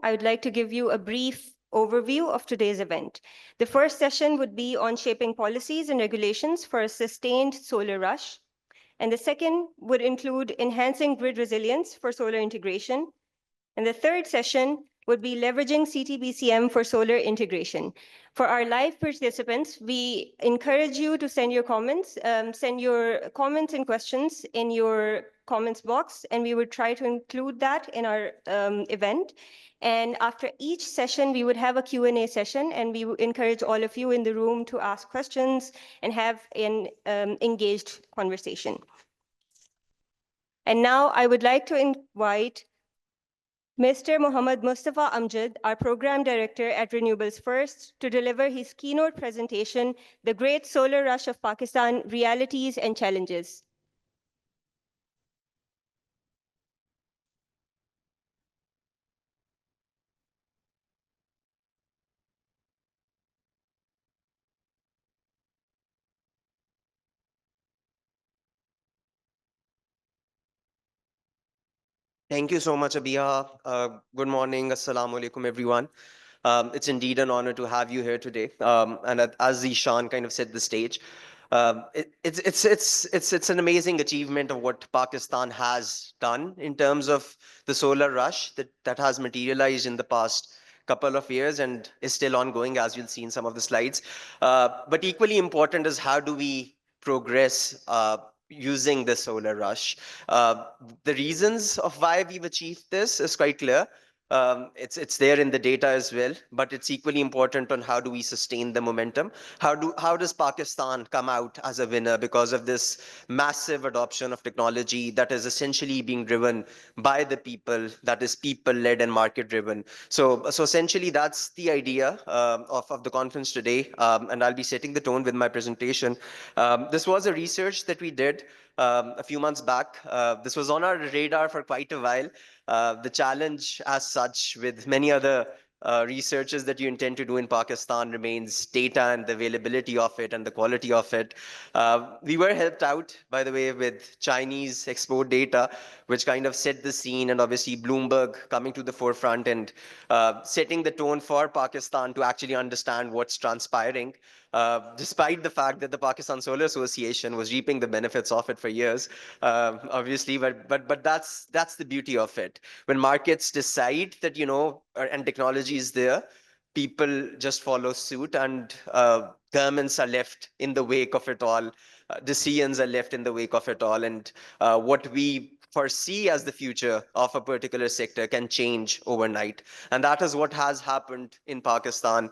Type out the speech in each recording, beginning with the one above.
I would like to give you a brief overview of today's event. The first session would be on shaping policies and regulations for a sustained solar rush. And the second would include enhancing grid resilience for solar integration. And the third session would be leveraging CTBCM for solar integration. For our live participants, we encourage you to send your comments. Send your comments and questions in your comments box, and we would try to include that in our event. And after each session, we would have a Q&A session, and we would encourage all of you in the room to ask questions and have an engaged conversation. And now I would like to invite Mr. Mohammad Mustafa Amjad, our Program Director at Renewables First, to deliver his keynote presentation, The Great Solar Rush of Pakistan, Realities and Challenges. Thank you so much, Abiya. Good morning. Assalamu alaikum, everyone. It's indeed an honor to have you here today. And as Zishan kind of set the stage, it's an amazing achievement of what Pakistan has done in terms of the solar rush that has materialized in the past couple of years and is still ongoing, as you'll see in some of the slides. But equally important is how do we progress using the solar rush. The reasons of why we've achieved this is quite clear. It's there in the data as well, but it's equally important on how do we sustain the momentum. How does Pakistan come out as a winner because of this massive adoption of technology that is essentially being driven by the people, that is people-led and market-driven. So essentially that's the idea of the conference today, and I'll be setting the tone with my presentation. This was a research that we did a few months back. This was on our radar for quite a while. The challenge as such with many other researches that you intend to do in Pakistan remains data and the availability of it and the quality of it. We were helped out, by the way, with Chinese export data, which kind of set the scene, and obviously Bloomberg coming to the forefront and setting the tone for Pakistan to actually understand what's transpiring. Despite the fact that the Pakistan Solar Association was reaping the benefits of it for years, obviously, but that's the beauty of it. When markets decide that and technology is there, people just follow suit, and governments are left in the wake of it all. Decisions are left in the wake of it all, and what we foresee as the future of a particular sector can change overnight, and that is what has happened in Pakistan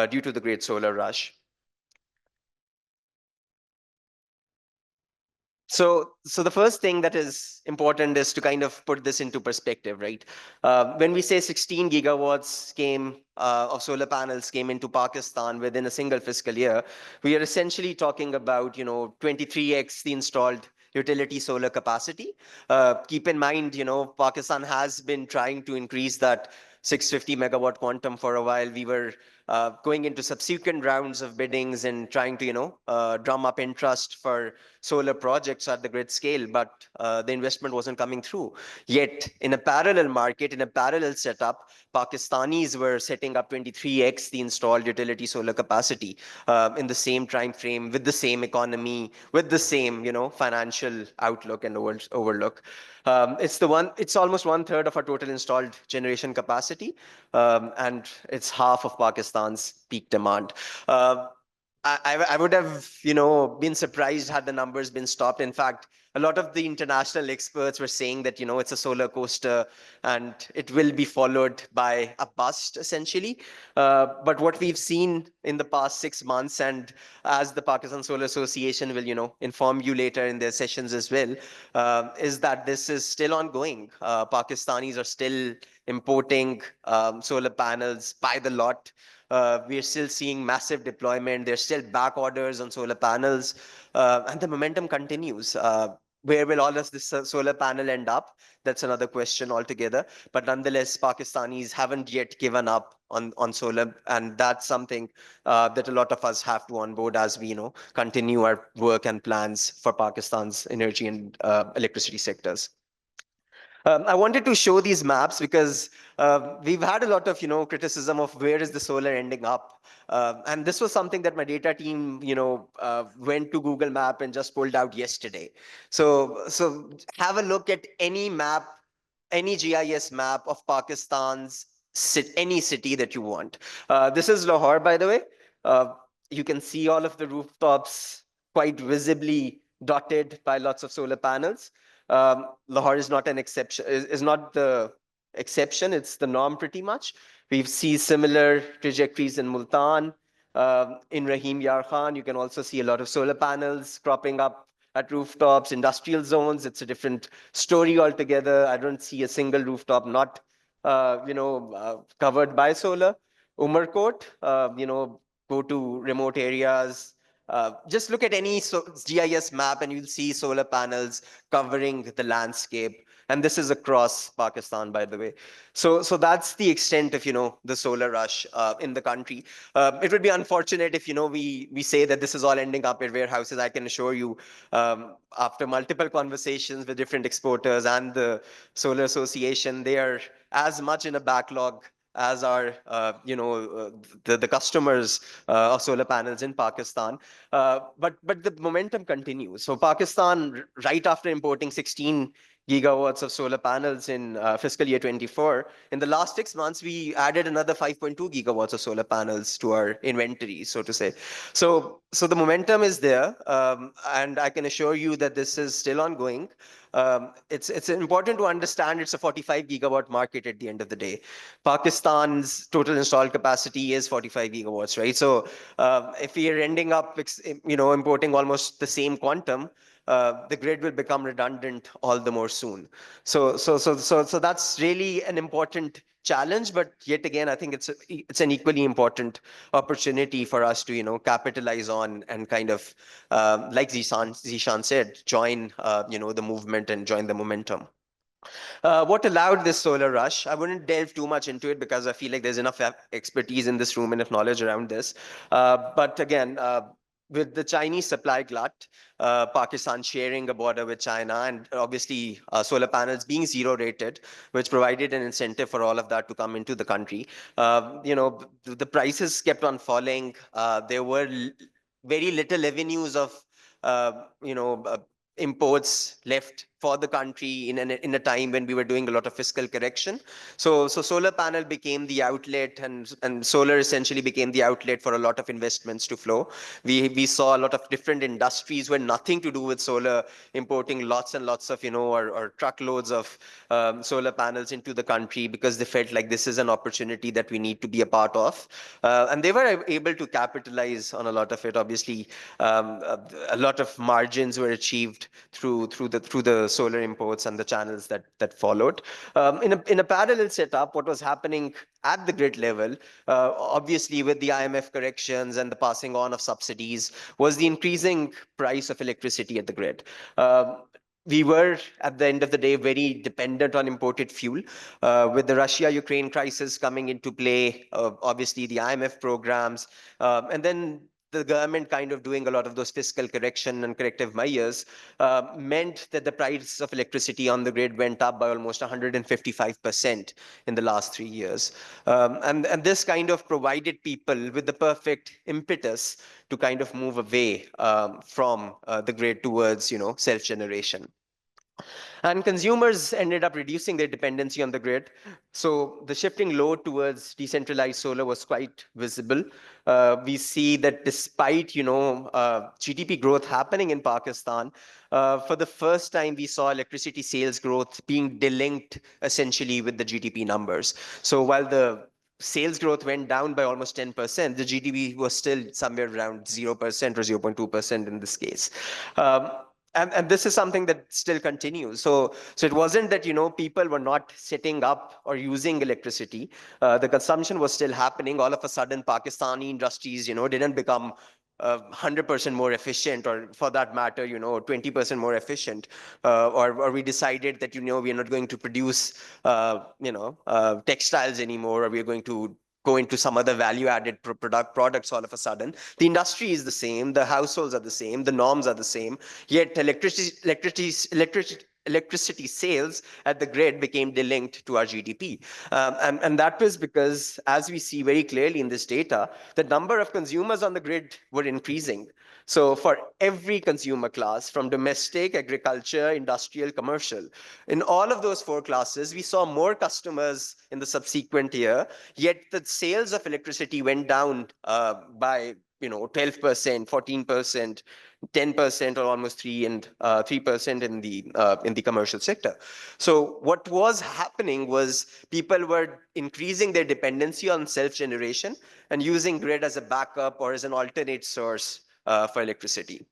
due to the Great Solar Rush. So the first thing that is important is to kind of put this into perspective, right? When we say 16 gigawatts of solar panels came into Pakistan within a single fiscal year, we are essentially talking about 23x the installed utility solar capacity. Keep in mind, Pakistan has been trying to increase that 650 megawatt quantum for a while. We were going into subsequent rounds of biddings and trying to drum up interest for solar projects at the grid scale, but the investment wasn't coming through. Yet, in a parallel market, in a parallel setup, Pakistanis were setting up 23x the installed utility solar capacity in the same time frame, with the same economy, with the same financial outlook and overlook. It's almost 1/3 of our total installed generation capacity, and it's half of Pakistan's peak demand. I would have, been surprised had the numbers been stopped. In fact, a lot of the international experts were saying that, it's a solar coaster and it will be followed by a bust, essentially. But what we've seen in the past 6 months, and as the Pakistan Solar Association will, inform you later in their sessions as well, is that this is still ongoing. Pakistanis are still importing solar panels by the lot. We are still seeing massive deployment. There's still back orders on solar panels, and the momentum continues. Where will all of this solar panel end up? That's another question altogether. But nonetheless, Pakistanis haven't yet given up on solar, and that's something that a lot of us have to onboard as we continue our work and plans for Pakistan's energy and electricity sectors. I wanted to show these maps because we've had a lot of, criticism of where is the solar ending up. And this was something that my data team, went to Google Map and just pulled out yesterday. So have a look at any map, any GIS map of Pakistan's any city that you want. This is Lahore, by the way. Uh, you can see all of the rooftops quite visibly dotted by lots of solar panels. Lahore is not an exception, is not the exception, it's the norm pretty much. We see similar trajectories in Multan. In Rahim Yar Khan, you can also see a lot of solar panels cropping up at rooftops, industrial zones. It's a different story altogether. I don't see a single rooftop not, covered by solar. Umarkot, go to remote areas. Just look at any GIS map and you'll see solar panels covering the landscape. And this is across Pakistan, by the way. So that's the extent of, the solar rush in the country. It would be unfortunate if, we say that this is all ending up at warehouses. I can assure you, after multiple conversations with different exporters and the Solar Association, they are as much in a backlog as are the customers of solar panels in Pakistan. But the momentum continues. So Pakistan, right after importing 16 gigawatts of solar panels in fiscal year 24, in the last 6 months, we added another 5.2 gigawatts of solar panels to our inventory, so to say. So the momentum is there, and I can assure you that this is still ongoing. It's important to understand it's a 45 gigawatt market at the end of the day. Pakistan's total installed capacity is 45 gigawatts, right? So if we are ending up, importing almost the same quantum, the grid will become redundant all the more soon. So that's really an important challenge, but yet again, I think it's an equally important opportunity for us to capitalize on and kind of like Zishan said, join the movement and join the momentum. What allowed this solar rush? I wouldn't delve too much into it because I feel like there's enough expertise in this room, enough knowledge around this. But again, with the Chinese supply glut, Pakistan sharing a border with China, and obviously solar panels being zero rated, which provided an incentive for all of that to come into the country. The prices kept on falling. There were very little avenues of, uh, you know, uh, imports left for the country in a time when we were doing a lot of fiscal correction. So solar panel became the outlet, and solar essentially became the outlet for a lot of investments to flow. We saw a lot of different industries who had nothing to do with solar importing lots and lots of, or truckloads of solar panels into the country because they felt like this is an opportunity that we need to be a part of. And they were able to capitalize on a lot of it. Obviously, a lot of margins were achieved through the solar imports and the channels that followed. In a parallel setup, what was happening at the grid level, obviously with the IMF corrections and the passing on of subsidies, was the increasing price of electricity at the grid. We were, at the end of the day, very dependent on imported fuel. With the Russia-Ukraine crisis coming into play, obviously the IMF programs, and then the government kind of doing a lot of those fiscal correction and corrective measures meant that the price of electricity on the grid went up by almost 155% in the last 3 years. And this kind of provided people with the perfect impetus to kind of move away from the grid towards, self-generation. And consumers ended up reducing their dependency on the grid. So the shifting load towards decentralized solar was quite visible. We see that despite GDP growth happening in Pakistan, for the first time we saw electricity sales growth being delinked essentially with the GDP numbers. So while the sales growth went down by almost 10%, the GDP was still somewhere around 0% or 0.2% in this case. Um, and this is something that still continues. So it wasn't that people were not setting up or using electricity. The consumption was still happening. All of a sudden, Pakistani industries didn't become 100% more efficient, or for that matter 20% more efficient, or we decided that we are not going to produce textiles anymore, or we are going to go into some other value added products. All of a sudden the industry is the same, the households are the same, the norms are the same, yet electricity sales at the grid became delinked to our GDP. And that was because, as we see very clearly in this data, the number of consumers on the grid were increasing. So for every consumer class, from domestic, agriculture, industrial, commercial, in all of those four classes, we saw more customers in the subsequent year, yet the sales of electricity went down by 12%, 14%, 10%, or almost 3% in the commercial sector. So what was happening was people were increasing their dependency on self-generation and using grid as a backup or as an alternate source for electricity.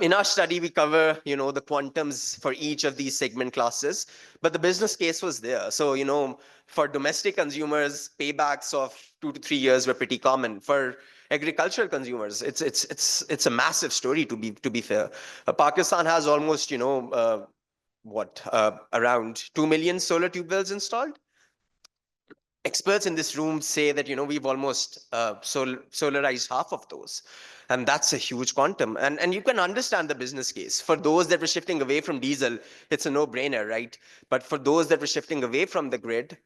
In our study, we cover, the quantums for each of these segment classes, but the business case was there. So, for domestic consumers, paybacks of 2 to 3 years were pretty common. For agricultural consumers, it's a massive story, to be fair. Pakistan has almost, around 2 million solar tube wells installed. Experts in this room say that we've almost solarized half of those, and that's a huge quantum. And you can understand the business case. For those that were shifting away from diesel, it's a no-brainer, right? But for those that were shifting away from the grid,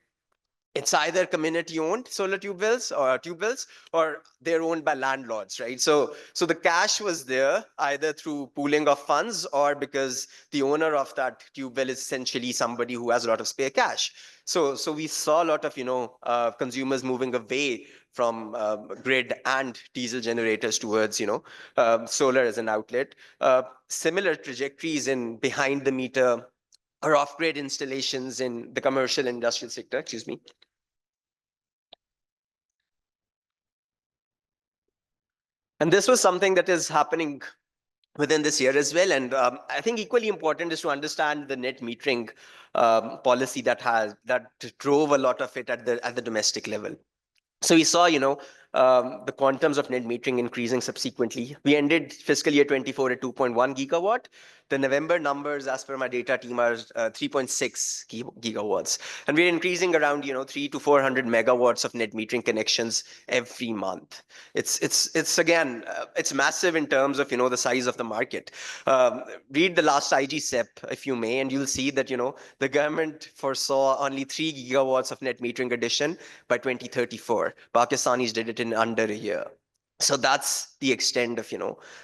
it's either community owned solar tube wells or they're owned by landlords, right? So the cash was there either through pooling of funds or because the owner of that tube well is essentially somebody who has a lot of spare cash. So we saw a lot of consumers moving away from grid and diesel generators towards solar as an outlet. Similar trajectories in behind the meter or off-grid installations in the commercial industrial sector, excuse me. And this was something that is happening within this year as well. And I think equally important is to understand the net metering policy that drove a lot of it at the domestic level. So we saw, the quantums of net metering increasing subsequently. We ended fiscal year 24 at 2.1 gigawatt. The November numbers, as per my data team, are 3.6 gigawatts. And we're increasing around, 3 to 400 megawatts of net metering connections every month. It's again, it's massive in terms of, the size of the market. Read the last IG SEP, if you may, and you'll see that, the government foresaw only 3 gigawatts of net metering addition by 2034. Pakistanis did it in under a year. So that's the extent of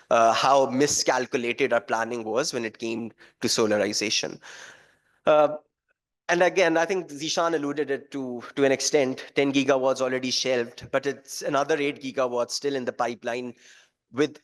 how miscalculated our planning was when it came to solarization. And again, I think Zishan alluded it to an extent. 10 gigawatts already shelved, but it's another 8 gigawatts still in the pipeline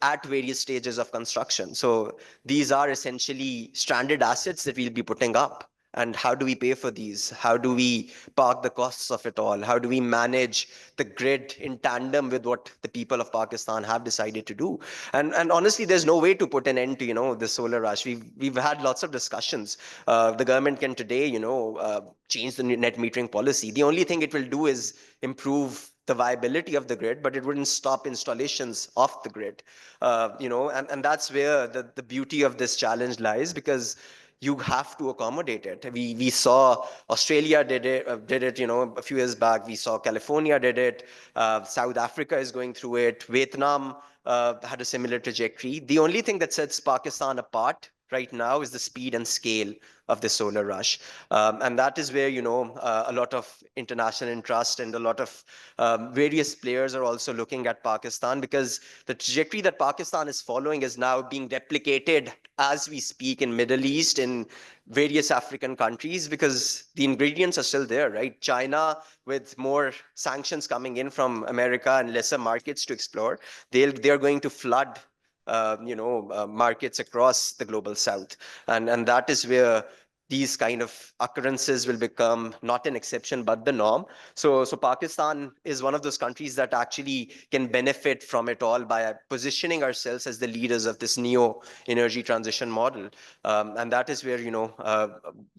at various stages of construction. So these are essentially stranded assets that we'll be putting up. And how do we pay for these? How do we park the costs of it all? How do we manage the grid in tandem with what the people of Pakistan have decided to do? And honestly, there's no way to put an end to the solar rush. We've had lots of discussions. The government can today change the net metering policy. The only thing it will do is improve the viability of the grid, but it wouldn't stop installations off the grid. And that's where the beauty of this challenge lies, because you have to accommodate it. We saw Australia did it, a few years back. We saw California did it. South Africa is going through it. Vietnam had a similar trajectory. The only thing that sets Pakistan apart right now is the speed and scale of the solar rush. And that is where, a lot of international interest and a lot of various players are also looking at Pakistan, because the trajectory that Pakistan is following is now being replicated as we speak in Middle East, in various African countries, because the ingredients are still there, right? China, with more sanctions coming in from America and lesser markets to explore, they're going to flood markets across the global south. And that is where these kind of occurrences will become not an exception, but the norm. So Pakistan is one of those countries that actually can benefit from it all by positioning ourselves as the leaders of this neo energy transition model. And that is where,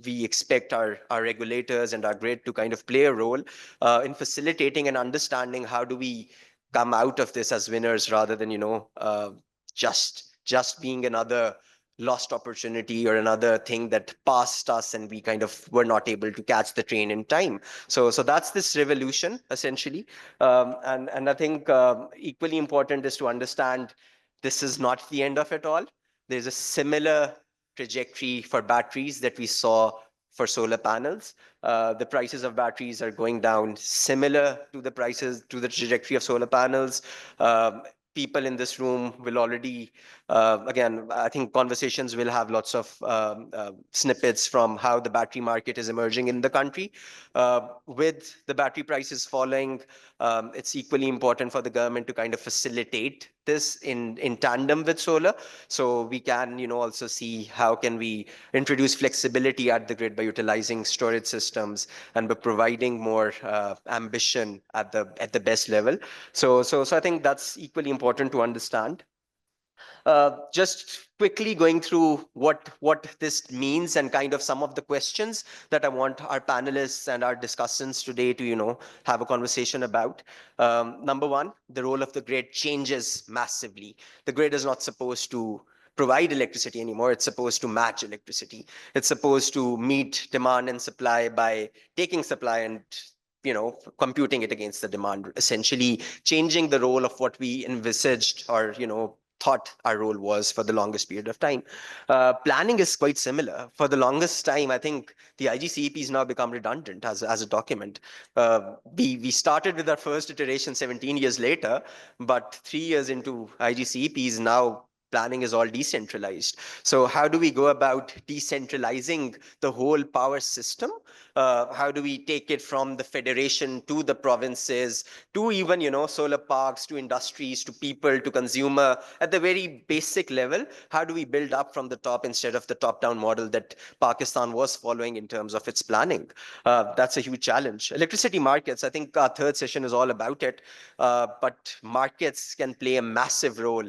we expect our regulators and our grid to kind of play a role in facilitating and understanding how do we come out of this as winners, rather than, just being another lost opportunity or another thing that passed us and we kind of were not able to catch the train in time. So that's this revolution essentially. And I think equally important is to understand this is not the end of it all. There's a similar trajectory for batteries that we saw for solar panels. The prices of batteries are going down similar to the prices, to the trajectory of solar panels. People in this room will already, again, I think conversations will have lots of snippets from how the battery market is emerging in the country. With the battery prices falling, it's equally important for the government to kind of facilitate this in tandem with solar. So we can, also see how can we introduce flexibility at the grid by utilizing storage systems and by providing more ambition at the best level. So I think that's equally important to understand. Just quickly going through what this means and kind of some of the questions that I want our panelists and our discussants today to have a conversation about. Number one, the role of the grid changes massively. The grid is not supposed to provide electricity anymore. It's supposed to match electricity. It's supposed to meet demand and supply by taking supply and computing it against the demand, essentially changing the role of what we envisaged or thought our role was for the longest period of time. Planning is quite similar. For the longest time, I think the IGCEP has now become redundant as a document. We started with our first iteration 17 years later, but 3 years into IGCEPs now, planning is all decentralized. So how do we go about decentralizing the whole power system? How do we take it from the federation to the provinces, to even solar parks, to industries, to people, to consumer, at the very basic level? How do we build up from the top instead of the top-down model that Pakistan was following in terms of its planning? That's a huge challenge. Electricity markets, I think our third session is all about it, but markets can play a massive role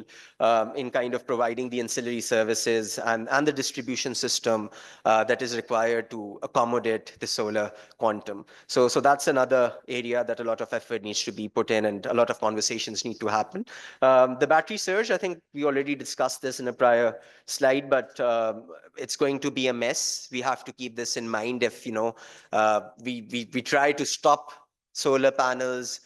in kind of providing the ancillary services and the distribution system that is required to accommodate the solar quantum. So that's another area that a lot of effort needs to be put in and a lot of conversations need to happen. The battery surge, I think we already discussed this in a prior slide, but it's going to be a mess. We have to keep this in mind if, we try to stop solar panels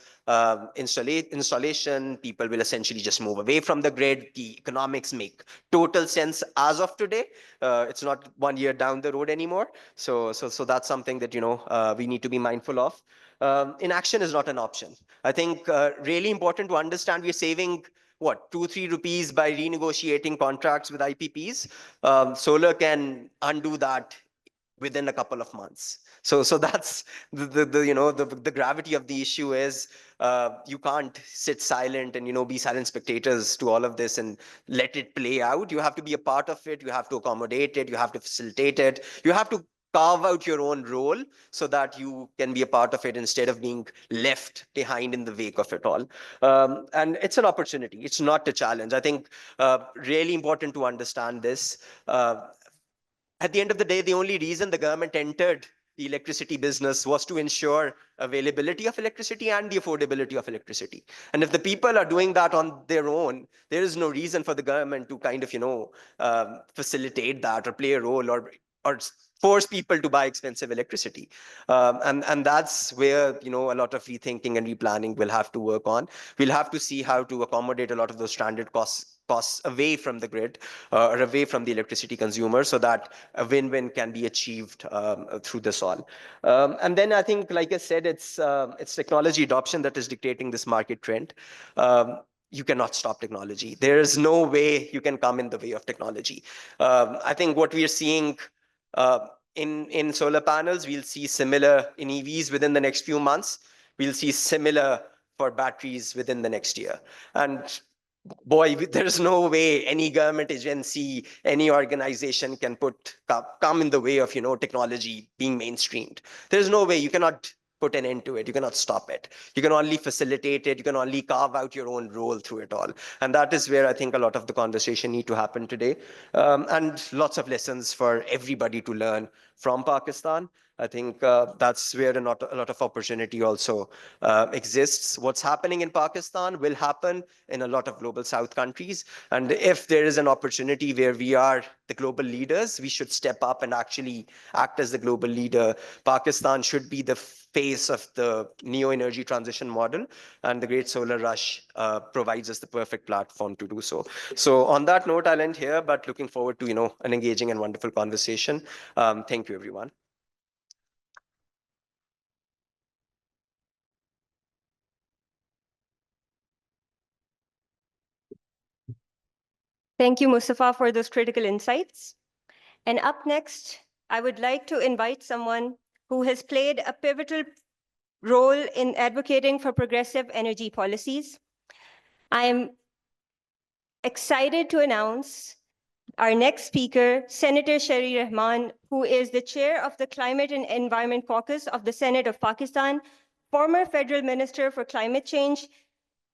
installation, people will essentially just move away from the grid. The economics make total sense as of today. It's not 1 year down the road anymore. So that's something that we need to be mindful of. Inaction is not an option. I think really important to understand, we're saving what, 2-3 rupees by renegotiating contracts with IPPs. Solar can undo that within a couple of months. So that's the gravity of the issue is you can't sit silent and be silent spectators to all of this and let it play out. You have to be a part of it. You have to accommodate it. You have to facilitate it. You have to carve out your own role so that you can be a part of it instead of being left behind in the wake of it all. And it's an opportunity. It's not a challenge. I think really important to understand this. At the end of the day, the only reason the government entered the electricity business was to ensure availability of electricity and the affordability of electricity. And if the people are doing that on their own, there is no reason for the government to kind of, facilitate that or play a role or force people to buy expensive electricity. And that's where, a lot of rethinking and replanning will have to work on. We'll have to see how to accommodate a lot of those stranded costs away from the grid or away from the electricity consumer so that a win-win can be achieved through this all. And then I think, like I said, it's technology adoption that is dictating this market trend. You cannot stop technology. There is no way you can come in the way of technology. I think what we are seeing in solar panels, we'll see similar in EVs within the next few months. We'll see similar for batteries within the next year. And boy, there's no way any government agency, any organization can come in the way of technology being mainstreamed. There's no way. You cannot put an end to it. You cannot stop it. You can only facilitate it. You can only carve out your own role through it all. And that is where I think a lot of the conversation need to happen today. And lots of lessons for everybody to learn from Pakistan. I think that's where a lot of opportunity also exists. What's happening in Pakistan will happen in a lot of global South countries. And if there is an opportunity where we are the global leaders, we should step up and actually act as the global leader. Pakistan should be the face of the neo-energy transition model, and the Great Solar Rush provides us the perfect platform to do so. So on that note, I'll end here, but looking forward to an engaging and wonderful conversation. Thank you, everyone. Thank you, Mustafa, for those critical insights. And up next, I would like to invite someone who has played a pivotal role in advocating for progressive energy policies. I am excited to announce our next speaker, Senator Sherry Rahman, who is the chair of the Climate and Environment Caucus of the Senate of Pakistan, former federal minister for climate change,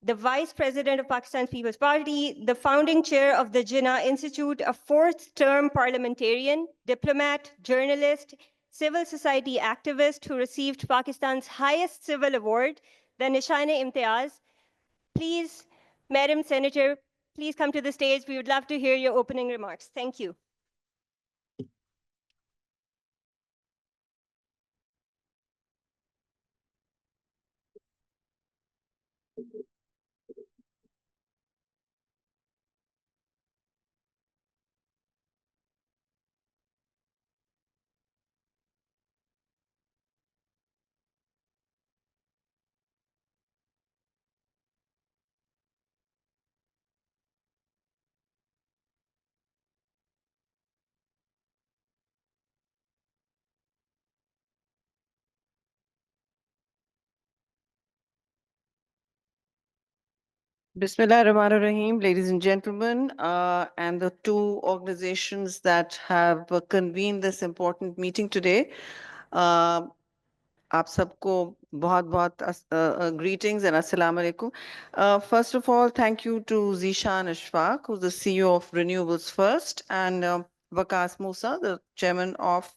the vice president of Pakistan's People's Party, the founding chair of the Jinnah Institute, a fourth-term parliamentarian, diplomat, journalist, civil society activist who received Pakistan's highest civil award, the Nishan-e-Imtiaz. Please, Madam Senator, please come to the stage. We would love to hear your opening remarks. Thank you. Bismillah ar-Rahman ar-Rahim, ladies and gentlemen, and the two organizations that have convened this important meeting today. आप सबको बहुत बहुत greetings and assalamu alaikum. First of all, thank you to Zishan Ashfaq, who's the CEO of Renewables First, and Waqas Musa, the chairman of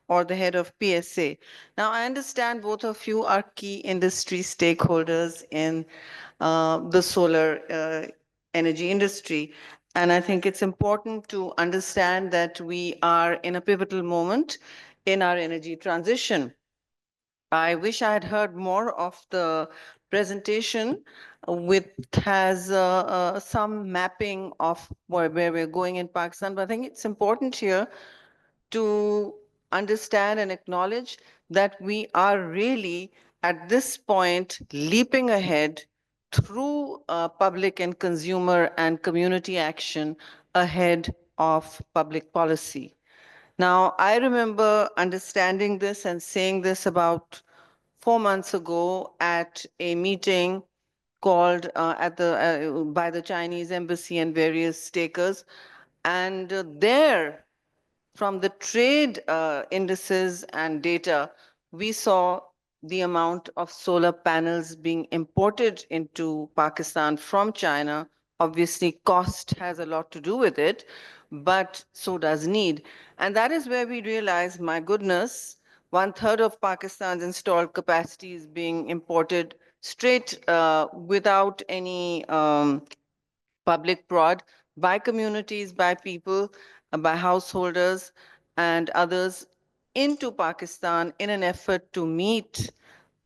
or the head of PSA. Now, I understand both of you are key industry stakeholders in the solar energy industry. And I think it's important to understand that we are in a pivotal moment in our energy transition. I wish I had heard more of the presentation, which has some mapping of where we're going in Pakistan. But I think it's important here to understand and acknowledge that we are really at this point leaping ahead through public and consumer and community action ahead of public policy. Now, I remember understanding this and saying this about 4 months ago at a meeting called by the Chinese embassy and various stakers. And there, from the trade indices and data, we saw the amount of solar panels being imported into Pakistan from China. Obviously, cost has a lot to do with it, but so does need. And that is where we realize, my goodness, 1/3 of Pakistan's installed capacity is being imported straight without any public prod by communities, by people, by householders and others into Pakistan in an effort to meet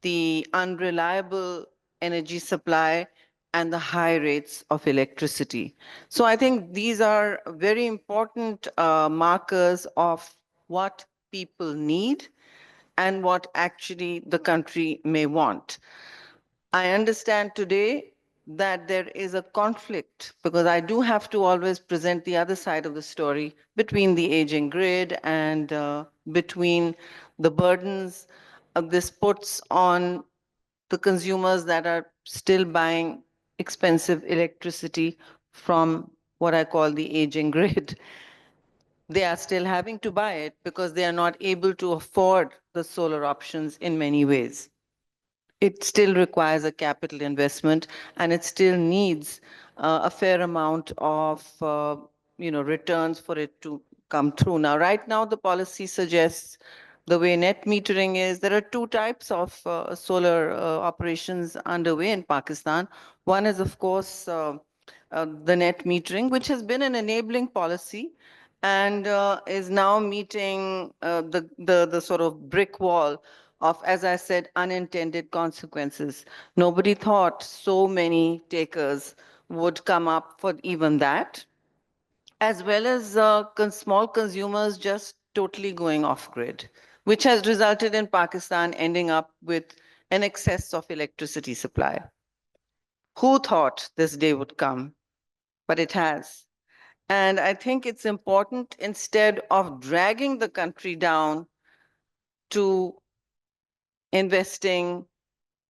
the unreliable energy supply and the high rates of electricity. So I think these are very important markers of what people need and what actually the country may want. I understand today that there is a conflict, because I do have to always present the other side of the story, between the aging grid and between the burdens this puts on the consumers that are still buying expensive electricity from what I call the aging grid. They are still having to buy it because they are not able to afford the solar options in many ways. It still requires a capital investment, and it still needs a fair amount of returns for it to come through. Now, right now, the policy suggests the way net metering is. There are two types of solar operations underway in Pakistan. One is, of course, the net metering, which has been an enabling policy and is now meeting the sort of brick wall of, as I said, unintended consequences. Nobody thought so many takers would come up for even that, as well as small consumers just totally going off grid, which has resulted in Pakistan ending up with an excess of electricity supply. Who thought this day would come? But it has. And I think it's important, instead of dragging the country down to investing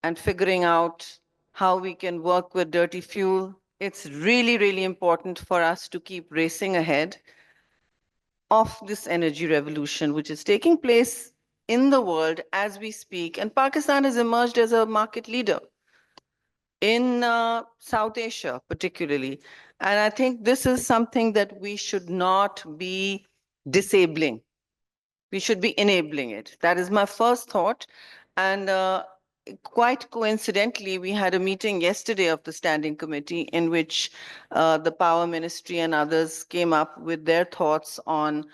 and figuring out how we can work with dirty fuel, it's really, really important for us to keep racing ahead of this energy revolution, which is taking place in the world as we speak. And Pakistan has emerged as a market leader in South Asia, particularly. And I think this is something that we should not be disabling. We should be enabling it. That is my first thought. And quite coincidentally, we had a meeting yesterday of the Standing Committee in which the Power Ministry and others came up with their thoughts on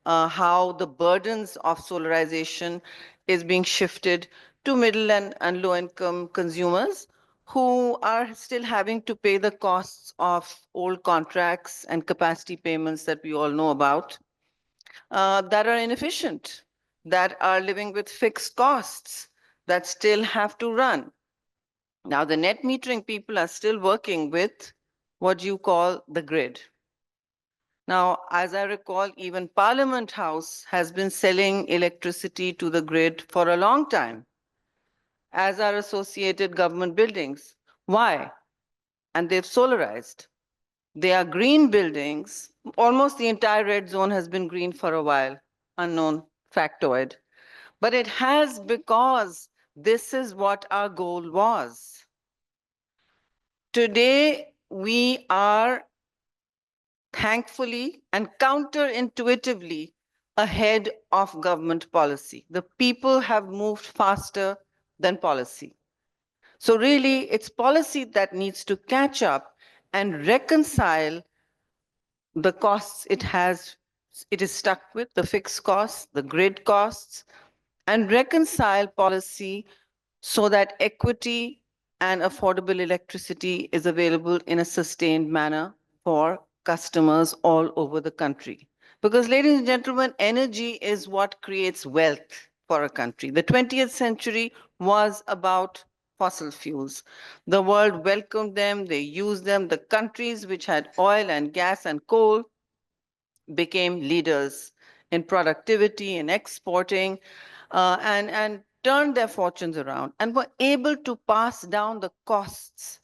how the burdens of solarization is being shifted to middle and low income consumers who are still having to pay the costs of old contracts and capacity payments that we all know about, that are inefficient, that are living with fixed costs, that still have to run. Now, the net metering people are still working with what you call the grid. Now, as I recall, even Parliament House has been selling electricity to the grid for a long time, as are associated government buildings. Why? And they've solarized. They are green buildings. Almost the entire red zone has been green for a while, unknown factoid. But it has because this is what our goal was. Today, we are thankfully and counterintuitively ahead of government policy. The people have moved faster than policy. So really, it's policy that needs to catch up and reconcile the costs it is stuck with, the fixed costs, the grid costs, and reconcile policy so that equity and affordable electricity is available in a sustained manner for customers all over the country. Because, ladies and gentlemen, energy is what creates wealth for a country. The 20th century was about fossil fuels. The world welcomed them, they used them. The countries which had oil and gas and coal became leaders in productivity, in exporting, and turned their fortunes around and were able to pass down the costs,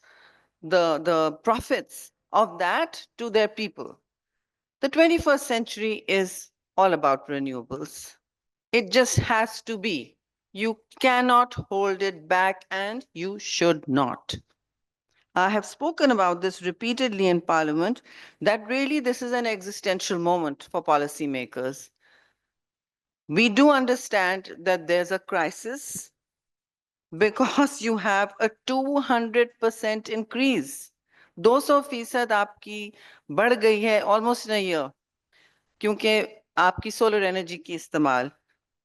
the profits of that to their people. The 21st century is all about renewables. It just has to be. You cannot hold it back, and you should not. I have spoken about this repeatedly in Parliament, that really this is an existential moment for policymakers. We do understand that there's a crisis because you have a 200% increase. 200% आपकी बढ़ गई है almost in a year, क्योंकि आपकी solar energy की इस्तेमाल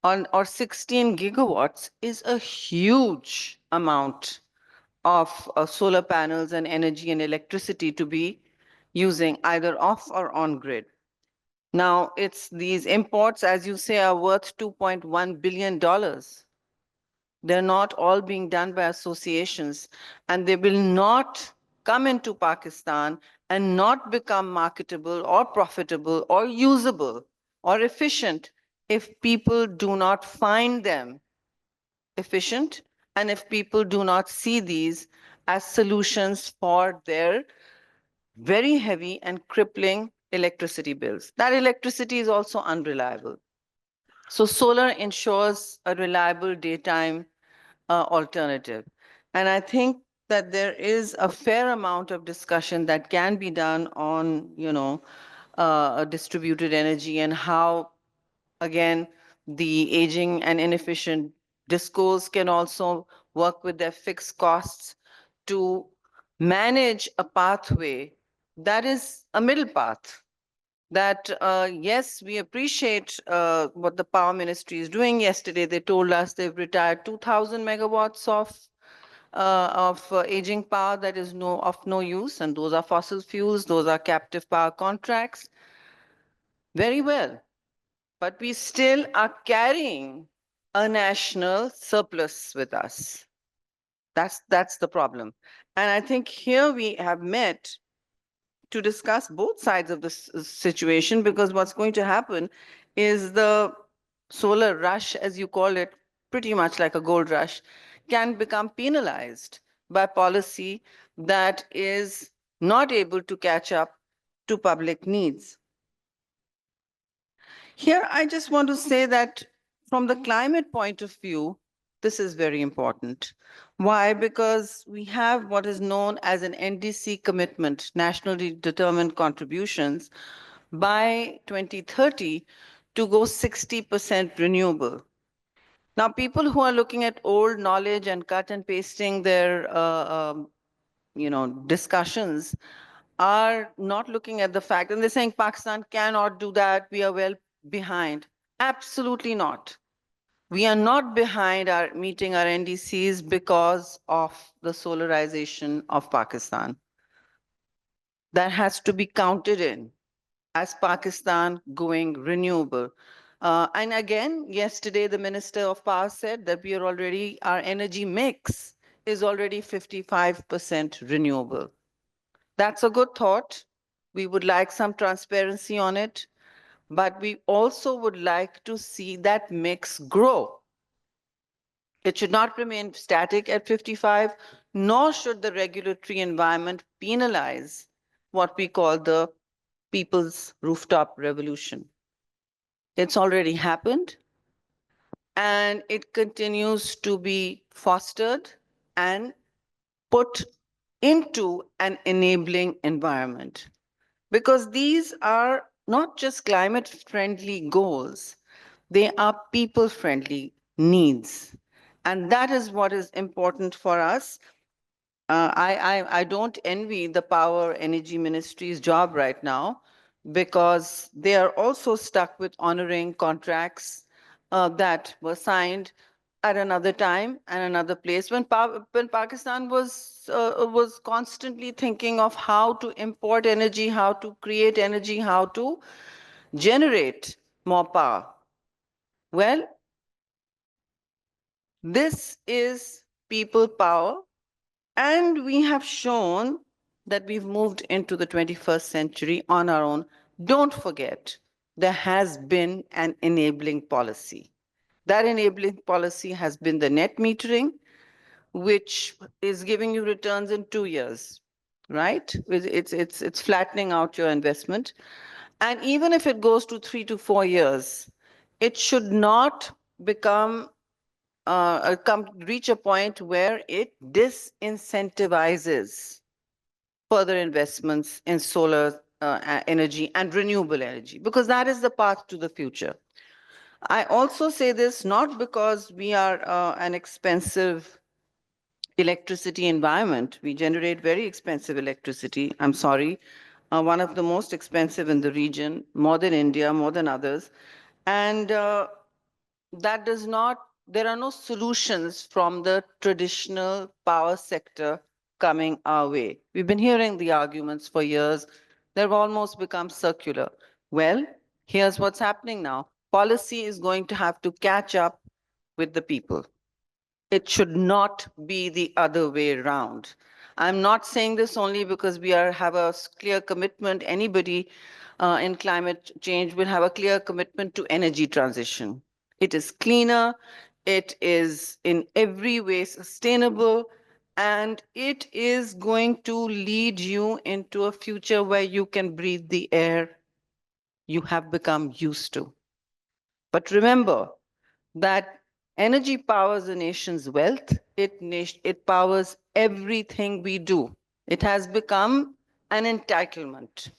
और 16 gigawatts is a huge amount of solar panels and energy and electricity to be using either off or on grid. Now, it's these imports, as you say, are worth $2.1 billion. They're not all being done by associations, and they will not come into Pakistan and not become marketable or profitable or usable or efficient if people do not find them efficient and if people do not see these as solutions for their very heavy and crippling electricity bills. That electricity is also unreliable. So solar ensures a reliable daytime alternative. And I think that there is a fair amount of discussion that can be done on, distributed energy and how, again, the aging and inefficient discos can also work with their fixed costs to manage a pathway that is a middle path. That yes, we appreciate what the power ministry is doing. Yesterday, they told us they've retired 2,000 megawatts of aging power that is of no use, and those are fossil fuels. Those are captive power contracts. Very well, but we still are carrying a national surplus with us. That's the problem, and I think here we have met to discuss both sides of this situation, because what's going to happen is the solar rush, as you call it, pretty much like a gold rush, can become penalized by policy that is not able to catch up to public needs. Here, I just want to say that from the climate point of view, this is very important. Why? Because we have what is known as an NDC commitment, nationally determined contributions, by 2030 to go 60% renewable. Now, people who are looking at old knowledge and cut and pasting their discussions are not looking at the fact, and they're saying Pakistan cannot do that, we are well behind. Absolutely not. We are not behind our meeting our NDCs because of the solarization of Pakistan. That has to be counted in as Pakistan going renewable. And again, yesterday, the Minister of Power said that we are already, our energy mix is already 55% renewable. That's a good thought. We would like some transparency on it, but we also would like to see that mix grow. It should not remain static at 55, nor should the regulatory environment penalize what we call the people's rooftop revolution. It's already happened, and it continues to be fostered and put into an enabling environment. Because these are not just climate friendly goals, they are people friendly needs. And that is what is important for us. I don't envy the Power Energy Ministry's job right now, because they are also stuck with honoring contracts that were signed at another time and another place, when Pakistan was constantly thinking of how to import energy, how to create energy, how to generate more power. Well, this is people power, and we have shown that we've moved into the 21st century on our own. Don't forget, there has been an enabling policy. That enabling policy has been the net metering, which is giving you returns in 2 years, right? It's flattening out your investment. And even if it goes to 3 to 4 years, it should not become reach a point where it disincentivizes further investments in solar energy and renewable energy, because that is the path to the future. I also say this not because we are an expensive electricity environment. We generate very expensive electricity. I'm sorry, one of the most expensive in the region, more than India, more than others. And that does not, there are no solutions from the traditional power sector coming our way. We've been hearing the arguments for years. They've almost become circular. Well, here's what's happening now. Policy is going to have to catch up with the people. It should not be the other way around. I'm not saying this only because we have a clear commitment. Anybody in climate change will have a clear commitment to energy transition. It is cleaner, it is in every way sustainable, and it is going to lead you into a future where you can breathe the air you have become used to. But remember that energy powers a nation's wealth. It powers everything we do. It has become an entitlement.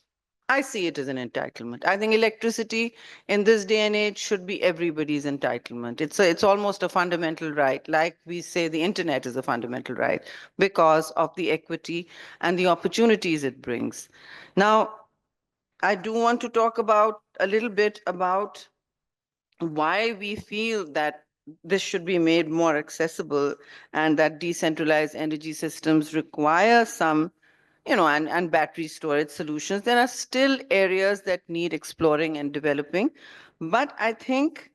I see it as an entitlement. I think electricity in this day and age should be everybody's entitlement. It's almost a fundamental right. Like we say, the internet is a fundamental right because of the equity and the opportunities it brings. Now, I do want to talk about a little bit about why we feel that this should be made more accessible and that decentralized energy systems require some, and battery storage solutions. There are still areas that need exploring and developing, but I think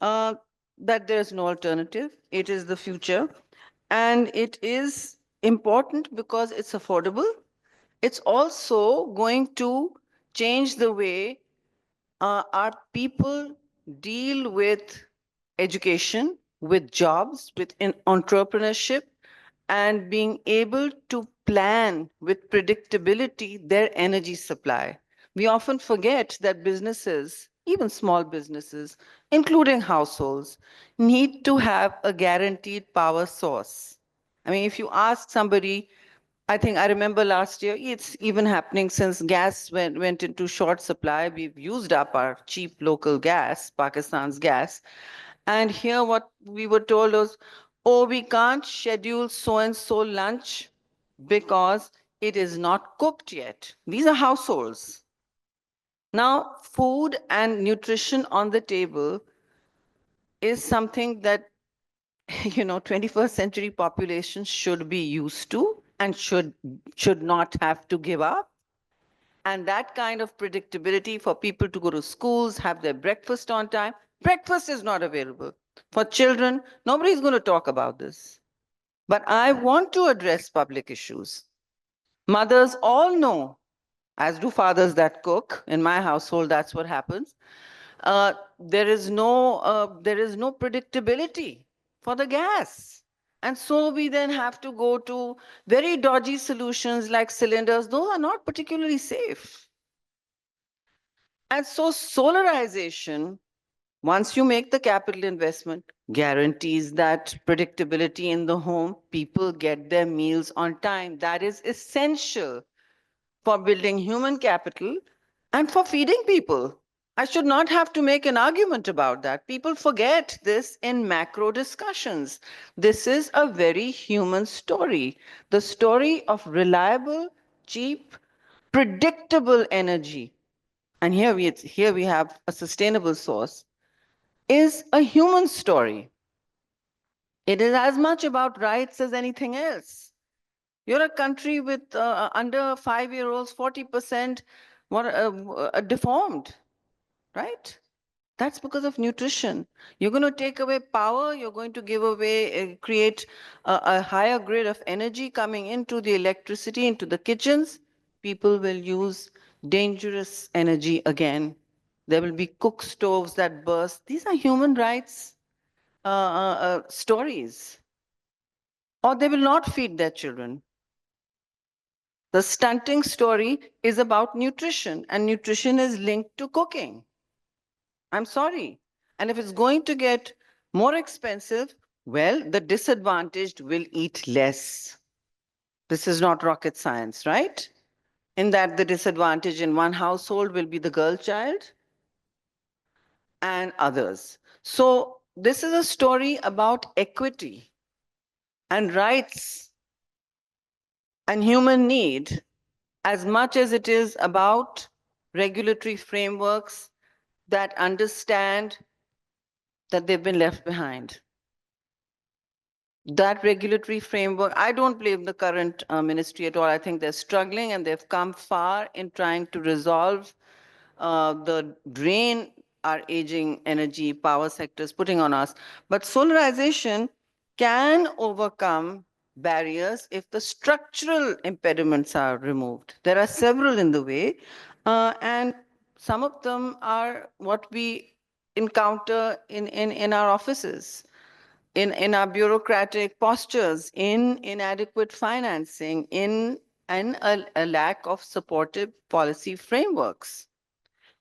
uh, that there's no alternative. It is the future, and it is important because it's affordable. It's also going to change the way our people deal with education, with jobs, with entrepreneurship, and being able to plan with predictability their energy supply. We often forget that businesses, even small businesses, including households, need to have a guaranteed power source. I mean, if you ask somebody, I think I remember last year, it's even happening since gas went into short supply. We've used up our cheap local gas, Pakistan's gas. And here what we were told was, oh, we can't schedule so and so lunch because it is not cooked yet. These are households. Now, food and nutrition on the table is something that 21st century populations should be used to and should not have to give up. And that kind of predictability for people to go to schools, have their breakfast on time. Breakfast is not available. For children, nobody's going to talk about this. But I want to address public issues. Mothers all know, as do fathers that cook. In my household, that's what happens. There is no predictability for the gas. And so we then have to go to very dodgy solutions like cylinders. Those are not particularly safe. And so solarization, once you make the capital investment, guarantees that predictability in the home. People get their meals on time. That is essential for building human capital and for feeding people. I should not have to make an argument about that. People forget this in macro discussions. This is a very human story, the story of reliable, cheap, predictable energy. And here we have a sustainable source, is a human story. It is as much about rights as anything else. You're a country with under 5-year-olds, 40% deformed, right? That's because of nutrition. You're going to take away power, you're going to give away, create a higher grid of energy coming into the electricity, into the kitchens. People will use dangerous energy again. There will be cook stoves that burst. These are human rights stories. Or they will not feed their children. The stunting story is about nutrition, and nutrition is linked to cooking. I'm sorry. And if it's going to get more expensive, well, the disadvantaged will eat less. This is not rocket science, right? In that the disadvantage in one household will be the girl child and others. So this is a story about equity and rights and human need as much as it is about regulatory frameworks that understand that they've been left behind. That regulatory framework, I don't blame the current ministry at all. I think they're struggling and they've come far in trying to resolve the drain our aging energy power sectors putting on us. But solarization can overcome barriers if the structural impediments are removed. There are several in the way, and some of them are what we encounter in our offices, in our bureaucratic postures, in inadequate financing, in a lack of supportive policy frameworks.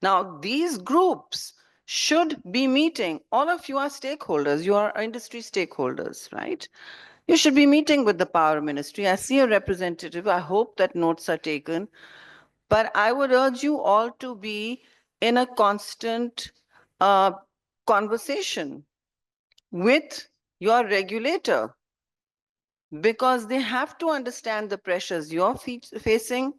Now, these groups should be meeting. All of you are stakeholders. You are industry stakeholders, right? You should be meeting with the power ministry. I see a representative. I hope that notes are taken. But I would urge you all to be in a constant conversation with your regulator, because they have to understand the pressures you're facing,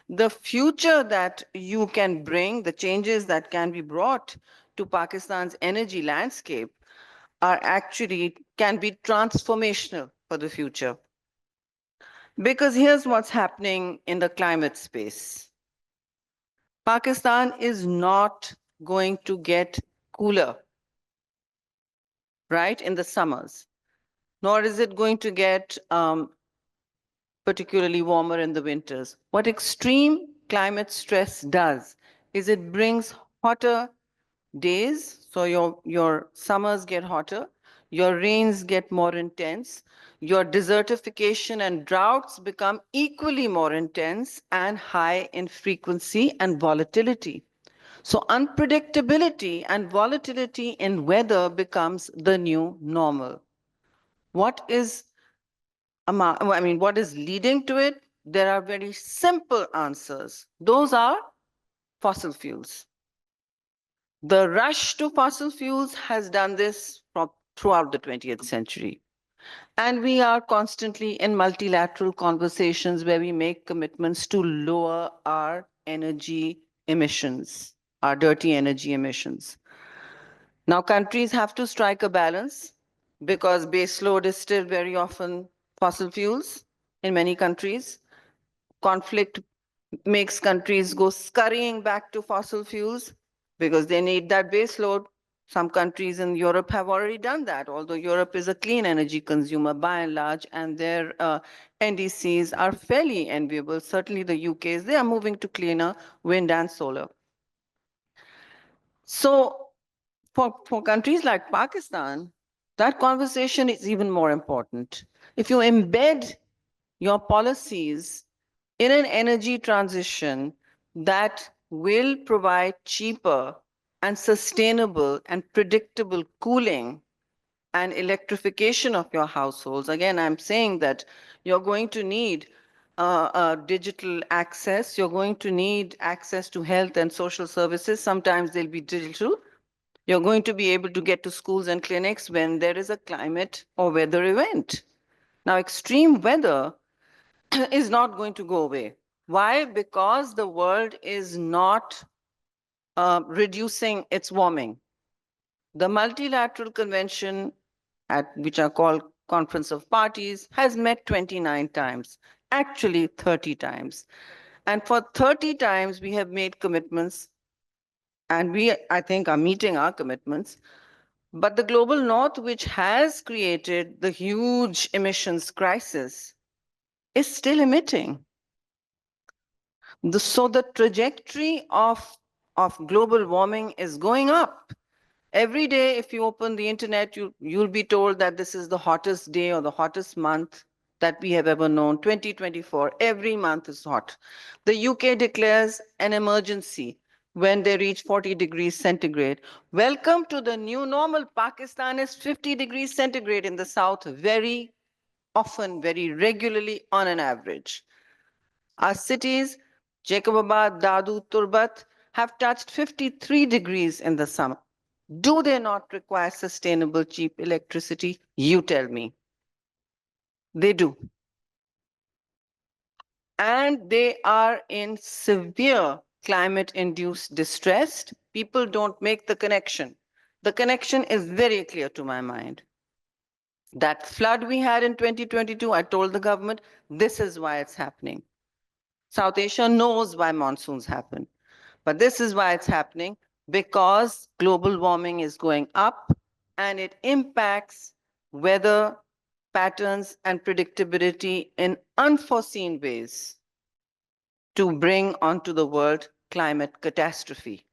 the future that you can bring, the changes that can be brought to Pakistan's energy landscape are actually can be transformational for the future. Because here's what's happening in the climate space. Pakistan is not going to get cooler, right, in the summers, nor is it going to get particularly warmer in the winters. What extreme climate stress does is it brings hotter days, so your summers get hotter, your rains get more intense, your desertification and droughts become equally more intense and high in frequency and volatility. So unpredictability and volatility in weather becomes the new normal. What is what is leading to it? There are very simple answers. Those are fossil fuels. The rush to fossil fuels has done this throughout the 20th century. And we are constantly in multilateral conversations where we make commitments to lower our energy emissions, our dirty energy emissions. Now, countries have to strike a balance because base load is still very often fossil fuels in many countries. Conflict makes countries go scurrying back to fossil fuels because they need that base load. Some countries in Europe have already done that, although Europe is a clean energy consumer by and large, and their NDCs are fairly enviable. Certainly the UK's, they are moving to cleaner wind and solar. So for countries like Pakistan, that conversation is even more important. If you embed your policies in an energy transition that will provide cheaper and sustainable and predictable cooling and electrification of your households. Again, I'm saying that you're going to need digital access, you're going to need access to health and social services. Sometimes they'll be digital. You're going to be able to get to schools and clinics when there is a climate or weather event. Now, extreme weather is not going to go away. Why? Because the world is not reducing its warming. The multilateral convention, which are called Conference of Parties, has met 29 times, actually 30 times. And for 30 times, we have made commitments, and we, I think, are meeting our commitments. But the global north, which has created the huge emissions crisis, is still emitting. So the trajectory of global warming is going up. Every day, if you open the internet, you'll be told that this is the hottest day or the hottest month that we have ever known, 2024. Every month is hot. The UK declares an emergency when they reach 40 degrees centigrade. Welcome to the new normal. Pakistan is 50 degrees centigrade in the south, very often, very regularly on an average. Our cities, Jacobabad, Dadu, Turbat, have touched 53 degrees in the summer. Do they not require sustainable, cheap electricity? You tell me. They do. And they are in severe climate-induced distress. People don't make the connection. The connection is very clear to my mind. That flood we had in 2022, I told the government, this is why it's happening. South Asia knows why monsoons happen. But this is why it's happening, because global warming is going up and it impacts weather patterns and predictability in unforeseen ways to bring onto the world climate catastrophe.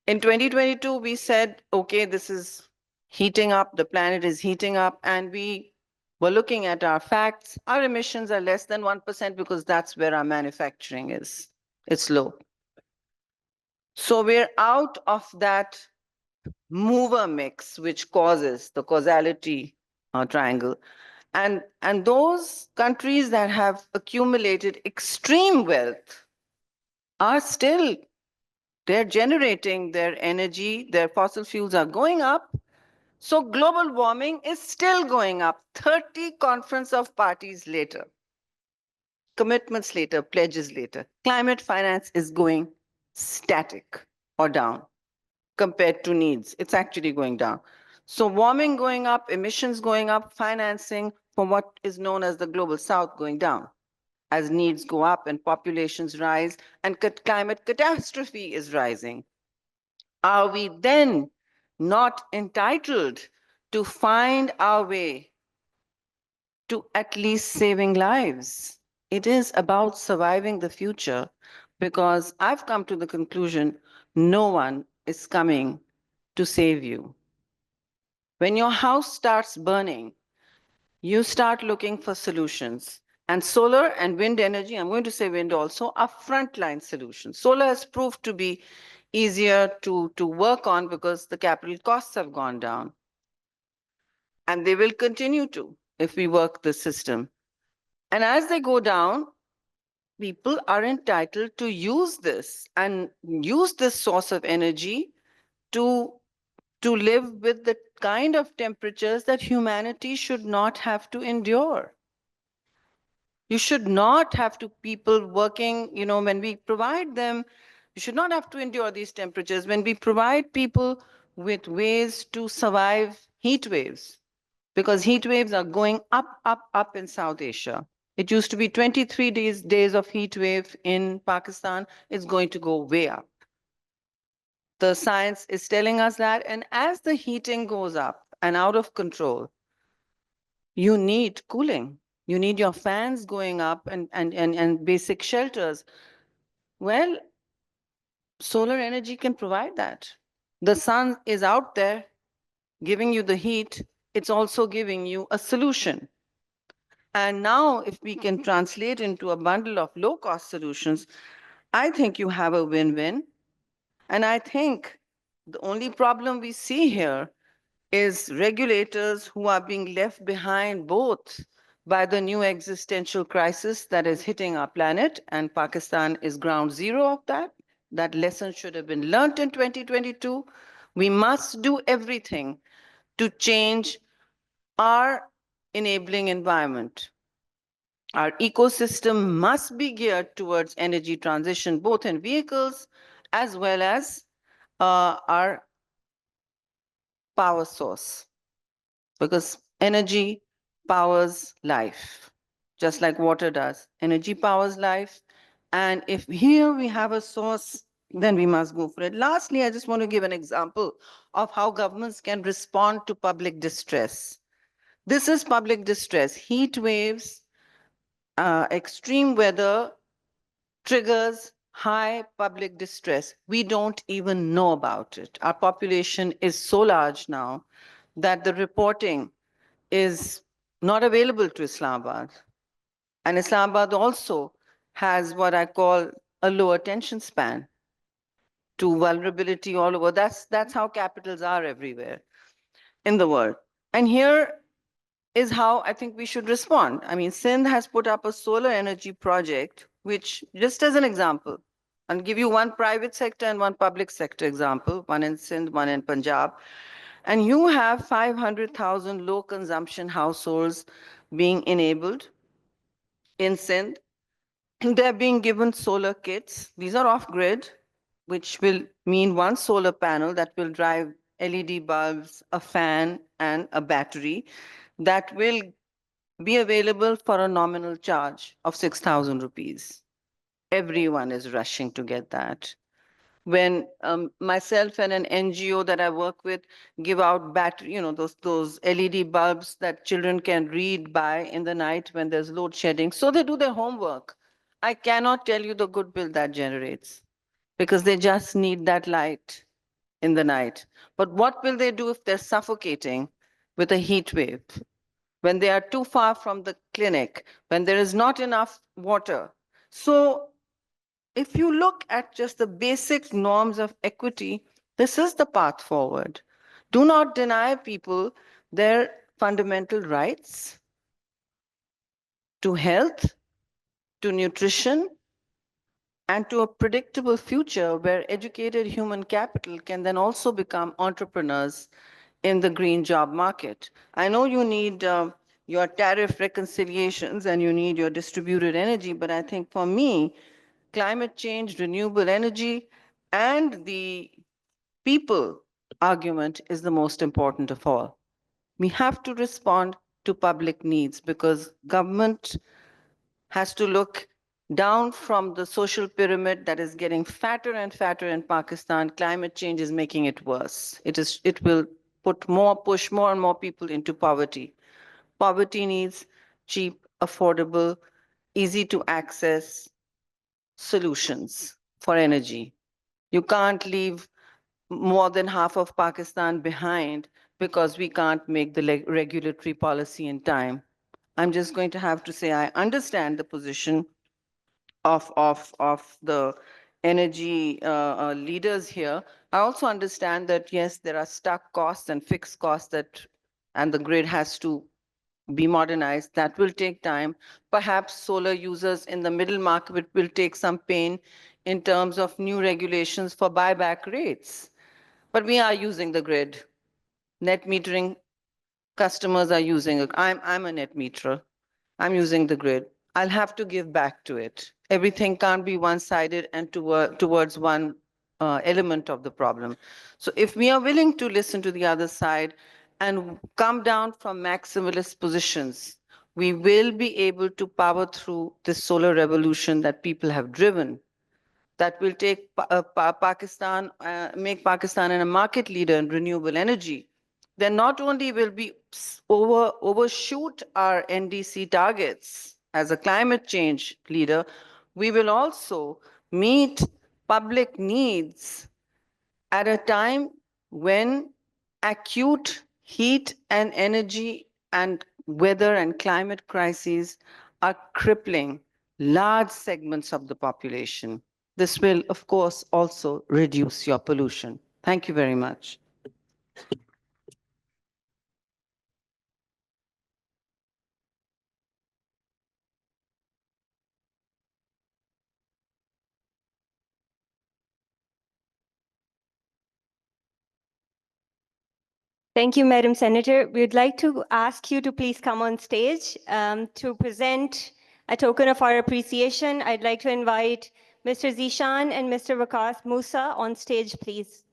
In 2022, we said, okay, this is heating up, the planet is heating up, and we were looking at our facts. Our emissions are less than 1% because that's where our manufacturing is. It's low. So we're out of that mover mix, which causes the causality triangle. And those countries that have accumulated extreme wealth are still, they're generating their energy, their fossil fuels are going up. So global warming is still going up 30 conference of parties later, commitments later, pledges later. Climate finance is going static or down compared to needs. It's actually going down. So warming going up, emissions going up, financing for what is known as the global south going down as needs go up and populations rise and climate catastrophe is rising. Are we then not entitled to find our way to at least saving lives? It is about surviving the future because I've come to the conclusion no one is coming to save you. When your house starts burning, you start looking for solutions. And solar and wind energy, I'm going to say wind also, are frontline solutions. Solar has proved to be easier to work on because the capital costs have gone down. And they will continue to if we work the system. And as they go down, people are entitled to use this and use this source of energy to live with the kind of temperatures that humanity should not have to endure. You should not have to people working, when we provide them, you should not have to endure these temperatures. When we provide people with ways to survive heat waves, because heat waves are going up, up, up in South Asia. It used to be 23 days of heat wave in Pakistan. It's going to go way up. The science is telling us that. And as the heating goes up and out of control, you need cooling. You need your fans going up and basic shelters. Well, solar energy can provide that. The sun is out there giving you the heat. It's also giving you a solution. And now, if we can translate into a bundle of low cost solutions, I think you have a win win. And I think the only problem we see here is regulators who are being left behind both by the new existential crisis that is hitting our planet, and Pakistan is ground zero of that. That lesson should have been learned in 2022. We must do everything to change our enabling environment. Our ecosystem must be geared towards energy transition, both in vehicles as well as our power source, because energy powers life, just like water does. Energy powers life. And if here we have a source, then we must go for it. Lastly, I just want to give an example of how governments can respond to public distress. This is public distress. Heat waves, extreme weather triggers high public distress. We don't even know about it. Our population is so large now that the reporting is not available to Islamabad. And Islamabad also has what I call a low attention span to vulnerability all over. That's how capitals are everywhere in the world. And here is how I think we should respond. I mean, Sindh has put up a solar energy project, which, just as an example, I'll give you one private sector and one public sector example, one in Sindh, one in Punjab. And you have 500,000 low consumption households being enabled in Sindh. They're being given solar kits. These are off grid, which will mean one solar panel that will drive LED bulbs, a fan, and a battery that will be available for a nominal charge of 6,000 rupees. Everyone is rushing to get that. When myself and an NGO that I work with give out battery, those LED bulbs that children can read by in the night when there's load shedding, so they do their homework. I cannot tell you the goodwill that generates because they just need that light in the night. But what will they do if they're suffocating with a heat wave? When they are too far from the clinic, when there is not enough water. So if you look at just the basic norms of equity, this is the path forward. Do not deny people their fundamental rights to health, to nutrition, and to a predictable future where educated human capital can then also become entrepreneurs in the green job market. I know you need your tariff reconciliations and you need your distributed energy, but I think for me, climate change, renewable energy, and the people argument is the most important of all. We have to respond to public needs because government has to look down from the social pyramid that is getting fatter and fatter in Pakistan. Climate change is making it worse. It will push more and more people into poverty. Poverty needs cheap, affordable, easy to access solutions for energy. You can't leave more than half of Pakistan behind because we can't make the regulatory policy in time. I'm just going to have to say I understand the position of the energy leaders here. I also understand that yes, there are stuck costs and fixed costs that, and the grid has to be modernized. That will take time. Perhaps solar users in the middle market will take some pain in terms of new regulations for buyback rates. But we are using the grid. Net metering customers are using it. I'm a net meterer. I'm using the grid. I'll have to give back to it. Everything can't be one-sided and towards one element of the problem. So if we are willing to listen to the other side and come down from maximalist positions, we will be able to power through this solar revolution that people have driven that will take Pakistan, make Pakistan a market leader in renewable energy, then not only will we overshoot our NDC targets as a climate change leader, we will also meet public needs at a time when acute heat and energy and weather and climate crises are crippling large segments of the population. This will, of course, also reduce your pollution. Thank you very much. Thank you, Madam Senator. We would like to ask you to please come on stage to present a token of our appreciation. I'd like to invite Mr. Zishan and Mr. Waqas Musa on stage, please.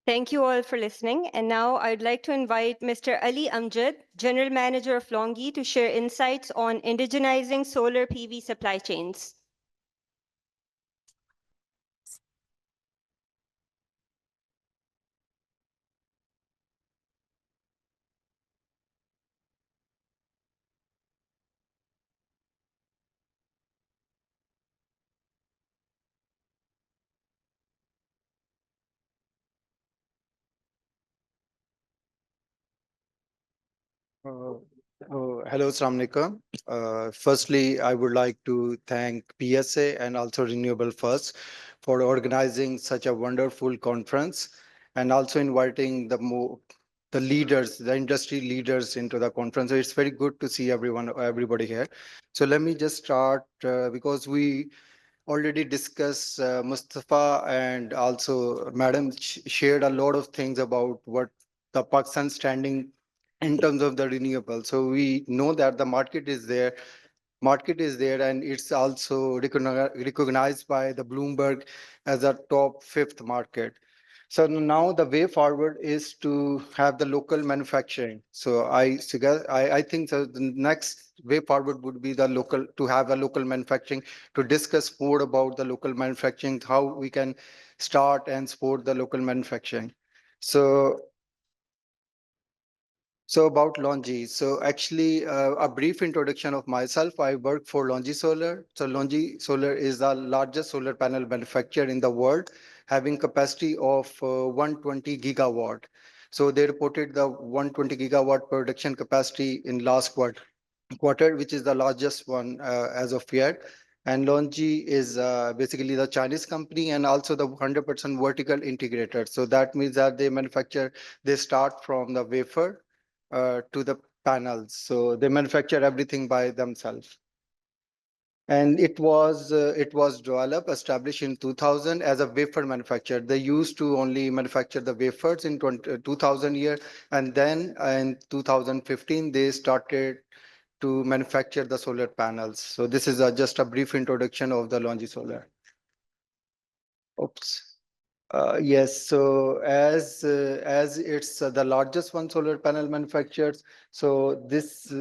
Thank you all for listening. And now I'd like to invite Mr. Ali Amjad, General Manager of Longi, to share insights on indigenizing solar PV supply chains. Uh, Hello, Assalamu alaikum. Firstly, I would like to thank PSA and also Renewable First for organizing such a wonderful conference and also inviting the leaders, the industry leaders into the conference. So it's very good to see everybody here. So let me just start because we already discussed Mustafa and also Madam shared a lot of things about what the Pakistan standing in terms of the renewable. So we know that the market is there, and it's also recognized by the Bloomberg as a top fifth market. So now the way forward is to have the local manufacturing. So I think the next way forward would be the local, to have a local manufacturing, to discuss more about the local manufacturing, how we can start and support the local manufacturing. So about Longi. So actually, a brief introduction of myself. I work for Longi Solar. So Longi Solar is the largest solar panel manufacturer in the world, having capacity of 120 gigawatt. So they reported the 120 gigawatt production capacity in last quarter, which is the largest one as of yet. And Longi is basically the Chinese company and also the 100% vertical integrator. So that means that they start from the wafer to the panels. So they manufacture everything by themselves. And it was established in 2000 as a wafer manufacturer. They used to only manufacture the wafers in 2000 year, and then in 2015 they started to manufacture the solar panels. So this is just a brief introduction of the Longi Solar. Oops. Yes, so as it's the largest one solar panel manufacturers, so this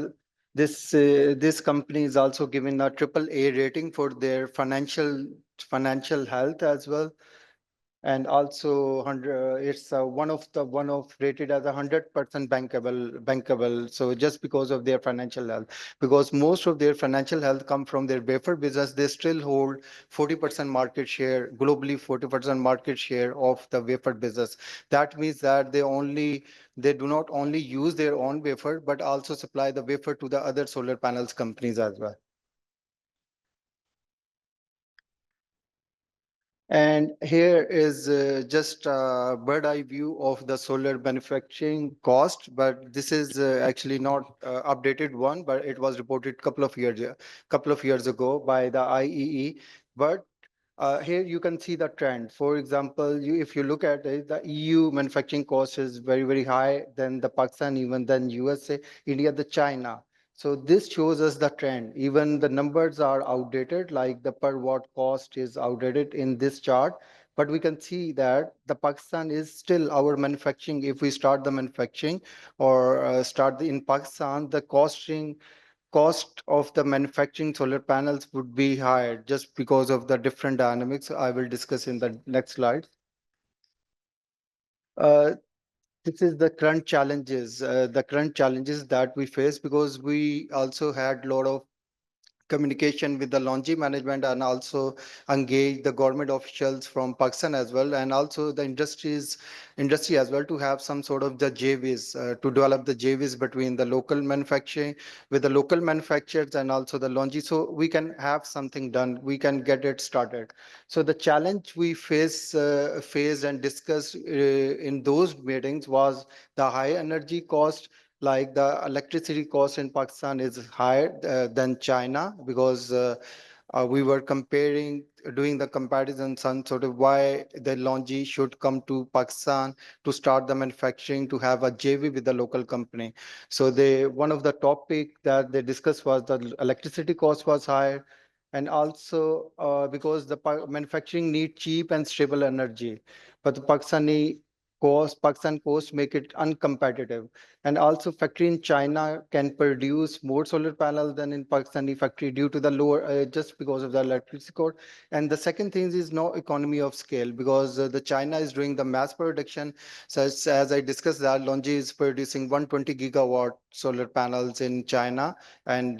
company is also given a triple A rating for their financial health as well. And also it's one of rated as 100% bankable. So just because of their financial health, because most of their financial health come from their wafer business, they still hold 40% market share globally, 40% market share of the wafer business. That means that they do not only use their own wafer, but also supply the wafer to the other solar panels companies as well. And here is just a bird eye view of the solar manufacturing cost, but this is actually not updated one, but it was reported couple of years ago by the IEE. But here you can see the trend. For example, if you look at it, the EU manufacturing cost is very, very high than the Pakistan, even than USA, India, the China. So this shows us the trend. Even the numbers are outdated, like the per watt cost is outdated in this chart. But we can see that the Pakistan is still our manufacturing. If we start the manufacturing or in Pakistan, the cost of the manufacturing solar panels would be higher just because of the different dynamics I will discuss in the next slide. Uh, this is the current challenges that we face, because we also had a lot of communication with the Longi management and also engage the government officials from Pakistan as well, and also the industry as well, to have some sort of the JVs, to develop the JVs between the local manufacturing with the local manufacturers and also the Longi, so we can have something done, we can get it started. So the challenge we faced and discussed in those meetings was the high energy cost. Like the electricity cost in Pakistan is higher than China, because we were doing the comparisons on sort of why the Longi should come to Pakistan to start the manufacturing, to have a JV with the local company. So one of the topic that they discussed was the electricity cost was higher, and also because the manufacturing need cheap and stable energy, but the Pakistan cost make it uncompetitive. And also factory in China can produce more solar panels than in Pakistani factory due to the lower, just because of the electricity cost. And the second thing is no economy of scale, because the China is doing the mass production. Such as I discussed, that Longi is producing 120 gigawatt solar panels in China. And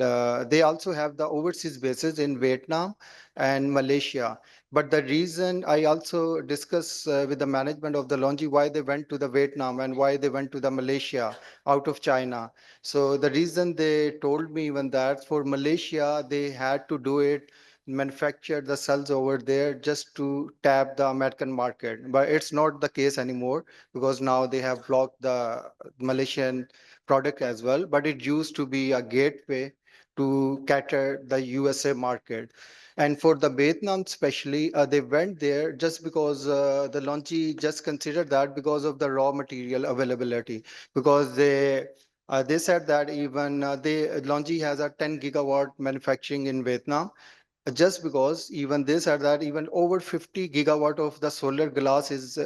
they also have the overseas bases in Vietnam and Malaysia. But the reason I also discuss with the management of the Longi why they went to the Vietnam and why they went to the Malaysia out of China. So the reason they told me even that for Malaysia, they had to do it, manufacture the cells over there just to tap the American market. But it's not the case anymore, because now they have blocked the Malaysian product as well. But it used to be a gateway to cater the USA market. And for the Vietnam especially, they went there just because the Longi just considered that because of the raw material availability, because they said that even Longi has a 10 gigawatt manufacturing in Vietnam, just because even they said that even over 50 gigawatt of the solar glass is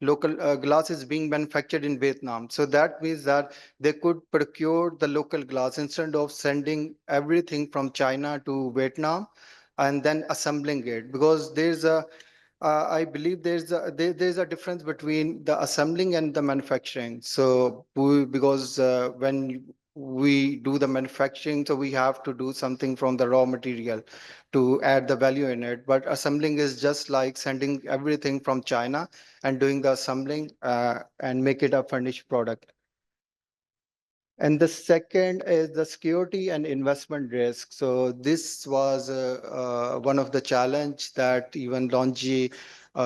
local glass is being manufactured in Vietnam. So that means that they could procure the local glass instead of sending everything from China to Vietnam and then assembling it, because I believe there's a difference between the assembling and the manufacturing. So because when we do the manufacturing, so we have to do something from the raw material to add the value in it. But assembling is just like sending everything from China and doing the assembling and make it a finished product. And the second is the security and investment risk. So this was one of the challenge that even Longi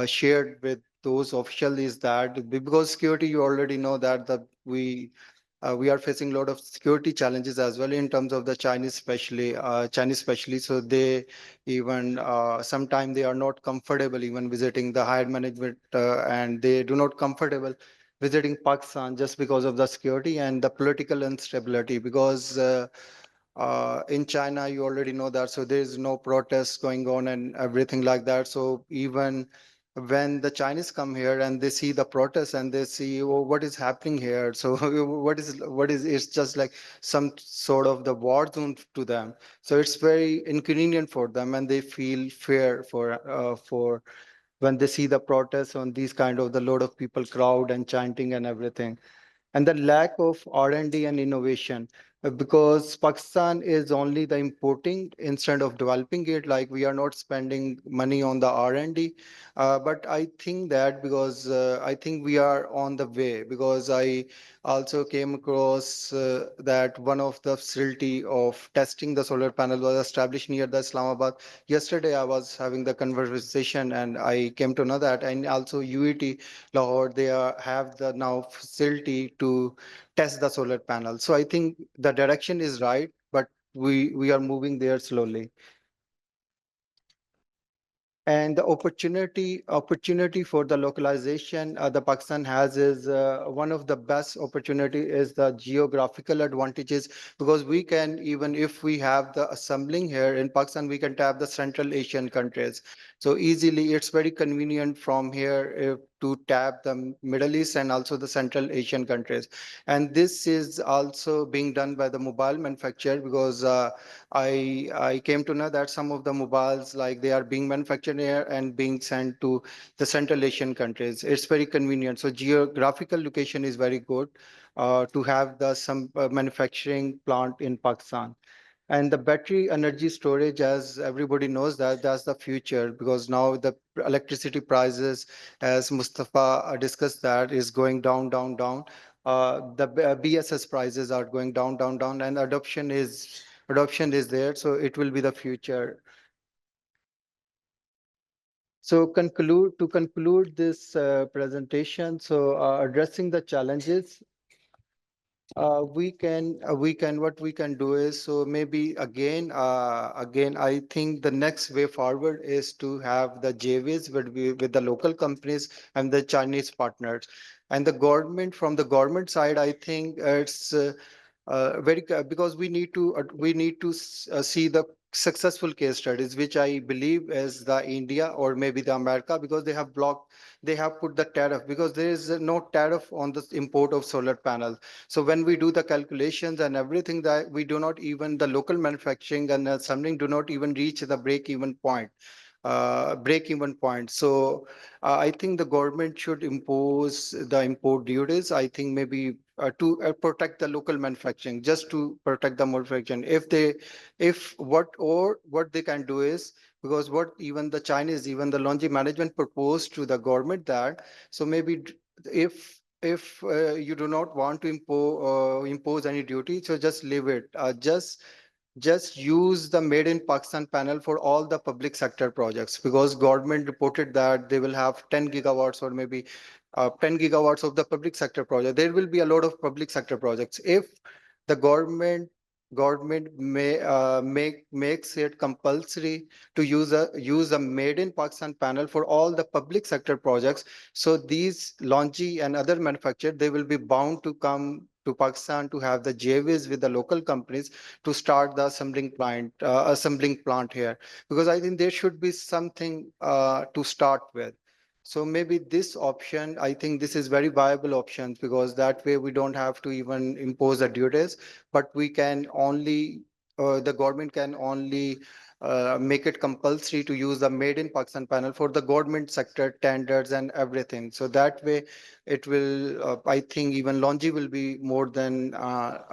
shared with those officials, is that because security, you already know that we are facing a lot of security challenges as well in terms of the Chinese especially. So they even sometimes they are not comfortable even visiting the higher management and they do not comfortable visiting Pakistan just because of the security and the political instability. Because in China, you already know that, so there is no protests going on and everything like that. So even when the Chinese come here and they see the protests and they see, oh, what is happening here? So what is it's just like some sort of the war zone to them. So it's very inconvenient for them, and they feel fear for when they see the protests on these kind of the load of people crowd and chanting and everything. And the lack of R&D and innovation, because Pakistan is only the importing instead of developing it. Like we are not spending money on the R&D, but I think that because I think we are on the way, because I also came across that one of the facility of testing the solar panel was established near the Islamabad. Yesterday I was having the conversation and I came to know that, and also UET Lahore, they have the now facility to test the solar panel. So I think the direction is right, but we are moving there slowly. And the opportunity for the localization the Pakistan has is one of the best opportunity is the geographical advantages, because we can, even if we have the assembling here in Pakistan, we can tap the Central Asian countries. So easily, it's very convenient from here to tap the Middle East and also the Central Asian countries. And this is also being done by the mobile manufacturer, because I came to know that some of the mobiles, like they are being manufactured here and being sent to the Central Asian countries. It's very convenient. So geographical location is very good to have the some manufacturing plant in Pakistan. And the battery energy storage, as everybody knows, that that's the future, because now the electricity prices, as Mustafa discussed, that is going down, down, down. The BSS prices are going down, down, down, and adoption is there. So it will be the future. So to conclude this presentation, so addressing the challenges, what we can do is, so maybe again I think the next way forward is to have the JVs with the local companies and the Chinese partners. And the government, from the government side, I think it's because we need to see the successful case studies, which I believe is the India or maybe the America, because they have put the tariff, because there is no tariff on the import of solar panels. So when we do the calculations and everything, that we do not even the local manufacturing and assembling do not even reach the break-even point. So I think the government should impose the import duties. I think maybe to protect the local manufacturing, just to protect the manufacturing. What they can do is, because what even the Chinese, even the Longi management proposed to the government, that so maybe if you do not want to impose any duty, so just leave it. Just use the made in Pakistan panel for all the public sector projects, because government reported that they will have 10 gigawatts or maybe 10 gigawatts of the public sector project. There will be a lot of public sector projects. If the government may makes it compulsory to use a made in Pakistan panel for all the public sector projects, so these Longi and other manufacturers, they will be bound to come to Pakistan to have the JVs with the local companies to start the assembling plant here, because I think there should be something to start with. So maybe this option, I think this is very viable option, because that way we don't have to even impose the duties, but we can only the government can only make it compulsory to use the made in Pakistan panel for the government sector tenders and everything. So that way it will, I think even Longi will be more than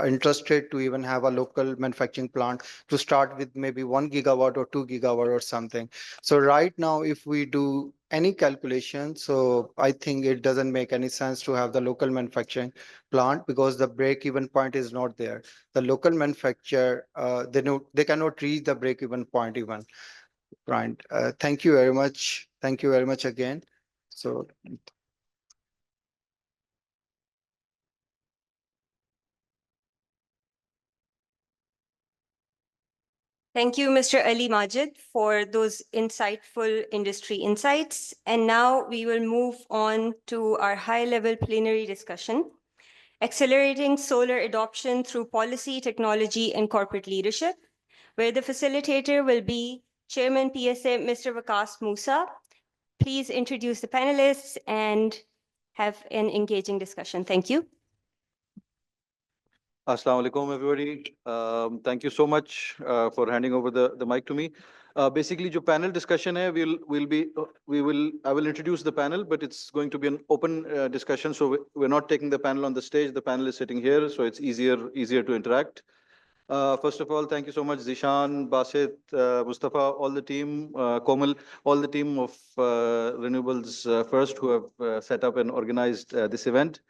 interested to even have a local manufacturing plant to start with maybe 1 gigawatt or 2 gigawatt or something. So right now, if we do any calculation, so I think it doesn't make any sense to have the local manufacturing plant, because the break even point is not there. The local manufacturer, they cannot reach the break even point even. Right. Thank you very much. Thank you very much again. So Thank you, Mr. Ali Majid, for those insightful industry insights. And now we will move on to our high-level plenary discussion, Accelerating Solar Adoption Through Policy, Technology, and Corporate Leadership, where the facilitator will be Chairman PSA, Mr. Vikas Musa. Please introduce the panelists and have an engaging discussion. Thank you. Assalamu alaikum, everybody. Thank you so much for handing over the mic to me. Basically, जो panel discussion है, I will introduce the panel, but it's going to be an open discussion. So we're not taking the panel on the stage. The panel is sitting here, so it's easier to interact. First of all, thank you so much, Zishan, Basit, Mustafa, all the team, Komal, all the team of Renewables First who have set up and organized this event.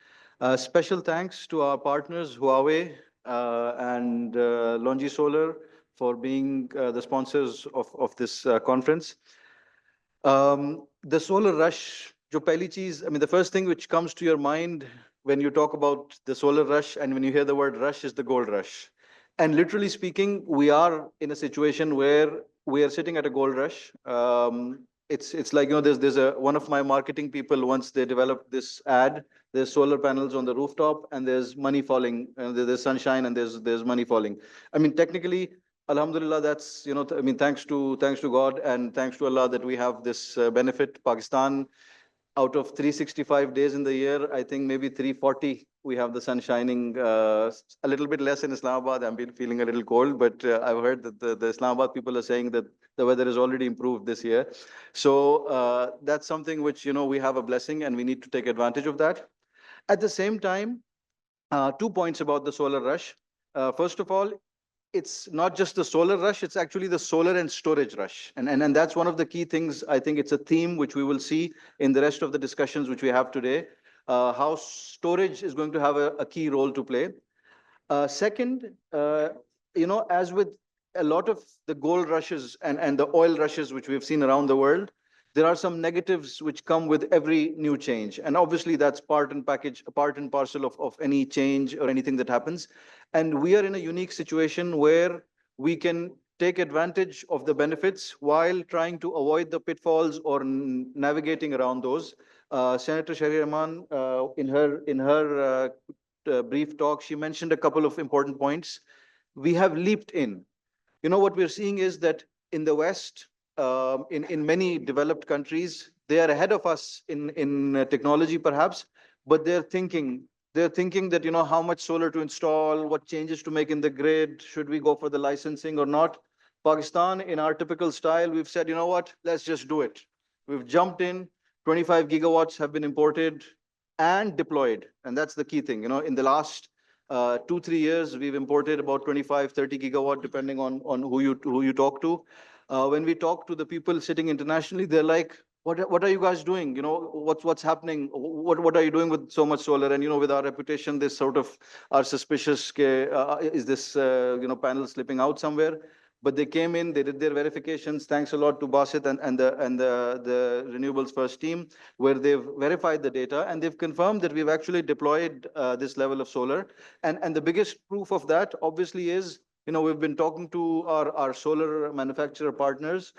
Special thanks to our partners, Huawei and Longi Solar, for being the sponsors of this conference. The solar rush, jo pehli cheez, I mean, the first thing which comes to your mind when you talk about the solar rush and when you hear the word rush is the gold rush. And literally speaking, we are in a situation where we are sitting at a gold rush. It's like, there's one of my marketing people, once they developed this ad, there's solar panels on the rooftop and there's money falling, and there's sunshine and there's money falling. I mean, technically, Alhamdulillah, that's, I mean, thanks to God and thanks to Allah that we have this benefit. Pakistan, out of 365 days in the year, I think maybe 340 we have the sun shining. A little bit less in Islamabad. I'm feeling a little cold, but I've heard that the Islamabad people are saying that the weather has already improved this year. So that's something which, we have a blessing and we need to take advantage of that. At the same time, 2 points about the solar rush. First of all, it's not just the solar rush, it's actually the solar and storage rush. And that's one of the key things. I think it's a theme which we will see in the rest of the discussions which we have today, how storage is going to have a key role to play. Second, as with a lot of the gold rushes and the oil rushes which we've seen around the world, there are some negatives which come with every new change. And obviously that's part and parcel of any change or anything that happens. And we are in a unique situation where we can take advantage of the benefits while trying to avoid the pitfalls or navigating around those. Senator Shahri Rahman, in her brief talk, she mentioned a couple of important points. We have leaped in. What we're seeing is that in the West, in many developed countries, they are ahead of us in technology perhaps, but they're thinking that, how much solar to install, what changes to make in the grid, should we go for the licensing or not? Pakistan, in our typical style, we've said, what, let's just do it. We've jumped in, 25 gigawatts have been imported and deployed. And that's the key thing. In the last 2-3 years, we've imported about 25, 30 gigawatt, depending on who you talk to. When we talk to the people sitting internationally, they're like, what are you guys doing? What's happening? What are you doing with so much solar? And, with our reputation, they sort of are suspicious. Is this, panel slipping out somewhere? But they came in, they did their verifications. Thanks a lot to Basit and the Renewables First team, where they've verified the data and they've confirmed that we've actually deployed this level of solar. And the biggest proof of that, obviously, is, we've been talking to our solar manufacturer partners.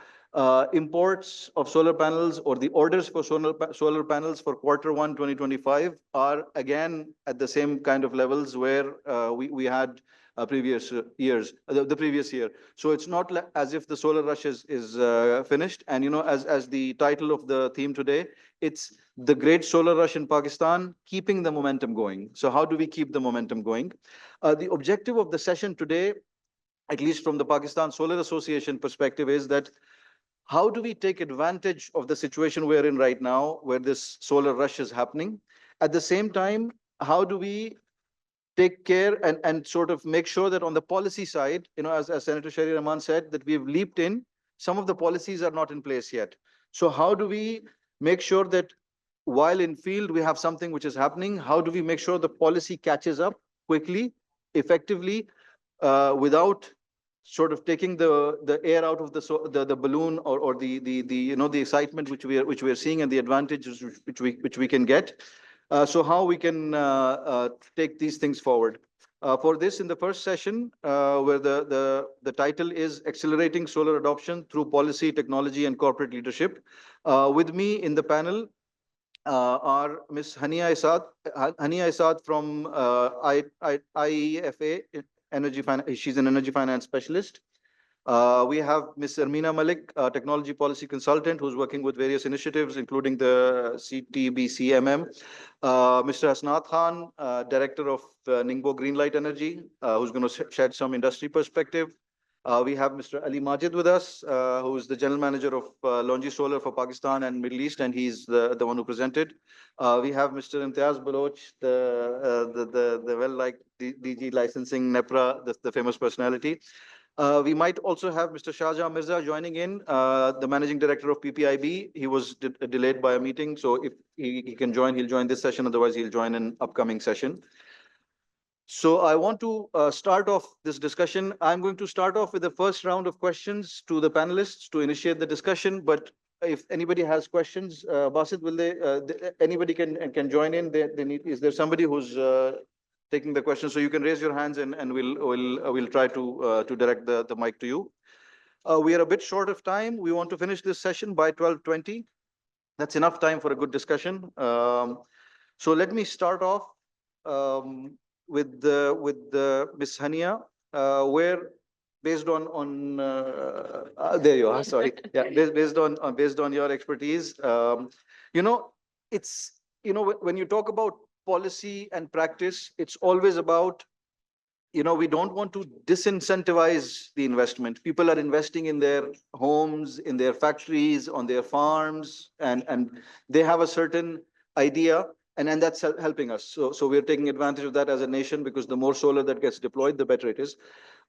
Imports of solar panels or the orders for solar panels for Q1 2025 are again at the same kind of levels where we had previous years, the previous year. So it's not as if the solar rush is finished. And as the title of the theme today, it's the great solar rush in Pakistan, keeping the momentum going. So how do we keep the momentum going? The objective of the session today, at least from the Pakistan Solar Association perspective, is that how do we take advantage of the situation we're in right now, where this solar rush is happening? At the same time, how do we take care and sort of make sure that on the policy side, as Senator Shari Rahman said, that we've leaped in, some of the policies are not in place yet. So how do we make sure that while in field we have something which is happening, how do we make sure the policy catches up quickly, effectively, without sort of taking the air out of the balloon or the excitement which we are seeing and the advantages which we can get. So how we can take these things forward. For this, in the first session, where the title is Accelerating Solar Adoption Through Policy, Technology, and Corporate Leadership. With me in the panel are Ms. Hania Isad from IEFA, she's an energy finance specialist. We have Ms. Armina Malik, technology policy consultant, who's working with various initiatives, including the CTBCMM. Mr. Hasnath Khan, director of Ningbo Greenlight Energy, who's going to shed some industry perspective. We have Mr. Ali Majid with us, who is the general manager of Longi Solar for Pakistan and Middle East, and he's the one who presented. We have Mr. Imtiaz Baloch, the well-liked DG licensing NEPRA, the famous personality. We might also have Mr. Shahjahan Mirza joining in, the managing director of PPIB. He was delayed by a meeting, so if he can join, he'll join this session. Otherwise, he'll join an upcoming session. So I want to start off this discussion. I'm going to start off with the first round of questions to the panelists to initiate the discussion. But if anybody has questions, Basit, will anybody can join in? Is there somebody who's taking the question? So you can raise your hands and we'll try to direct the mic to you. We are a bit short of time. We want to finish this session by 12:20. That's enough time for a good discussion. So let me start off with Ms. Hania, where based on there you are. Sorry, yeah, based on your expertise, it's when you talk about policy and practice, it's always about we don't want to disincentivize the investment. People are investing in their homes, in their factories, on their farms, and they have a certain idea. And that's helping us. So we're taking advantage of that as a nation, because the more solar that gets deployed, the better it is.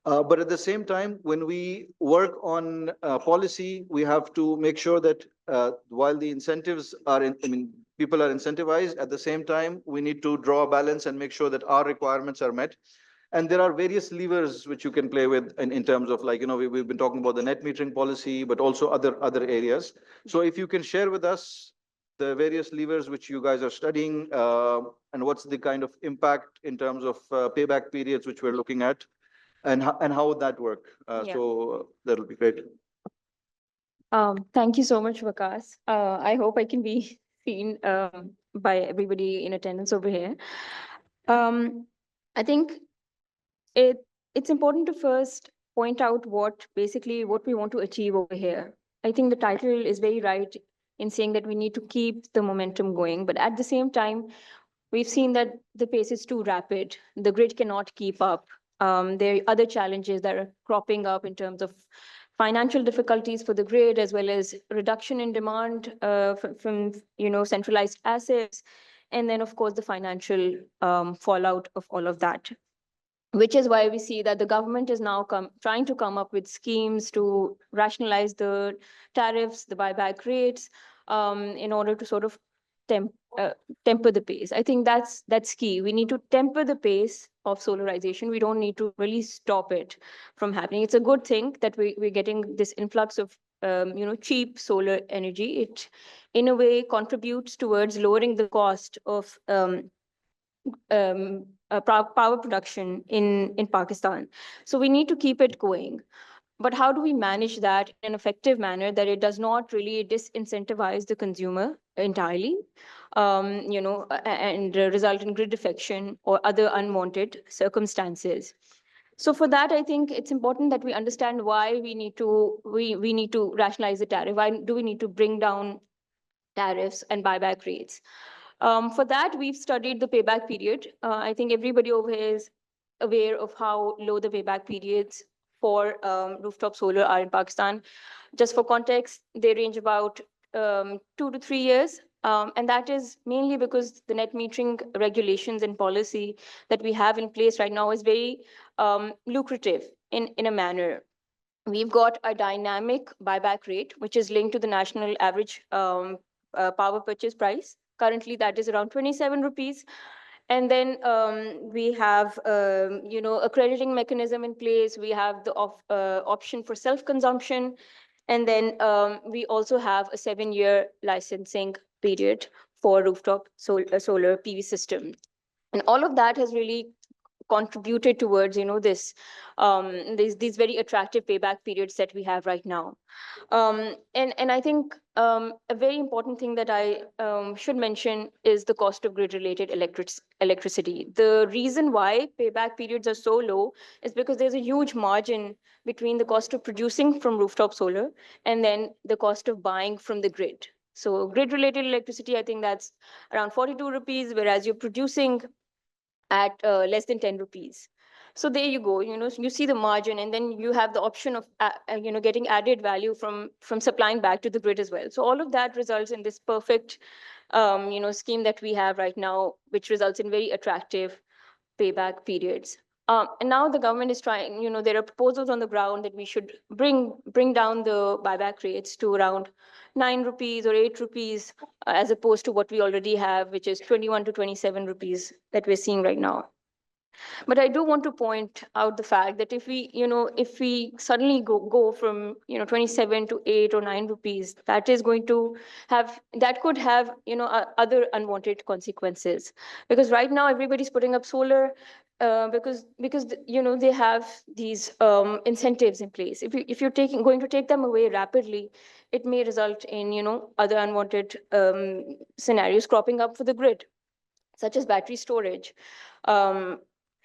But at the same time, when we work on policy, we have to make sure that while the incentives are people are incentivized, at the same time, we need to draw a balance and make sure that our requirements are met. And there are various levers which you can play with in terms of we've been talking about the net metering policy, but also other areas. So if you can share with us the various levers which you guys are studying, and what's the kind of impact in terms of payback periods which we're looking at, and how would that work? So that'll be great. Thank you so much, Vikas. I hope I can be seen by everybody in attendance over here. I think it's important to first point out what we want to achieve over here. I think the title is very right in saying that we need to keep the momentum going. But at the same time, we've seen that the pace is too rapid. The grid cannot keep up. There are other challenges that are cropping up in terms of financial difficulties for the grid, as well as reduction in demand from centralized assets, and then of course the financial fallout of all of that. Which is why we see that the government is now trying to come up with schemes to rationalize the tariffs, the buyback rates, in order to sort of temper the pace. I think that's key. We need to temper the pace of solarization. We don't need to really stop it from happening. It's a good thing that we're getting this influx of cheap solar energy. It in a way contributes towards lowering the cost of power production in Pakistan. So we need to keep it going. But how do we manage that in an effective manner that it does not really disincentivize the consumer entirely, and result in grid defection or other unwanted circumstances? So for that, I think it's important that we understand why we need to rationalize the tariff. Why do we need to bring down tariffs and buyback rates? For that, we've studied the payback period. I think everybody over here is aware of how low the payback periods for rooftop solar are in Pakistan. Just for context, they range about 2 to 3 years. And that is mainly because the net metering regulations and policy that we have in place right now is very lucrative in a manner. We've got a dynamic buyback rate, which is linked to the national average power purchase price. Currently, that is around 27 rupees. And then we have, a crediting mechanism in place. We have the option for self-consumption. And then we also have a 7-year licensing period for rooftop solar PV system. And all of that has really contributed towards this these very attractive payback periods that we have right now. And I think a very important thing that I should mention is the cost of grid related electricity. The reason why payback periods are so low is because there's a huge margin between the cost of producing from rooftop solar and then the cost of buying from the grid. So grid related electricity, I think that's around 42 rupees, whereas you're producing at less than 10 rupees. So there you go, you see the margin, and then you have the option of getting added value from supplying back to the grid as well. So all of that results in this perfect scheme that we have right now, which results in very attractive payback periods. And now the government is trying, there are proposals on the ground that we should bring down the buyback rates to around 9 rupees or 8 rupees, as opposed to what we already have, which is 21 to 27 rupees that we're seeing right now. But I do want to point out the fact that if we suddenly go from 27 to 8 or 9 rupees, that could have other unwanted consequences. Because right now everybody's putting up solar because they have these incentives in place. If you're going to take them away rapidly, it may result in other unwanted scenarios cropping up for the grid, such as battery storage.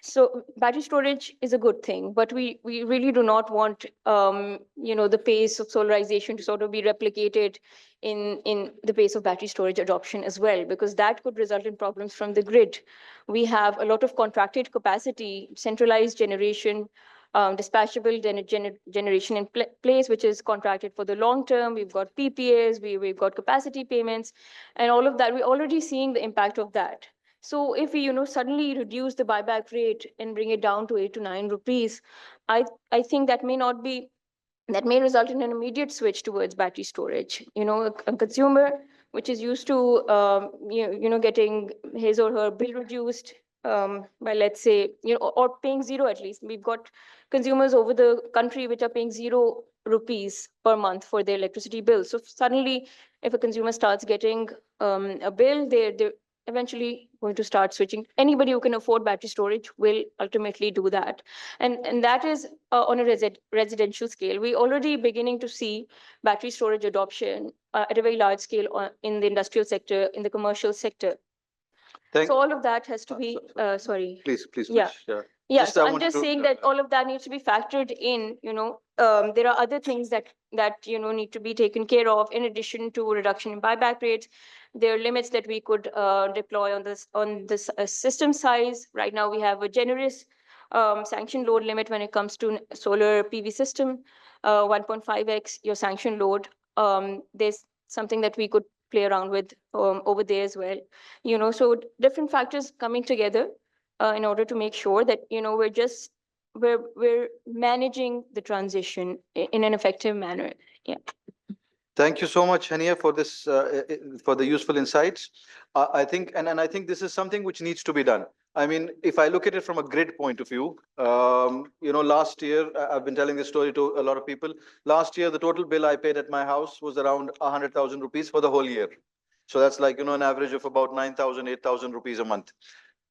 So battery storage is a good thing, but we really do not want the pace of solarization to sort of be replicated in the pace of battery storage adoption as well, because that could result in problems from the grid. We have a lot of contracted capacity, centralized generation, dispatchable generation in place, which is contracted for the long term. We've got PPAs, we've got capacity payments, and all of that. We're already seeing the impact of that. So if we, suddenly reduce the buyback rate and bring it down to 8 to 9 rupees, I think that may result in an immediate switch towards battery storage. A consumer which is used to, getting his or her bill reduced by, let's say, or paying zero at least. We've got consumers over the country which are paying 0 rupees per month for their electricity bill. So suddenly, if a consumer starts getting a bill, they're eventually going to start switching. Anybody who can afford battery storage will ultimately do that. And that is on a residential scale. We're already beginning to see battery storage adoption at a very large scale in the industrial sector, in the commercial sector. So all of that has to be, sorry. Please, Yeah. finish. Yeah, so I'm just saying that all of that needs to be factored in. There are other things that need to be taken care of in addition to reduction in buyback rates. There are limits that we could deploy on this system size. Right now, we have a generous sanction load limit when it comes to solar PV system, 1.5x your sanction load. There's something that we could play around with over there as well. So different factors coming together in order to make sure that we're managing the transition in an effective manner. Yeah. Thank you so much, Hania, for this for the useful insights. I think, and I think this is something which needs to be done. I mean, if I look at it from a grid point of view, last year I've been telling this story to a lot of people. Last year, the total bill I paid at my house was around 100,000 rupees for the whole year. So that's like an average of about 9,000, 8,000 rupees a month.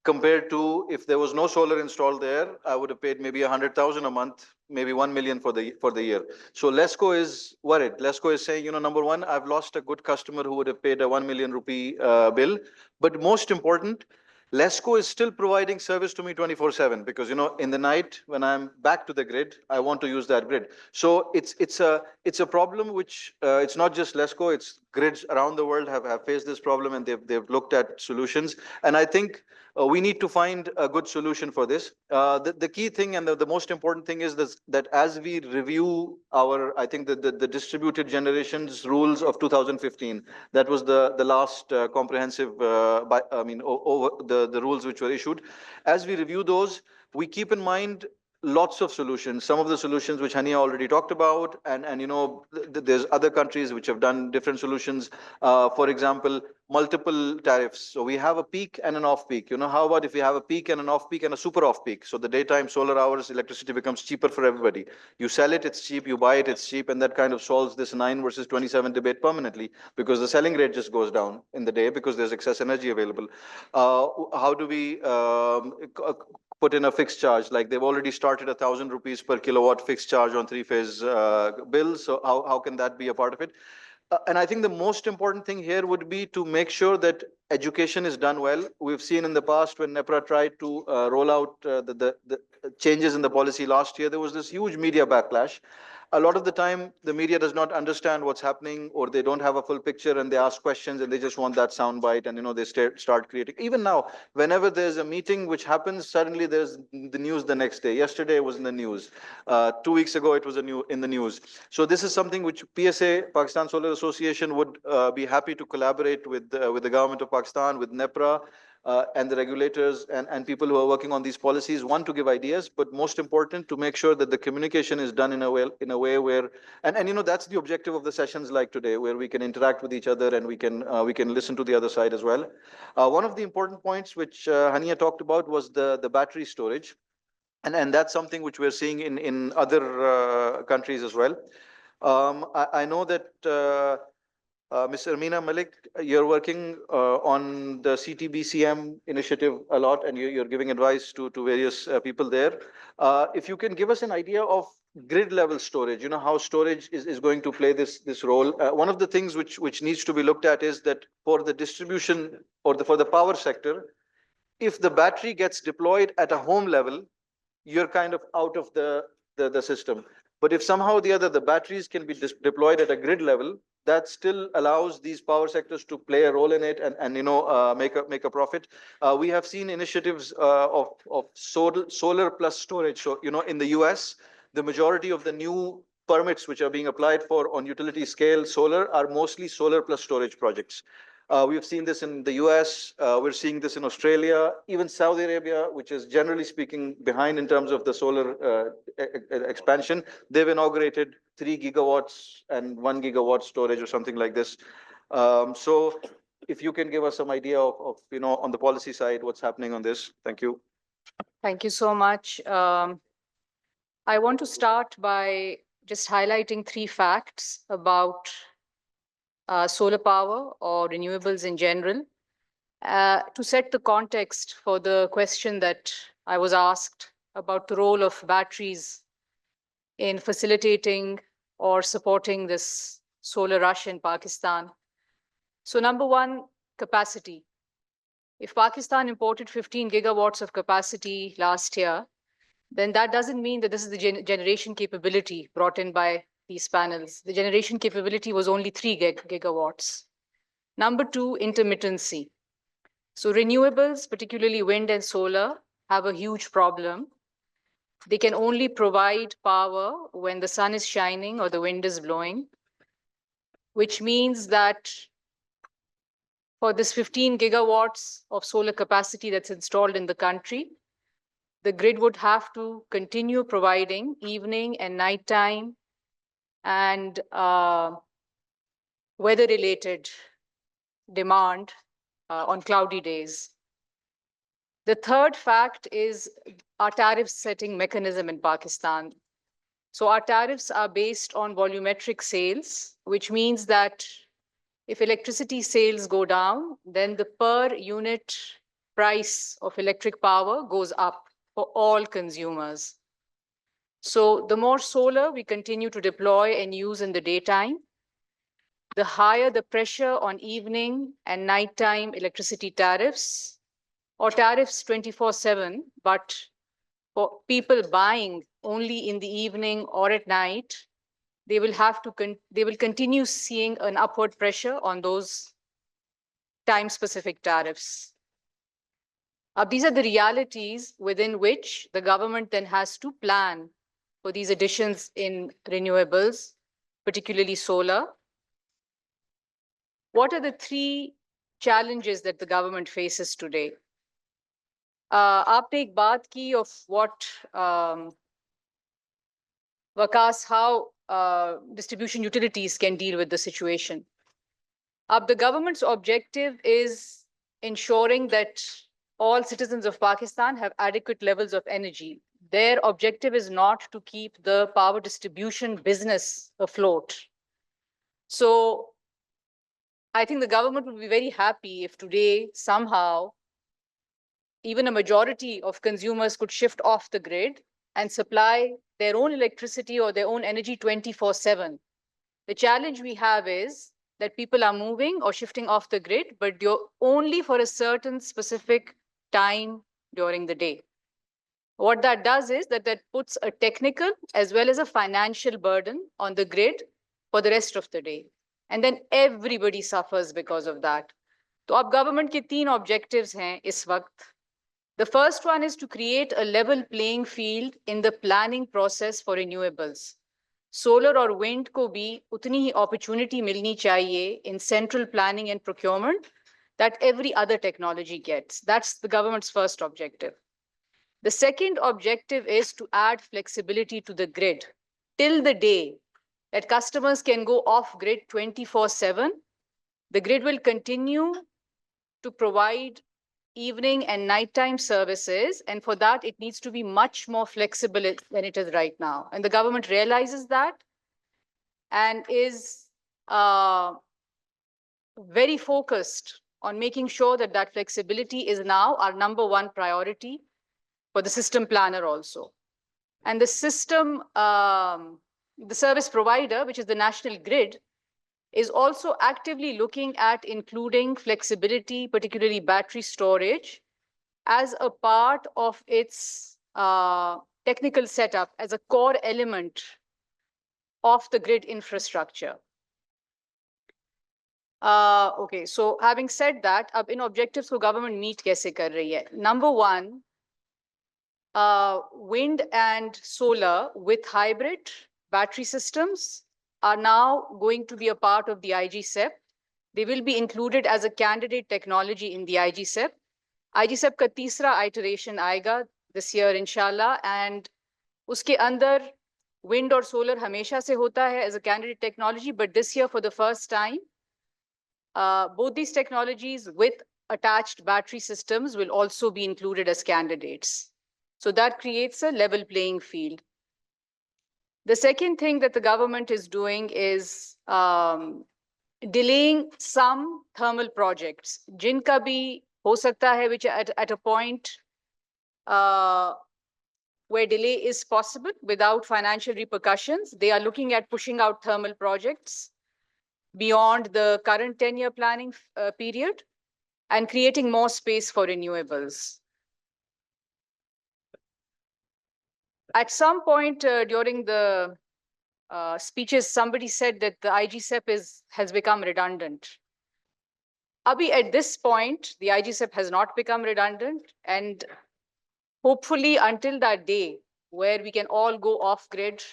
compared to if there was no solar installed there, I would have paid maybe 100,000 a month, maybe 1 million for the year. So Lesco is worried. Lesco is saying, number one, I've lost a good customer who would have paid a 1 million rupee bill. But most important, Lesco is still providing service to me 24/7 because in the night when I'm back to the grid, I want to use that grid. So it's a problem which it's not just Lesco, it's grids around the world have faced this problem, and they've looked at solutions. And I think we need to find a good solution for this. The key thing and the most important thing is this, that as we review I think the distributed generations rules of 2015, that was the last comprehensive, over the rules which were issued. As we review those, we keep in mind lots of solutions. Some of the solutions which Hania already talked about, and there's other countries which have done different solutions. For example, multiple tariffs. So we have a peak and an off peak. How about if we have a peak and an off peak and a super off peak? So the daytime solar hours electricity becomes cheaper for everybody. You sell it, it's cheap. You buy it, it's cheap, and that kind of solves this 9 versus 27 debate permanently, because the selling rate just goes down in the day because there's excess energy available. How do we put in a fixed charge? Like they've already started 1,000 rupees per kilowatt fixed charge on three-phase bills. So how can that be a part of it? And I think the most important thing here would be to make sure that education is done well. We've seen in the past when NEPRA tried to roll out the changes in the policy last year, there was this huge media backlash. A lot of the time, the media does not understand what's happening, or they don't have a full picture, and they ask questions and they just want that soundbite, and they start creating. Even now, whenever there's a meeting which happens, suddenly there's the news the next day. Yesterday it was in the news. 2 weeks ago it was in the news. So this is something which PSA, Pakistan Solar Association, would be happy to collaborate with the government of Pakistan, with NEPRA, and the regulators and people who are working on these policies. One, to give ideas, but most important, to make sure that the communication is done in a way where, and that's the objective of the sessions like today, where we can interact with each other and we can listen to the other side as well. One of the important points which Hania talked about was the battery storage. And that's something which we're seeing in other countries as well. I know that Ms. Ermina Malik, you're working on the CTBCM initiative a lot, and you're giving advice to various people there. If you can give us an idea of grid level storage, how storage is going to play this role. One of the things which needs to be looked at is that for the distribution or for the power sector, if the battery gets deployed at a home level, you're kind of out of the system. But if somehow or the other the batteries can be deployed at a grid level, that still allows these power sectors to play a role in it and make a profit. We have seen initiatives of solar plus storage. So in the US, the majority of the new permits which are being applied for on utility scale solar are mostly solar plus storage projects. We've seen this in the US, we're seeing this in Australia, even Saudi Arabia, which is generally speaking behind in terms of the solar expansion. They've inaugurated 3 gigawatts and 1 gigawatt storage or something like this. So if you can give us some idea of on the policy side, what's happening on this. Thank you. Thank you so much. I want to start by just highlighting 3 facts about solar power or renewables in general, to set the context for the question that I was asked about the role of batteries in facilitating or supporting this solar rush in Pakistan. So number one, capacity. If Pakistan imported 15 gigawatts of capacity last year, then that doesn't mean that this is the generation capability brought in by these panels. The generation capability was only 3 gigawatts. Number two, intermittency. So renewables, particularly wind and solar, have a huge problem. They can only provide power when the sun is shining or the wind is blowing, which means that for this 15 gigawatts of solar capacity that's installed in the country, the grid would have to continue providing evening and nighttime and weather-related demand on cloudy days. The third fact is our tariff setting mechanism in Pakistan. So our tariffs are based on volumetric sales, which means that if electricity sales go down, then the per unit price of electric power goes up for all consumers. So the more solar we continue to deploy and use in the daytime, the higher the pressure on evening and nighttime electricity tariffs, or tariffs 24/7, but for people buying only in the evening or at night, they will continue seeing an upward pressure on those time-specific tariffs. These are the realities within which the government then has to plan for these additions in renewables, particularly solar. What are the three challenges that the government faces today? आपने एक बात की of what Vikas, how distribution utilities can deal with the situation. The government's objective is ensuring that all citizens of Pakistan have adequate levels of energy. Their objective is not to keep the power distribution business afloat. So I think the government would be very happy if today somehow even a majority of consumers could shift off the grid and supply their own electricity or their own energy 24/7. The challenge we have is that people are moving or shifting off the grid, but only for a certain specific time during the day. What that does is that puts a technical as well as a financial burden on the grid for the rest of the day. And then everybody suffers because of that. So अब government के 3 objectives हैं इस वक्त. The first one is to create a level playing field in the planning process for renewables. Solar or wind को भी उतनी ही opportunity मिलनी चाहिए in central planning and procurement that every other technology gets. That's the government's first objective. The second objective is to add flexibility to the grid till the day that customers can go off grid 24/7. The grid will continue to provide evening and nighttime services. And for that, it needs to be much more flexible than it is right now. And the government realizes that and is very focused on making sure that that flexibility is now our number one priority for the system planner also. And the system, the service provider, which is the national grid, is also actively looking at including flexibility, particularly battery storage, as a part of its technical setup, as a core element of the grid infrastructure. Okay, so having said that, अब इन objectives को government meet कैसे कर रही है? Number one, wind and solar with hybrid battery systems are now going to be a part of the IGCEP. They will be included as a candidate technology in the IGCEP. IGCEP का तीसरा iteration आएगा this year, inshallah, and उसके अंदर wind और solar हमेशा से होता है as a candidate technology, but this year for the first time, both these technologies with attached battery systems will also be included as candidates. So that creates a level playing field. The second thing that the government is doing is delaying some thermal projects. जिनका भी हो सकता है, which at a point where delay is possible without financial repercussions, they are looking at pushing out thermal projects beyond the current 10-year planning period and creating more space for renewables. At some point during the speeches, somebody said that the IGCEP has become redundant. Abhi, at this point, the IGCEP has not become redundant, and hopefully until that day where we can all go off grid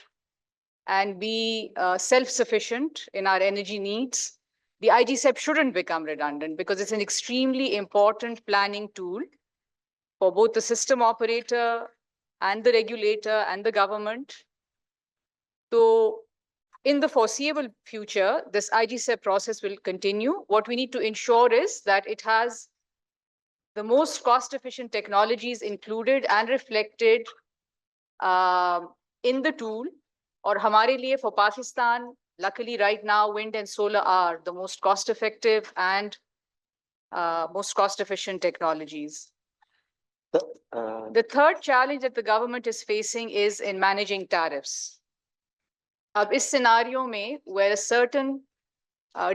and be self-sufficient in our energy needs, the IGCEP shouldn't become redundant because it's an extremely important planning tool for both the system operator and the regulator and the government. So in the foreseeable future, this IGCEP process will continue. What we need to ensure is that it has the most cost-efficient technologies included and reflected in the tool. Or हमारे लिए for Pakistan, luckily right now, wind and solar are the most cost-effective and most cost-efficient technologies. Uh, The third challenge that the government is facing is in managing tariffs. अब इस scenario में where a certain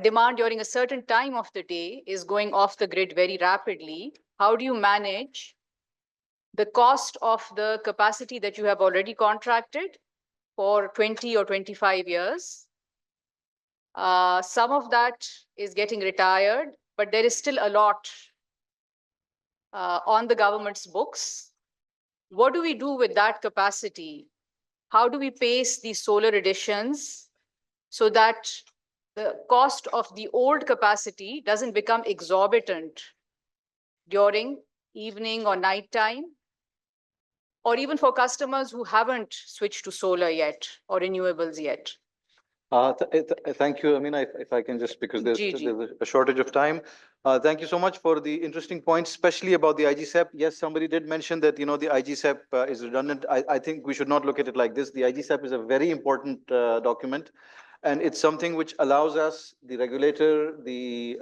demand during a certain time of the day is going off the grid very rapidly, how do you manage the cost of the capacity that you have already contracted for 20 or 25 years? Some of that is getting retired, but there is still a lot on the government's books. What do we do with that capacity? How do we pace these solar additions so that the cost of the old capacity doesn't become exorbitant during evening or night time, or even for customers who haven't switched to solar yet or renewables yet? Thank you, Amina. If I can just, because there's Ji. a shortage of time. Thank you so much for the interesting points, especially about the IGSEP. Yes, somebody did mention that, the IGSEP is redundant. I think we should not look at it like this. The IGSEP is a very important document, and it's something which allows us, the regulator, the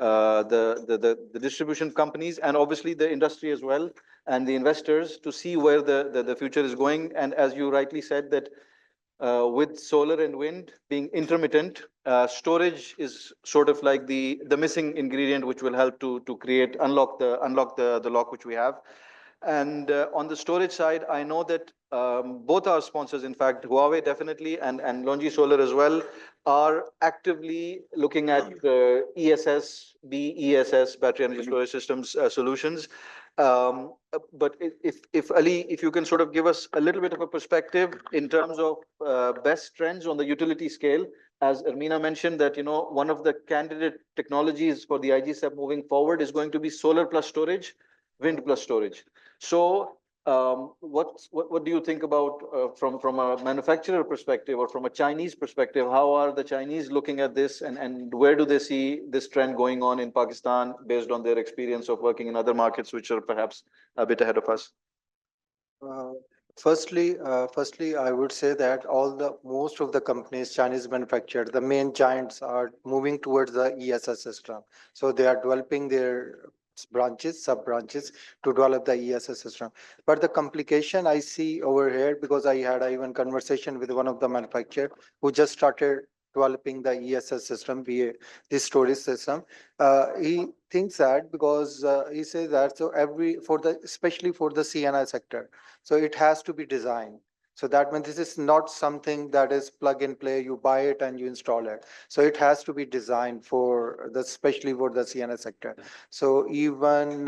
distribution companies, and obviously the industry as well, and the investors, to see where the future is going. And as you rightly said, that with solar and wind being intermittent, storage is sort of like the missing ingredient, which will help to unlock the lock which we have. And on the storage side, I know that both our sponsors, in fact, Huawei definitely and Longi Solar as well, are actively looking at BESS, battery energy storage systems solutions. But if Ali, if you can sort of give us a little bit of a perspective in terms of best trends on the utility scale, as Ermina mentioned, that one of the candidate technologies for the IGSEP moving forward is going to be solar plus storage, wind plus storage. So what do you think about from a manufacturer perspective or from a Chinese perspective? How are the Chinese looking at this, and where do they see this trend going on in Pakistan based on their experience of working in other markets which are perhaps a bit ahead of us? Firstly, I would say that most of the companies, Chinese manufacturers, the main giants are moving towards the ESS system. So they are developing their sub-branches to develop the ESS system. But the complication I see over here, because I had even conversation with one of the manufacturer who just started developing the ESS system, the storage system. He thinks that because he says that especially for the CNI sector, so it has to be designed. So that means this is not something that is plug and play. You buy it and you install it. So it has to be designed especially for the CNI sector. So even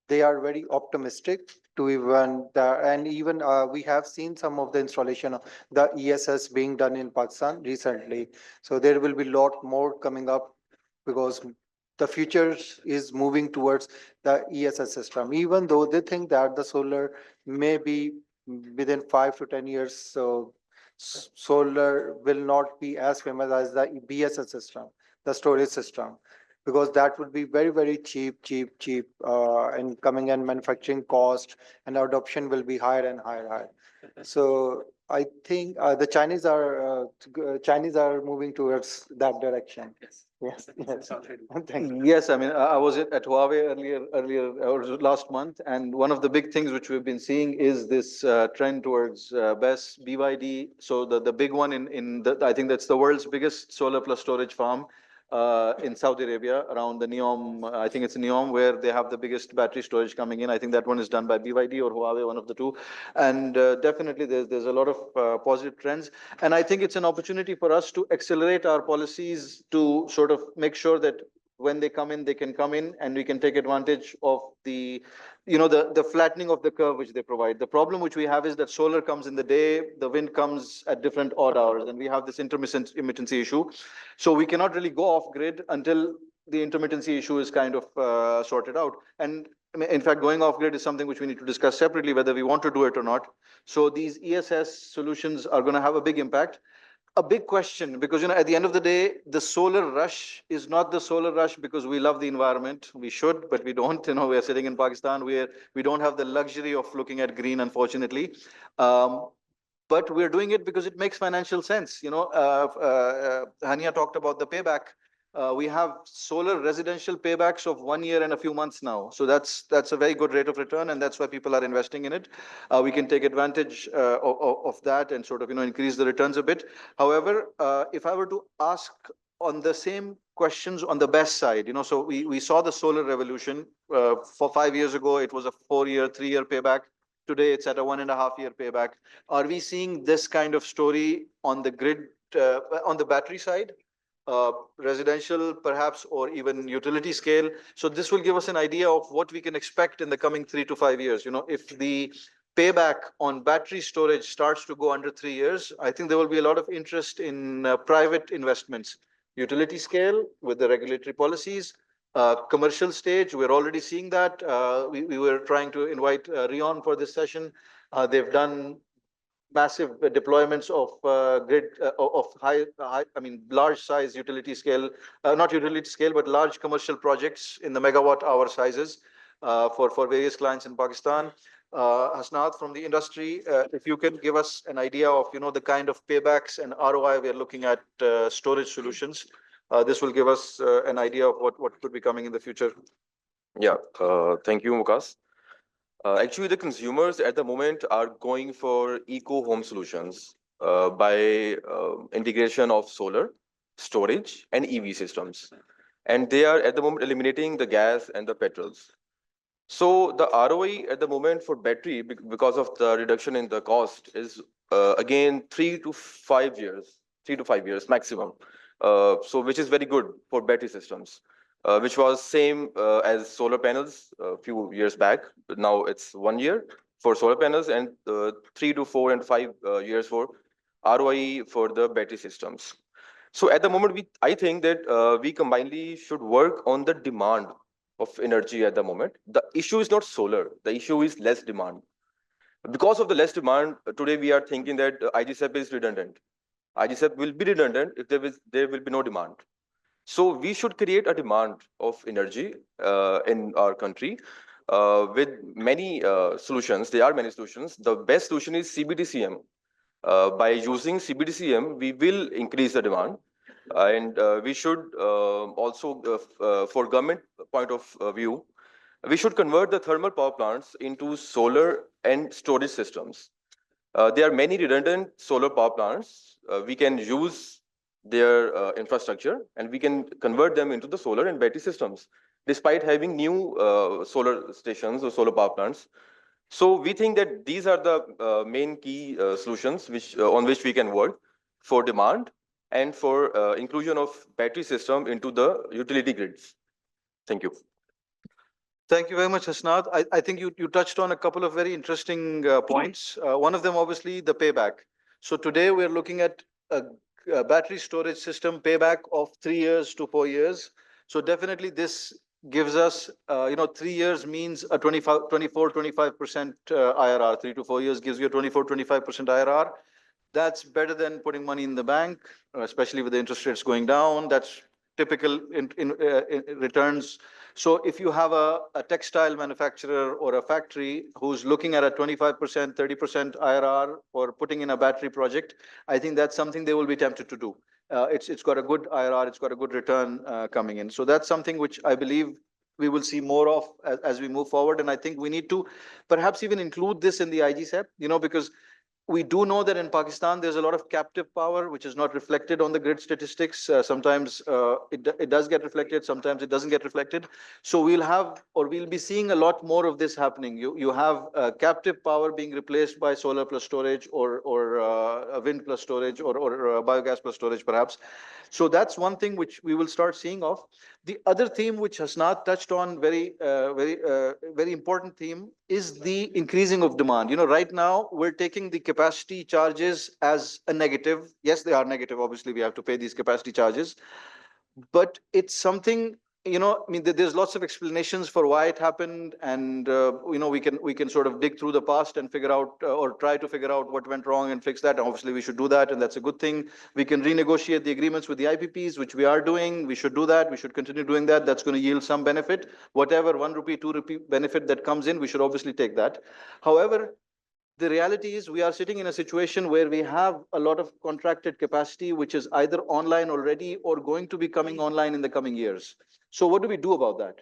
they are very optimistic to even we have seen some of the installation of the ESS being done in Pakistan recently. So there will be a lot more coming up because the future is moving towards the ESS system, even though they think that the solar may be within 5 to 10 years. So solar will not be as famous as the BSS system, the storage system, because that would be very, very cheap, and coming in manufacturing cost and adoption will be higher and higher. So I think the Chinese are moving towards that direction. Yes. Thank you. Yes, I mean, I was at Huawei earlier or last month, and one of the big things which we've been seeing is this trend towards BESS, BYD. So the big one I think that's the world's biggest solar plus storage farm in Saudi Arabia around the NEOM. I think it's NEOM where they have the biggest battery storage coming in. I think that one is done by BYD or Huawei, one of the two. And definitely there's a lot of positive trends. And I think it's an opportunity for us to accelerate our policies to sort of make sure that when they come in, they can come in and we can take advantage of the flattening of the curve which they provide. The problem which we have is that solar comes in the day, the wind comes at different odd hours, and we have this intermittency issue. So we cannot really go off grid until the intermittency issue is kind of sorted out. And in fact, going off grid is something which we need to discuss separately, whether we want to do it or not. So these ESS solutions are going to have a big impact. A big question, because at the end of the day, the solar rush is not the solar rush because we love the environment. We should, but we don't. We are sitting in Pakistan where we don't have the luxury of looking at green, unfortunately. But we're doing it because it makes financial sense. Hania talked about the payback We have solar residential paybacks of 1 year and a few months now. So that's a very good rate of return, and that's why people are investing in it. We can take advantage of that and sort of increase the returns a bit. However, if I were to ask on the same questions on the best side, so we saw the solar revolution. For 5 years ago, it was a 4 year, 3 year payback. Today, it's at a 1.5 year payback. Are we seeing this kind of story on the grid, on the battery side? Residential perhaps, or even utility scale. So this will give us an idea of what we can expect in the coming 3 to 5 years. If the payback on battery storage starts to go under 3 years, I think there will be a lot of interest in private investments, utility scale with the regulatory policies, commercial stage. We're already seeing that. We were trying to invite Rion for this session. They've done massive deployments of grid of large size utility scale, not utility scale, but large commercial projects in the megawatt hour sizes for various clients in Pakistan. Hasnaat, from the industry, if you can give us an idea of the kind of paybacks and ROI we are looking at storage solutions, this will give us an idea of what could be coming in the future. Yeah, thank you, Mukas. Actually, the consumers at the moment are going for eco-home solutions by integration of solar, storage, and EV systems. And they are at the moment eliminating the gas and the petrols. So the ROI at the moment for battery, because of the reduction in the cost, is again 3 to 5 years maximum. So which is very good for battery systems. Which was same as solar panels a few years back. But now it's 1 year for solar panels and 3 to 4 and 5 years for ROI for the battery systems. So at the moment, I think that we combinedly should work on the demand of energy at the moment. The issue is not solar. The issue is less demand. Because of the less demand, today we are thinking that IGSEP is redundant. IGSEP will be redundant if there will be no demand. So we should create a demand of energy in our country with many solutions. There are many solutions. The best solution is CBTCM. By using CBTCM, we will increase the demand. And we should also, for government point of view, we should convert the thermal power plants into solar and storage systems. There are many redundant solar power plants. We can use their infrastructure and we can convert them into the solar and battery systems despite having new solar stations or solar power plants. So we think that these are the main key solutions on which we can work for demand and for inclusion of battery system into the utility grids. Thank you. Thank you very much, Hasnaat. I think you touched on a couple of very interesting points. One of them, obviously, the payback. So today we're looking at a battery storage system payback of 3 years to 4 years. So definitely this gives us, 3 years means a 24-25% IRR. 3 to 4 years gives you a 24-25% IRR. That's better than putting money in the bank, especially with the interest rates going down. That's typical in returns. So if you have a textile manufacturer or a factory who's looking at a 25%, 30% IRR for putting in a battery project, I think that's something they will be tempted to do. It's got a good IRR, it's got a good return coming in. So that's something which I believe we will see more of as we move forward. And I think we need to perhaps even include this in the IGSEP, because we do know that in Pakistan, there's a lot of captive power, which is not reflected on the grid statistics. Sometimes it does get reflected, sometimes it doesn't get reflected. So we'll be seeing a lot more of this happening. You have captive power being replaced by solar plus storage or wind plus storage or biogas plus storage, perhaps. So that's one thing which we will start seeing of. The other theme which Hasnaat touched on, very important theme, is the increasing of demand. Right now we're taking the capacity charges as a negative. Yes, they are negative. Obviously, we have to pay these capacity charges, but it's something. There's lots of explanations for why it happened, and we can sort of dig through the past and figure out or try to figure out what went wrong and fix that. And obviously, we should do that, and that's a good thing. We can renegotiate the agreements with the IPPs, which we are doing. We should do that. We should continue doing that. That's going to yield some benefit. Whatever 1 rupee, 2 rupee benefit that comes in, we should obviously take that. However, the reality is we are sitting in a situation where we have a lot of contracted capacity, which is either online already or going to be coming online in the coming years. So what do we do about that?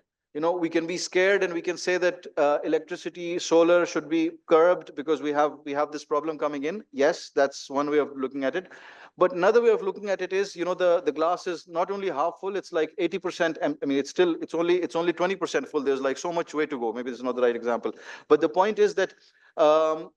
We can be scared and we can say that electricity, solar should be curbed because we have this problem coming in. Yes, that's one way of looking at it. But another way of looking at it is, the glass is not only half full, it's like 80%. I mean, it's only 20% full. There's like so much way to go. Maybe this is not the right example. But the point is that um,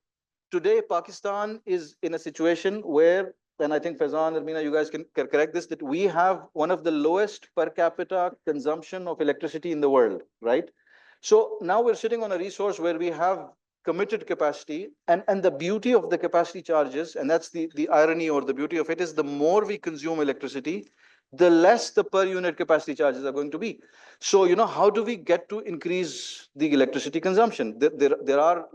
today Pakistan is in a situation where, and I think Faizan, Armina, you guys can correct this, that we have one of the lowest per capita consumption of electricity in the world, right? So now we're sitting on a resource where we have committed capacity, and the beauty of the capacity charges, and that's the irony or the beauty of it, is the more we consume electricity, the less the per unit capacity charges are going to be. So, how do we get to increase the electricity consumption? There are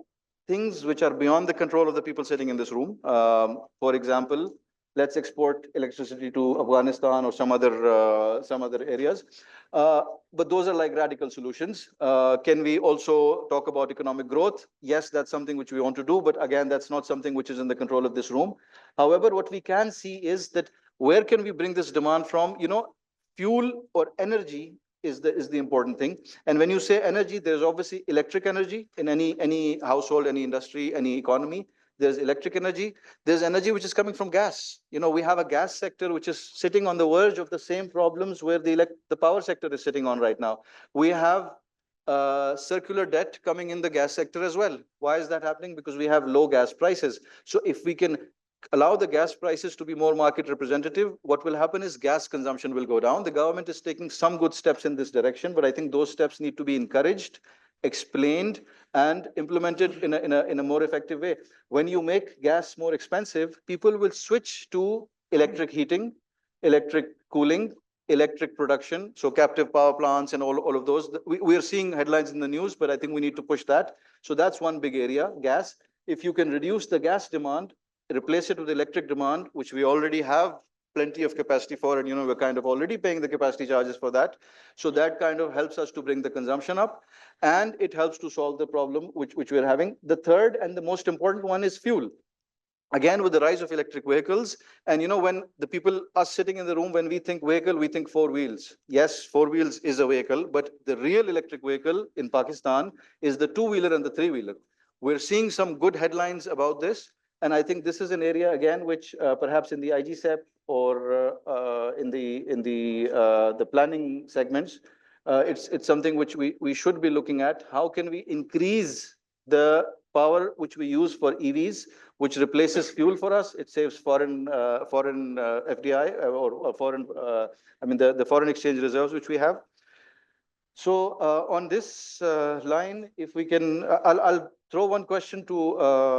things which are beyond the control of the people sitting in this room. For example, let's export electricity to Afghanistan or some other areas. But those are like radical solutions. Can we also talk about economic growth? Yes, that's something which we want to do, but again, that's not something which is in the control of this room. However, what we can see is that where can we bring this demand from? Fuel or energy is the important thing. And when you say energy, there's obviously electric energy in any household, any industry, any economy. There's electric energy. There's energy which is coming from gas. We have a gas sector which is sitting on the verge of the same problems where the power sector is sitting on right now. We have circular debt coming in the gas sector as well. Why is that happening? Because we have low gas prices. So if we can allow the gas prices to be more market representative, what will happen is gas consumption will go down. The government is taking some good steps in this direction, but I think those steps need to be encouraged, explained, and implemented in a more effective way. When you make gas more expensive, people will switch to electric heating, electric cooling, electric production, so captive power plants and all of those. We are seeing headlines in the news, but I think we need to push that. So that's one big area, gas. If you can reduce the gas demand, replace it with electric demand, which we already have plenty of capacity for, and we're kind of already paying the capacity charges for that. So that kind of helps us to bring the consumption up, and it helps to solve the problem which we're having. The third and the most important one is fuel. Again, with the rise of electric vehicles, and when the people, us sitting in the room, when we think vehicle, we think four wheels. Yes, four wheels is a vehicle, but the real electric vehicle in Pakistan is the two-wheeler and the three-wheeler. We're seeing some good headlines about this. And I think this is an area, again, which perhaps in the IGSEP or in the planning segments, it's something which we should be looking at. How can we increase the power which we use for EVs, which replaces fuel for us? It saves foreign FDI or foreign, the foreign exchange reserves which we have. So on this line, if we can, I'll throw one question to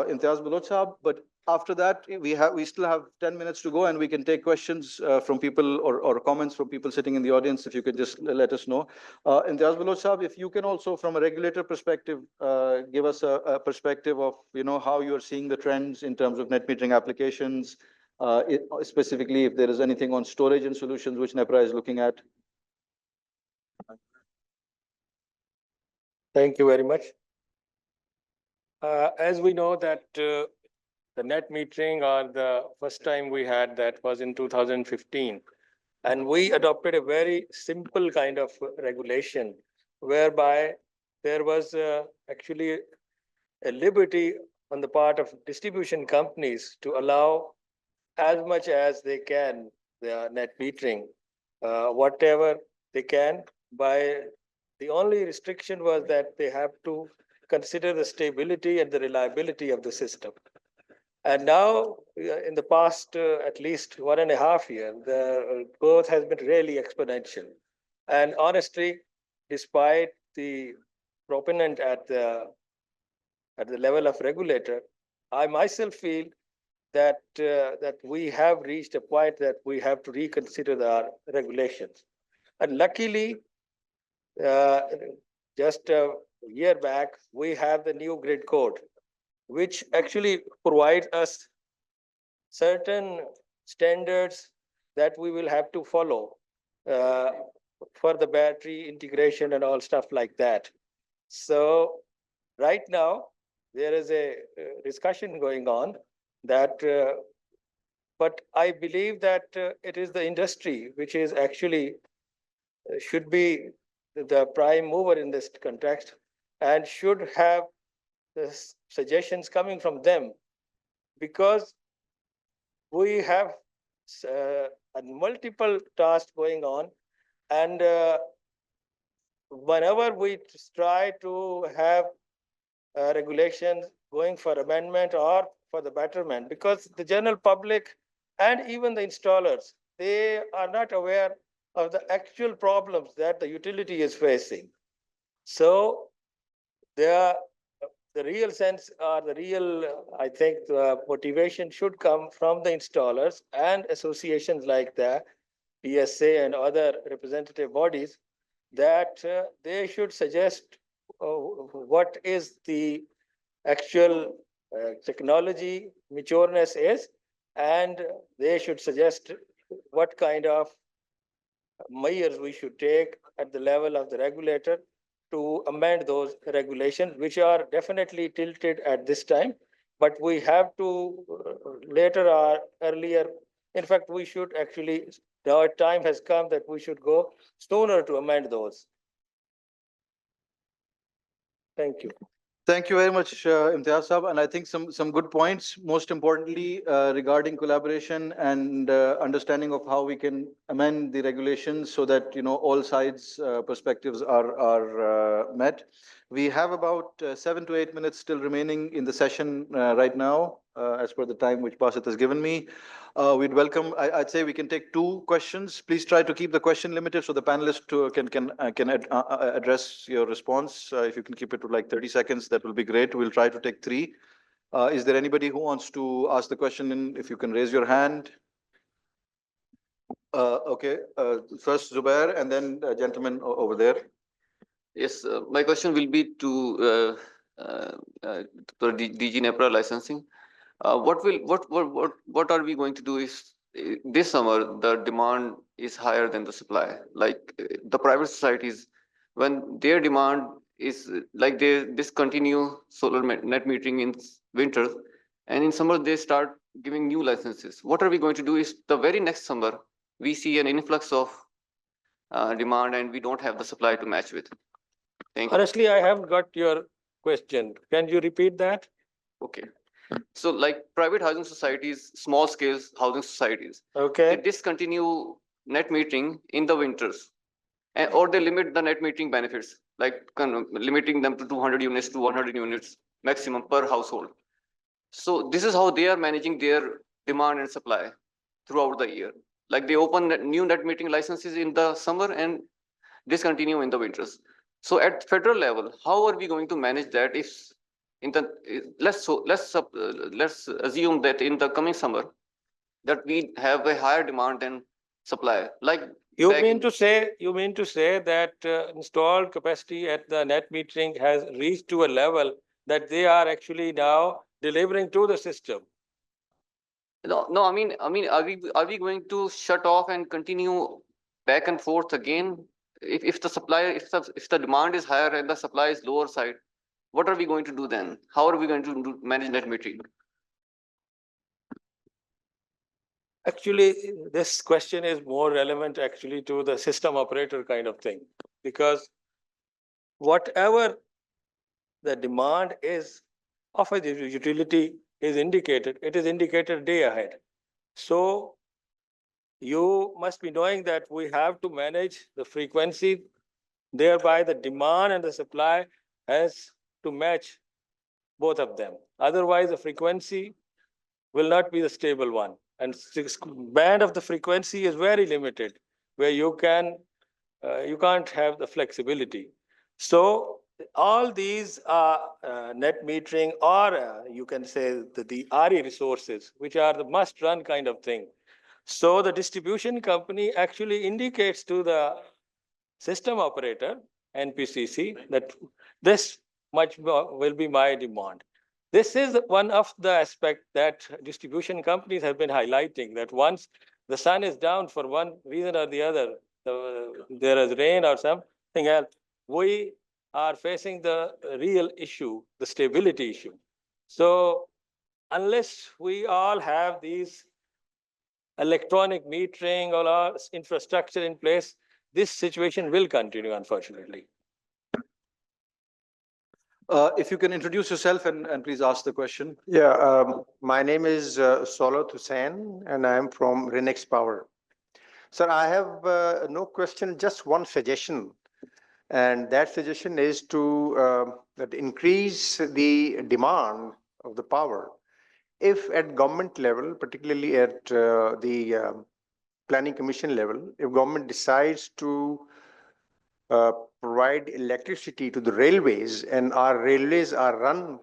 Imtiaz Balot Saab, but after that, we still have 10 minutes to go, and we can take questions from people or comments from people sitting in the audience. If you could just let us know. Imtiaz Balot Saab, if you can also, from a regulator perspective, give us a perspective of how you are seeing the trends in terms of net metering applications, specifically if there is anything on storage and solutions which NEPRA is looking at. Thank you very much. As we know that the net metering, or the first time we had that was in 2015. And we adopted a very simple kind of regulation whereby there was actually a liberty on the part of distribution companies to allow as much as they can the net metering, whatever they can. By the only restriction was that they have to consider the stability and the reliability of the system. And now, in the past at least 1.5 years, the growth has been really exponential. And honestly, despite the proponent at the level of regulator, I myself feel that that we have reached a point that we have to reconsider our regulations. And luckily, just a year back, we have the new grid code, which actually provides us certain standards that we will have to follow for the battery integration and all stuff like that. So right now, there is a discussion going on that, but I believe that it is the industry which is actually should be the prime mover in this context and should have the suggestions coming from them, because we have multiple tasks going on, and whenever we try to have regulations going for amendment or for the betterment, because the general public and even the installers, they are not aware of the actual problems that the utility is facing. So the real sense or the real, I think, the motivation should come from the installers and associations like the PSA and other representative bodies, that they should suggest what is the actual technology matureness is, and they should suggest what kind of measures we should take at the level of the regulator to amend those regulations, which are definitely tilted at this time. But we have to later or earlier, in fact, we should actually, the time has come that we should go sooner to amend those. Thank you. Thank you very much, Imtiaz Saab. And I think some good points, most importantly, regarding collaboration and understanding of how we can amend the regulations so that, all sides' perspectives are met. We have about 7 to 8 minutes still remaining in the session right now, as per the time which Basit has given me. We'd welcome, I'd say we can take 2 questions. Please try to keep the question limited so the panelists can address your response. If you can keep it to like 30 seconds, that will be great. We'll try to take 3. Is there anybody who wants to ask the question? If you can raise your hand. Okay, first Zubair and then gentleman over there. Yes, my question will be to DG NEPRA licensing. What are we going to do if this summer the demand is higher than the supply? Like the private societies, when their demand is like they discontinue solar net metering in winter, and in summer they start giving new licenses. What are we going to do if the very next summer we see an influx of demand and we don't have the supply to match with? Thank you. Honestly, I haven't got your question. Can you repeat that? Okay. So like private housing societies, small scale housing societies, they Okay. discontinue net metering in the winters, or they limit the net metering benefits, like limiting them to 200 units to 100 units maximum per household. So this is how they are managing their demand and supply throughout the year. Like they open new net metering licenses in the summer and discontinue in the winters. So at federal level, how are we going to manage that if in the let's assume that in the coming summer that we have a higher demand than supply, like You mean to say that installed capacity at the net metering has reached to a level that they are actually now delivering to the system? no, I mean, are we going to shut off and continue back and forth again? If the supply, if the demand is higher and the supply is lower side, what are we going to do then? How are we going to manage net metering? Actually, this question is more relevant actually to the system operator kind of thing, because whatever the demand is of a utility is indicated, it is indicated day ahead. So you must be knowing that we have to manage the frequency, thereby the demand and the supply has to match both of them. Otherwise, the frequency will not be the stable one. And band of the frequency is very limited, where you can't have the flexibility. So all these net metering, or you can say the RE resources, which are the must run kind of thing. So the distribution company actually indicates to the system operator, NPCC, that this much will be my demand. This is one of the aspects that distribution companies have been highlighting, that once the sun is down for one reason or the other, there is rain or something else, we are facing the real issue, the stability issue. So unless we all have these electronic metering or our infrastructure in place, this situation will continue, unfortunately. If you can introduce yourself and please ask the question. Yeah, my name is Solat Hussain, and I am from Renex Power. Sir, I have no question, just one suggestion. And that suggestion is to that increase the demand of the power. If at government level, particularly at the planning commission level, if government decides to provide electricity to the railways, and our railways are run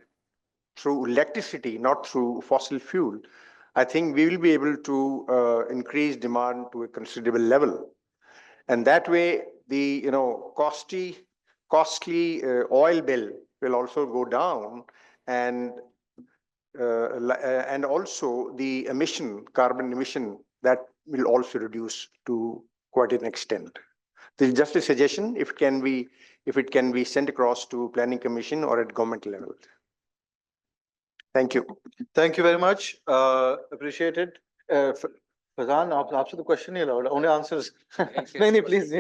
through electricity, not through fossil fuel, I think we will be able to increase demand to a considerable level. And that way, the costly oil bill will also go down, and also the carbon emission, that will also reduce to quite an extent. This is just a suggestion, if it can be sent across to planning commission or at government level. Thank you. Thank you very much. Appreciate it. Fazan, आपसे तो question नहीं allowed. Only answers. नहीं, please.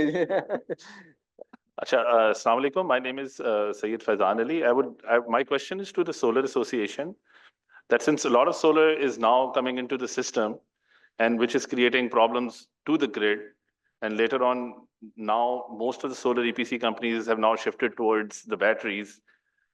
Assalamu alaikum. My name is Sayyid Faizan Ali. My question is to the Solar Association, that since a lot of solar is now coming into the system, and which is creating problems to the grid, and later on, now most of the solar EPC companies have now shifted towards the batteries,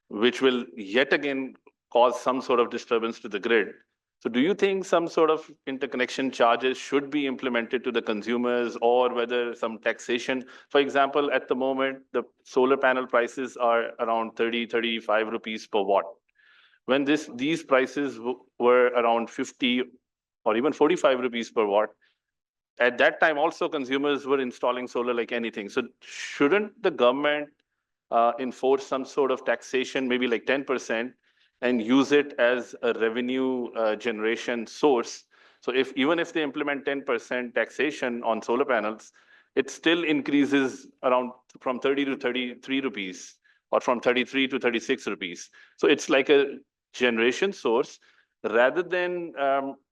which will yet again cause some sort of disturbance to the grid. So do you think some sort of interconnection charges should be implemented to the consumers, or whether some taxation? For example, at the moment, the solar panel prices are around 35 rupees per watt. When these prices were around 50 or even 45 rupees per watt, at that time also consumers were installing solar like anything. So shouldn't the government enforce some sort of taxation, maybe like 10%, and use it as a revenue generation source? So even if they implement 10% taxation on solar panels, it still increases around from 30 to 33 rupees, or from 33 to 36 rupees. So it's like a generation source, rather than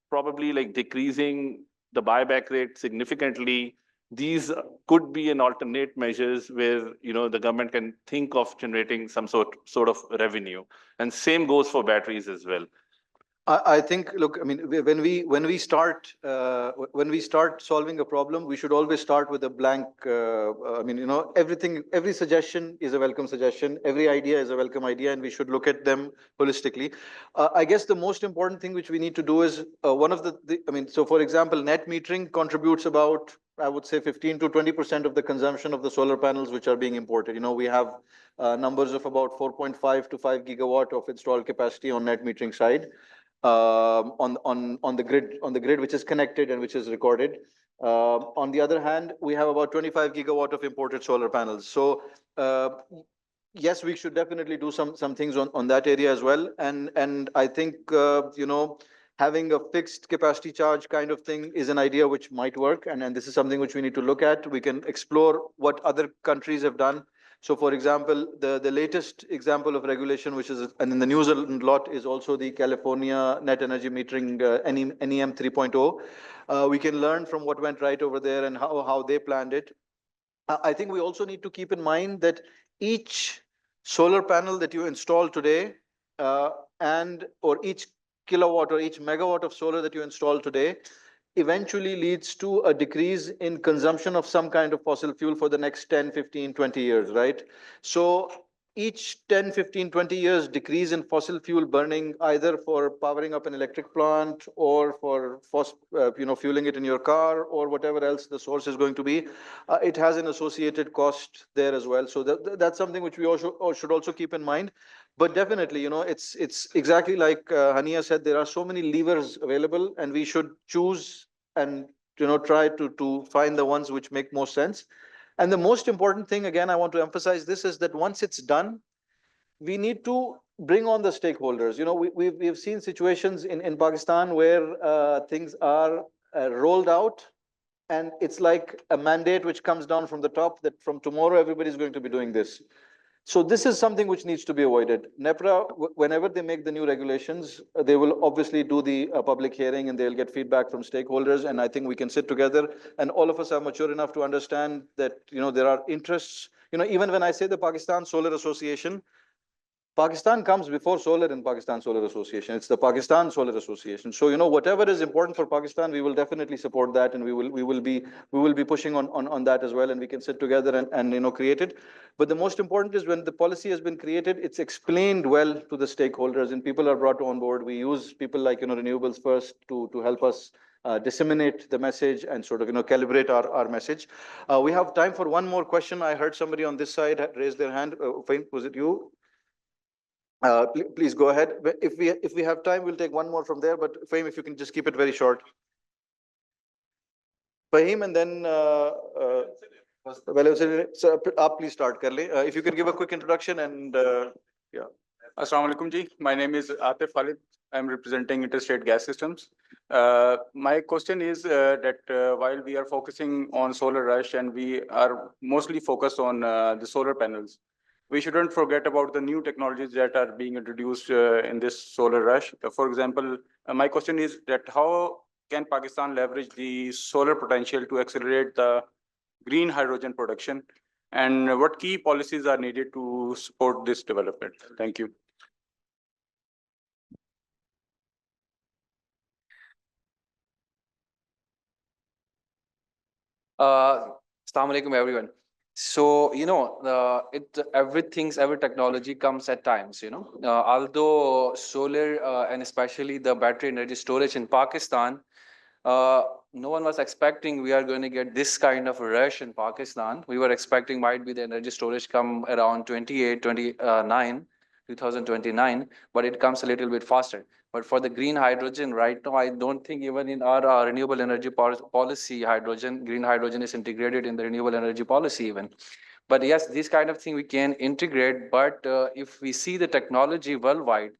probably like decreasing the buyback rate significantly. These could be an alternate measures where the government can think of generating some sort of revenue, and same goes for batteries as well. I think, look, I mean, when we start solving a problem, we should always start with a blank. I mean, every suggestion is a welcome suggestion. Every idea is a welcome idea, and we should look at them holistically. I guess the most important thing which we need to do is so for example, net metering contributes about, I would say, 15 to 20% of the consumption of the solar panels which are being imported. We have numbers of about 4.5 to 5 gigawatt of installed capacity on net metering side. On the grid which is connected and which is recorded. On the other hand, we have about 25 gigawatt of imported solar panels. So yes, we should definitely do some things on that area as well. And I think having a fixed capacity charge kind of thing is an idea which might work, and this is something which we need to look at. We can explore what other countries have done. So, for example, the latest example of regulation, which is, and in the New Zealand lot, is also the California net energy metering NEM 3.0. We can learn from what went right over there and how they planned it. I think we also need to keep in mind that each solar panel that you install today, or each kilowatt or each megawatt of solar that you install today, eventually leads to a decrease in consumption of some kind of fossil fuel for the next 10, 15, 20 years, right? So each 10, 15, 20 years decrease in fossil fuel burning, either for powering up an electric plant or for fueling it in your car or whatever else the source is going to be, it has an associated cost there as well. So that's something which we also should also keep in mind. But definitely, it's exactly like Hania said, there are so many levers available, and we should choose and try to find the ones which make most sense. And the most important thing, again, I want to emphasize this, is that once it's done, we need to bring on the stakeholders. We've seen situations in Pakistan where things are rolled out, and it's like a mandate which comes down from the top that from tomorrow everybody's going to be doing this. So this is something which needs to be avoided. NEPRA, whenever they make the new regulations, they will obviously do the public hearing and they'll get feedback from stakeholders. And I think we can sit together and all of us are mature enough to understand that, there are interests. Even when I say the Pakistan Solar Association, Pakistan comes before solar in Pakistan Solar Association. It's the Pakistan Solar Association. So, whatever is important for Pakistan, we will definitely support that, and we will be pushing on that as well, and we can sit together and create it. But the most important is when the policy has been created, it's explained well to the stakeholders, and people are brought on board. We use people like Renewables First to help us disseminate the message and sort of calibrate our message. We have time for one more question. I heard somebody on this side raise their hand. Was it you? Please go ahead. If we have time, we'll take one more from there. But Fahim, if you can just keep it very short. Fahim, and then so please start, Karli. If you could give a quick introduction and yeah. Assalamu alaikum ji. My name is Atif Khalid. I'm representing Interstate Gas Systems. My question is that while we are focusing on solar rush and we are mostly focused on the solar panels, we shouldn't forget about the new technologies that are being introduced in this solar rush. For example, my question is that how can Pakistan leverage the solar potential to accelerate the green hydrogen production, and what key policies are needed to support this development? Thank you. Assalamu alaikum, everyone. So, every technology comes at times, although solar and especially the battery energy storage in Pakistan, no one was expecting we are going to get this kind of a rush in Pakistan. We were expecting might be the energy storage come around 2029, but it comes a little bit faster. But for the green hydrogen, right now, I don't think even in our renewable energy policy, green hydrogen is integrated in the renewable energy policy even. But yes, this kind of thing we can integrate. But if we see the technology worldwide,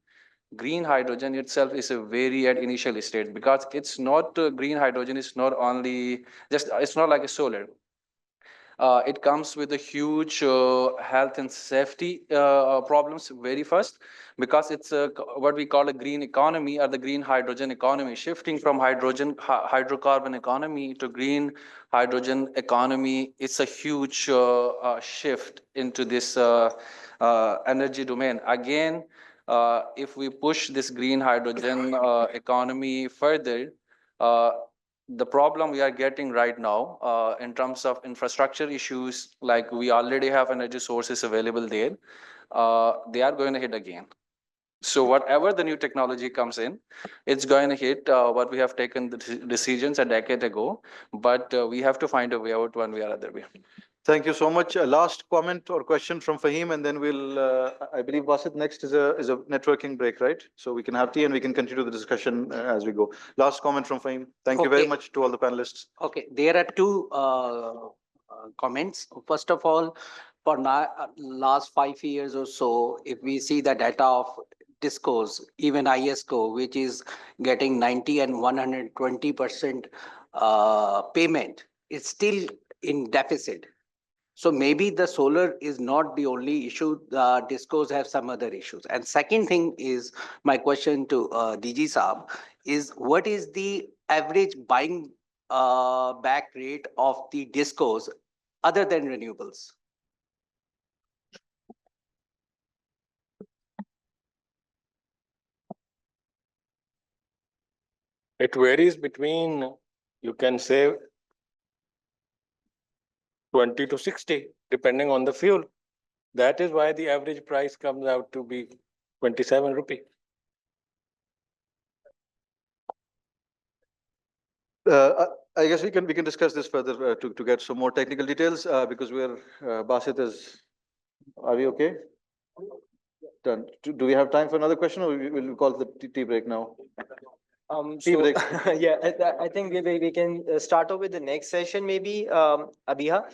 green hydrogen itself is a very at initial stage, because it's not green hydrogen is not only it's not like a solar. It comes with a huge health and safety problems very first, because it's what we call a green economy or the green hydrogen economy, shifting from hydrocarbon economy to green hydrogen economy. It's a huge shift into this energy domain. Again, if we push this green hydrogen economy further, the problem we are getting right now in terms of infrastructure issues, like we already have energy sources available there, they are going to hit again. So whatever the new technology comes in, it's going to hit what we have taken the decisions a decade ago, but we have to find a way out one way or other way. Thank you so much. Last comment or question from Fahim, and then we'll, I believe, Basit, next is a networking break, right? So we can have tea and we can continue the discussion as we go. Last comment from Fahim. Thank you very much to all the panelists. Okay, there are two comments. First of all, for last 5 years or so, if we see the data of DISCOs, even ISCO, which is getting 90 and 120% payment, it's still in deficit. So maybe the solar is not the only issue. The DISCOs have some other issues. And second thing is, my question to DG Saab is, what is the average buying back rate of the DISCOs other than renewables? It varies between, you can say, 20 to 60, depending on the fuel. That is why the average price comes out to be 27 rupee. I guess we can discuss this further to get some more technical details because we're Basit is. Are we okay? Done. Do we have time for another question, or we'll call the tea break now? Tea break. Yeah, I think we can start off with the next session, maybe, Abiha.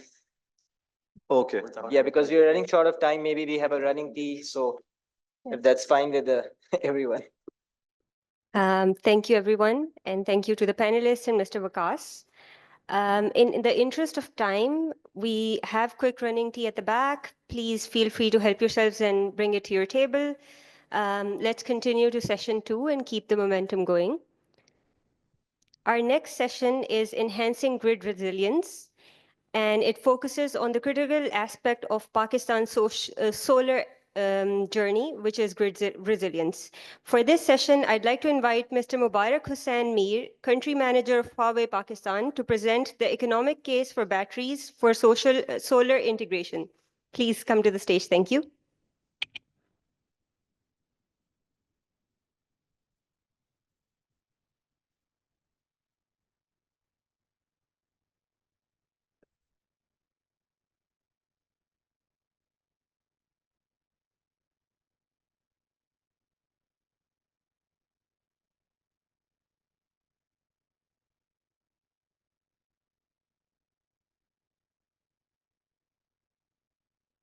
Okay. Yeah, because we're running short of time. Maybe we have a running tea, so if that's fine with everyone. Thank you, everyone, and thank you to the panelists and Mr. Vikas. In the interest of time, We have quick running tea at the back. Please feel free to help yourselves and bring it to your table. Let's continue to session 2 and keep the momentum going. Our next session is enhancing grid resilience, and it focuses on the critical aspect of Pakistan's solar journey, which is grid resilience. For this session, I'd like to invite Mr. Mubarak Hussain Mir, Country Manager of Huawei Pakistan, to present the economic case for batteries for solar integration. Please come to the stage. Thank you.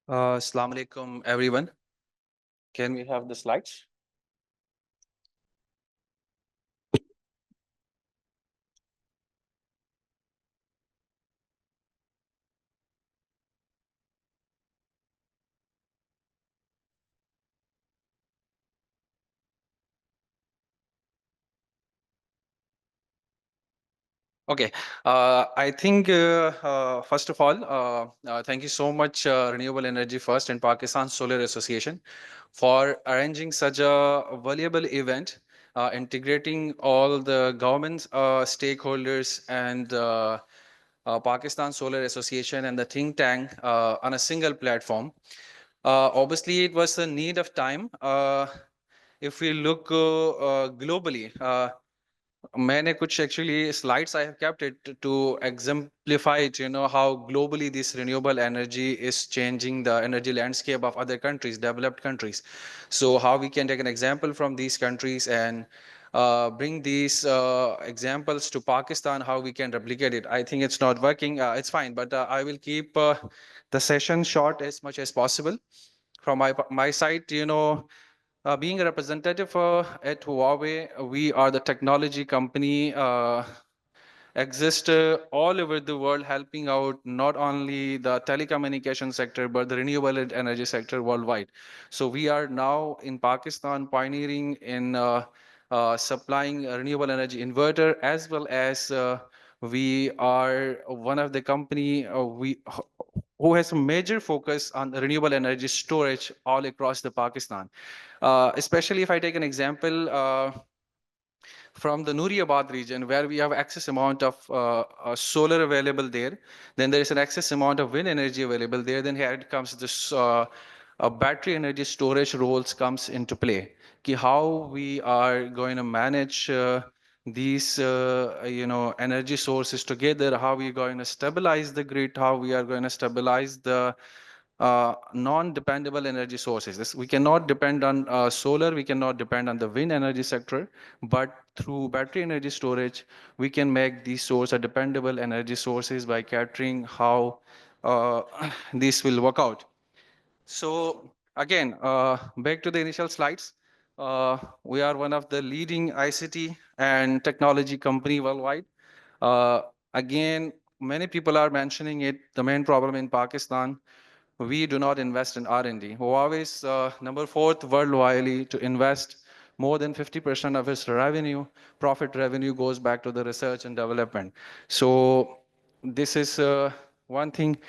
Assalamu alaikum, everyone. Can we have the slides? Okay, I think first of all, thank you so much, Renewable Energy First and Pakistan Solar Association, for arranging such a valuable event, integrating all the government stakeholders and Pakistan Solar Association and the think tank on a single platform. Obviously, it was a need of time. If we look globally, मैंने कुछ actually slides I have kept it to exemplify it, how globally this renewable energy is changing the energy landscape of other countries, developed countries. So how we can take an example from these countries and bring these examples to Pakistan, how we can replicate it. I think it's not working. It's fine, but I will keep the session short as much as possible. From my side, being a representative at Huawei, we are the technology company exist all over the world, helping out not only the telecommunication sector, but the renewable energy sector worldwide. So we are now in Pakistan pioneering in supplying a renewable energy inverter, as well as we are one of the company who has a major focus on renewable energy storage all across the Pakistan. Especially if I take an example, from the Nuriabad region, where we have excess amount of solar available there, then there is an excess amount of wind energy available there, then here it comes this battery energy storage roles comes into play. How we are going to manage these energy sources together, how we are going to stabilize the grid, how we are going to stabilize the non-dependable energy sources. We cannot depend on solar, we cannot depend on the wind energy sector, but through battery energy storage, we can make these sources dependable energy sources by capturing how this will work out. So again, back to the initial slides. We are one of the leading ICT and technology company worldwide. Again, many people are mentioning it, the main problem in Pakistan, we do not invest in R&D. Huawei is number 4th worldwide to invest more than 50% of its revenue, profit revenue goes back to the research and development. So this is one thing.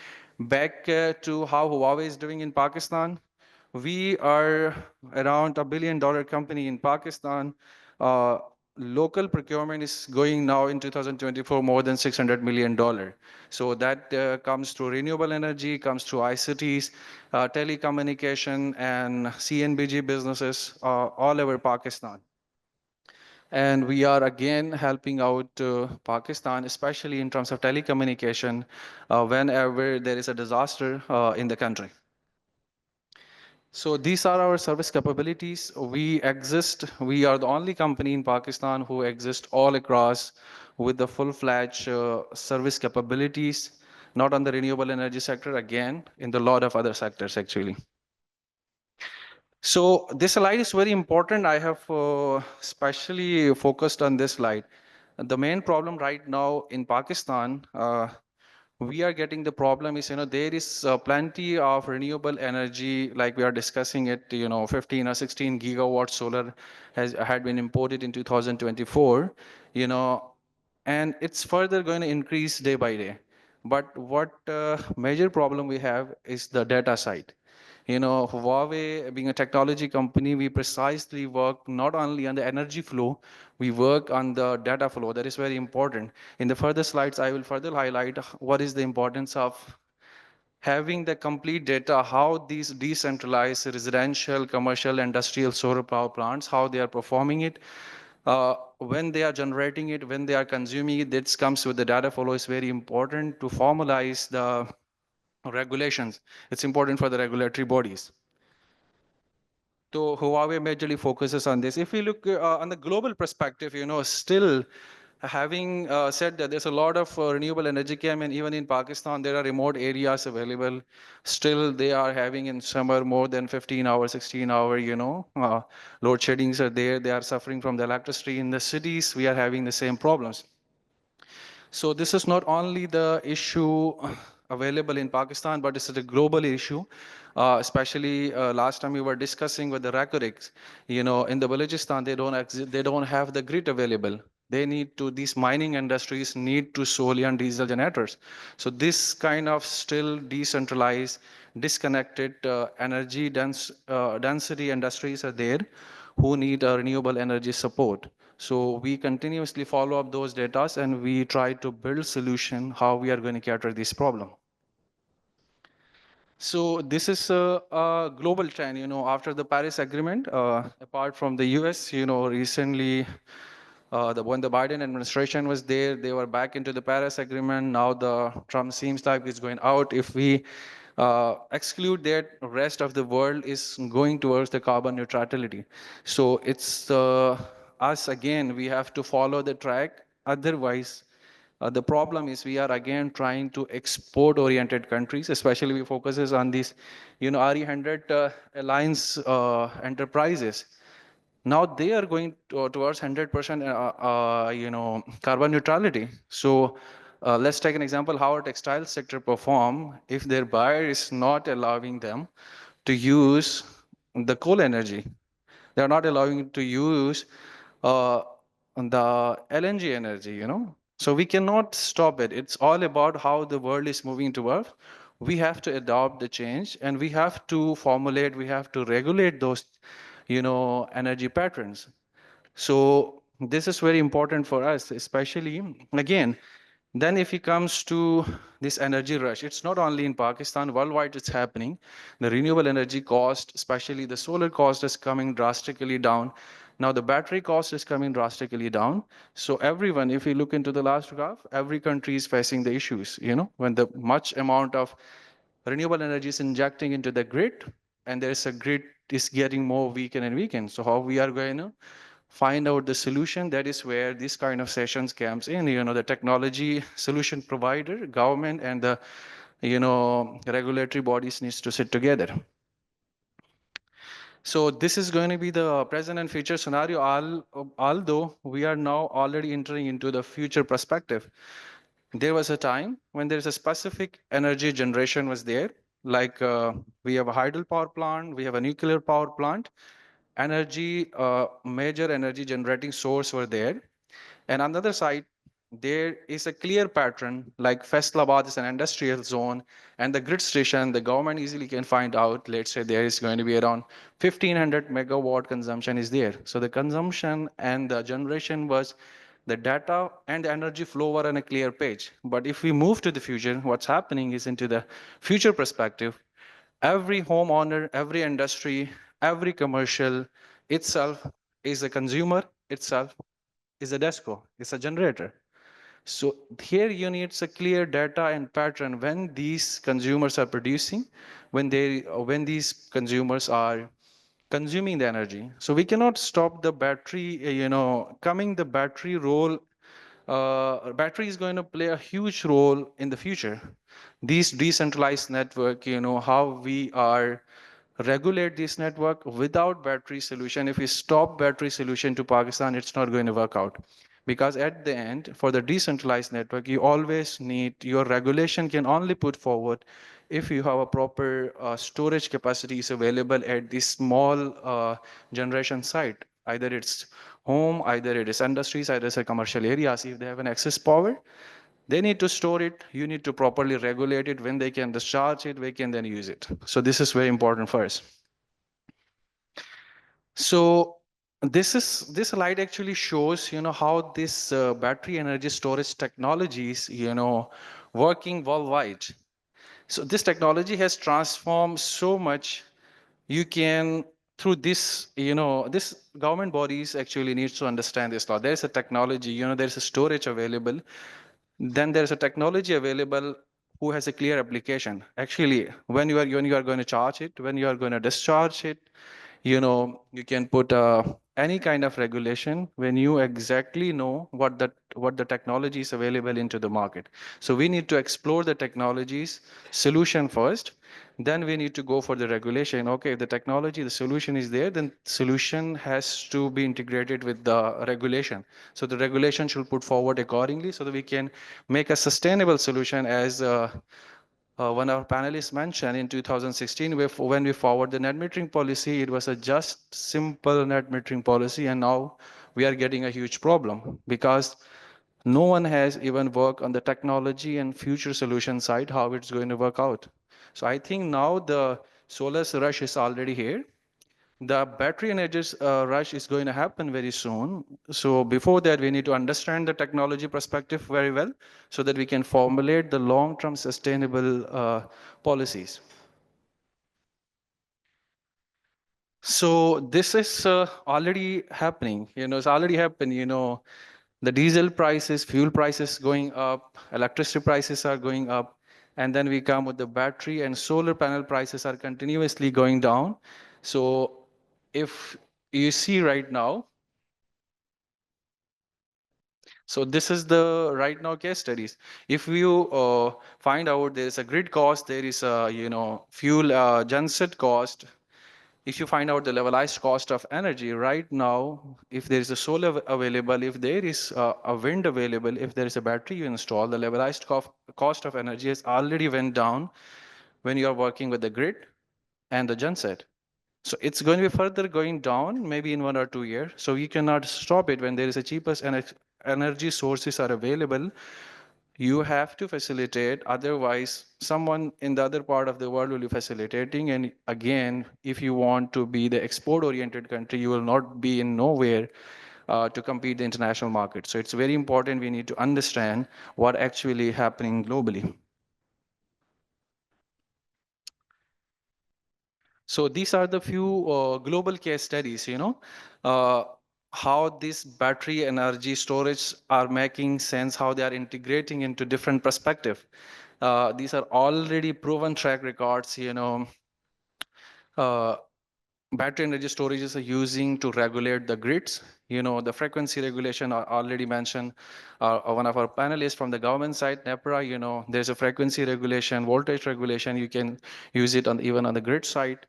Back to how Huawei is doing in Pakistan. We are around $1 billion company in Pakistan. Local procurement is going now in 2024 more than $600 million. So that comes through renewable energy, comes through ICTs, telecommunication, and CNBG businesses all over Pakistan. And we are again helping out Pakistan, especially in terms of telecommunication, whenever there is a disaster in the country. So these are our service capabilities. We are the only company in Pakistan who exist all across with the full-fledged service capabilities, not on the renewable energy sector, again, in the lot of other sectors actually. So this slide is very important. I have especially focused on this slide. The main problem right now in Pakistan, we are getting the problem is, there is plenty of renewable energy, like we are discussing it, 15 or 16 gigawatt solar had been imported in 2024, and it's further going to increase day by day. But what major problem we have is the data side. Huawei being a technology company, we precisely work not only on the energy flow, we work on the data flow. That is very important. In the further slides, I will further highlight what is the importance of having the complete data, how these decentralized residential, commercial, industrial solar power plants, how they are performing it, when they are generating it, when they are consuming it. This comes with the data flow. Is very important to formalize the regulations. It's important for the regulatory bodies. So Huawei majorly focuses on this. If we look on the global perspective, still having said that there's a lot of renewable energy came, and even in Pakistan, there are remote areas available. Still, they are having in summer more than 15 hour, 16 hour, load sheddings are there. They are suffering from the electricity. In the cities, we are having the same problems. So this is not only the issue available in Pakistan, but it's a global issue. Especially last time we were discussing with the rhetorics, in the Balochistan, they don't have the grid available. They need to, these mining industries need to solely on diesel generators. So this kind of still decentralized, disconnected energy density industries are there who need a renewable energy support. So we continuously follow up those data and we try to build solution how we are going to cater this problem. So this is a global trend, after the Paris Agreement, apart from the US, recently when the Biden administration was there, they were back into the Paris Agreement. Now the Trump seems like it's going out. If we exclude that, rest of the world is going towards the carbon neutrality. So it's us again, we have to follow the track. Otherwise, the problem is we are again trying to export oriented countries, especially we focuses on these, RE100 alliance enterprises. Now they are going towards 100% carbon neutrality. So let's take an example how a textile sector perform if their buyer is not allowing them to use the coal energy. They're not allowing to use the LNG energy, So we cannot stop it. It's all about how the world is moving towards. We have to adopt the change and we have to formulate, we have to regulate those, energy patterns. So this is very important for us, especially again, then if it comes to this energy rush, it's not only in Pakistan, worldwide it's happening. The renewable energy cost, especially the solar cost is coming drastically down. Now the battery cost is coming drastically down. So everyone, if you look into the last graph, every country is facing the issues, when the much amount of renewable energy is injecting into the grid and there's a grid is getting more weakened and weakened. So how we are going to find out the solution? That is where this kind of sessions comes in, the technology solution provider, government, and the, regulatory bodies needs to sit together. So this is going to be the present and future scenario, although we are now already entering into the future perspective. There was a time when there's a specific energy generation was there, like we have a hydel power plant, we have a nuclear power plant, major energy generating source were there. And on the other side, there is a clear pattern, like Faisalabad is an industrial zone, and the grid station, the government easily can find out, let's say there is going to be around 1500 megawatt consumption is there. So the consumption and the generation was, the data and the energy flow were on a clear page. But if we move to the future, what's happening is into the future perspective, every homeowner, every industry, every commercial itself is a consumer, itself is a DESCO, it's a generator. So here you need a clear data and pattern when these consumers are producing, when these consumers are consuming the energy. So we cannot stop the battery, coming the battery role. Battery is going to play a huge role in the future. These decentralized network, how we are regulate this network without battery solution. If we stop battery solution to Pakistan, it's not going to work out. Because at the end, for the decentralized network, you always need your regulation can only put forward if you have a proper storage capacity is available at this small generation site. Either it's home, either it is industries, either it's a commercial areas. If they have an excess power, they need to store it. You need to properly regulate it. When they can discharge it, we can then use it. So this is very important for us. So this slide actually shows, how this battery energy storage technologies, working worldwide. So this technology has transformed so much. You can through this, this government bodies actually needs to understand this law. There's a technology, there's a storage available. Then there's a technology available who has a clear application. Actually, when you are going to charge it, when you are going to discharge it, you can put any kind of regulation when you exactly know what the technology is available into the market. So we need to explore the technologies solution first, then we need to go for the regulation. Okay, if the technology, the solution is there, then solution has to be integrated with the regulation. So the regulation should put forward accordingly so that we can make a sustainable solution. As one of our panelists mentioned, in 2016, when we forward the net metering policy, it was a just simple net metering policy, and now we are getting a huge problem because no one has even worked on the technology and future solution side, how it's going to work out. So I think now the solar rush is already here. The battery energy rush is going to happen very soon. So before that, we need to understand the technology perspective very well so that we can formulate the long-term sustainable policies. So this is already happening. It's already happened. The diesel prices, fuel prices going up, electricity prices are going up, and then we come with the battery and solar panel prices are continuously going down. So if you see right now, so this is the right now case studies. If you find out there is a grid cost, there is a fuel genset cost. If you find out the levelized cost of energy right now, if there is a solar available, if there is a wind available, if there is a battery you install, the levelized cost of energy has already went down when you are working with the grid and the genset. So it's going to be further going down maybe in 1 or 2 years. So you cannot stop it when there is a cheapest energy sources are available. You have to facilitate, otherwise someone in the other part of the world will be facilitating. And again, if you want to be the export oriented country, you will not be in nowhere to compete the international market. So it's very important we need to understand what actually happening globally. So these are the few global case studies, how this battery energy storage are making sense, how they are integrating into different perspective. These are already proven track records, battery energy storages are using to regulate the grids. The frequency regulation I already mentioned. One of our panelists from the government side, NEPRA, there's a frequency regulation, voltage regulation. You can use it even on the grid side.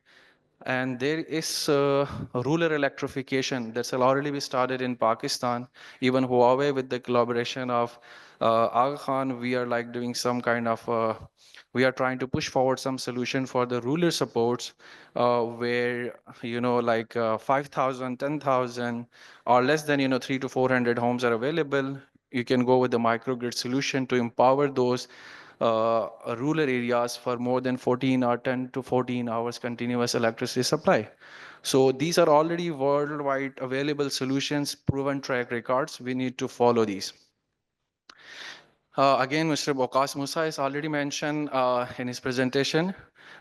And there is rural electrification that's already been started in Pakistan. Even Huawei, with the collaboration of Aga Khan, we are like doing some kind of, we are trying to push forward some solution for the rural supports where, 5,000, 10,000 or less than, 300 to 400 homes are available. You can go with the microgrid solution to empower those rural areas for more than 14 or 10 to 14 hours continuous electricity supply. So these are already worldwide available solutions, proven track records. We need to follow these. Again, Mr. Bokas Musa has already mentioned in his presentation,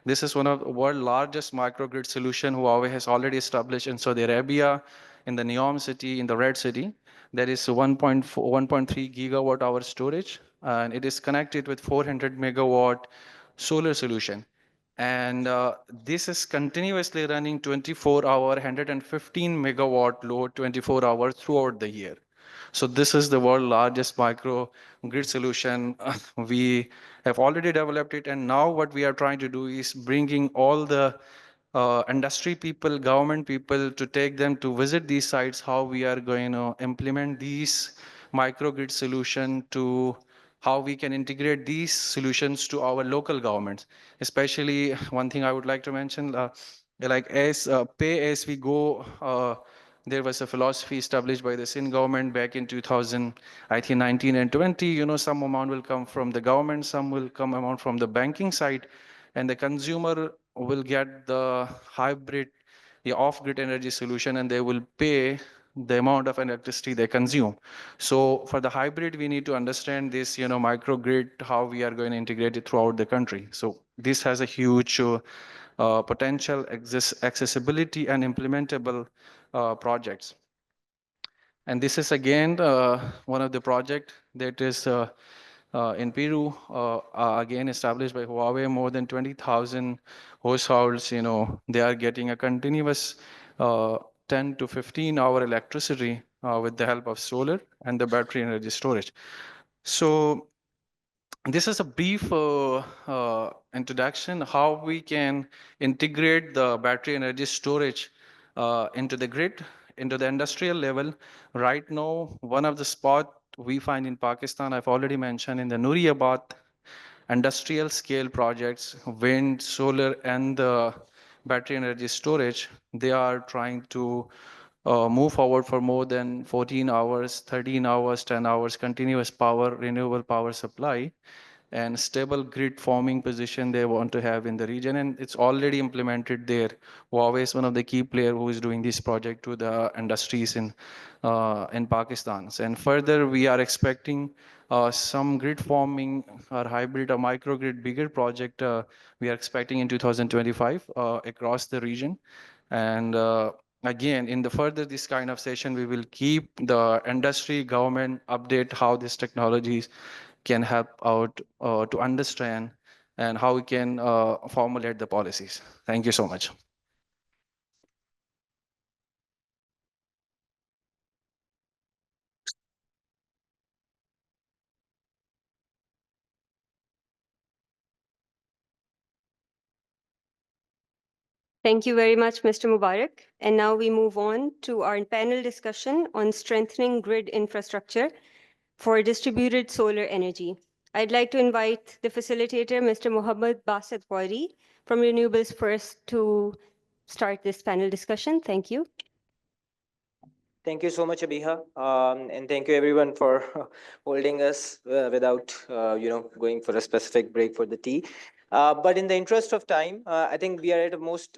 this is one of the world's largest microgrid solution Huawei has already established in Saudi Arabia, in the Neom city, in the Red City. There is 1.3 gigawatt hour storage, and it is connected with 400 megawatt solar solution. And this is continuously running 24-hour, 115 megawatt load, 24 hours throughout the year. So this is the world's largest micro grid solution. We have already developed it, and now what we are trying to do is bringing all the industry people, government people to take them to visit these sites, how we are going to implement these microgrid solution to how we can integrate these solutions to our local governments. Especially one thing I would like to mention, like as pay as we go, there was a philosophy established by the Sindh government back in 2000, I think 19 and 20. You know, some amount will come from the government, some will come amount from the banking side, and the consumer will get the hybrid, the off-grid energy solution, and they will pay the amount of electricity they consume. So for the hybrid, we need to understand this, you know, microgrid, how we are going to integrate it throughout the country. So this has a huge potential accessibility and implementable projects. And this is again one of the project that is in Peru, again established by Huawei. More than 20,000 households, you know, they are getting a continuous 10 to 15 hour electricity with the help of solar and the battery energy storage. So this is a brief introduction how we can integrate the battery energy storage into the grid, into the industrial level. Right now, one of the spot we find in Pakistan, I've already mentioned in the Nuriabad industrial scale projects, wind, solar, and the battery energy storage, they are trying to move forward for more than 14 hours, 13 hours, 10 hours continuous power, renewable power supply, and stable grid forming position they want to have in the region, and it's already implemented there. Huawei is one of the key player who is doing this project to the industries in Pakistan. And further, we are expecting some grid forming or hybrid or microgrid bigger project we are expecting in 2025 across the region. And again, in the further this kind of session, we will keep the industry, government update how these technologies can help out to understand and how we can formulate the policies. Thank you so much. Thank you very much, Mr. Mubarak. And now we move on to our panel discussion on strengthening grid infrastructure for distributed solar energy. I'd like to invite the facilitator, Mr. Mohammad Basit Wari from Renewables First, to start this panel discussion. Thank you. Thank you so much, Abiha, and thank you everyone for holding us without going for a specific break for the tea. But in the interest of time, I think we are at the most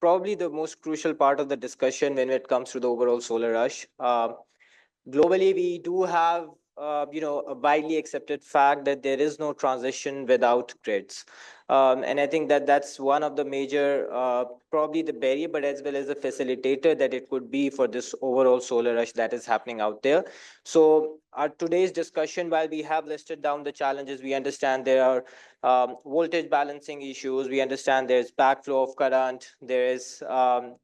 probably the most crucial part of the discussion when it comes to the overall solar rush. Globally, we do have a widely accepted fact that there is no transition without grids. And I think that that's one of the major, probably the barrier, but as well as the facilitator that it could be for this overall solar rush that is happening out there. So our today's discussion, while we have listed down the challenges, we understand there are voltage balancing issues. We understand there's backflow of current. There is, the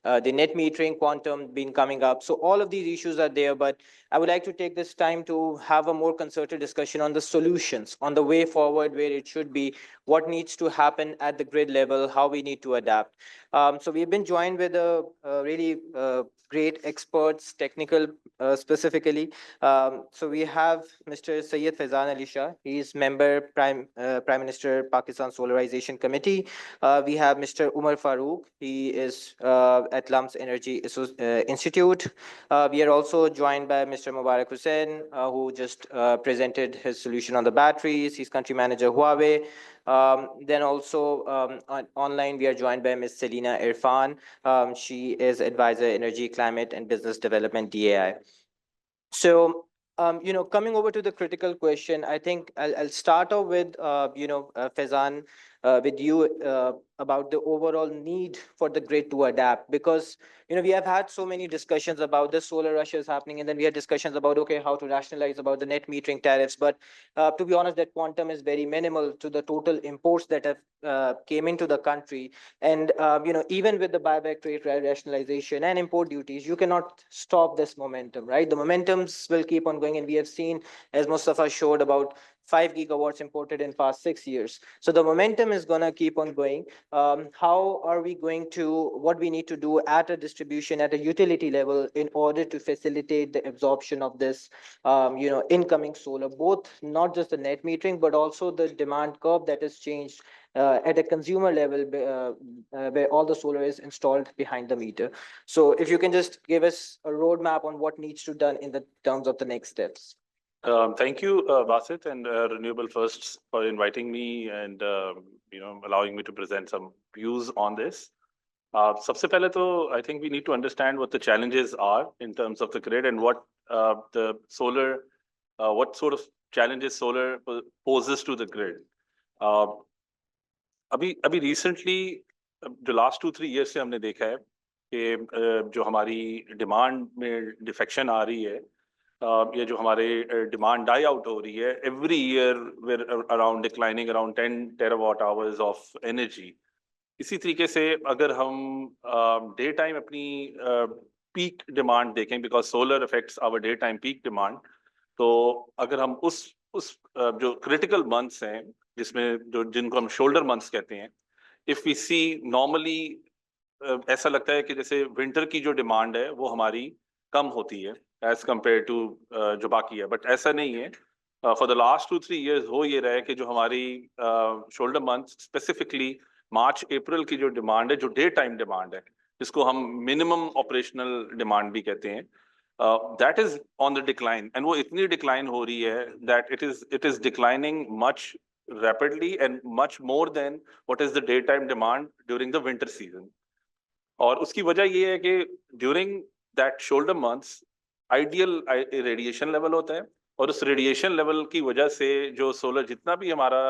net metering quantum been coming up. So all of these issues are there, but I would like to take this time to have a more concerted discussion on the solutions, on the way forward, where it should be, what needs to happen at the grid level, how we need to adapt. So we've been joined with a really great experts, technical specifically. So we have Mr. Syed Faizan Ali Shah. He is member Prime Minister Pakistan Solarization Committee. We have Mr. Umar Farooq. He is at Lumps Energy Institute. We are also joined by Mr. Mubarak Hussain, who just presented his solution on the batteries. He's country manager Huawei. Then also online, we are joined by Ms. Selina Irfan. She is advisor energy, climate, and business development, DAI. So, coming over to the critical question, I think I'll start off with, Faizan, with you about the overall need for the grid to adapt, because we have had so many discussions about the solar rushes happening, and then we had discussions about, okay, how to rationalize about the net metering tariffs, but to be honest, that quantum is very minimal to the total imports that have came into the country. And even with the buyback trade rationalization and import duties, you cannot stop this momentum, right? The momentums will keep on going, and we have seen, as most of us showed, about 5 gigawatts imported in past 6 years. So the momentum is going to keep on going. How are we going to, what we need to do at a distribution, at a utility level in order to facilitate the absorption of this, incoming solar, both not just the net metering, but also the demand curve that has changed at a consumer level where all the solar is installed behind the meter. So if you can just give us a roadmap on what needs to be done in the terms of the next steps. Thank you, Basit and Renewable First for inviting me and allowing me to present some views on this. सबसे पहले तो I think we need to understand what the challenges are in terms of the grid and what what sort of challenges solar poses to the grid. अभी recently जो last 2-3 years से हमने देखा है कि जो हमारी demand में defection आ रही है ये जो हमारे demand die out हो रही है every year we're around declining around 10 terawatt hours of energy. इसी तरीके से अगर हम डे टाइम अपनी पीक डिमांड देखें because solar affects our day time peak demand, तो अगर हम उस जो क्रिटिकल मंथ्स हैं जिसमें जिनको हम शोल्डर मंथ्स कहते हैं, इफ वी सी नॉर्मली ऐसा लगता है कि जैसे विंटर की जो डिमांड है वो हमारी कम होती है एज कम्पेयर टू जो बाकी है, बट ऐसा नहीं है. फॉर द लास्ट 2-3 years हो ये रहा है कि जो हमारी शोल्डर मंथ स्पेसिफिकली मार्च अप्रैल की जो डिमांड है, जो डे टाइम डिमांड है, जिसको हम मिनिमम ऑपरेशनल डिमांड भी कहते हैं, that is on the decline. And वो इतनी डिक्लाइन हो रही है that it is declining much rapidly and much more than what is the daytime demand during the winter season. और उसकी वजह ये है कि during that shoulder months ideal radiation level होता है, और उस रेडिएशन लेवल की वजह से जो सोलर जितना भी हमारा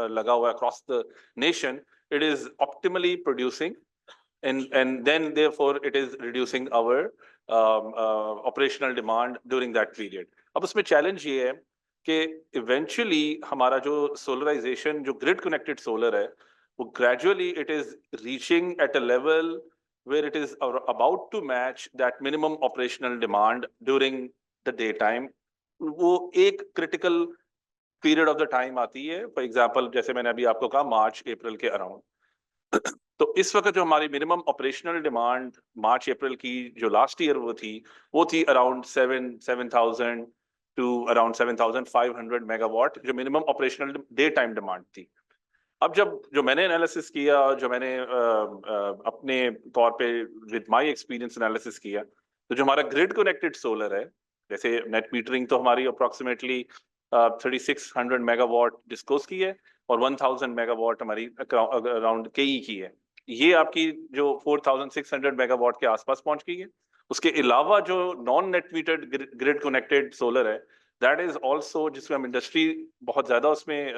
लगा हुआ है across the nation, it is optimally producing and then therefore it is reducing our operational demand during that period. अब उसमें चैलेंज ये है कि इवेंचुअली हमारा जो सोलराइजेशन, जो ग्रिड कनेक्टेड सोलर है, वो gradually it is reaching at a level where it is about to match that minimum operational demand during the day time. वो एक critical period of the time आती है, for example जैसे मैंने अभी आपको कहा मार्च अप्रैल के अराउंड. तो इस वक्त जो हमारी मिनिमम ऑपरेशनल डिमांड मार्च अप्रैल की जो लास्ट ईयर वो थी अराउंड 7,000 to around 7,500 megawatt, जो minimum operational day time demand थी. अब जो मैंने एनालिसिस किया, जो मैंने अपने तौर पे विद माय एक्सपीरियंस एनालिसिस किया, तो जो हमारा ग्रिड कनेक्टेड सोलर है, जैसे नेट मीटरिंग तो हमारी अप्रोक्सीमेटली 3,600 मेगावाट डिस्क्लोज की है और 1,000 मेगावाट हमारी अराउंड केई की है. ये आपकी जो 4,600 मेगावाट के आसपास पहुंच गई है. उसके अलावा जो non net metered grid connected solar है, दैट इज ऑल्सो, जिसमें हम इंडस्ट्री बहुत ज्यादा उसमें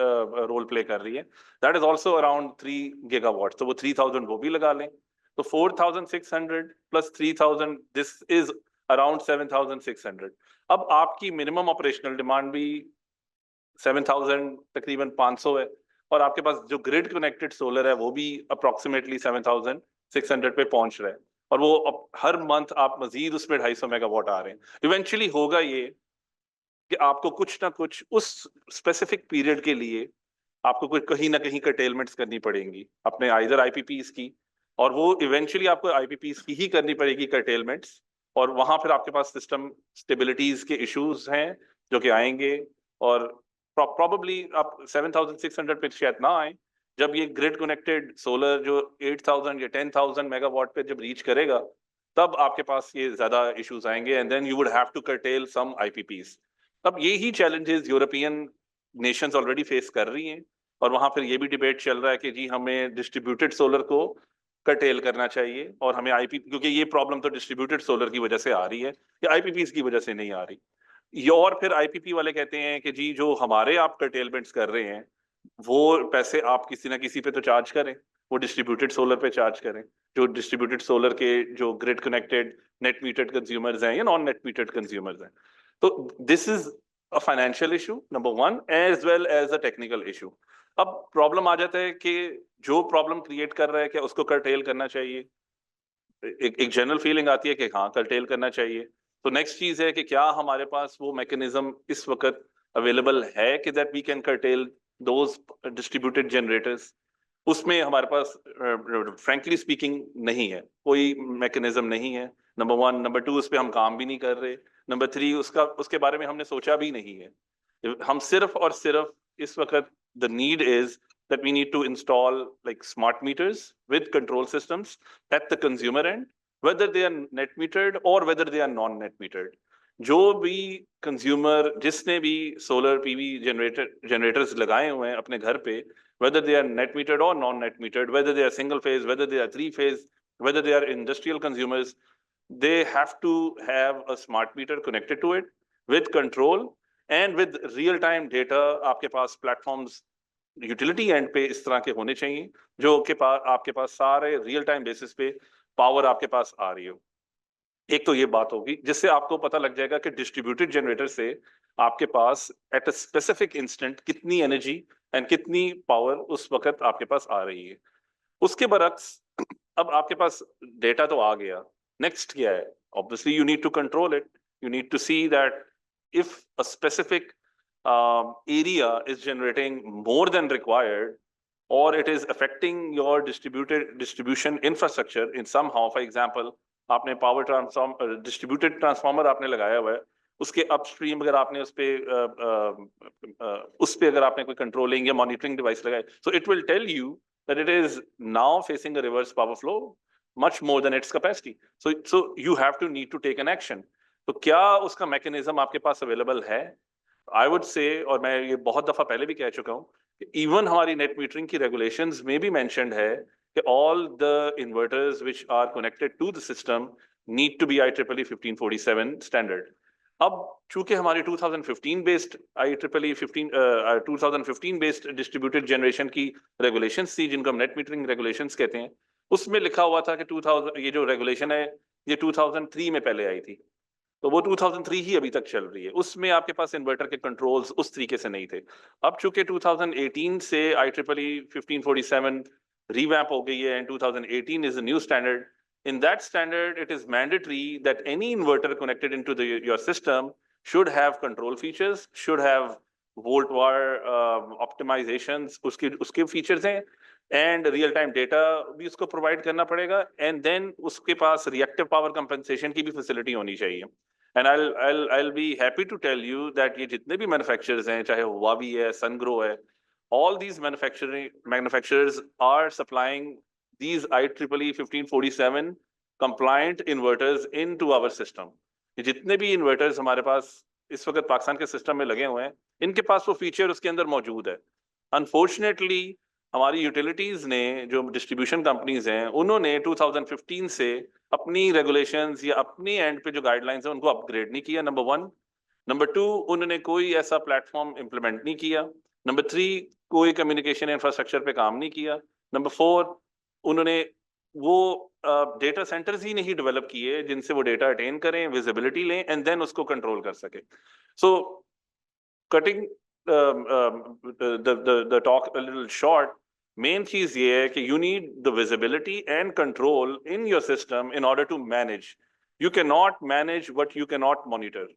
रोल प्ले कर रही है, that is also around 3 gigawatt. तो वो 3,000 वो भी लगा लें, तो 4,600 प्लस 3,000, दिस इज अराउंड 7,600. अब आपकी मिनिमम ऑपरेशनल डिमांड भी 7,000 तकरीबन 500 है, और आपके पास जो ग्रिड कनेक्टेड सोलर है वो भी अप्रोक्सीमेटली 7,600 पे पहुंच रहा है, और वो हर मंथ आप मजीद उसमें 250 मेगावाट आ रहे हैं. इवेंचुअली होगा ये कि आपको कुछ ना कुछ उस स्पेसिफिक पीरियड के लिए आपको कोई कहीं ना कहीं कर्टेलमेंट्स करनी पड़ेंगी अपने आइदर आईपीपीस की, और वो इवेंचुअली आपको आईपीपीस की ही करनी पड़ेगी कर्टेलमेंट्स, और वहां फिर आपके पास सिस्टम स्टेबिलिटीज के इश्यूज हैं जो कि आएंगे, और प्रॉबेबली आप 7,600 पे शायद ना आए. जब ये ग्रिड कनेक्टेड सोलर जो 8,000 या 10,000 मेगावाट पे जब रीच करेगा, तब आपके पास ये ज्यादा इश्यूज आएंगे, and then you would have to curtail some IPPs. अब ये ही challenges European nations already face कर रही हैं, और वहां फिर ये भी डिबेट चल रहा है कि जी हमें डिस्ट्रीब्यूटेड सोलर को कर्टेल करना चाहिए, और हमें आईपी, क्योंकि ये प्रॉब्लम तो डिस्ट्रीब्यूटेड सोलर की वजह से आ रही है, या आईपीपीस की वजह से नहीं आ रही. और फिर आईपीपी वाले कहते हैं कि जी जो हमारे आप कर्टेलमेंट्स कर रहे हैं वो पैसे आप किसी ना किसी पे तो चार्ज करें, वो डिस्ट्रीब्यूटेड सोलर पे चार्ज करें, जो डिस्ट्रीब्यूटेड सोलर के जो grid connected net metered consumers हैं या नॉन नेट मीटर्ड कंज्यूमर्स हैं. तो this is a financial issue number 1 as well as a technical issue. अब प्रॉब्लम आ जाता है कि जो प्रॉब्लम क्रिएट कर रहा है क्या उसको कर्टेल करना चाहिए. एक जनरल फीलिंग आती है कि हाँ कर्टेल करना चाहिए. तो नेक्स्ट चीज है कि क्या हमारे पास वो मैकेनिज्म इस वक्त available है कि that we can curtail those distributed generators? उसमें हमारे पास frankly speaking नहीं है, कोई mechanism नहीं है. Number one, number two, उस पे हम काम भी नहीं कर रहे. Number three, उसके बारे में हमने सोचा भी नहीं है. हम सिर्फ और सिर्फ इस वक्त the need is that we need to install like smart meters with control systems at the consumer end, whether they are net metered or whether they are non-net metered. जो भी कंज्यूमर जिसने भी सोलर पीवी generators लगाए हुए हैं अपने घर पे, whether they are net metered or non-net metered, whether they are single phase, whether they are three phase, whether they are industrial consumers, they have to have a smart meter connected to it with control and with real time data. आपके पास platforms utility end पे इस तरह के होने चाहिए जो के पास आपके पास सारे real time basis पे power आपके पास आ रही हो. एक तो ये बात होगी जिससे आपको पता लग जाएगा कि डिस्ट्रीब्यूटेड जनरेटर से आपके पास एट अ स्पेसिफिक इंस्टेंट कितनी एनर्जी एंड कितनी पावर उस वक्त आपके पास आ रही है. उसके बरक्स अब आपके पास डेटा तो आ गया, नेक्स्ट क्या है? Obviously you need to control it. You need to see that if a specific area is generating more than required or it is affecting your distribution infrastructure in somehow. For example, आपने power transform distributed transformer आपने लगाया हुआ है, उसके upstream अगर आपने उस पे अगर आपने कोई कंट्रोलिंग या मॉनिटरिंग डिवाइस लगाए, so it will tell you that it is now facing a reverse power flow much more than its capacity. So you have to need to take an action. तो क्या उसका mechanism आपके पास available है? I would say, और मैं ये बहुत दफा पहले भी कह चुका हूँ, इवन हमारी नेट मीटरिंग की रेगुलेशंस में भी मेंशन्ड है कि all the inverters which are connected to the system need to be IEEE 1547 standard. अब चूंकि हमारी 2015 based IEEE 2015 based distributed generation की regulations थी जिनको हम net metering regulations कहते हैं, उसमें लिखा हुआ था कि 2000 ये जो regulation है ये 2003 में पहले आई थी, तो वो 2003 ही अभी तक चल रही है. उसमें आपके पास इन्वर्टर के कंट्रोल्स उस तरीके से नहीं थे. अब चूंकि 2018 से IEEE 1547 revamp हो गई है and 2018 is a new standard. In that standard, it is mandatory that any inverter connected into your system should have control features, should have volt var optimizations, उसके features हैं, and real time data भी उसको provide करना पड़ेगा, and then उसके पास reactive power compensation की भी facility होनी चाहिए. And I'll be happy to tell you that ये जितने भी manufacturers हैं, चाहे Huawei है, Sungrow है, all these manufacturers are supplying these IEEE 1547 compliant inverters into our system. ये जितने भी inverters हमारे पास इस वक्त पाकिस्तान के सिस्टम में लगे हुए हैं, इनके पास वो फीचर उसके अंदर मौजूद है. अनफॉर्चुनेटली हमारी यूटिलिटीज ने, जो डिस्ट्रीब्यूशन कंपनीज हैं, उन्होंने 2015 से अपनी रेगुलेशंस या अपनी एंड पे जो गाइडलाइंस हैं उनको अपग्रेड नहीं किया. Number one. नंबर टू, उन्होंने कोई ऐसा प्लेटफॉर्म इंप्लीमेंट नहीं किया. नंबर थ्री, कोई कम्युनिकेशन इंफ्रास्ट्रक्चर पे काम नहीं किया. नंबर फोर, उन्होंने वो डेटा सेंटर्स ही नहीं डेवलप किए जिनसे वो डेटा अटेन करें, विजिबिलिटी लें एंड देन उसको कंट्रोल कर सके. सो cutting the talk a little short, main चीज ये है कि you need the visibility and control in your system in order to manage. You cannot manage what you cannot monitor.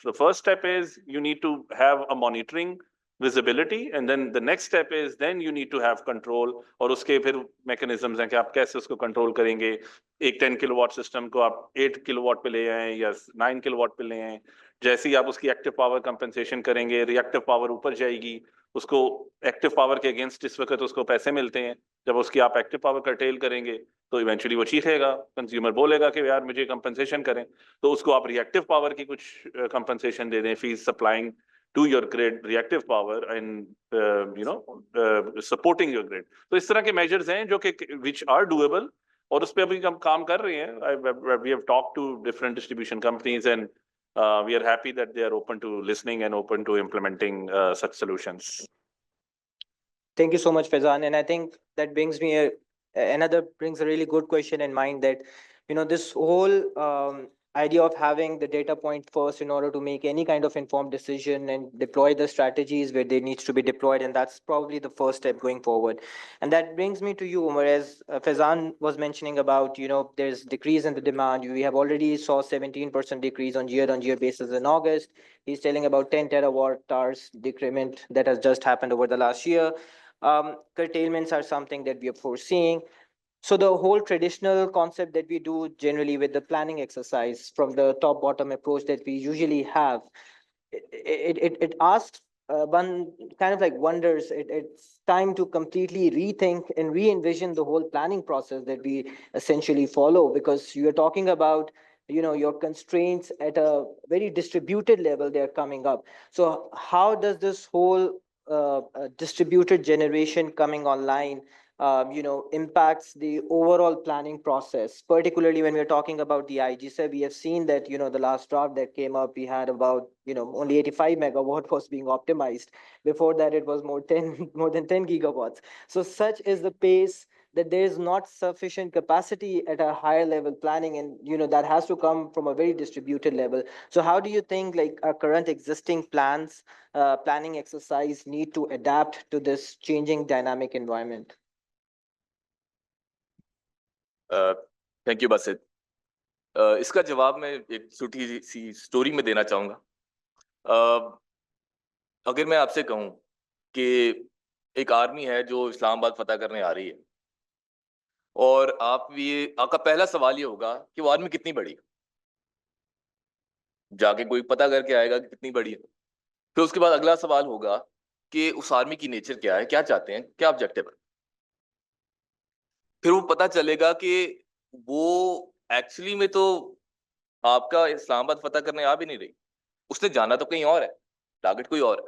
The first step is you need to have a monitoring visibility, and then the next step is then you need to have control. और उसके फिर mechanisms हैं कि आप कैसे उसको control करेंगे. एक 10 किलोवाट सिस्टम को आप 8 किलोवाट पे ले आए या 9 किलोवाट पे ले आए. जैसे ही आप उसकी एक्टिव पावर कंपनसेशन करेंगे, रिएक्टिव पावर ऊपर जाएगी, उसको एक्टिव पावर के अगेंस्ट इस वक्त उसको पैसे मिलते हैं. जब उसकी आप एक्टिव पावर कर्टेल करेंगे तो इवेंचुअली वो चीखेगा, कंज्यूमर बोलेगा कि यार मुझे कंपनसेशन करें, तो उसको आप रिएक्टिव पावर की कुछ कंपनसेशन दे दें, fees supplying to your grid reactive power and supporting your grid. तो इस तरह के measures हैं जो कि which are doable, और उस पे अभी हम काम कर रहे हैं. We have talked to different distribution companies and we are happy that they are open to listening and open to implementing such solutions. Thank you so much, Faizan. And I think that brings me brings a really good question in mind, that this whole idea of having the data point first in order to make any kind of informed decision and deploy the strategies where they needs to be deployed, and that's probably the first step going forward. And that brings me to you, Umar, as Faizan was mentioning about, there's decrease in the demand. We have already saw 17% decrease on year basis in August. He's telling about 10 terawatt hours decrement that has just happened over the last year. Curtailments are something that we are foreseeing. So the whole traditional concept that we do generally with the planning exercise from the top bottom approach that we usually have, it asks one kind of like wonders. It's time to completely rethink and re-envision the whole planning process that we essentially follow, because you're talking about your constraints at a very distributed level. They're coming up. So how does this whole distributed generation coming online impacts the overall planning process, particularly when we're talking about the IGSA? We have seen that, the last draft that came up, we had about, only 85 megawatt was being optimized. Before that, it was more than 10 gigawatts. So such is the pace that there is not sufficient capacity at a higher level planning, and that has to come from a very distributed level. So how do you think like our current existing planning exercise need to adapt to this changing dynamic environment? Thank you Basit. इसका जवाब मैं एक छोटी सी story में देना चाहूँगा। अगर मैं आपसे कहूँ कि एक आर्मी है जो इस्लामाबाद फतह करने आ रही है, और आपका पहला सवाल ये होगा कि वो आर्मी कितनी बड़ी है। जाके कोई पता करके आएगा कि कितनी बड़ी है। फिर उसके बाद अगला सवाल होगा कि उस आर्मी की नेचर क्या है, क्या चाहते हैं, क्या ऑब्जेक्टिव है। फिर वो पता चलेगा कि वो एक्चुअली में तो आपका इस्लामाबाद फतह करने आ भी नहीं रही, उसने जाना तो कहीं और है, टारगेट कोई और है।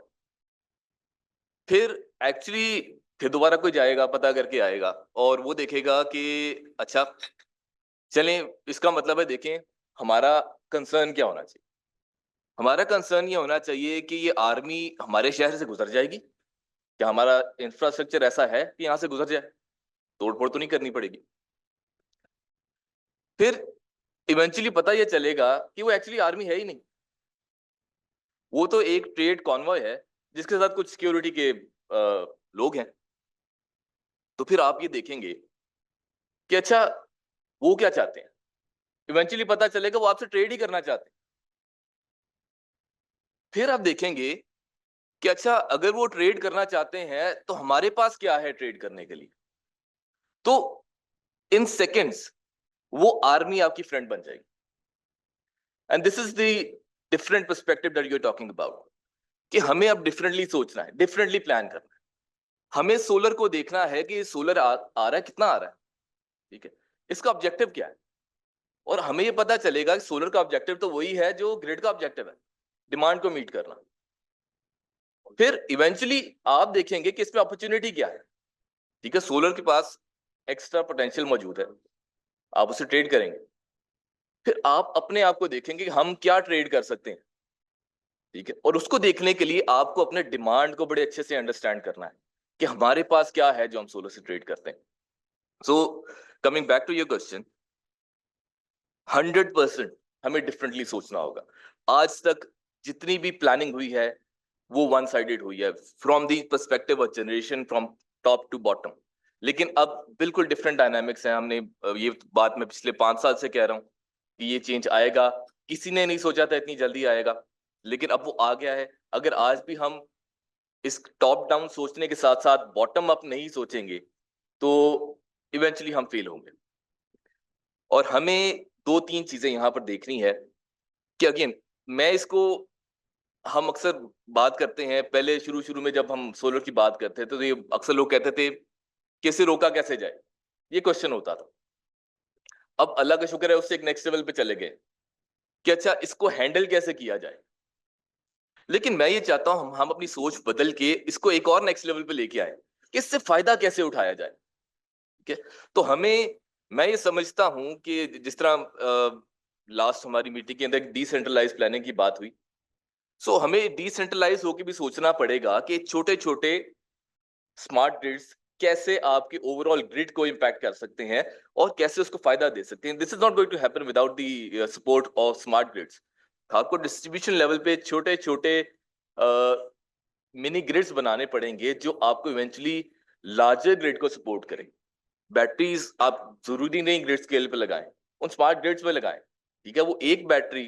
फिर दोबारा कोई जाएगा, पता करके आएगा, और वो देखेगा कि अच्छा चलें, इसका मतलब है देखें हमारा कंसर्न क्या होना चाहिए। हमारा कंसर्न ये होना चाहिए कि ये आर्मी हमारे शहर से गुजर जाएगी, क्या हमारा इंफ्रास्ट्रक्चर ऐसा है कि यहाँ से गुजर जाए, तोड़फोड़ तो नहीं करनी पड़ेगी। फिर इवेंचुअली पता ये चलेगा कि वो एक्चुअली आर्मी है ही नहीं, वो तो एक ट्रेड कॉन्वॉय है जिसके साथ कुछ सिक्योरिटी के लोग हैं। तो फिर आप ये देखेंगे कि अच्छा वो क्या चाहते हैं। इवेंचुअली पता चलेगा वो आपसे ट्रेड ही करना चाहते हैं। फिर आप देखेंगे कि अच्छा अगर वो ट्रेड करना चाहते हैं तो हमारे पास क्या है ट्रेड करने के लिए। तो इन सेकेंड्स वो आर्मी आपकी फ्रेंड बन जाएगी। And this is the different perspective that you are talking about, कि हमें अब डिफरेंटली सोचना है, डिफरेंटली प्लान करना है। हमें सोलर को देखना है कि सोलर आ रहा है, कितना आ रहा है, ठीक है, इसका ऑब्जेक्टिव क्या है। और हमें ये पता चलेगा कि सोलर का ऑब्जेक्टिव तो वही है जो ग्रिड का ऑब्जेक्टिव है, डिमांड को मीट करना। फिर इवेंचुअली आप देखेंगे कि इसमें अपॉर्चुनिटी क्या है, ठीक है, सोलर के पास एक्स्ट्रा पोटेंशियल मौजूद है, आप उसे ट्रेड करेंगे। फिर आप अपने आप को देखेंगे कि हम क्या ट्रेड कर सकते हैं, ठीक है, और उसको देखने के लिए आपको अपने डिमांड को बड़े अच्छे से अंडरस्टैंड करना है कि हमारे पास क्या है जो हम सोलर से ट्रेड करते हैं। So coming back to your question, 100% हमें डिफरेंटली सोचना होगा। आज तक जितनी भी प्लानिंग हुई है वो वन साइडेड हुई है from the perspective of generation, from top to bottom. लेकिन अब बिल्कुल डिफरेंट डायनामिक्स हैं। हमने ये बात मैं पिछले 5 साल से कह रहा हूँ कि ये चेंज आएगा, किसी ने नहीं सोचा था इतनी जल्दी आएगा, लेकिन अब वो आ गया है। अगर आज भी हम इस टॉप डाउन सोचने के साथ साथ बॉटम अप नहीं सोचेंगे तो इवेंचुअली हम फेल होंगे। और हमें 2-3 चीजें यहाँ पर देखनी है कि अगेन मैं इसको, हम अक्सर बात करते हैं, पहले शुरू में जब हम सोलर की बात करते थे तो ये अक्सर लोग कहते थे कैसे रोका कैसे जाए, ये क्वेश्चन होता था। अब अल्लाह का शुक्र है उससे एक नेक्स्ट लेवल पे चले गए कि अच्छा इसको हैंडल कैसे किया जाए। लेकिन मैं ये चाहता हूं हम अपनी सोच बदल के इसको एक और नेक्स्ट लेवल पे लेके आए कि इससे फायदा कैसे उठाया जाए, ठीक है। तो मैं ये समझता हूं कि जिस तरह लास्ट हमारी मीटिंग के अंदर डिसेंट्रलाइज प्लानिंग की बात हुई, सो हमें डिसेंट्रलाइज होकर भी सोचना पड़ेगा कि छोटे छोटे स्मार्ट ग्रिड्स कैसे आपके ओवरऑल ग्रिड को इम्पैक्ट कर सकते हैं और कैसे उसको फायदा दे सकते हैं. This is not going to happen without the support of smart grids. आपको डिस्ट्रीब्यूशन लेवल पे छोटे छोटे मिनी ग्रिड्स बनाने पड़ेंगे जो आपको इवेंचुअली लार्जर ग्रिड को सपोर्ट करें. बैटरीज आप जरूरी नहीं ग्रिड स्केल पे लगाएं, उन स्मार्ट ग्रिड्स पे लगाएं. ठीक है, वो एक बैटरी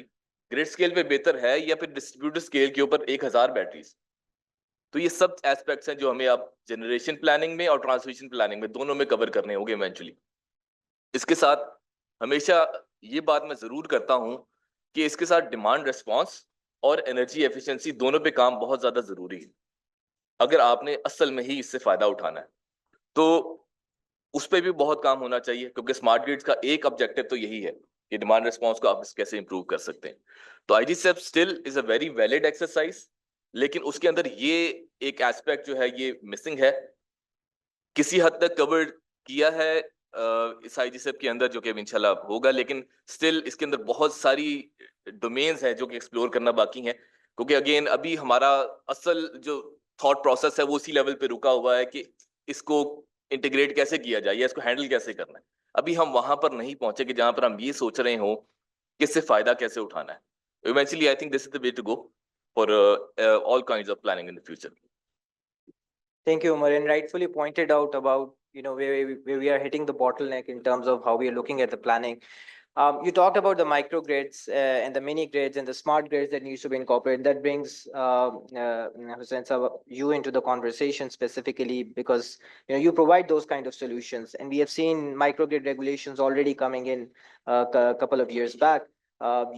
ग्रिड स्केल पे बेहतर है या फिर डिस्ट्रीब्यूटेड स्केल के ऊपर 1000 बैटरीज. तो ये सब एस्पेक्ट्स हैं जो हमें अब जनरेशन प्लानिंग में और ट्रांसमिशन प्लानिंग में दोनों में कवर करने होंगे इवेंचुअली. इसके साथ हमेशा ये बात मैं जरूर करता हूं कि इसके साथ डिमांड रिस्पांस और एनर्जी एफिशिएंसी दोनों पे काम बहुत ज्यादा जरूरी है. अगर आपने असल में ही इससे फायदा उठाना है तो उस पर भी बहुत काम होना चाहिए, क्योंकि स्मार्ट ग्रिड्स का एक ऑब्जेक्टिव तो यही है कि डिमांड रिस्पांस को आप कैसे इंप्रूव कर सकते हैं. तो IG shape still is a very valid exercise, लेकिन उसके अंदर ये एक एस्पेक्ट जो है ये मिसिंग है. किसी हद तक कवर किया है इस आईजी सेप के अंदर, जो कि इंशाल्लाह होगा, लेकिन स्टिल इसके अंदर बहुत सारी डोमेन्स हैं जो कि एक्सप्लोर करना बाकी है. क्योंकि अगेन अभी हमारा असल जो थॉट प्रोसेस है वो उसी लेवल पे रुका हुआ है कि इसको इंटीग्रेट कैसे किया जाए या इसको हैंडल कैसे करना है. अभी हम वहां पर नहीं पहुंचे कि जहां पर हम ये सोच रहे हो कि इससे फायदा कैसे उठाना है. Eventually I think this is the way to go for all kinds of planning in the future. Thank you, Umar, and rightfully pointed out about where we are hitting the bottleneck in terms of how we are looking at the planning. You talked about the microgrids and the mini grids and the smart grids that needs to be incorporated. That brings Hussain Sahab, you into the conversation specifically because you provide those kind of solutions, and we have seen microgrid regulations already coming in a couple of years back.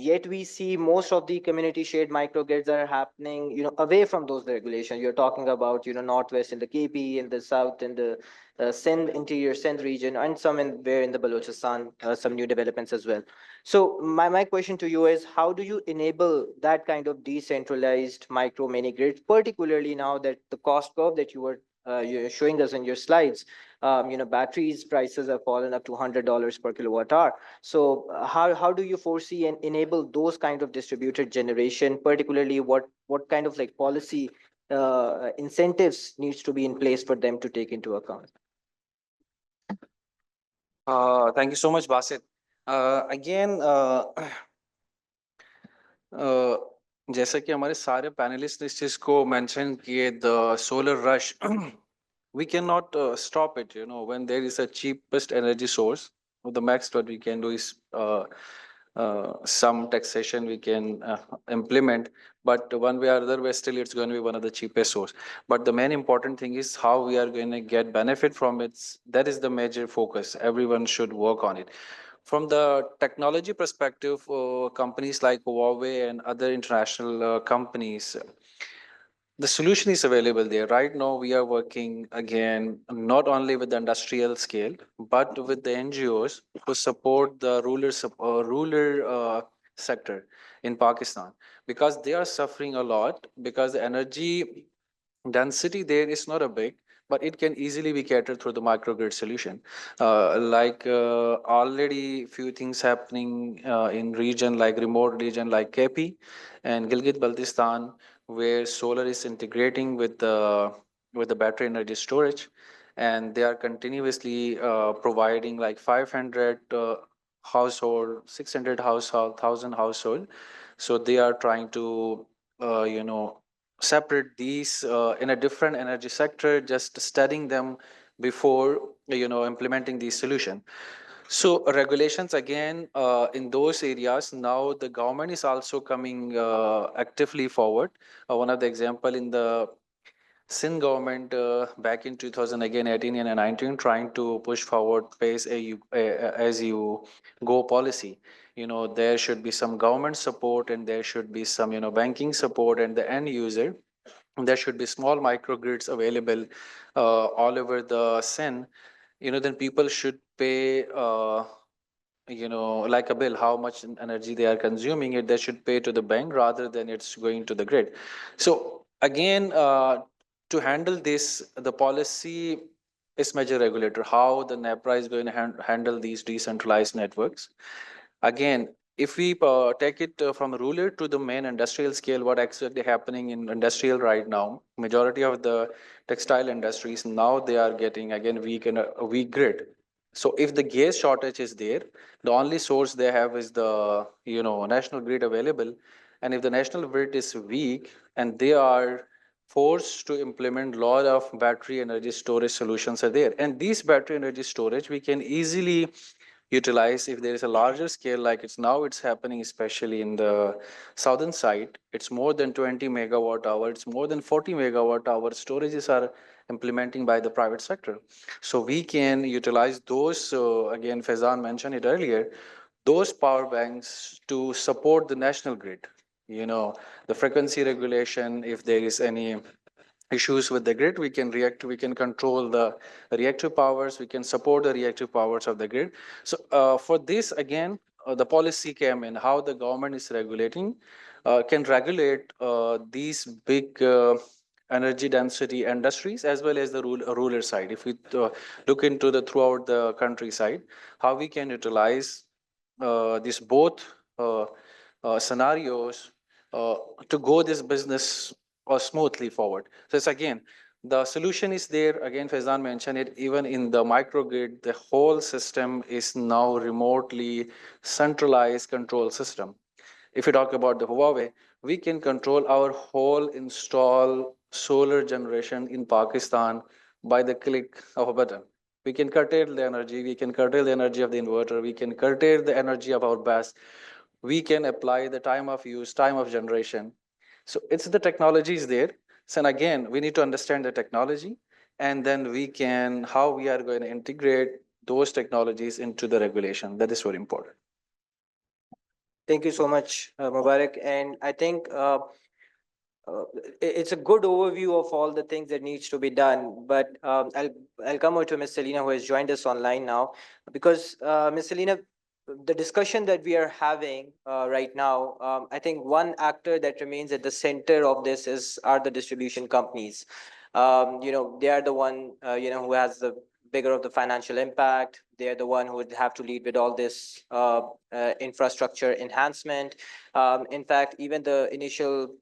Yet we see most of the community shared microgrids are happening, away from those regulations. You're talking about, northwest in the KP, in the south in the Sindh, interior Sindh region, and some where in the Balochistan, some new developments as well. So my question to you is, how do you enable that kind of decentralized micro mini grids, particularly now that the cost curve that you're showing us in your slides, batteries prices have fallen up to $100 per kilowatt hour. So how do you foresee and enable those kind of distributed generation, particularly what kind of like policy incentives needs to be in place for them to take into account? Thank you so much, Basit. Again, जैसा कि हमारे सारे panelist ने इस चीज को mention किए, the solar rush, we cannot stop it. When there is a cheapest energy source, the max what we can do is some taxation we can implement, but one way or other way still it's going to be one of the cheapest source. But the main important thing is how we are going to get benefit from it. That is the major focus. Everyone should work on it. From the technology perspective, companies like Huawei and other international companies, the solution is available there. Right now, we are working again, not only with the industrial scale, but with the NGOs who support the rural sector in Pakistan, because they are suffering a lot because the energy density there is not a big, but it can easily be catered through the microgrid solution. Already few things happening in region like remote region like KP and Gilgit-Baltistan, where solar is integrating with the battery energy storage, and they are continuously providing like 500 household, 600 household, 1000 household. So they are trying to separate these in a different energy sector, just studying them before implementing these solution. So regulations again in those areas, now the government is also coming actively forward. One of the example in the Sindh government back in 2018 and 19 trying to push forward pace as you go policy. There should be some government support and there should be some banking support and the end user. There should be small microgrids available all over the Sindh. Then people should pay like a bill, how much energy they are consuming it, they should pay to the bank rather than it's going to the grid. So again, to handle this, the policy is major regulator, how the NEPRA is going to handle these decentralized networks. Again, if we take it from rural to the main industrial scale, what actually happening in industrial right now, majority of the textile industries now they are getting again weak and a weak grid. So if the gas shortage is there, the only source they have is the national grid available, and if the national grid is weak and they are forced to implement lot of battery energy storage solutions are there, and these battery energy storage we can easily utilize if there is a larger scale like it's happening especially in the southern side. It's more than 20 megawatt hour, it's more than 40 megawatt hour storages are implementing by the private sector. So we can utilize those, again Faizan mentioned it earlier, those power banks to support the national grid, the frequency regulation. If there is any issues with the grid, we can react, we can control the reactive powers, we can support the reactive powers of the grid. So for this again, the policy came in how the government is regulating, can regulate these big energy density industries as well as the rural side. If we look into the throughout the countryside, how we can utilize these both scenarios to go this business smoothly forward. So it's again, the solution is there. Again, Faizan mentioned it, even in the microgrid, the whole system is now remotely centralized control system. If you talk about the Huawei, we can control our whole install solar generation in Pakistan by the click of a button. We can curtail the energy, we can curtail the energy of the inverter, we can curtail the energy of our bus, we can apply the time of use, time of generation. So it's the technology is there. So and again, we need to understand the technology, and then we can how we are going to integrate those technologies into the regulation. That is very important. Thank you so much, Mubarak. And I think it's a good overview of all the things that needs to be done. But I'll come over to Ms. Selina, who has joined us online now, because Ms. Selina, the discussion that we are having right now, I think one actor that remains at the center of this are the distribution companies. They are the one who has the bigger of the financial impact. They're the one who would have to lead with all this infrastructure enhancement. In fact, even the initial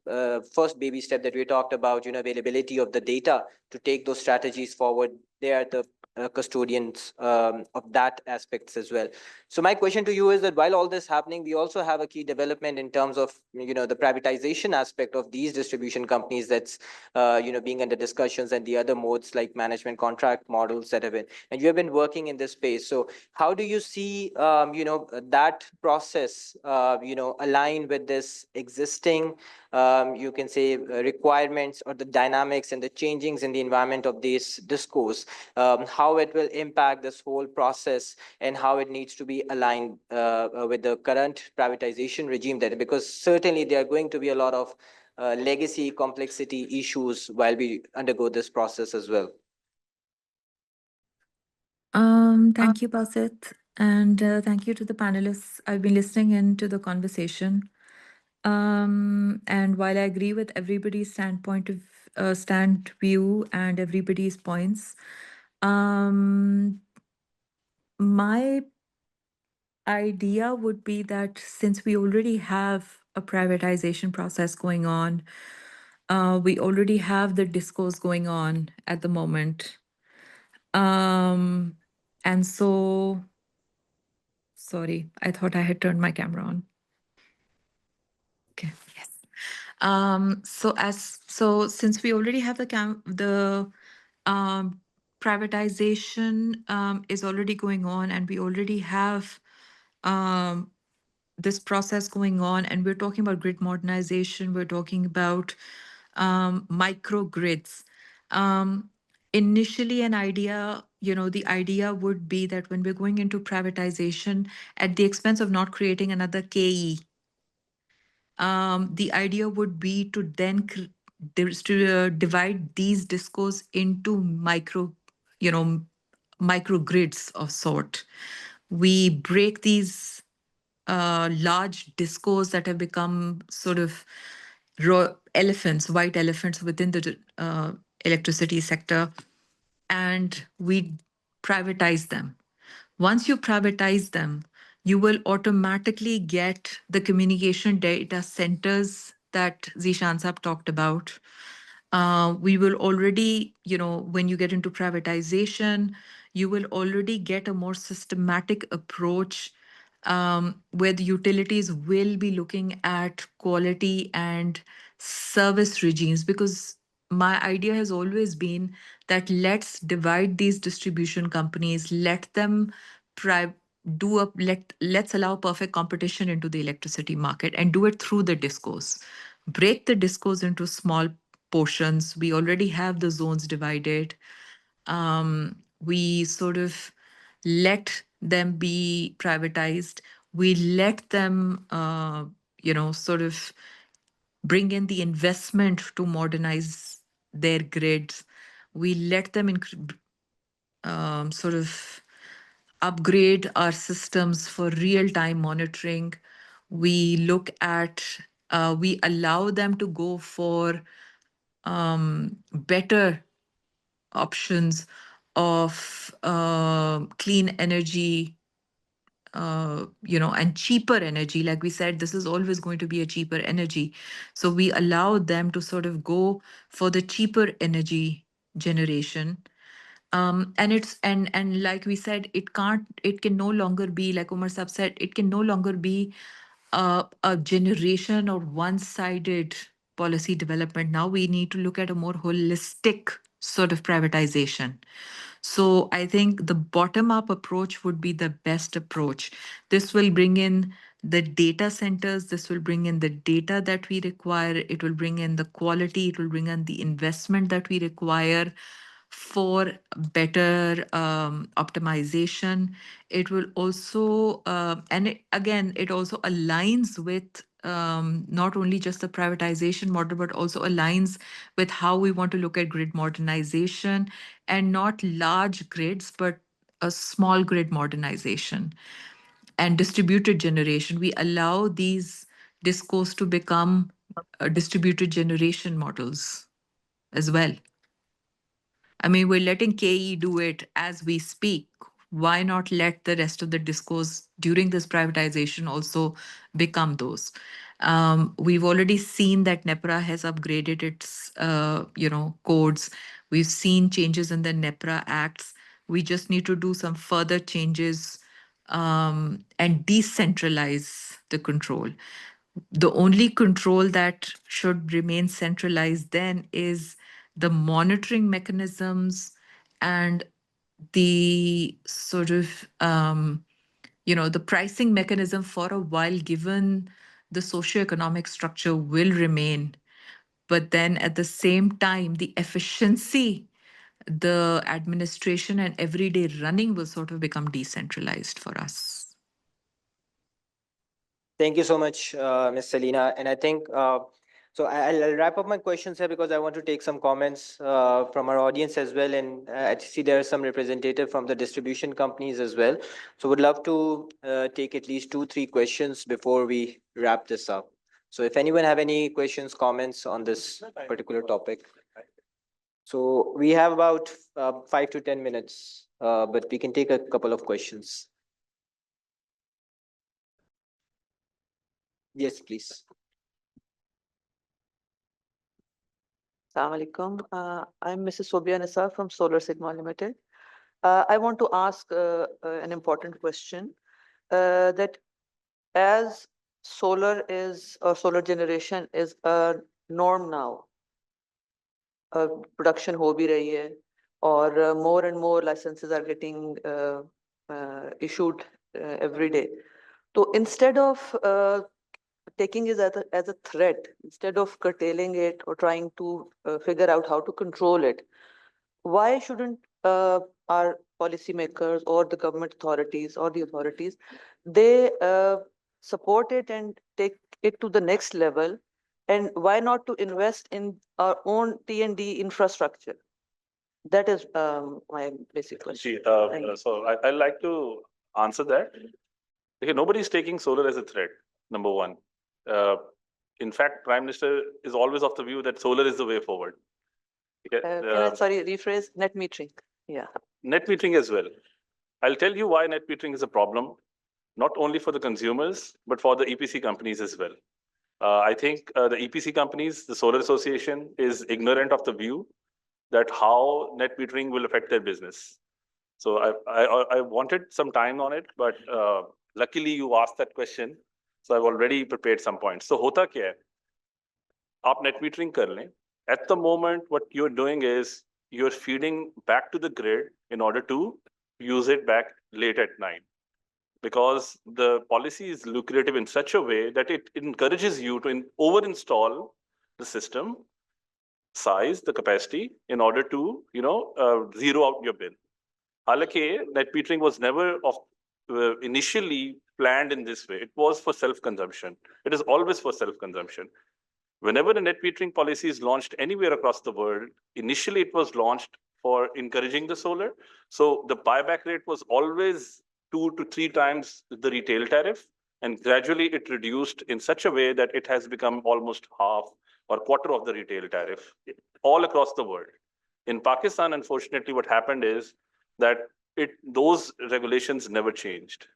first baby step that we talked about, availability of the data to take those strategies forward, they are the custodians of that aspects as well. So my question to you is that while all this happening, we also have a key development in terms of the privatization aspect of these distribution companies that's being under discussions, and the other modes like management contract models that have been, and you have been working in this space. So how do you see that process align with this existing you can say requirements or the dynamics and the changings in the environment of this discourse, how it will impact this whole process, and how it needs to be aligned with the current privatization regime there, because certainly there are going to be a lot of legacy complexity issues while we undergo this process as well. Thank you, Basit, and thank you to the panelists. I've been listening into the conversation. And while I agree with everybody's stand view and everybody's points, my idea would be that since we already have a privatization process going on, we already have the discourse going on at the moment. And so, sorry, I thought I had turned my camera on. Okay, yes. So since we already have the privatization is already going on, and we already have this process going on, and we're talking about grid modernization, we're talking about microgrids. Initially, the idea would be that when we're going into privatization at the expense of not creating another KE, the idea would be to then divide these discos into microgrids of sort. We break these large discos that have become sort of white elephants within the electricity sector, and we privatize them. Once you privatize them, you will automatically get the communication data centers that Zishan Saab talked about. We will already, when you get into privatization, you will already get a more systematic approach where the utilities will be looking at quality and service regimes, because my idea has always been that let's divide these distribution companies, let them let's allow perfect competition into the electricity market and do it through the discos. Break the discos into small portions. We already have the zones divided. We sort of let them be privatized. We let them, sort of bring in the investment to modernize their grids. We let them sort of upgrade our systems for real-time monitoring. We look at, we allow them to go for better options of clean energy, and cheaper energy. Like we said, this is always going to be a cheaper energy. So we allow them to sort of go for the cheaper energy generation. And like we said, it can no longer be, like Umar Saab said, it can no longer be a generation or one-sided policy development. Now we need to look at a more holistic sort of privatization. So I think the bottom-up approach would be the best approach. This will bring in the data centers, this will bring in the data that we require, it will bring in the quality, it will bring in the investment that we require for better optimization. It will also, again, it also aligns with not only just the privatization model, but also aligns with how we want to look at grid modernization, and not large grids, but a small grid modernization and distributed generation. We allow these discos to become distributed generation models as well. I mean, we're letting KE do it as we speak. Why not let the rest of the discos during this privatization also become those? We've already seen that NEPRA has upgraded its, codes. We've seen changes in the NEPRA acts. We just need to do some further changes and decentralize the control. The only control that should remain centralized then is the monitoring mechanisms and the sort of, the pricing mechanism for a while, given the socioeconomic structure will remain. But then at the same time, the efficiency, the administration and everyday running will sort of become decentralized for us. Thank you so much, Ms. Selina. And I think, so I'll wrap up my questions here because I want to take some comments from our audience as well. And I see there are some representative from the distribution companies as well. So would love to take at least 2-3 questions before we wrap this up. So if anyone have any questions, comments on this particular topic. So we have about 5 to 10 minutes, but we can take a couple of questions. Yes, please. Assalamu alaikum. I'm Mrs. Sobia Nisar from Solar Sigma Limited. I want to ask an important question that as solar generation is a norm now, production ho bhi rahi hai, or more and more licenses are getting issued every day. So instead of taking it as a threat, instead of curtailing it or trying to figure out how to control it, why shouldn't our policymakers or the government authorities or the authorities, they support it and take it to the next level? And why not to invest in our own T&D infrastructure? That is my basic question. So I'd like to answer that. Okay, nobody's taking solar as a threat, number one. In fact, Prime Minister is always of the view that solar is the way forward. Can I, rephrase? Net metering. Yeah. Net metering as well. I'll tell you why net metering is a problem. not only for the consumers, but for the EPC companies as well. I think the EPC companies, the Solar Association, is ignorant of the view that how net metering will affect their business. So I wanted some time on it, but luckily you asked that question. So I've already prepared some points. So hota kya hai? आप net metering कर लें. At the moment, what you're doing is you're feeding back to the grid in order to use it back late at night. Because the policy is lucrative in such a way that it encourages you to over-install the system size, the capacity, in order to, zero out your bill. Halaki, net metering was never initially planned in this way. It was for self-consumption. It is always for self-consumption. Whenever a net metering policy is launched anywhere across the world, initially it was launched for encouraging the solar. So the buyback rate was always 2 to 3 times the retail tariff, and gradually it reduced in such a way that it has become almost half or quarter of the retail tariff all across the world. In Pakistan, unfortunately, what happened is that those regulations never changed.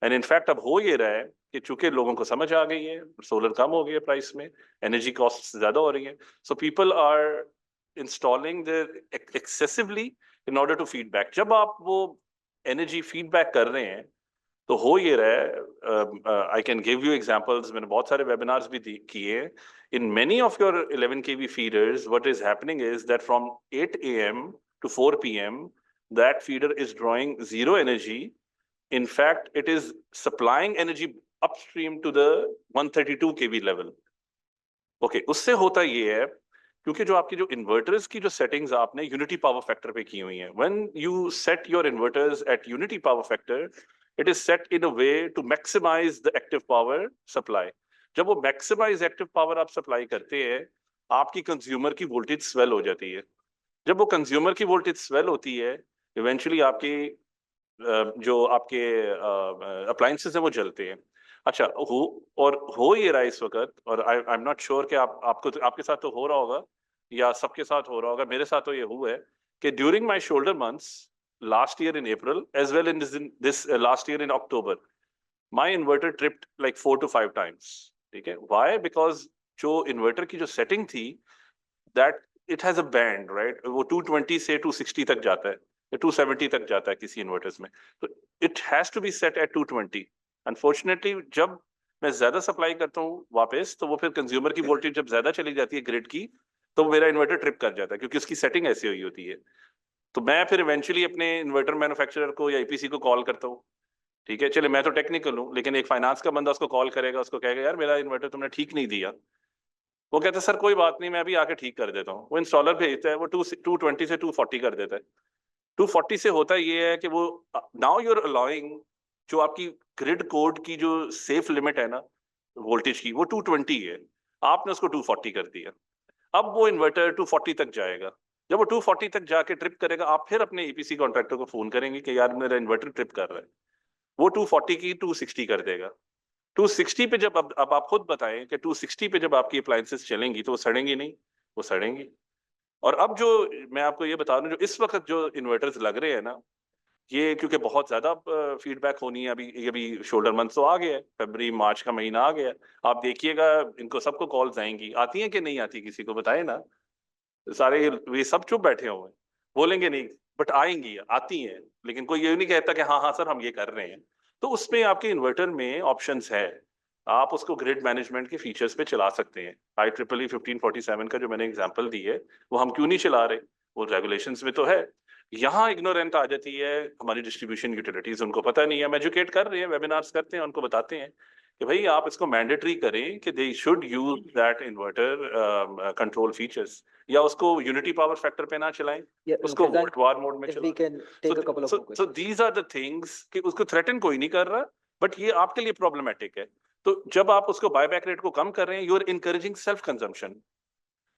And in fact, अब हो ये रहा है कि चूंकि लोगों को समझ आ गई है, सोलर कम हो गई है प्राइस में, एनर्जी कॉस्ट ज्यादा हो रही है, so people are installing the excessively in order to feedback. जब आप वो एनर्जी फीडबैक कर रहे हैं, तो हो ये रहा है, I can give you examples, मैंने बहुत सारे webinars भी किए. In many of your 11 kV feeders, what is happening is that from 8 a.m. to 4 p.m., that feeder is drawing zero energy. In fact, it is supplying energy upstream to the 132 kV level. Okay, उससे होता ये है, क्योंकि जो आपकी जो inverters की जो settings आपने unity power factor पे की हुई हैं. When you set your inverters at unity power factor, it is set in a way to maximize the active power supply. जब वो maximize active power आप supply करते हैं, आपकी consumer की voltage swell हो जाती है. जब वो consumer की voltage swell होती है, eventually आपकी जो आपके appliances हैं वो जलते हैं. अच्छा, हो ये रहा है इस वक्त, और आई एम नॉट श्योर कि आपके साथ तो हो रहा होगा या सबके साथ हो रहा होगा. मेरे साथ तो ये हुआ है कि during my shoulder months last year in April as well in this last year in October, my inverter tripped like 4 to 5 times. ठीक है, व्हाई? बिकॉज जो इन्वर्टर की जो सेटिंग थी, that it has a band, right? वो 220 से 260 तक जाता है, 270 तक जाता है किसी इन्वर्टर्स में. तो it has to be set at 220. Unfortunately जब मैं ज्यादा सप्लाई करता हूँ वापस, तो वो फिर कंज्यूमर की वोल्टेज जब ज्यादा चली जाती है ग्रिड की, तो मेरा इन्वर्टर ट्रिप कर जाता है, क्योंकि उसकी सेटिंग ऐसी हुई होती है. तो मैं फिर इवेंचुअली अपने इन्वर्टर मैन्युफैक्चरर को या ईपीसी को कॉल करता हूँ. ठीक है, चले मैं तो टेक्निकल हूँ, लेकिन एक फाइनेंस का बंदा उसको कॉल करेगा, उसको कहेगा यार मेरा इन्वर्टर तुमने ठीक नहीं दिया. वो कहता है सर कोई बात नहीं, मैं अभी आके ठीक कर देता हूँ. वो इंस्टॉलर भेजता है, वो 220 से 240 कर देता है. 240 से होता ये है कि वो नाउ यू आर अलाउइंग, जो आपकी ग्रिड कोड की जो सेफ लिमिट है ना वोल्टेज की, वो 220 है, आपने उसको 240 कर दिया. अब वो इन्वर्टर 240 तक जाएगा. जब वो 240 तक जाके ट्रिप करेगा, आप फिर अपने ईपीसी कॉन्ट्रैक्टर को फोन करेंगे कि यार मेरा इन्वर्टर ट्रिप कर रहा है. वो 240 की 260 कर देगा. 260 पे जब अब आप खुद बताएं कि 260 पे जब आपकी अप्लायंसेस चलेंगी तो वो सड़ेंगी नहीं, वो सड़ेंगी. और अब जो मैं आपको ये बता दूं, जो इस वक्त जो इन्वर्टर्स लग रहे हैं ना, ये क्योंकि बहुत ज्यादा फीडबैक होनी है, अभी शोल्डर मंथ तो आ गया है, फरवरी मार्च का महीना आ गया. आप देखिएगा इनको सबको कॉल्स आएंगी, आती हैं कि नहीं आती, किसी को बताए ना. सारे ये सब चुप बैठे हुए हैं, बोलेंगे नहीं, बट आएंगी, आती हैं. लेकिन कोई ये नहीं कहता कि हाँ हाँ सर हम ये कर रहे हैं. तो उसमें आपके इन्वर्टर में ऑप्शंस है, आप उसको ग्रिड मैनेजमेंट के फीचर्स पे चला सकते हैं. IEEE 1547 का जो मैंने एग्जांपल दी है, वो हम क्यों नहीं चला रहे? वो रेगुलेशंस में तो है. यहाँ इग्नोरेंट आ जाती है हमारी डिस्ट्रीब्यूशन यूटिलिटीज, उनको पता नहीं है. हम एजुकेट कर रहे हैं, वेबिनार्स करते हैं, उनको बताते हैं कि भाई आप इसको मैंडेटरी करें कि they should use that inverter control features, या उसको यूनिटी पावर फैक्टर पे ना चलाएं, उसको वोल्ट वार मोड में चलाएं. So these are the things कि उसको थ्रेटन कोई नहीं कर रहा, बट ये आपके लिए प्रॉब्लमेटिक है. तो जब आप उसको बायबैक रेट को कम कर रहे हैं, you are encouraging self consumption,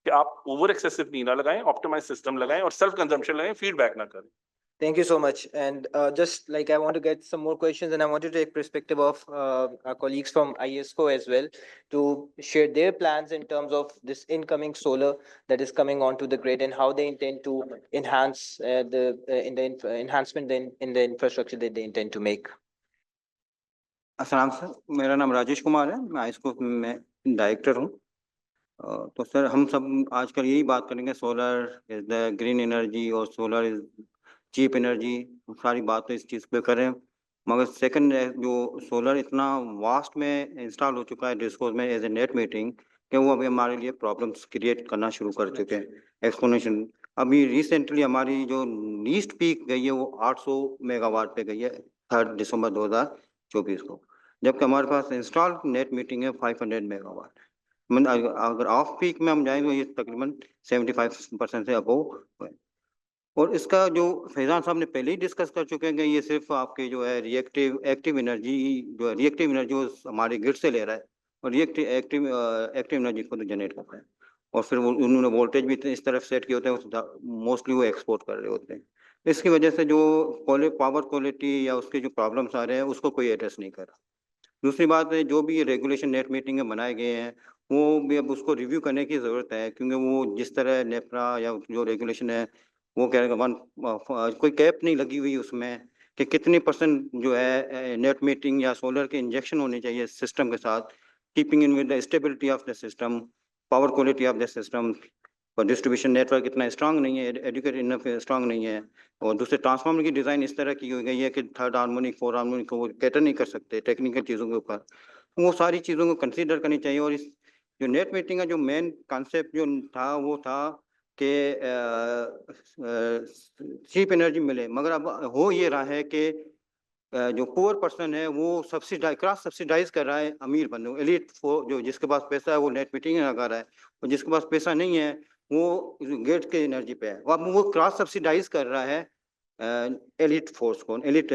कि आप ओवर एक्सेसिव नहीं ना लगाएं, ऑप्टिमाइज सिस्टम लगाएं और सेल्फ कंजम्पशन लगाएं, फीडबैक ना करें. Thank you so much. And just like I want to get some more questions, and I want to take perspective of our colleagues from ISCO as well to share their plans in terms of this incoming solar that is coming onto the grid and how they intend to enhance enhancement in the infrastructure that they intend to make. अस्सलाम sir, मेरा नाम राजेश कुमार है, मैं high school में director हूँ। तो sir हम सब आजकल यही बात करेंगे, solar is the green energy और सोलर इज चीप एनर्जी, सारी बातें इस चीज़ पे करें। मगर सेकंड जो सोलर इतना वास्ट में इंस्टॉल हो चुका है डिस्कोज में एज ए नेट मीटिंग कि वो अभी हमारे लिए प्रॉब्लम्स क्रिएट करना शुरू कर चुके हैं, एक्सपोनेंशियल। अभी रिसेंटली हमारी जो लीस्ट पीक गई है वो 800 मेगावाट पे गई है 3 दिसंबर 2024 को, जबकि हमारे पास इंस्टॉल नेट मीटिंग है 500 मेगावाट। मतलब अगर ऑफ पीक में हम जाएंगे ये तकरीबन 75% से अबव है। और इसका जो फैजान साहब ने पहले ही डिस्कस कर चुके हैं कि ये सिर्फ आपके जो है रिएक्टिव एक्टिव एनर्जी, जो है रिएक्टिव एनर्जी वो हमारे ग्रिड से ले रहा है और रिएक्टिव एक्टिव एक्टिव एनर्जी को तो जनरेट करता है। और फिर वो उन्होंने वोल्टेज भी इस तरफ सेट किए होते हैं, मोस्टली वो एक्सपोर्ट कर रहे होते हैं। इसकी वजह से जो पावर क्वालिटी या उसके जो प्रॉब्लम्स आ रहे हैं उसको कोई एड्रेस नहीं कर रहा। दूसरी बात है, जो भी रेगुलेशन नेट मीटिंग में बनाए गए हैं वो भी अब उसको रिव्यू करने की ज़रूरत है, क्योंकि वो जिस तरह नेपरा या जो रेगुलेशन है वो कह रहे हैं कोई कैप नहीं लगी हुई उसमें कि कितनी परसेंट जो है नेट मीटिंग या सोलर के इंजेक्शन होने चाहिए सिस्टम के साथ, keeping in with the stability of the system, power quality of the system. और डिस्ट्रीब्यूशन नेटवर्क इतना स्ट्रांग नहीं है, एडुकेट इनफ स्ट्रांग नहीं है। और दूसरे ट्रांसफार्मर की डिज़ाइन इस तरह की हो गई है कि 3rd हार्मोनिक 4 हार्मोनिक को वो कैटर नहीं कर सकते टेक्निकल चीज़ों के ऊपर। वो सारी चीज़ों को कंसीडर करनी चाहिए। और इस जो नेट मीटिंग का जो मेन कॉन्सेप्ट जो था वो था कि चीप एनर्जी मिले, मगर अब हो ये रहा है कि जो पुअर पर्सन है वो सब्सिडाइज क्रॉस सब्सिडाइज कर रहा है अमीर बंदों, एलिट जो जिसके पास पैसा है वो नेट मीटिंग लगा रहा है, और जिसके पास पैसा नहीं है वो गेट के एनर्जी पे है। अब वो क्रॉस सब्सिडाइज कर रहा है एलिट फोर्स को, एलिट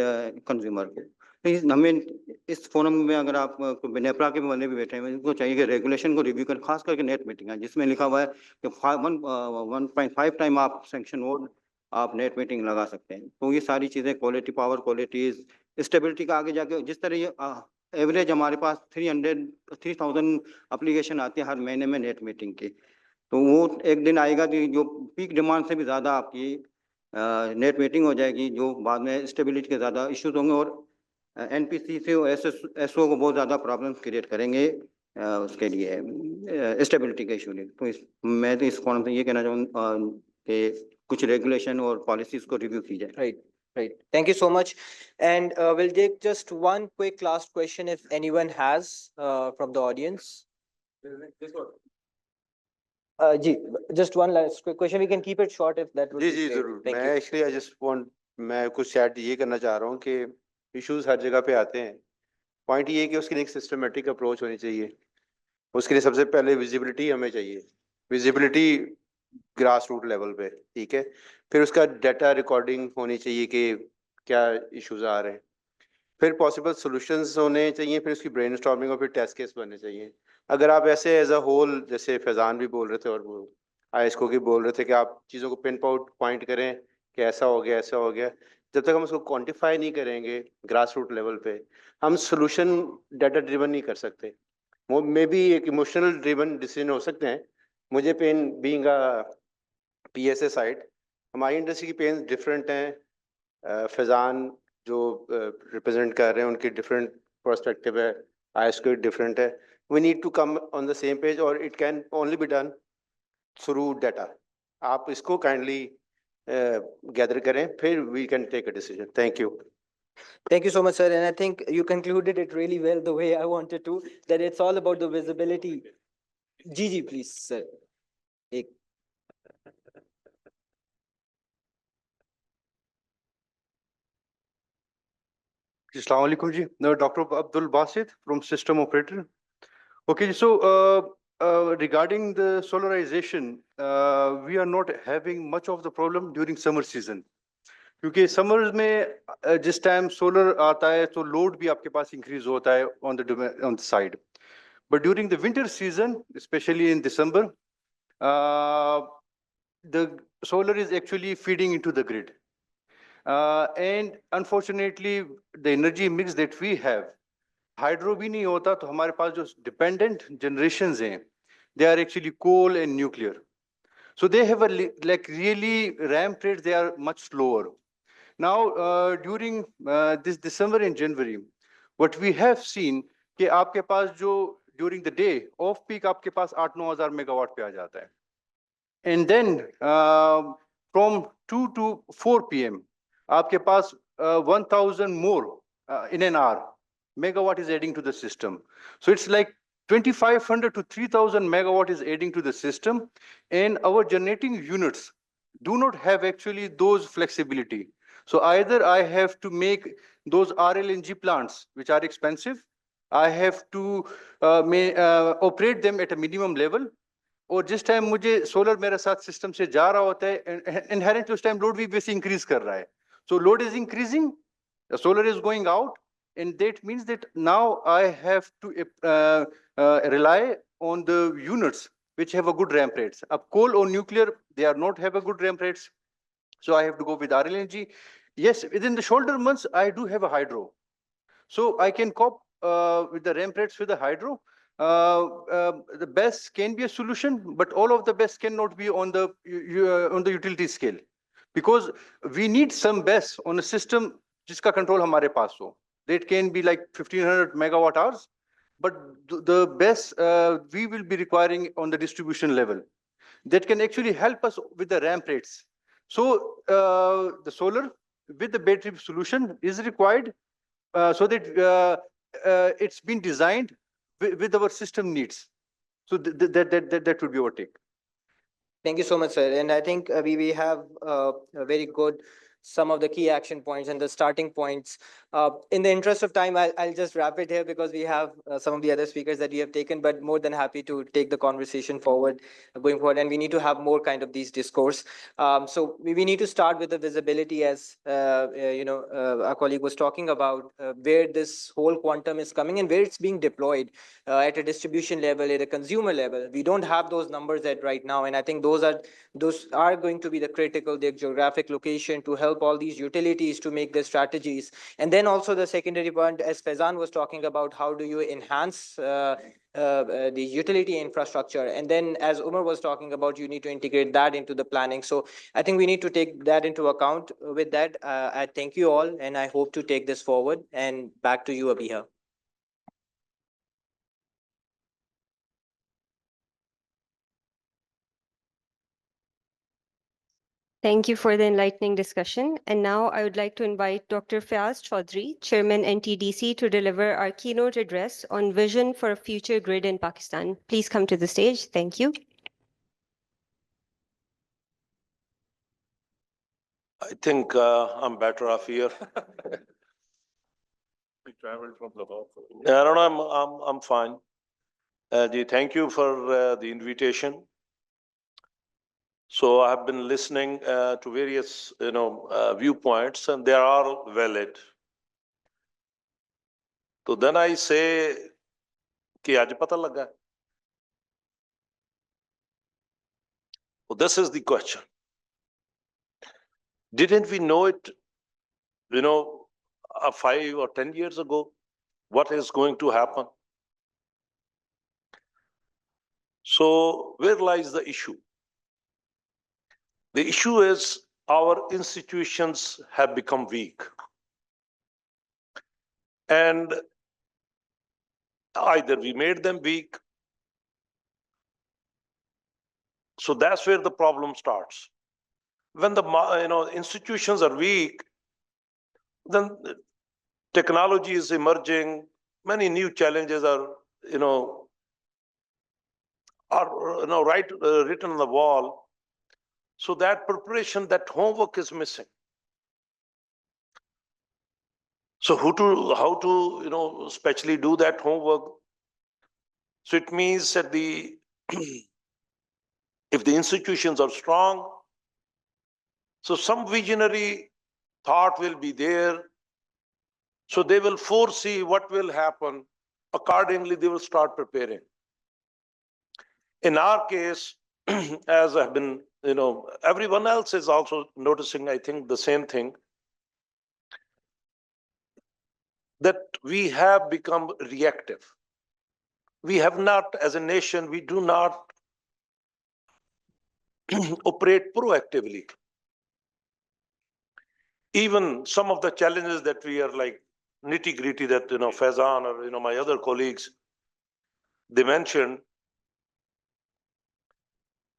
कंज्यूमर को। हमें इस फोरम में अगर आप नेपरा के बंदे भी बैठे हैं, उनको चाहिए कि रेगुलेशन को रिव्यू कर, खास करके नेट मीटिंग है जिसमें लिखा हुआ है कि 1.5 टाइम आप सेंक्शन वोट आप नेट मीटिंग लगा सकते हैं। तो ये सारी चीज़ें क्वालिटी, पावर क्वालिटीज, स्टेबिलिटी का आगे जाके जिस तरह ये एवरेज हमारे पास 3000 एप्लीकेशन आती है हर महीने में नेट मीटिंग की, तो वो एक दिन आएगा कि जो पीक डिमांड से भी ज़्यादा आपकी नेट मीटिंग हो जाएगी, जो बाद में स्टेबिलिटी के ज़्यादा इश्यूज होंगे और एनपीसी से एसओ को बहुत ज़्यादा प्रॉब्लम क्रिएट करेंगे उसके लिए स्टेबिलिटी के इशू लिए। तो मैं तो इस फॉर्म से ये कहना चाहूँगा कि कुछ रेगुलेशन और पॉलिसीज को रिव्यू की जाए। Right, right. Thank you so much. And we'll take just one quick last question if anyone has from the audience. Ji, just one last quick question. We can keep it short if that would जी be जी great. जरूर। Thank मैं you. Actually I just want, मैं कुछ add ये करना चाह रहा हूँ कि इश्यूज हर जगह पे आते हैं। पॉइंट ये है कि उसकी एक सिस्टमेटिक अप्रोच होनी चाहिए। उसके लिए सबसे पहले विजिबिलिटी हमें चाहिए, विजिबिलिटी ग्रास रूट लेवल पे, ठीक है। फिर उसका डाटा रिकॉर्डिंग होनी चाहिए कि क्या इश्यूज आ रहे हैं, फिर पॉसिबल सॉल्यूशंस होने चाहिए, फिर उसकी ब्रेनस्टॉर्मिंग और फिर टेस्ट केस बनने चाहिए। अगर आप ऐसे एज अ होल, जैसे फैजान भी बोल रहे थे और वो आयस्को की बोल रहे थे कि आप चीज़ों को पिन पॉइंट करें कि ऐसा हो गया ऐसा हो गया, जब तक हम उसको क्वांटिफाई नहीं करेंगे ग्रास रूट लेवल पे, हम सोल्यूशन डाटा ड्रिवन नहीं कर सकते। वो मे बी एक इमोशनल ड्रिवन डिसीजन हो सकते हैं। मुझे pain being a PSA side, हमारी इंडस्ट्री की पेन डिफरेंट हैं। फैजान जो रिप्रेजेंट कर रहे हैं उनकी डिफरेंट पर्सपेक्टिव है, आयस्को डिफरेंट है। We need to come on the same page और it can only be done through data. आप इसको काइंडली गैदर करें, फिर we can take a decision. Thank you. Thank you so much, sir. And I think you concluded it really well the way I wanted to, that it's all about the visibility. Gigi, please, sir. Ek. Assalamu alaikum ji. No, Dr. Abdul Basit from System Operator. Okay, so regarding the solarization, we are not having much of the problem during summer season. क्योंकि summers में जिस time solar आता है तो load भी आपके पास increase होता है on the side, but during the winter season specially in December the solar is actually feeding into the grid, and unfortunately the energy mix that we have, hydro भी नहीं होता, तो हमारे पास जो डिपेंडेंट जनरेशंस हैं they are actually coal and nuclear, so they have a like really ramp rates, they are much slower. Now during this December and January, what we have seen कि आपके पास जो during the day off peak आपके पास 8-9 हजार megawatt पे आ जाता है. And then from 2 to 4 p.m. आपके पास 1,000 more in an hour megawatt is adding to the system. So it's like 2,500 to 3,000 megawatt is adding to the system, and our generating units do not have actually those flexibility. So either I have to make those RLNG plants, which are expensive, I have to operate them at a minimum level, और जिस time मुझे solar मेरे साथ system से जा रहा होता है इनहेरेंटली उस टाइम लोड भी वैसे इंक्रीज कर रहा है. सो load is increasing, solar is going out, and that means that now I have to rely on the units which have a good ramp rates. Up coal or nuclear, they are not have a good ramp rates, so I have to go with RLNG. Yes, within the shoulder months I do have a hydro, so I can cope with the ramp rates with the hydro. The BESS can be a solution, but all of the BESS cannot be on the utility scale, because we need some BESS on a system जिसका control हमारे पास हो. That can be like 1,500 megawatt hours, but the BESS we will be requiring on the distribution level. That can actually help us with the ramp rates. So the solar with the battery solution is required, so that it's been designed with our system needs. So that would be our take. Thank you so much, sir. And I think we have a very good some of the key action points and the starting points. In the interest of time, I'll just wrap it here because we have some of the other speakers that we have taken, but more than happy to take the conversation forward going forward. And we need to have more kind of these discourse. So we need to start with the visibility, as our colleague was talking about, where this whole quantum is coming and where it's being deployed at a distribution level, at a consumer level. We don't have those numbers at right now, and I think those are going to be the critical, the geographic location to help all these utilities to make their strategies. And then also the secondary point, as Faizan was talking about, how do you enhance the utility infrastructure? And then as Umar was talking about, you need to integrate that into the planning. So I think we need to take that into account. With that, I thank you all, and I hope to take this forward. And back to you, Abiha. Thank you for the enlightening discussion. And now I would like to invite Dr. Fayaz Chaudhry, Chairman NTDC, to deliver our keynote address on vision for a future grid in Pakistan. Please come to the stage. Thank you. I think I'm better off here. We traveled from Lahore. I don't know, I'm fine. Thank you for the invitation. So I have been listening to various, viewpoints, and they are all valid. So then I say, कि आज पता लगा. Well, this is the question. Didn't we know it, 5 or 10 years ago, what is going to happen? So where lies the issue? The issue is our institutions have become weak. And either we made them weak. So that's where the problem starts. When the institutions are weak, then technology is emerging. Many new challenges are written on the wall. So that preparation, that homework is missing. So how to especially do that homework? So it means that if the institutions are strong, so some visionary thought will be there. So they will foresee what will happen. Accordingly, they will start preparing. In our case, as I've been, everyone else is also noticing, I think, the same thing, that we have become reactive. We have not, as a nation, we do not operate proactively. Even some of the challenges that we are nitty gritty that, Faizan or, my other colleagues, they mentioned.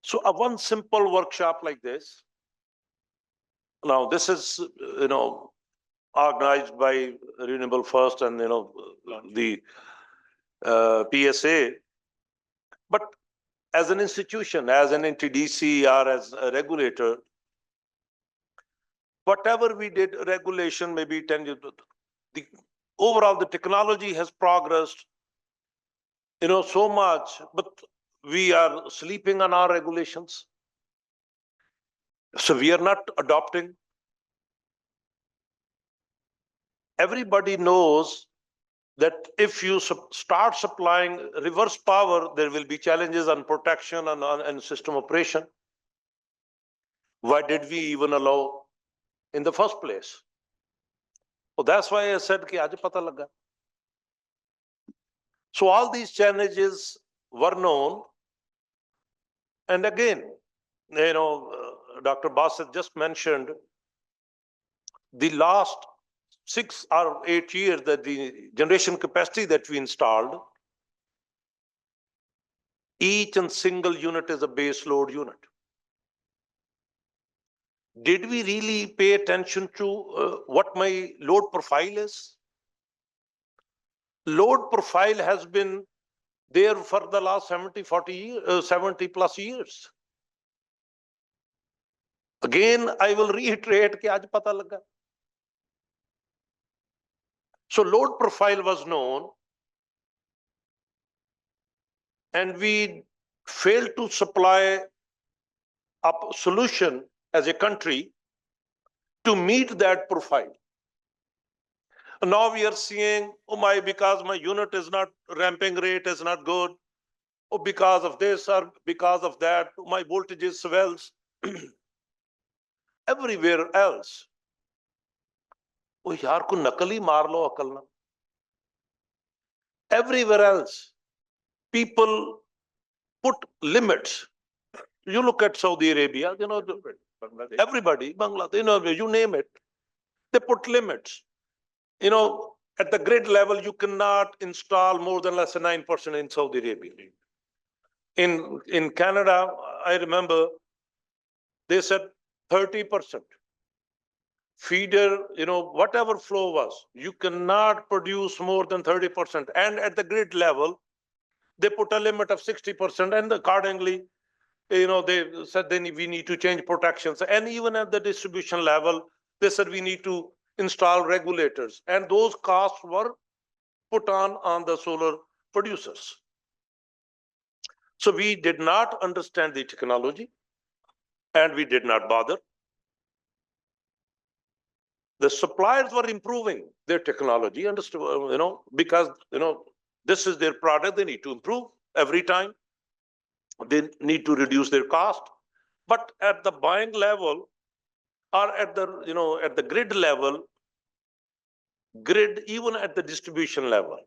So one simple workshop like this, now this is, organized by Renewable First and, the PSA, but as an institution, as an NTDC or as a regulator, whatever we did, regulation maybe 10 years, the overall the technology has progressed, so much, but we are sleeping on our regulations. So we are not adopting. Everybody knows that if you start supplying reverse power, there will be challenges on protection and system operation. Why did we even allow in the first place? Well, that's why I said कि आज पता लगा. So all these challenges were known. And again, Dr. Bassett just mentioned the last 6 or 8 years that the generation capacity that we installed, each and single unit is a base load unit. Did we really pay attention to what my load profile is? Load profile has been there for the last 70 plus years. Again, I will reiterate कि आज पता लगा. So load profile was known, and we failed to supply a solution as a country to meet that profile. Now we are seeing, because my unit is not ramping rate is not good, or because of this or because of that, my voltages swells. Everywhere else. Oh, yaar ko nakali maar lo akal na. Everywhere else, people put limits. You look at Saudi Arabia, everybody, Bangladesh, you name it, they put limits. At the grid level, you cannot install more than less than 9% in Saudi Arabia. In Canada, I remember they said 30%. Feeder, whatever flow was, you cannot produce more than 30%. And at the grid level, they put a limit of 60%, and accordingly, they said then we need to change protections. And even at the distribution level, they said we need to install regulators, and those costs were put on the solar producers. So we did not understand the technology, and we did not bother. The suppliers were improving their technology, because this is their product, they need to improve every time. They need to reduce their cost. But at the buying level, or at the grid level, even at the distribution level,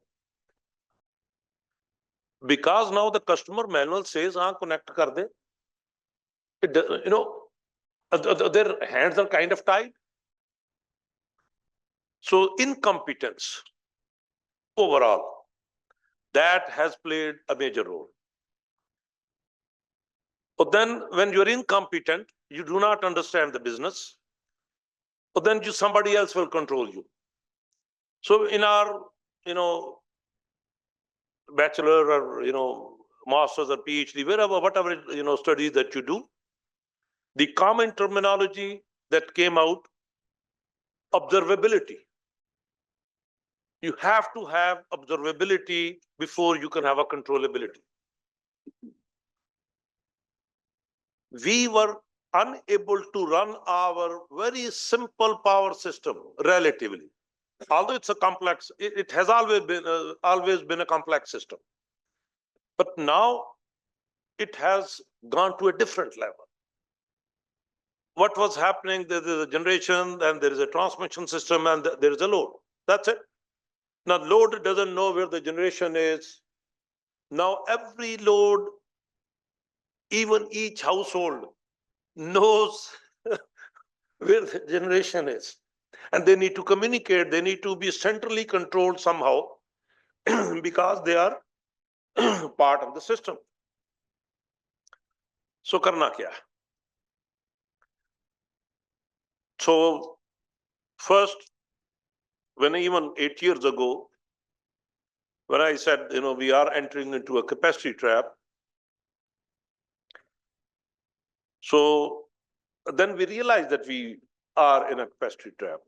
because now the customer manual says, connect kar de. Their hands are kind of tied. So incompetence overall, that has played a major role. But then when you're incompetent, you do not understand the business, but then somebody else will control you. So in our, bachelor or, master's or PhD, wherever, whatever, studies that you do, the common terminology that came out, observability. You have to have observability before you can have a controllability. We were unable to run our very simple power system relatively. Although it's a complex, it has always been a complex system. But now it has gone to a different level. What was happening, there is a generation, and there is a transmission system, and there is a load. That's it. Now, load doesn't know where the generation is. Now, every load, even each household knows where the generation is. And they need to communicate, they need to be centrally controlled somehow because they are part of the system. So karna kya? So first, when even 8 years ago, when I said, we are entering into a capacity trap, so then we realized that we are in a capacity trap.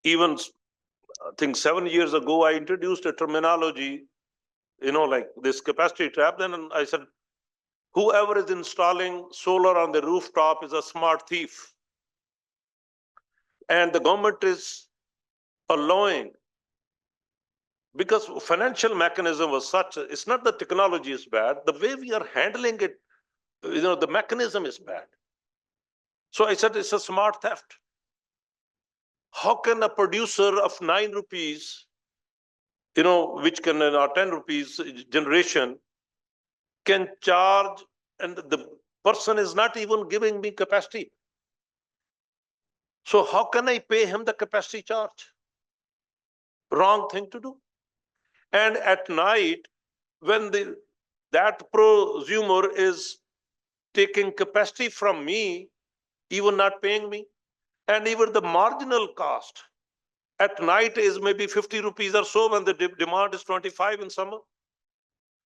Even, I think 7 years ago, I introduced a terminology, like this capacity trap. Then I said, whoever is installing solar on the rooftop is a smart thief. And the government is allowing, because financial mechanism was such, it's not the technology is bad, the way we are handling it, the mechanism is bad. So I said, it's a smart theft. How can a producer of 9 rupees, which can, or 10 rupees generation, can charge, and the person is not even giving me capacity. So how can I pay him the capacity charge? Wrong thing to do. And at night, when that prosumer is taking capacity from me, even not paying me, and even the marginal cost at night is maybe 50 rupees or so when the demand is 25 in summer.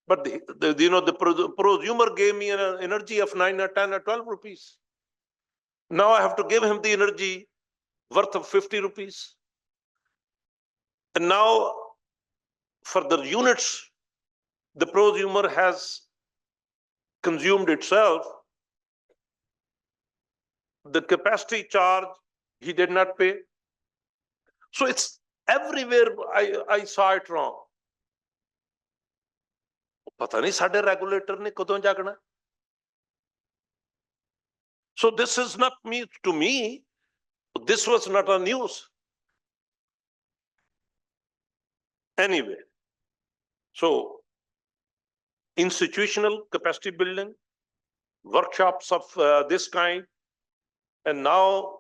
But the prosumer gave me an energy of 9 or 10 or 12 rupees. Now I have to give him the energy worth of 50 rupees. And now for the units the prosumer has consumed itself, the capacity charge he did not pay. So it's everywhere. I saw it wrong. पता नहीं साडे regulator ने कदों जागना. So this is not me, to me, this was not a news. Anyway, so institutional capacity building, workshops of this kind, and now,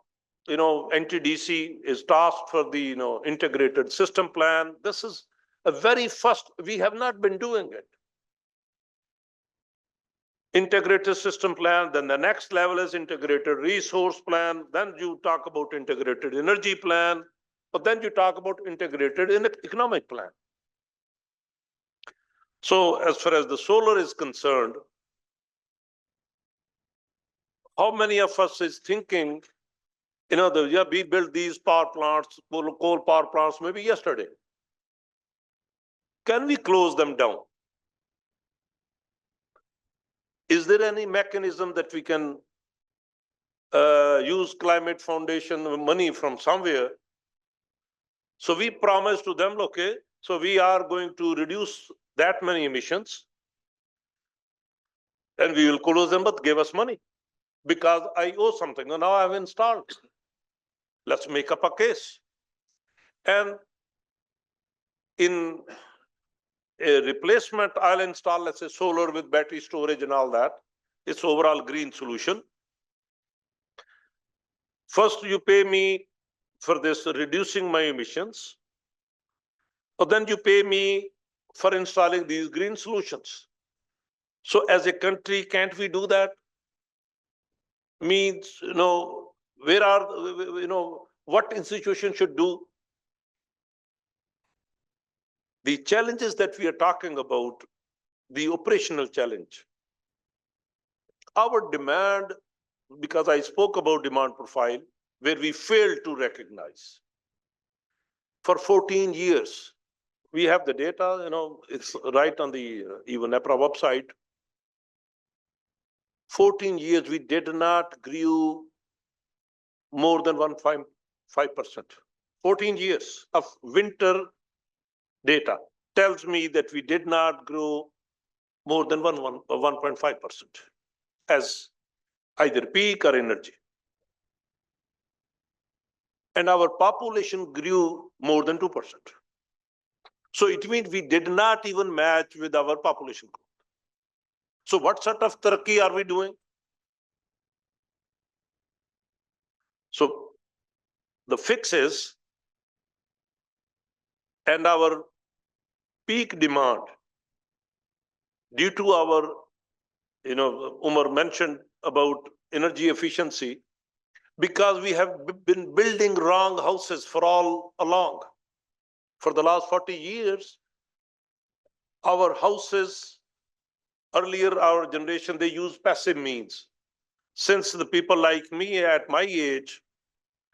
NTDC is tasked for the, integrated system plan. This is a very first, we have not been doing it. Integrated system plan, then the next level is integrated resource plan, then you talk about integrated energy plan, but then you talk about integrated economic plan. So as far as the solar is concerned, how many of us is thinking, we built these power plants, coal power plants maybe yesterday. Can we close them down? Is there any mechanism that we can use climate foundation money from somewhere? So we promised to them, okay, so we are going to reduce that many emissions and we will close them, but give us money because I owe something. Now I've installed. Let's make up a case. And in a replacement, I'll install, let's say, solar with battery storage and all that. It's overall green solution. First, you pay me for this reducing my emissions, but then you pay me for installing these green solutions. So as a country, can't we do that? Means, where are, what institution should do? The challenges that we are talking about, the operational challenge. Our demand, because I spoke about demand profile, where we failed to recognize. For 14 years, we have the data, it's right on the even EPRA website. 14 years, we did not grow more than 1.5%. 14 years of winter data tells me that we did not grow more than 1.5% as either peak or energy. And our population grew more than 2%. So it means we did not even match with our population growth. So what sort of Turkey are we doing? So the fixes and our peak demand due to our, Umar mentioned about energy efficiency, because we have been building wrong houses for all along. For the last 40 years, our houses, earlier our generation, they used passive means. Since the people like me at my age,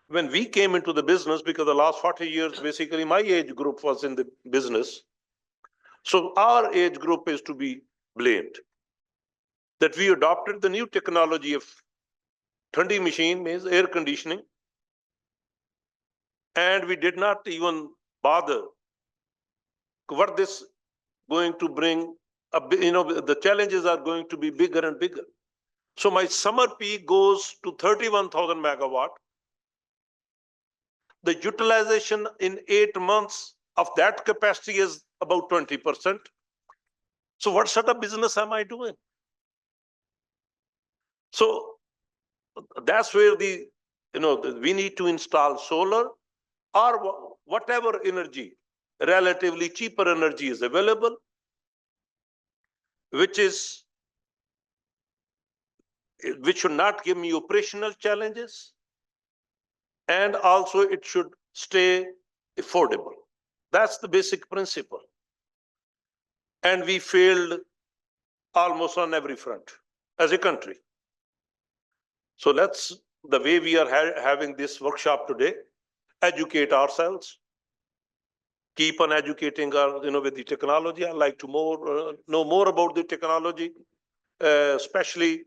when we came into the business, because the last 40 years, basically my age group was in the business. So our age group is to be blamed. That we adopted the new technology of Thandi machine, means air conditioning, and we did not even bother what this going to bring. The challenges are going to be bigger and bigger. So my summer peak goes to 31,000 megawatt. The utilization in 8 months of that capacity is about 20%. So what sort of business am I doing? So that's where we need to install solar or whatever energy, relatively cheaper energy is available, which should not give me operational challenges, and also it should stay affordable. That's the basic principle. And we failed almost on every front as a country. So the way we are having this workshop today, educate ourselves, keep on educating with the technology. I like to know more about the technology, especially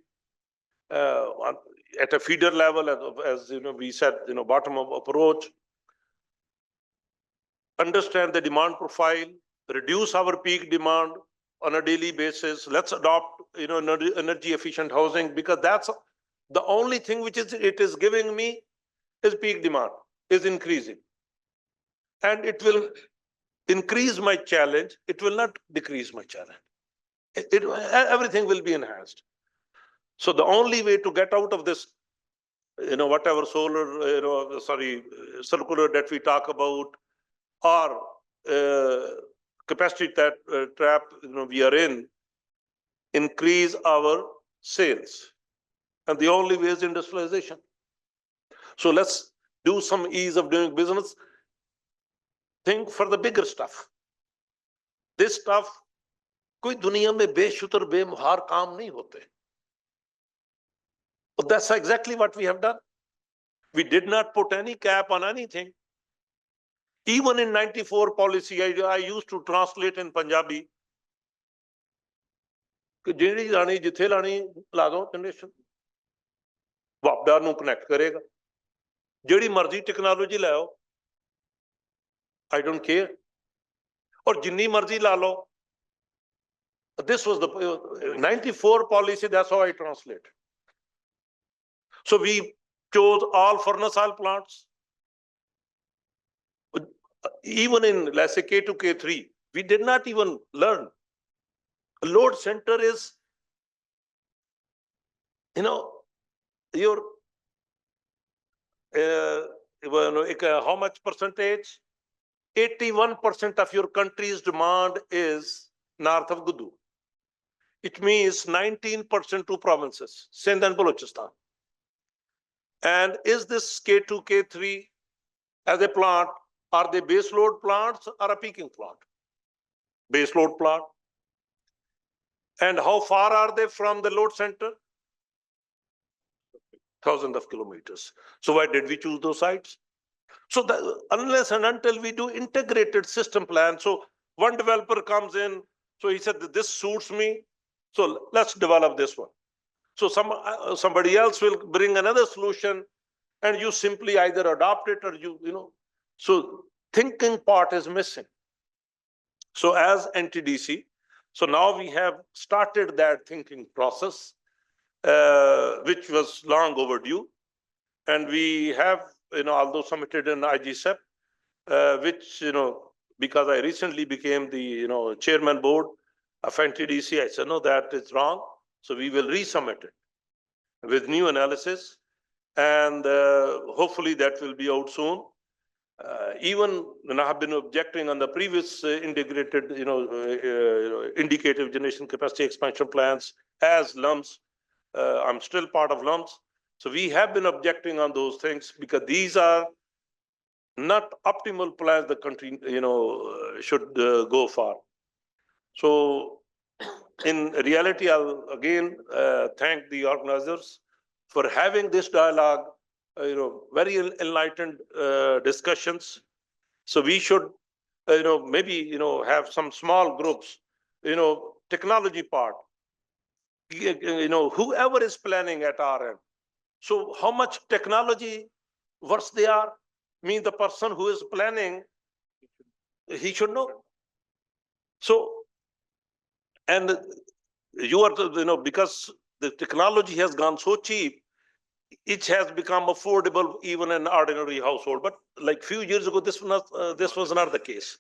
at a feeder level, as we said, bottom-up approach. Understand the demand profile, reduce our peak demand on a daily basis. Let's adopt, energy efficient housing, because that's the only thing which it is giving me is peak demand is increasing, and it will increase my challenge. It will not decrease my challenge. Everything will be enhanced. So the only way to get out of this, whatever solar, circular that we talk about, or capacity trap we are in, increase our sales. And the only way is industrialization. So let's do some ease of doing business. Think for the bigger stuff. This stuff, कोई दुनिया में बेशुतर बेमुहार काम नहीं होते. But that's exactly what we have done. We did not put any cap on anything. Even in 94 policy, I used to translate in Punjabi. कि ਜਿਹੜੀ ਲਾਣੀ ਜਿੱਥੇ ਲਾਣੀ ਲਾ ਦੋ ਜਨਰੇਸ਼ਨ ਵਾਪਡਾ ਨੂੰ ਕਨੈਕਟ ਕਰੇਗਾ ਜਿਹੜੀ ਮਰਜ਼ੀ ਟੈਕਨੋਲੋਜੀ ਲੈ ਆਓ I don't care ਔਰ ਜਿੰਨੀ ਮਰਜ਼ੀ ਲਾ ਲਓ. This was the 94 policy, that's how I translate. So we chose all furnace oil plants. Even in, let's say, K2, K3, we did not even learn. A load center is, your, how much percentage? 81% of your country's demand is north of Gudu. It means 19% to provinces, Sindh and Balochistan. And is this K2, K3 as a plant, are they base load plants or a peaking plant? Base load plant. And how far are they from the load center? Thousands of kilometers. So why did we choose those sites? So unless and until we do integrated system plan, so one developer comes in, so he said, this suits me, so let's develop this one. So somebody else will bring another solution, and you simply either adopt it or so thinking part is missing. So as NTDC, so now we have started that thinking process, which was long overdue. And we have, although submitted an IGSEP, which, because I recently became the, chairman board of NTDC, I said, no, that is wrong. So we will resubmit it with new analysis. and hopefully that will be out soon. Even when I have been objecting on the previous integrated, indicative generation capacity expansion plans as lumps, I'm still part of lumps. So we have been objecting on those things because these are not optimal plans the country, should go for. So in reality, I'll again thank the organizers for having this dialogue, very enlightened discussions. So we should, maybe, have some small groups, technology part, whoever is planning at our end. So how much technology worse they are, mean the person who is planning, he should know. So, and you are, because the technology has gone so cheap, it has become affordable even in ordinary household. But like few years ago, this was not the case.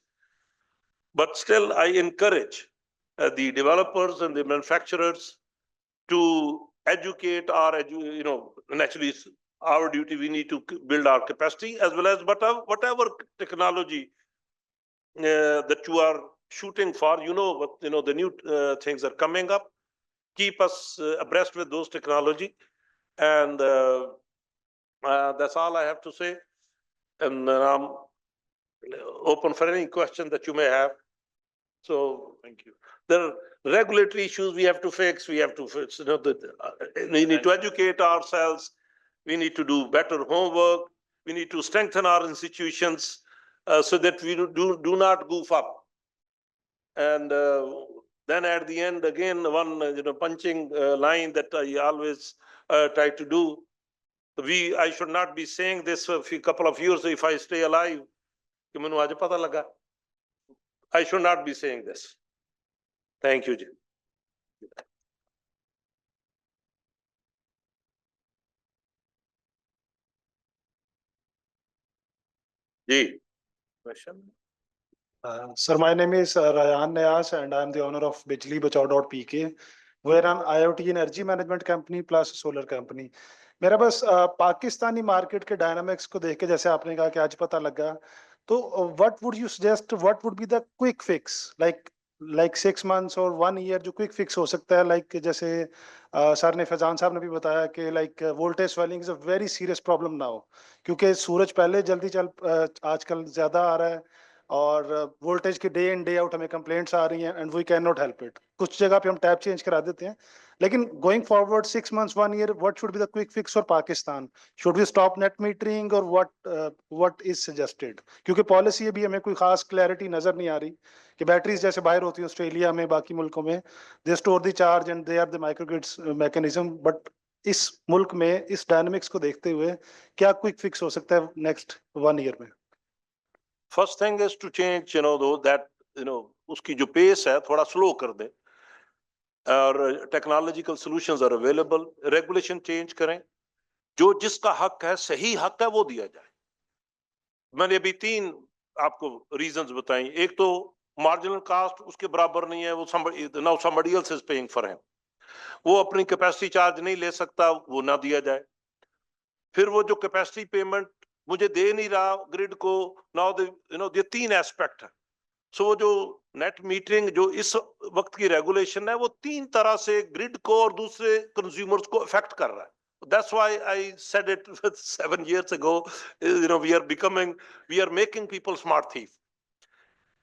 But still, I encourage the developers and the manufacturers to educate our, naturally it's our duty. We need to build our capacity as well as whatever technology that you are shooting for. What the new things are coming up. Keep us abreast with those technology, and that's all I have to say. And I'm open for any question that you may have. So thank you. There are regulatory issues we have to fix. We have to fix. We need to educate ourselves. We need to do better homework. We need to strengthen our institutions so that we do not goof up. And then at the end, again, one punching line that I always try to do. I should not be saying this for a couple of years if I stay alive. I should not be saying this. Thank you, Jim. Ji. Question? Sir, my name is Rayan Nayas and I'm the owner of bijlibachao.pk. We're an IoT energy management company plus solar company. मेरा बस Pakistani market के dynamics को देख के जैसे आपने कहा कि आज पता लगा तो what would you suggest, what would be the quick fix, like 6 months or 1 year जो quick fix हो सकता है, like जैसे सर ने फैजान साहब ने भी बताया कि like voltage swelling is a very serious problem now क्योंकि सूरज पहले जल्दी आजकल ज्यादा आ रहा है और वोल्टेज की डे इन डे आउट हमें कंप्लेंट्स आ रही हैं and we can not help it. कुछ जगह पे हम टैप चेंज करा देते हैं लेकिन going forward 6 months 1 year what should be the quick fix for Pakistan? Should we stop net metering और व्हाट इज सजेस्टेड? क्योंकि पॉलिसी अभी हमें कोई खास क्लैरिटी नजर नहीं आ रही कि बैटरीज जैसे बाहर होती है ऑस्ट्रेलिया में, बाकी मुल्कों में they store the charge and they are the microgrids mechanism, but इस मुल्क में इस डायनामिक्स को देखते हुए क्या क्विक फिक्स हो सकता है नेक्स्ट 1 year में? First thing is to change, उसकी जो पेस है थोड़ा स्लो कर दे और technological solutions are available. Regulation change करें, जो जिसका हक है, सही हक है, वो दिया जाए. मैंने अभी 3 आपको रीजंस बताई. एक तो मार्जिनल कास्ट उसके बराबर नहीं है, वो somebody else is paying for him. वो अपनी कैपेसिटी चार्ज नहीं ले सकता, वो ना दिया जाए. फिर वो जो कैपेसिटी पेमेंट मुझे दे नहीं रहा ग्रिड को, नाउ ये 3 एस्पेक्ट है. सो वो जो नेट मीटरिंग जो इस वक्त की रेगुलेशन है वो 3 तरह से ग्रिड को और दूसरे कंज्यूमर्स को इफेक्ट कर रहा है. That's why I said it 7 years ago. We are making people smart thief.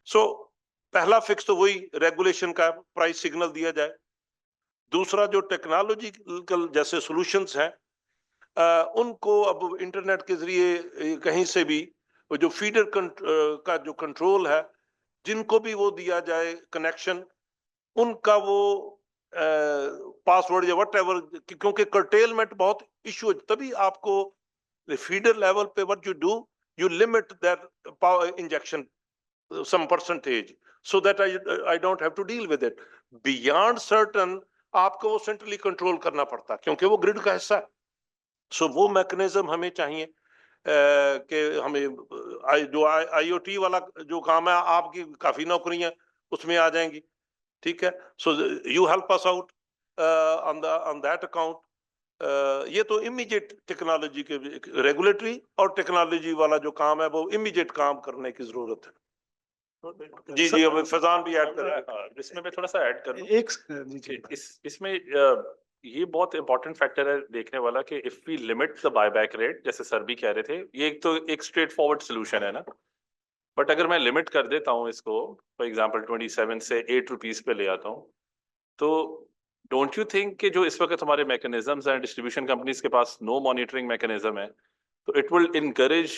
So पहला फिक्स तो वही रेगुलेशन का प्राइस सिग्नल दिया जाए. दूसरा जो टेक्नोलॉजिकल जैसे सॉल्यूशंस हैं उनको अब इंटरनेट के जरिए कहीं से भी वो जो फीडर का जो कंट्रोल है, जिनको भी वो दिया जाए कनेक्शन, उनका वो पासवर्ड या व्हाटएवर, क्योंकि कर्टेलमेंट बहुत इशू है. तभी आपको फीडर लेवल पे what you do, you limit that power injection some percentage so that I don't have to deal with it. Beyond certain आपको वो सेंट्रली कंट्रोल करना पड़ता है क्योंकि वो ग्रिड का हिस्सा है. सो वो मैकेनिज्म हमें चाहिए कि हमें जो IoT वाला जो काम है, आपकी काफी नौकरियां उसमें आ जाएंगी. ठीक है. So you help us out on that account. ये तो इमीडिएट टेक्नोलॉजी के रेगुलेटरी और टेक्नोलॉजी वाला जो काम है वो इमीडिएट काम करने की जरूरत है। जी जी, अब फैजान भी ऐड करें। इसमें मैं थोड़ा सा ऐड कर दूं। एक इसमें ये बहुत इंपॉर्टेंट फैक्टर है देखने वाला कि if we limit the buyback rate, जैसे सर भी कह रहे थे, ये एक तो एक स्ट्रेट फॉरवर्ड सोल्यूशन है ना, बट अगर मैं लिमिट कर देता हूँ इसको, फॉर एग्जांपल 27 से 8 रुपीस पे ले आता हूँ, तो डोंट यू थिंक कि जो इस वक्त हमारे मैकेनिज्म्स हैं, डिस्ट्रीब्यूशन कंपनीज के पास नो मॉनिटरिंग मैकेनिज्म है, तो it will encourage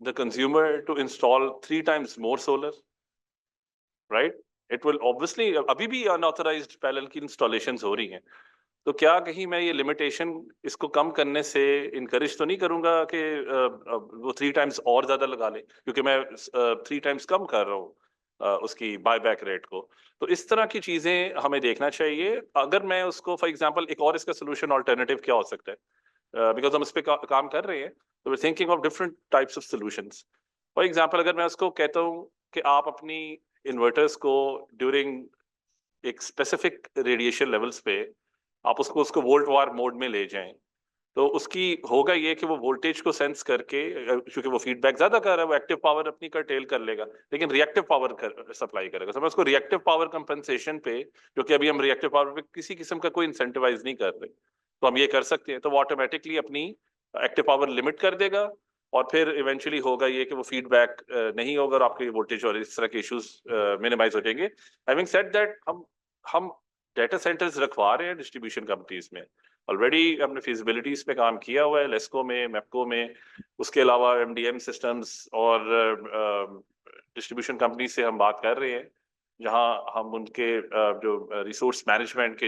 the consumer to install 3 times more solar, right? It will obviously, अभी भी अनऑथराइज्ड पैनल की इंस्टॉलेशंस हो रही हैं, तो क्या कहीं मैं ये लिमिटेशन इसको कम करने से इनकरेज तो नहीं करूंगा कि वो 3 times और ज्यादा लगा ले, क्योंकि मैं 3 times कम कर रहा हूँ उसकी बायबैक रेट को। तो इस तरह की चीजें हमें देखना चाहिए। अगर मैं उसको फॉर एग्जांपल, एक और इसका सोल्यूशन ऑल्टरनेटिव क्या हो सकता है, बिकॉज हम इस पे काम कर रहे हैं, तो we thinking of different types of solutions. For example, अगर मैं उसको कहता हूँ कि आप अपनी इन्वर्टर्स को ड्यूरिंग एक स्पेसिफिक रेडिएशन लेवल्स पे आप उसको उसको वोल्ट वार मोड में ले जाएं, तो उसकी होगा ये कि वो वोल्टेज को सेंस करके, क्योंकि वो फीडबैक ज्यादा कर रहा है, वो एक्टिव पावर अपनी कर्टेल कर लेगा, लेकिन रिएक्टिव पावर सप्लाई करेगा। तो मैं उसको रिएक्टिव पावर कंपनसेशन पे, जो कि अभी हम रिएक्टिव पावर पे किसी किस्म का कोई इंसेंटिवाइज नहीं कर रहे, तो हम ये कर सकते हैं। तो वो ऑटोमेटिकली अपनी एक्टिव पावर लिमिट कर देगा, और फिर इवेंचुअली होगा ये कि वो फीडबैक नहीं होगा और आपके वोल्टेज और इस तरह के इश्यूज मिनिमाइज हो जाएंगे। हैविंग सेड दैट, हम डेटा सेंटर्स रखवा रहे हैं डिस्ट्रीब्यूशन कंपनीज में, ऑलरेडी हमने फिजिबिलिटीज पे काम किया हुआ है, लेस्को में, मैपको में। उसके अलावा एमडीएम सिस्टम्स और डिस्ट्रीब्यूशन कंपनी से हम बात कर रहे हैं, जहां हम उनके जो रिसोर्स मैनेजमेंट के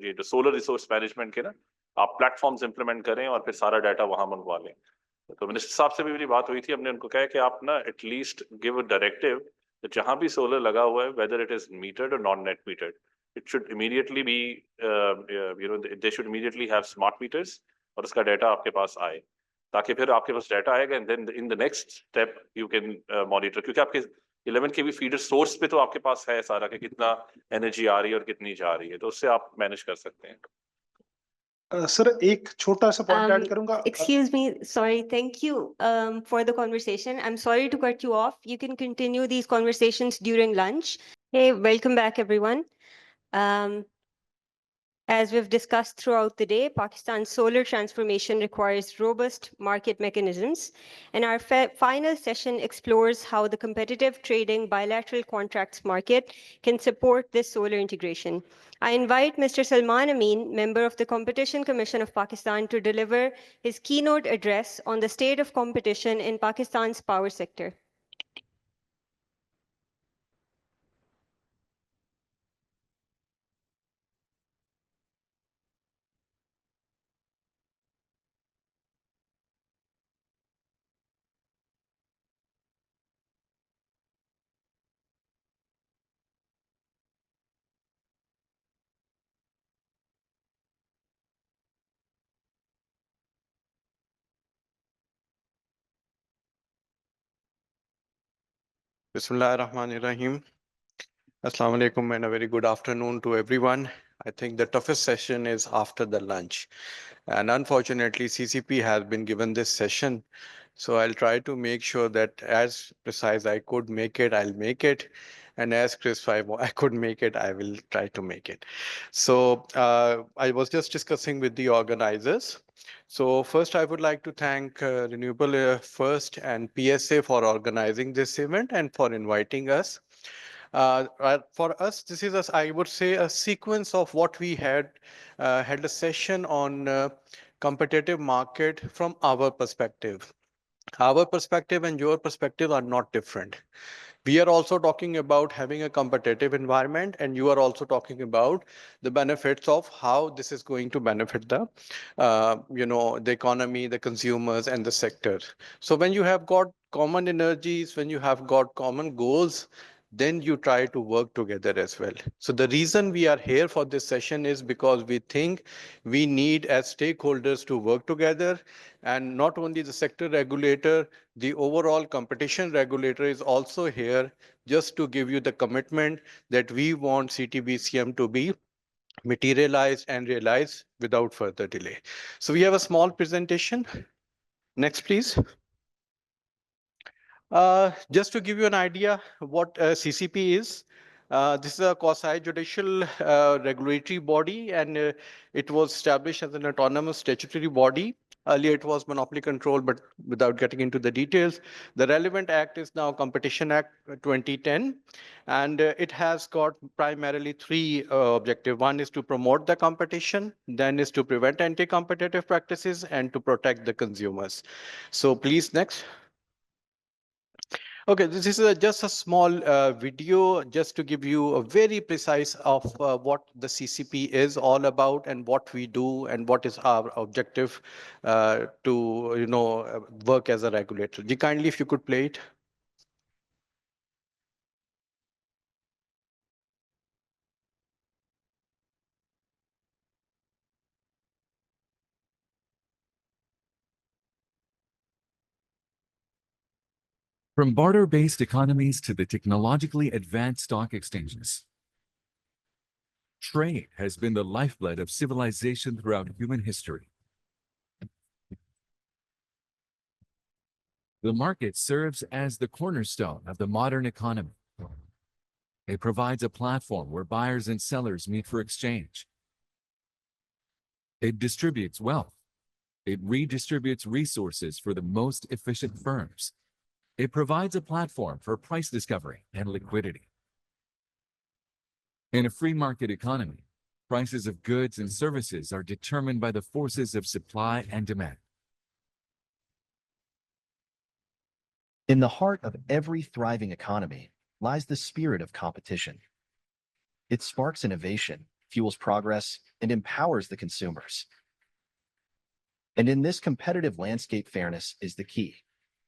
ये जो सोलर रिसोर्स मैनेजमेंट के ना आप प्लेटफॉर्म्स इंप्लीमेंट करें और फिर सारा डाटा वहां मंगवा लें। तो मिनिस्टर साहब से भी मेरी बात हुई थी, हमने उनको कहा कि आप ना एटलीस्ट गिव अ डायरेक्टिव, जहां भी सोलर लगा हुआ है, वेदर इट इज मीटर्ड और non net metered, it should immediately be they should immediately have smart meters, और उसका डाटा आपके पास आए, ताकि फिर आपके पास डाटा आएगा and then in the next step you can monitor, क्योंकि आपके 11 के भी फीडर सोर्स पे तो आपके पास है सारा कि कितना एनर्जी आ रही है और कितनी जा रही है, तो उससे आप मैनेज कर सकते हैं। सर एक छोटा सा पॉइंट ऐड करूंगा। Excuse me, sorry, thank you for the conversation. I'm sorry to cut you off. You can continue these conversations during lunch. Hey, welcome back, everyone. As we've discussed throughout the day, Pakistan's solar transformation requires robust market mechanisms, and our final session explores how the competitive trading bilateral contracts market can support this solar integration. I invite Mr. Salman Amin, member of the Competition Commission of Pakistan, to deliver his keynote address on the state of competition in Pakistan's power sector. Bismillahirrahmanirrahim. Assalamu alaikum and a very good afternoon to everyone. I think the toughest session is after the lunch. And unfortunately, CCP has been given this session. So I'll try to make sure that as precise I could make it, I'll make it. And as crisp I could make it, I will try to make it. So I was just discussing with the organizers. So first, I would like to thank Renewable First and PSA for organizing this event and for inviting us. For us, this is, I would say, a sequence of what we had a session on competitive market from our perspective. Our perspective and your perspective are not different. We are also talking about having a competitive environment, and you are also talking about the benefits of how this is going to benefit the the economy, the consumers, and the sector. So when you have got common energies, when you have got common goals, then you try to work together as well. So the reason we are here for this session is because we think we need as stakeholders to work together, and not only the sector regulator, the overall competition regulator is also here just to give you the commitment that we want CTBCM to be materialize and realize without further delay. So we have a small presentation. Next, please. Just to give you an idea what CCP is, this is a quasi-judicial regulatory body, and it was established as an autonomous statutory body. Earlier, it was monopoly control, but without getting into the details, the relevant act is now Competition Act 2010, and it has got primarily three objectives. One is to promote the competition, then is to prevent anti-competitive practices, and to protect the consumers. So please, next. Okay, this is just a small video just to give you a very precise of what the CCP is all about and what we do and what is our objective to work as a regulator. Ji, kindly, if you could play it. From barter-based economies to the technologically advanced stock exchanges, trade has been the lifeblood of civilization throughout human history. The market serves as the cornerstone of the modern economy. It provides a platform where buyers and sellers meet for exchange. It distributes wealth. It redistributes resources for the most efficient firms. It provides a platform for price discovery and liquidity. In a free market economy, prices of goods and services are determined by the forces of supply and demand. In the heart of every thriving economy lies the spirit of competition. It sparks innovation, fuels progress, and empowers the consumers. And in this competitive landscape, fairness is the key.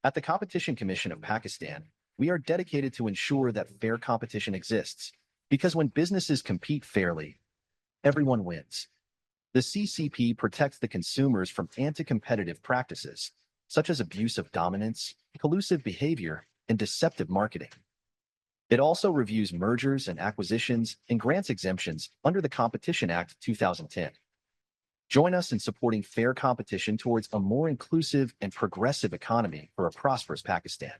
At the Competition Commission of Pakistan, we are dedicated to ensure that fair competition exists, because when businesses compete fairly, everyone wins. The CCP protects the consumers from anti-competitive practices, such as abuse of dominance, collusive behavior, and deceptive marketing. It also reviews mergers and acquisitions and grants exemptions under the Competition Act 2010. Join us in supporting fair competition towards a more inclusive and progressive economy for a prosperous Pakistan.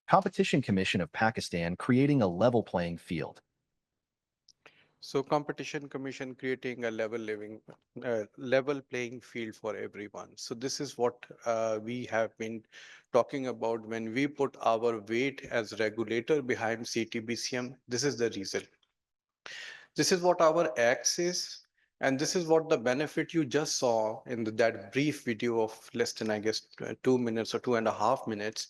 Competition Commission of Pakistan, creating a level playing field. So Competition Commission creating a level playing field for everyone. So this is what we have been talking about when we put our weight as regulator behind CTBCM. This is the reason. This is what our acts is. And this is what the benefit you just saw in that brief video of less than, I guess, 2 minutes or 2.5 minutes.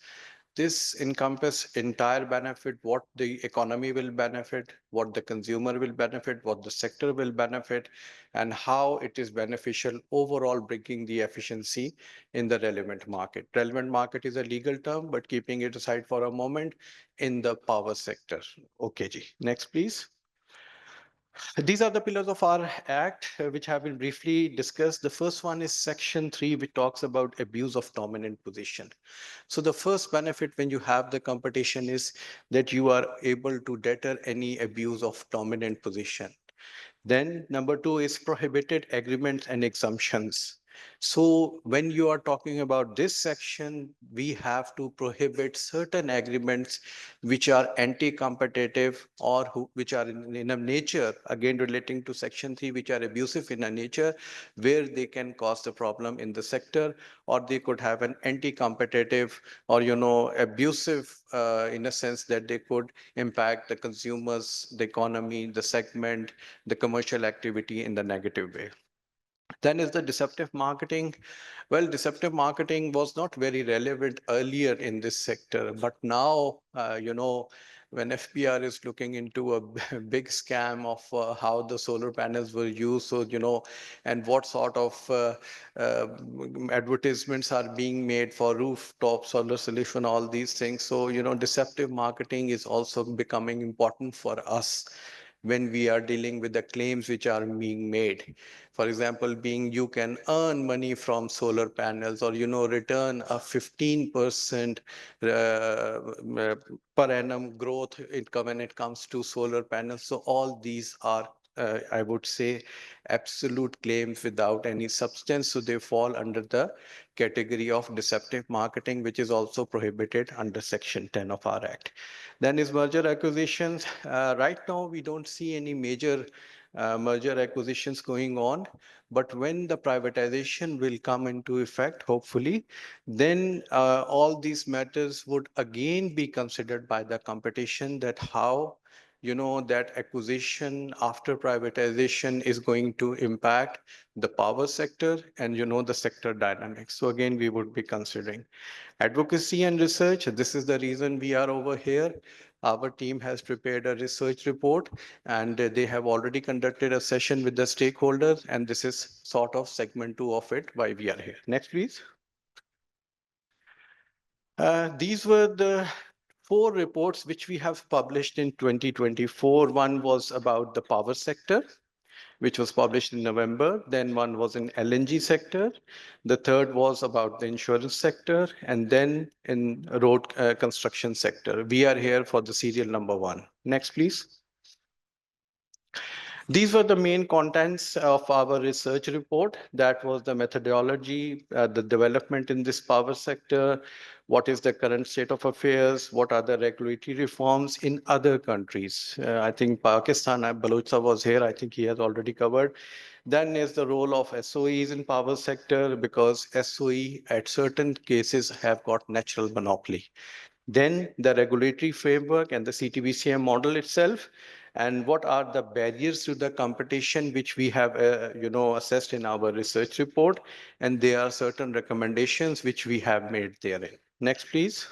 This encompasses entire benefit, what the economy will benefit, what the consumer will benefit, what the sector will benefit, and how it is beneficial overall, bringing the efficiency in the relevant market. Relevant market is a legal term, but keeping it aside for a moment, in the power sector. Okay, ji. Next, please. These are the pillars of our act, which have been briefly discussed. The first one is Section 3, which talks about abuse of dominant position. So the first benefit when you have the competition is that you are able to deter any abuse of dominant position. Then number 2 is prohibited agreements and exemptions. So when you are talking about this section, we have to prohibit certain agreements which are anti-competitive or which are in a nature, again relating to Section 3, which are abusive in a nature, where they can cause the problem in the sector, or they could have an anti-competitive or abusive in a sense that they could impact the consumers, the economy, the segment, the commercial activity in the negative way. Then is the deceptive marketing. Well, deceptive marketing was not very relevant earlier in this sector, but now, when FPR is looking into a big scam of how the solar panels were used, so, and what sort of advertisements are being made for rooftop solar solution, all these things. So, deceptive marketing is also becoming important for us when we are dealing with the claims which are being made. For example, you can earn money from solar panels, or, return a 15% per annum growth income when it comes to solar panels. So all these are I would say, absolute claims without any substance. So they fall under the category of deceptive marketing, which is also prohibited under Section 10 of our Act. Then is merger acquisitions. Right now, we don't see any major merger acquisitions going on. But when the privatization will come into effect, hopefully, then all these matters would again be considered by the competition, that how that acquisition after privatization is going to impact the power sector and the sector dynamics. So again, we would be considering advocacy and research. This is the reason we are over here. Our team has prepared a research report, and they have already conducted a session with the stakeholders, and this is sort of segment 2 of it, why we are here. Next, please. These were the 4 reports which we have published in 2024. One was about the power sector, which was published in November. Then one was in LNG sector. The third was about the insurance sector, and then in road construction sector. We are here for the serial number 1. Next, please. These were the main contents of our research report. That was the methodology, the development in this power sector, what is the current state of affairs, what are the regulatory reforms in other countries. I think Pakistan, Balocha was here, I think he has already covered. Then is the role of SOEs in power sector, because SOE at certain cases have got natural monopoly. Then the regulatory framework and the CTBCM model itself, and what are the barriers to the competition, which we have assessed in our research report, and there are certain recommendations which we have made therein. Next, please.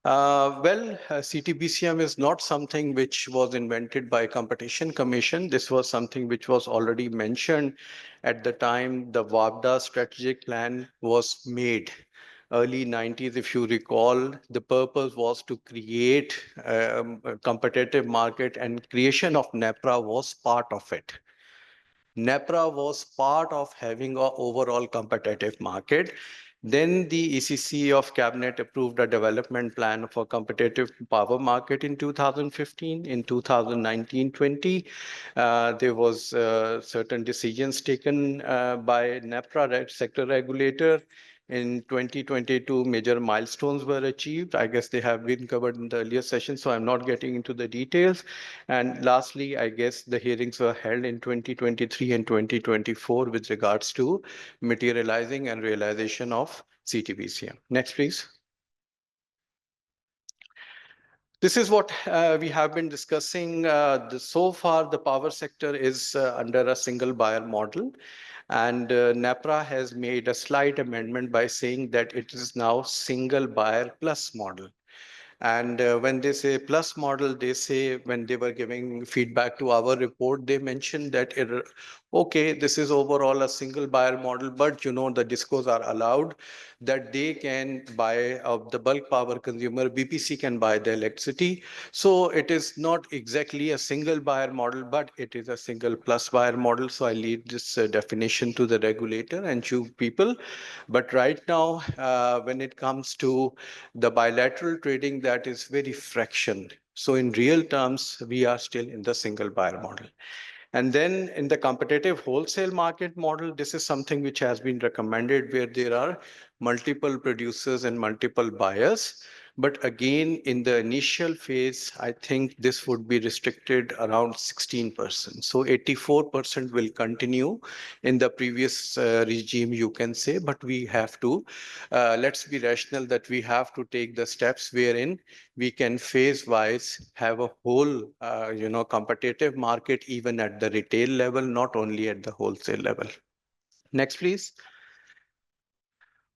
CTBCM is not something which was invented by Competition Commission. This was something which was already mentioned at the time the WAPDA strategic plan was made. Early 90s, if you recall, the purpose was to create a competitive market, and creation of NEPRA was part of it. NEPRA was part of having an overall competitive market. Then the ECC of Cabinet approved a development plan for competitive power market in 2015. In 2019-20, there was certain decisions taken by NEPRA, sector regulator. In 2022, major milestones were achieved. I guess they have been covered in the earlier session, so I'm not getting into the details. And lastly, I guess the hearings were held in 2023 and 2024 with regards to materializing and realization of CTBCM. Next, please. This is what we have been discussing. So far, the power sector is under a single buyer model. And NEPRA has made a slight amendment by saying that it is now single buyer plus model. And when they say plus model, they say, when they were giving feedback to our report, they mentioned that, okay, this is overall a single buyer model, but the discos are allowed that they can buy the bulk power consumer, BPC can buy the electricity. So it is not exactly a single buyer model, but it is a single plus buyer model. So I leave this definition to the regulator and to people. But right now, when it comes to the bilateral trading, that is very fraction. So in real terms, we are still in the single buyer model. And then in the competitive wholesale market model, this is something which has been recommended, where there are multiple producers and multiple buyers. But again, in the initial phase, I think this would be restricted around 16%. So 84% will continue in the previous regime, you can say, but we have to, let's be rational, that we have to take the steps wherein we can phase-wise have a whole, competitive market, even at the retail level, not only at the wholesale level. Next, please.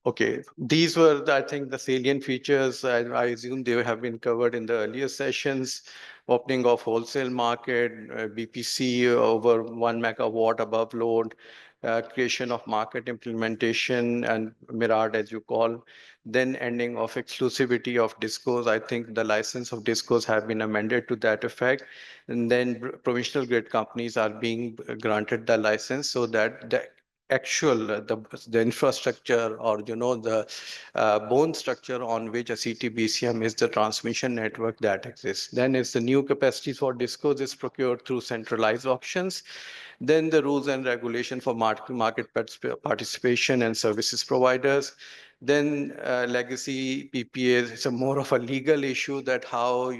Okay, these were, I think, the salient features. I assume they have been covered in the earlier sessions. Opening of wholesale market, BPC over 1 megawatt above load, creation of market implementation and MIRAD, as you call, then ending of exclusivity of discos. I think the license of discos have been amended to that effect. And then provisional grid companies are being granted the license, so that the actual the infrastructure or the bone structure on which a CTBCM is the transmission network that exists. Then it's the new capacities for discos is procured through centralized auctions. Then the rules and regulation for market participation and services providers. Then legacy PPAs, it's a more of a legal issue that how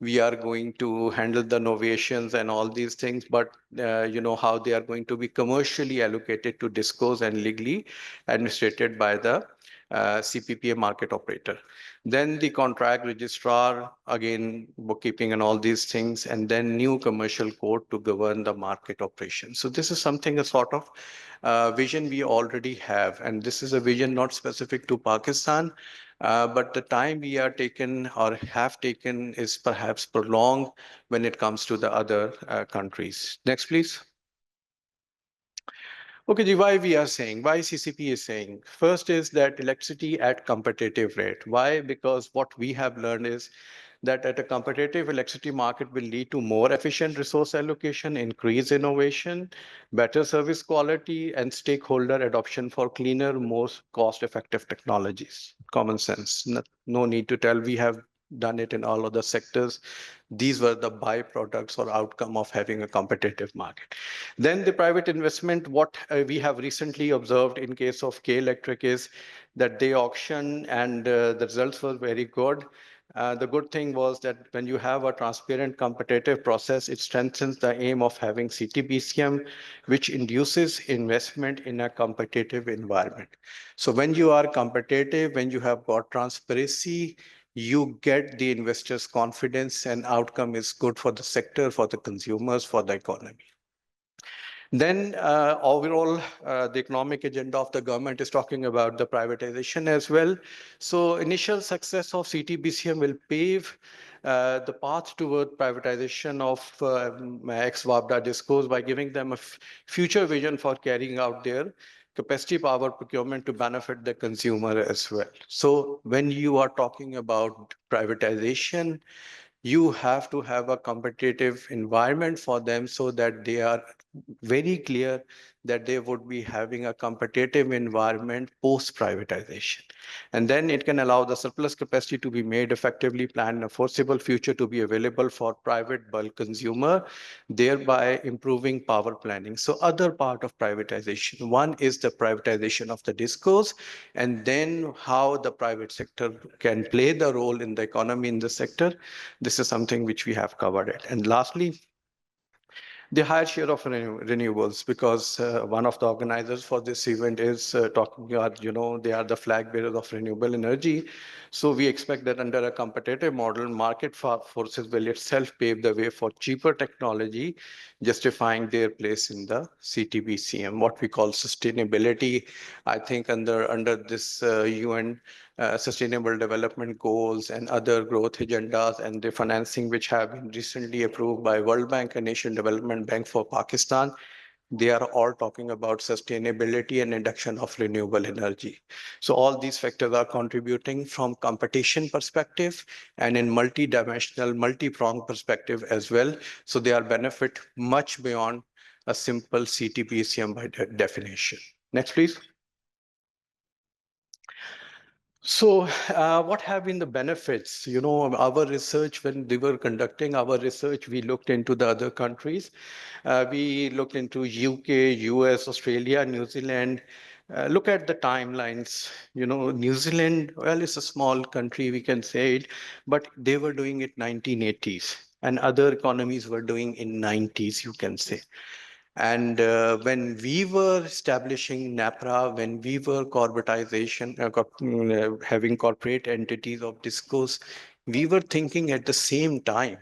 we are going to handle the novations and all these things, but how they are going to be commercially allocated to discos and legally administrated by the CPPA market operator. Then the contract registrar, again, bookkeeping and all these things, and then new commercial code to govern the market operation. So this is something, a sort of vision we already have. And this is a vision not specific to Pakistan, but the time we are taken or have taken is perhaps prolonged when it comes to the other countries. Next, please. Okay, Ji, why we are saying, why CCP is saying? First is that electricity at competitive rate. Why? Because what we have learned is that at a competitive electricity market will lead to more efficient resource allocation, increased innovation, better service quality, and stakeholder adoption for cleaner, more cost-effective technologies. Common sense. No need to tell. We have done it in all other sectors. These were the byproducts or outcome of having a competitive market. Then the private investment, what we have recently observed in case of K Electric is that they auction and the results were very good. The good thing was that when you have a transparent competitive process, it strengthens the aim of having CTBCM, which induces investment in a competitive environment. So when you are competitive, when you have got transparency, you get the investors' confidence and outcome is good for the sector, for the consumers, for the economy. Then overall, the economic agenda of the government is talking about the privatization as well. So initial success of CTBCM will pave the path toward privatization of ex-WAPDA discos by giving them a future vision for carrying out their capacity power procurement to benefit the consumer as well. So when you are talking about privatization, you have to have a competitive environment for them so that they are very clear that they would be having a competitive environment post privatization. And then it can allow the surplus capacity to be made effectively, plan a foreseeable future to be available for private bulk consumer, thereby improving power planning. So other part of privatization, one is the privatization of the discos, and then how the private sector can play the role in the economy in the sector. This is something which we have covered it. And lastly, the higher share of renewables, because one of the organizers for this event is talking about, they are the flag bearers of renewable energy. So we expect that under a competitive model, market forces will itself pave the way for cheaper technology, justifying their place in the CTBCM, what we call sustainability. I think under this UN Sustainable Development Goals and other growth agendas and the financing which have been recently approved by World Bank and Asian Development Bank for Pakistan, they are all talking about sustainability and induction of renewable energy. So all these factors are contributing from competition perspective and in multi-dimensional, multi-pronged perspective as well. So they are benefit much beyond a simple CTBCM by definition. Next, please. So what have been the benefits? Our research, when we were conducting our research, we looked into the other countries. We looked into UK, US, Australia, New Zealand. Look at the timelines. New Zealand, well, it's a small country, we can say it, but they were doing it 1980s, and other economies were doing in 90s, you can say. And when we were establishing NAPRA, when we were having corporate entities of discos, we were thinking at the same time.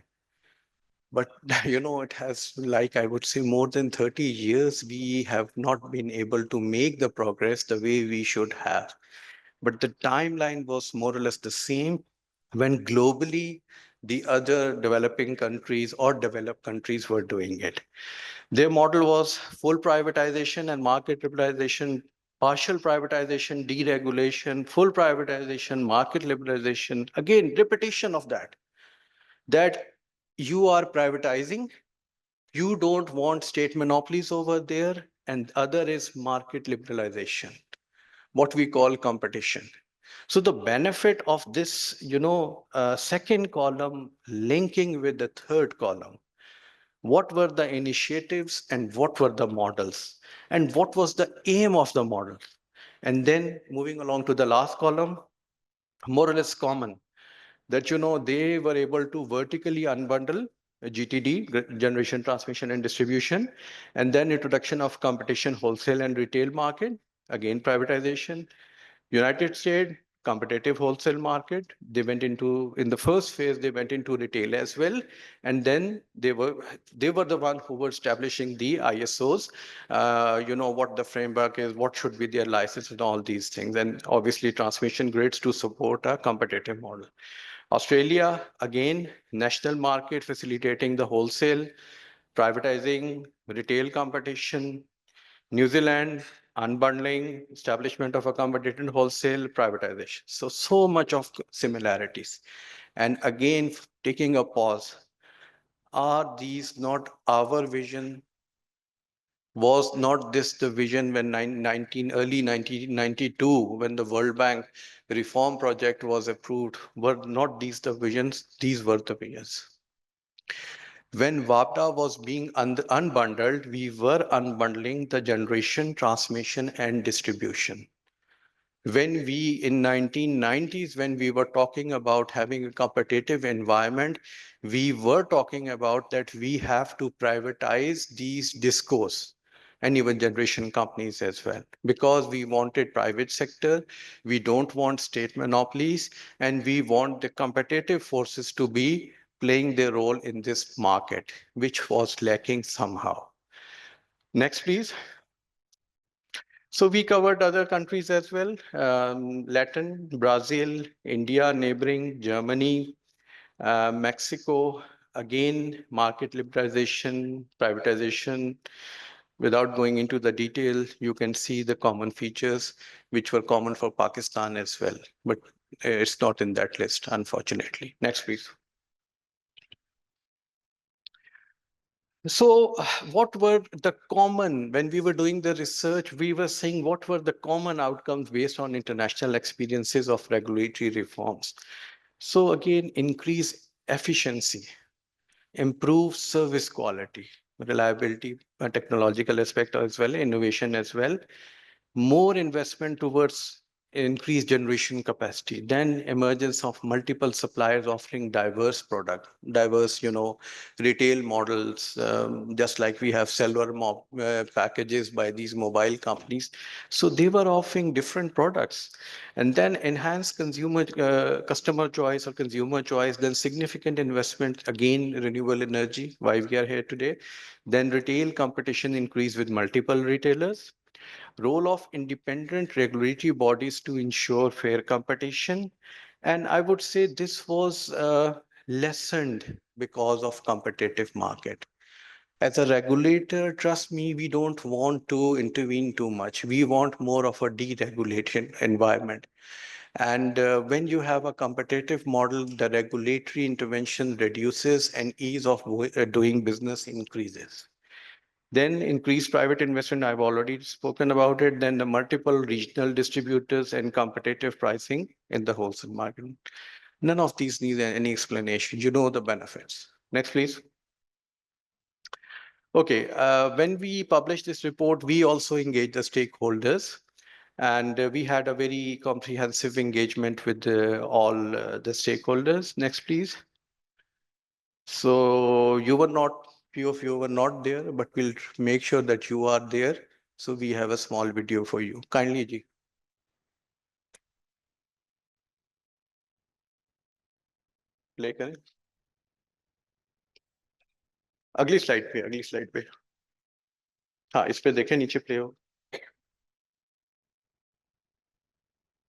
But, it has, like I would say, more than 30 years, we have not been able to make the progress the way we should have. But the timeline was more or less the same when globally the other developing countries or developed countries were doing it. Their model was full privatization and market liberalization, partial privatization, deregulation, full privatization, market liberalization. Again, repetition of that you are privatizing, you don't want state monopolies over there, and other is market liberalization, what we call competition. So the benefit of this, second column linking with the third column, what were the initiatives and what were the models and what was the aim of the model? And then moving along to the last column, more or less common, that they were able to vertically unbundle GTD, generation, transmission, and distribution, and then introduction of competition, wholesale and retail market, again privatization. United States, competitive wholesale market. They went into, in the first phase, they went into retail as well. And then they were the one who were establishing the ISOs, what the framework is, what should be their license and all these things. And obviously transmission grids to support a competitive model. Australia, again, national market facilitating the wholesale, privatizing retail competition. New Zealand, unbundling, establishment of a competitive wholesale, privatization. So much of similarities. And again, taking a pause, are these not our vision? Was not this the vision when early 1992, when the World Bank reform project was approved? Were not these the visions? These were the visions. When WAPDA was being unbundled, we were unbundling the generation, transmission, and distribution. When we, in 1990s, when we were talking about having a competitive environment, we were talking about that we have to privatize these discos and even generation companies as well, because we wanted private sector, we don't want state monopolies, and we want the competitive forces to be playing their role in this market, which was lacking somehow. Next, please. So we covered other countries as well, Latin, Brazil, India, neighboring, Germany, Mexico, again, market liberalization, privatization. Without going into the detail, you can see the common features which were common for Pakistan as well, but it's not in that list, unfortunately. Next, please. So what were the common, when we were doing the research, we were saying what were the common outcomes based on international experiences of regulatory reforms. So again, increase efficiency, improve service quality, reliability, technological aspect as well, innovation as well, more investment towards increased generation capacity, then emergence of multiple suppliers offering diverse product, diverse, retail models, just like we have cellular packages by these mobile companies. So they were offering different products. And then enhanced customer choice or consumer choice, then significant investment, again, renewable energy, why we are here today. Then retail competition increase with multiple retailers. Role of independent regulatory bodies to ensure fair competition. And I would say this was lessened because of competitive market. As a regulator, trust me, we don't want to intervene too much. We want more of a deregulated environment. And when you have a competitive model, the regulatory intervention reduces and ease of doing business increases. Then increased private investment, I've already spoken about it. Then the multiple regional distributors and competitive pricing in the wholesale market. None of these need any explanation. You know the benefits. Next, please. Okay, when we published this report, we also engaged the stakeholders. And we had a very comprehensive engagement with all the stakeholders. Next, please. So few of you were not there, but we'll make sure that you are there. So we have a small video for you. Kindly, Ji. Play करें. अगली slide पे. हाँ, इस पे देखें नीचे play हो.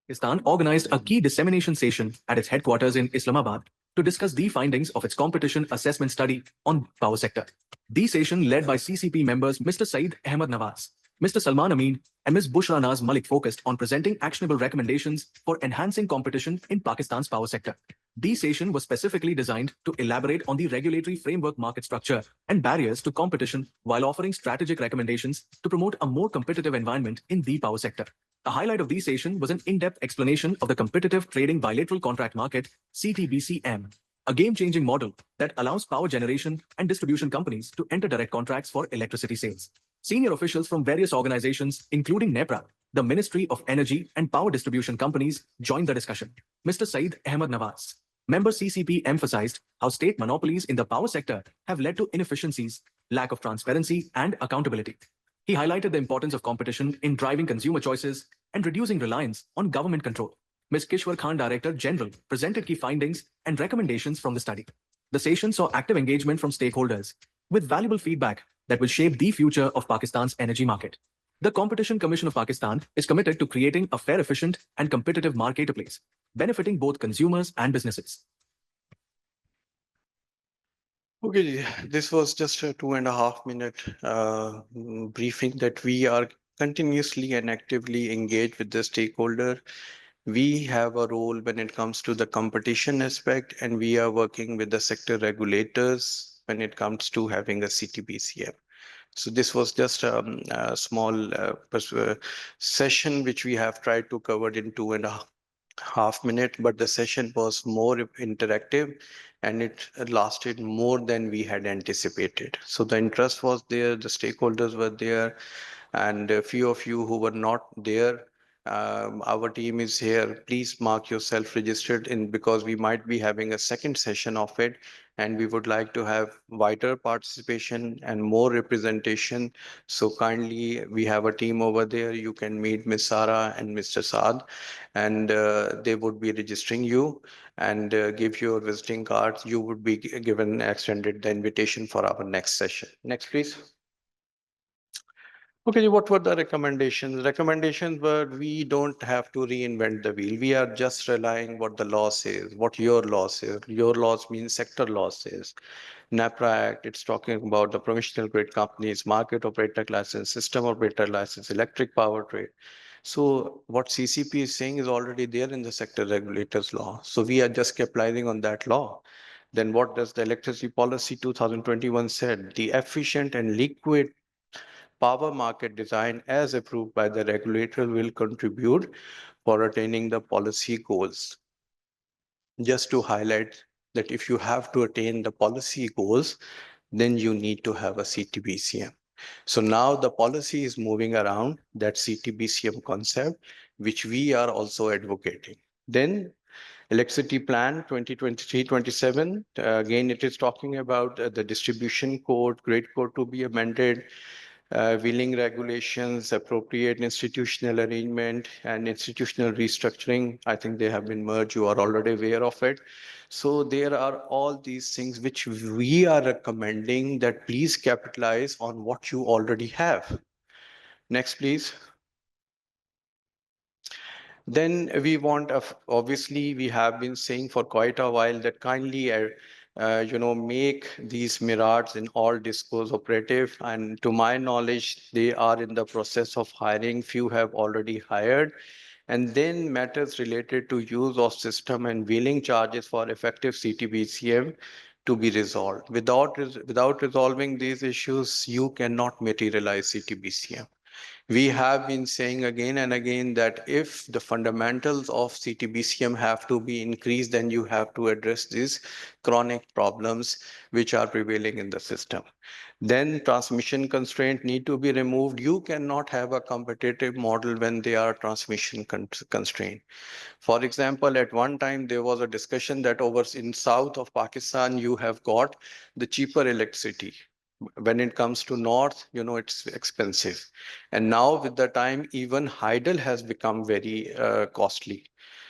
Pakistan organized a key dissemination session at its headquarters in Islamabad to discuss the findings of its competition assessment study on power sector. The session led by CCP members Mr. Saeed Ahmed Nawaz, Mr. Salman Amin, and Ms. Bushra Naz Malik focused on presenting actionable recommendations for enhancing competition in Pakistan's power sector. The session was specifically designed to elaborate on the regulatory framework, market structure, and barriers to competition while offering strategic recommendations to promote a more competitive environment in the power sector. A highlight of the session was an in-depth explanation of the competitive trading bilateral contract market, CTBCM, a game-changing model that allows power generation and distribution companies to enter direct contracts for electricity sales. Senior officials from various organizations, including NEPRA, the Ministry of Energy and Power Distribution Companies, joined the discussion. Mr. Saeed Ahmed Nawaz, member CCP, emphasized how state monopolies in the power sector have led to inefficiencies, lack of transparency, and accountability. He highlighted the importance of competition in driving consumer choices and reducing reliance on government control. Ms. Kishwar Khan, Director General, presented key findings and recommendations from the study. The session saw active engagement from stakeholders with valuable feedback that will shape the future of Pakistan's energy market. The Competition Commission of Pakistan is committed to creating a fair, efficient, and competitive marketplace, benefiting both consumers and businesses. Okay, this was just a 2.5 minute briefing that we are continuously and actively engaged with the stakeholder. We have a role when it comes to the competition aspect, and we are working with the sector regulators when it comes to having a CTBCM. So this was just a small session which we have tried to cover in 2.5 minutes, but the session was more interactive and it lasted more than we had anticipated. So the interest was there, the stakeholders were there, and a few of you who were not there, our team is here. Please mark yourself registered in, because we might be having a second session of it, and we would like to have wider participation and more representation. So kindly, we have a team over there. You can meet Ms. Sara and Mr. Saad, and they would be registering you and give your visiting cards. You would be given extended the invitation for our next session. Next, please. Okay, what were the recommendations? Recommendations were, we don't have to reinvent the wheel. We are just relying what the law says, what your law says. Your laws means sector law says. NAPRA Act, it's talking about the provisional grid companies, market operator license, system operator license, electric power trade. So what CCP is saying is already there in the sector regulators law. So we are just capitalizing on that law. Then what does the electricity policy 2021 said? The efficient and liquid power market design as approved by the regulator will contribute for attaining the policy goals. Just to highlight that if you have to attain the policy goals, then you need to have a CTBCM. So now the policy is moving around that CTBCM concept, which we are also advocating. Then Electricity Plan 2023-27, again, it is talking about the distribution code, grid code to be amended, wheeling regulations, appropriate institutional arrangement, and institutional restructuring. I think they have been merged. You are already aware of it. So there are all these things which we are recommending that please capitalize on what you already have. Next, please. Then we want, obviously, we have been saying for quite a while that kindly, make these mirage in all discos operative. And to my knowledge, they are in the process of hiring. Few have already hired. And then matters related to use of system and wheeling charges for effective CTBCM to be resolved. Without resolving these issues, you cannot materialize CTBCM. We have been saying again and again that if the fundamentals of CTBCM have to be increased, then you have to address these chronic problems which are prevailing in the system. Then transmission constraint need to be removed. You cannot have a competitive model when they are transmission constraint. For example, at one time, there was a discussion that over in south of Pakistan, you have got the cheaper electricity. When it comes to north, it's expensive. And now with the time, even hydel has become very costly.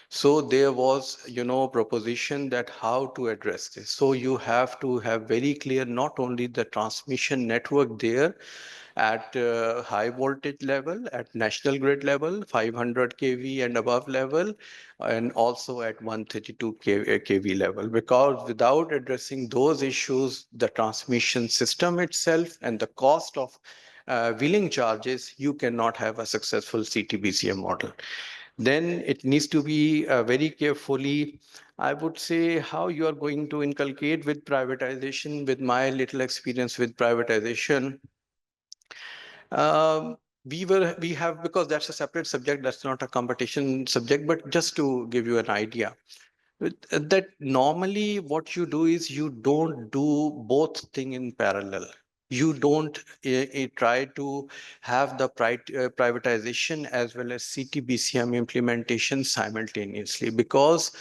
So there was, proposition that how to address this. So you have to have very clear, not only the transmission network there at high voltage level, at national grid level, 500 kV and above level, and also at 132 kV level. Because without addressing those issues, the transmission system itself and the cost of wheeling charges, you cannot have a successful CTBCM model. Then it needs to be very carefully I would say how you are going to inculcate with privatization, with my little experience with privatization. We have, because that's a separate subject, that's not a competition subject, but just to give you an idea, that normally what you do is you don't do both thing in parallel. You don't try to have the privatization as well as CTBCM implementation simultaneously, because